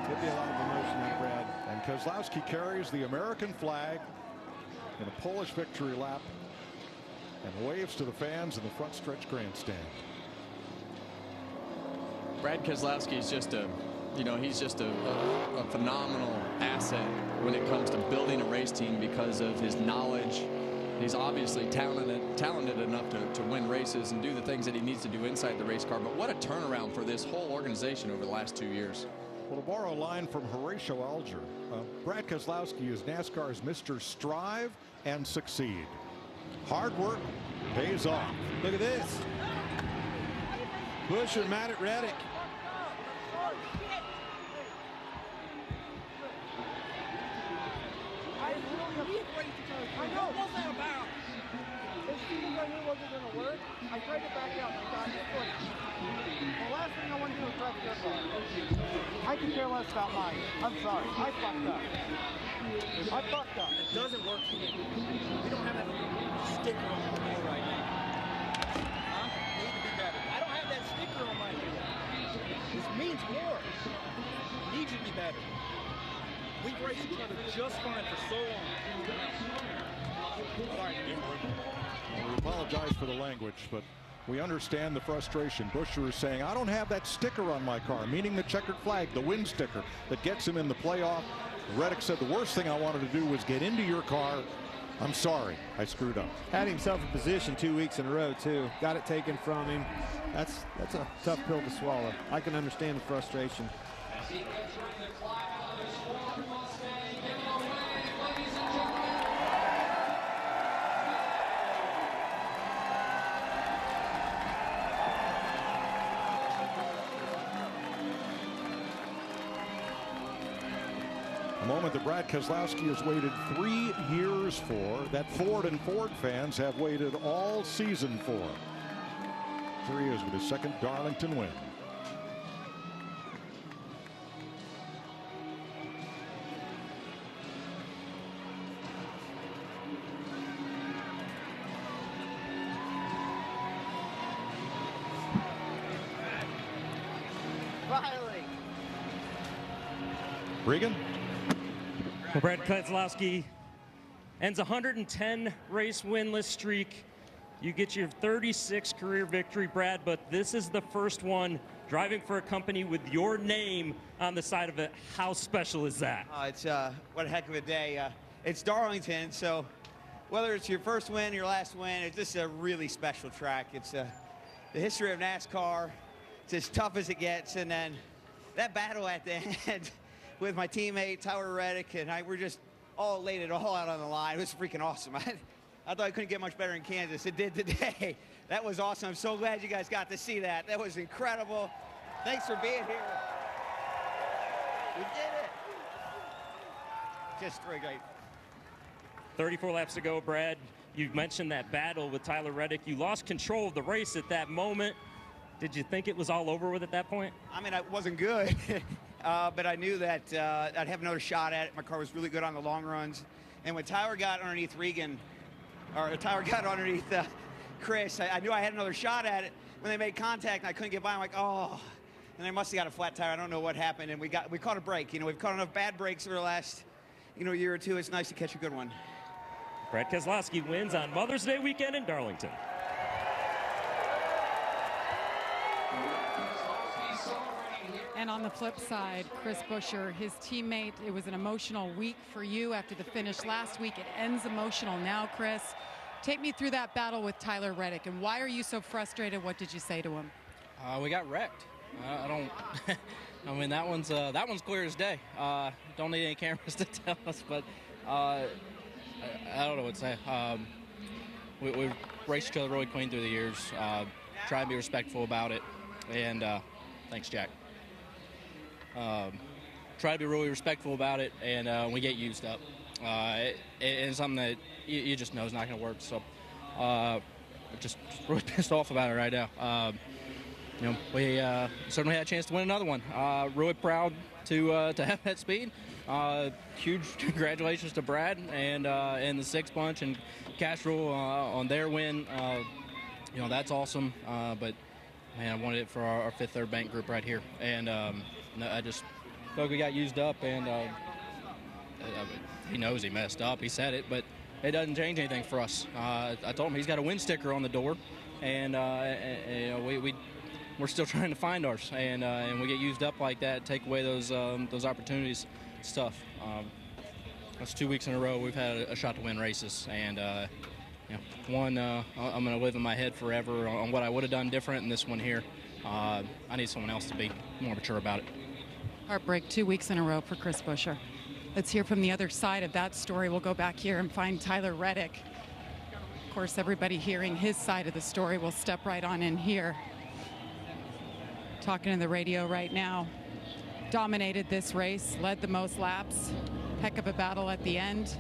There'll be a lot of emotion there, Brad. And Keselowski carries the American flag in a Polish victory lap and waves to the fans in the front stretch grandstand. Brad Keselowski is just he's just a phenomenal asset when it comes to building a race team because of his knowledge. He's obviously talented enough to win races and do the things that he needs to do inside the race car. But what a turnaround for this whole organization over the last 2 years. Well, to borrow a line from Horatio Alger, Brad Keselowski is NASCAR's Mr. Strive and Succeed. Hard work pays off. Look at this. Buescher mad at Reddick. I know. What was that about? As soon as I knew it wasn't going to work, I tried to back out and I thought, look, the last thing I want to do is crash your car. I can care less about mine. I'm sorry. I fucked up. I fucked up. It doesn't work for me. We don't have that sticker on my wheel right now. Huh? Need to be better. I don't have that sticker on my wheel. This means more. Need you to be better. We've raced each other just fine for so long. We apologize for the language, but We understand the frustration. Buescher is saying, I don't have that sticker on my car, meaning the checkered flag, the win sticker that gets him in the playoff. Reddick said, the worst thing I wanted to do was get into your car. I'm sorry, I screwed up. Had himself in position 2 weeks in a row, too. Got it taken from him. That's a tough pill to swallow. I can understand the frustration. A moment that Brad Keselowski has waited 3 years for, that Ford and Ford fans have waited all season for. Here he is with his second Darlington win. Riley. Regan. Well, Brad Keselowski ends a 110 race winless streak. You get your 36th career victory, Brad, but this is the first one driving for a company with your name on the side of it. How special is that? It's what a heck of a day. It's Darlington, so whether it's your first win, your last win, it's just a really special track. It's the history of NASCAR. It's as tough as it gets, and then that battle at the end with my teammate Tyler Reddick and I, we're just all laid it all out on the line. It was freaking awesome. I thought I couldn't get much better in Kansas. It did today. That was awesome. I'm so glad you guys got to see that. That was incredible. Thanks for being here. We did it. Just really great. 34 laps to go, Brad. You mentioned that battle with Tyler Reddick. You lost control of the race at that moment. Did you think it was all over with at that point? I mean, it wasn't good. But I knew that I'd have another shot at it. My car was really good on the long runs. And when Tyler got underneath Chris, I knew I had another shot at it. When they made contact and I couldn't get by, I'm like, oh. And I must have got a flat tire. I don't know what happened. And we caught a break. You know, we've caught enough bad breaks over the last, year or two. It's nice to catch a good one. Brad Keselowski wins on Mother's Day weekend in Darlington. And on the flip side, Chris Buescher, his teammate, it was an emotional week for you after the finish last week. It ends emotional now, Chris. Take me through that battle with Tyler Reddick, and why are you so frustrated? What did you say to him? We got wrecked. I don't. I mean, that one's clear as day. Don't need any cameras to tell us, but I don't know what to say. We've raced each other really clean through the years. Try and be respectful about it, and thanks, Jack. Try to be really respectful about it, and we get used up. It's something that you just know is not going to work. So, just really pissed off about it right now. We certainly had a chance to win another one. Really proud to have that speed. Huge congratulations to Brad and the Six Bunch and Castrol on their win. That's awesome. But man, I wanted it for our Fifth Third Bank group right here, and I just felt like we got used up, and he knows he messed up. He said it, but it doesn't change anything for us. I told him he's got a win sticker on the door, and we're still trying to find ours, and we get used up like that, take away those opportunities. It's tough. That's 2 weeks in a row we've had a shot to win races, and one I'm going to live in my head forever on what I would have done different, and this one here, I need someone else to be more mature about it. Heartbreak 2 weeks in a row for Chris Buescher. Let's hear from the other side of that story. We'll go back here and find Tyler Reddick. Of course, everybody hearing his side of the story will step right on in here. Talking to the radio right now. Dominated this race, led the most laps. Heck of a battle at the end.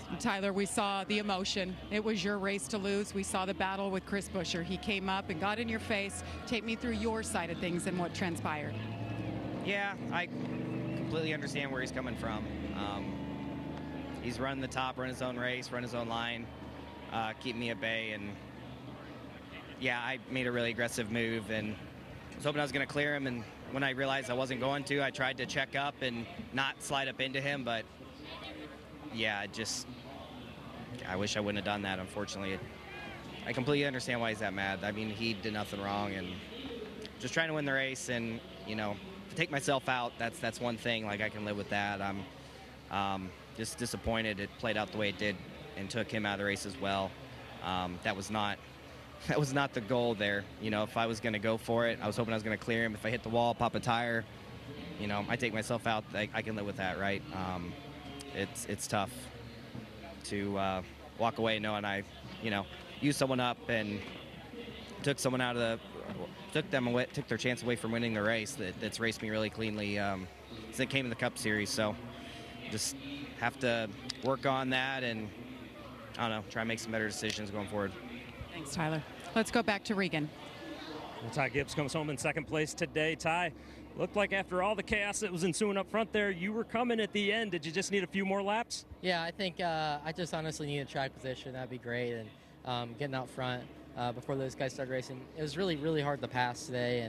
And Tyler, we saw the emotion. It was your race to lose. We saw the battle with Chris Buescher. He came up and got in your face. Take me through your side of things and what transpired. Yeah, I completely understand where he's coming from. He's running the top, run his own race, run his own line, keep me at bay. And yeah, I made a really aggressive move and was hoping I was going to clear him. And when I realized I wasn't going to, I tried to check up and not slide up into him. But yeah, I wish I wouldn't have done that. Unfortunately, I completely understand why he's that mad. I mean, he did nothing wrong, and just trying to win the race. And you know, to take myself out, that's one thing. Like, I can live with that. I'm just disappointed it played out the way it did and took him out of the race as well. That was not the goal there. You know, if I was going to go for it, I was hoping I was going to clear him. If I hit the wall, pop a tire, you know, I take myself out. I can live with that, right? It's tough to walk away knowing I, you know, used someone up and took someone out of took their chance away from winning the race. That's raced me really cleanly since it came to the Cup Series. So just have to work on that and, I don't know, try and make some better decisions going forward. Thanks, Tyler. Let's go back to Regan. Well, Ty Gibbs comes home in second place today. Ty, looked like after all the chaos that was ensuing up front there, you were coming at the end. Did you just need a few more laps? Yeah, I think I just honestly need a track position. That'd be great. And getting out front before those guys started racing. It was really, really hard to pass today.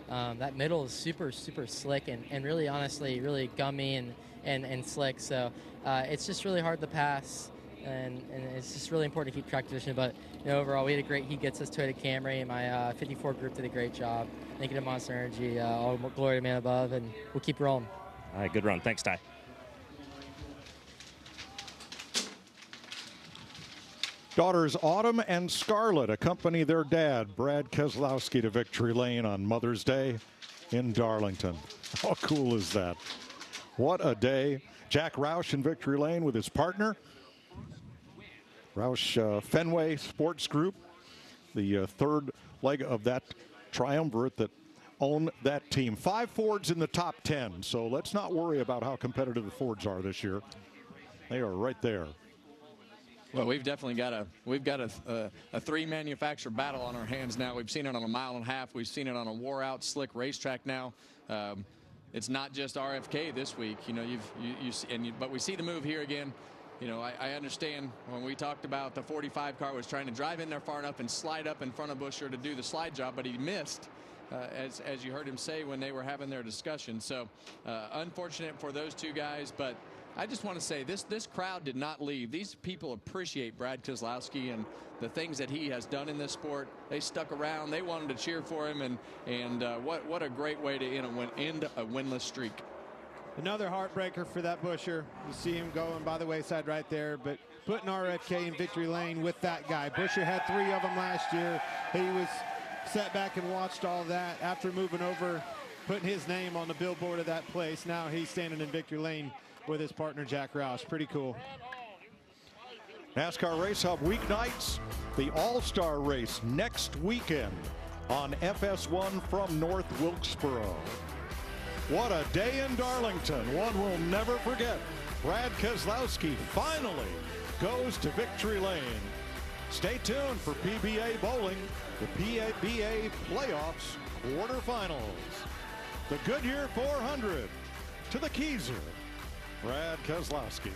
And that middle is super, super slick and really, honestly, really gummy and slick. So it's just really hard to pass. And it's just really important to keep track position. But you know, overall, we had a great heat. Gets us Toyota Camry, and my 54 group did a great job. Thank you to Monster Energy. All glory to man above, and we'll keep rolling. All right, good run. Thanks, Ty. Daughters Autumn and Scarlett accompany their dad, Brad Keselowski, to victory lane on Mother's Day in Darlington. How cool is that? What a day. Jack Roush in victory lane with his partner. Roush Fenway Sports Group, the third leg of that triumvirate that own that team. 5 Fords in the top 10, so let's not worry about how competitive the Fords are this year. They are right there. Well, we've definitely got a three manufacturer battle on our hands now. We've seen it on a mile and a half. We've seen it on a wore out slick racetrack now. It's not just RFK this week, you know. But we see the move here again. You know, I understand when we talked about the 45 car was trying to drive in there far enough and slide up in front of Buescher to do the slide job, but he missed, as you heard him say when they were having their discussion. So unfortunate for those two guys, but I just want to say this crowd did not leave. These people appreciate Brad Keselowski and the things that he has done in this sport. They stuck around. They wanted to cheer for him, and what a great way to end a winless streak. Another heartbreaker for that Buescher. You see him going by the wayside right there, but putting RFK in victory lane with that guy. Buescher had 3 of them last year. He was sat back and watched all that after moving over, putting his name on the billboard of that place. Now he's standing in victory lane with his partner Jack Roush. Pretty cool. NASCAR Race Hub weeknights, the All-Star Race next weekend on FS1 from North Wilkesboro. What a day in Darlington. One we'll never forget. Brad Keselowski finally goes to victory lane. Stay tuned for PBA Bowling, the PBA Playoffs quarterfinals. The Goodyear 400 to the Keezer. Brad Keselowski.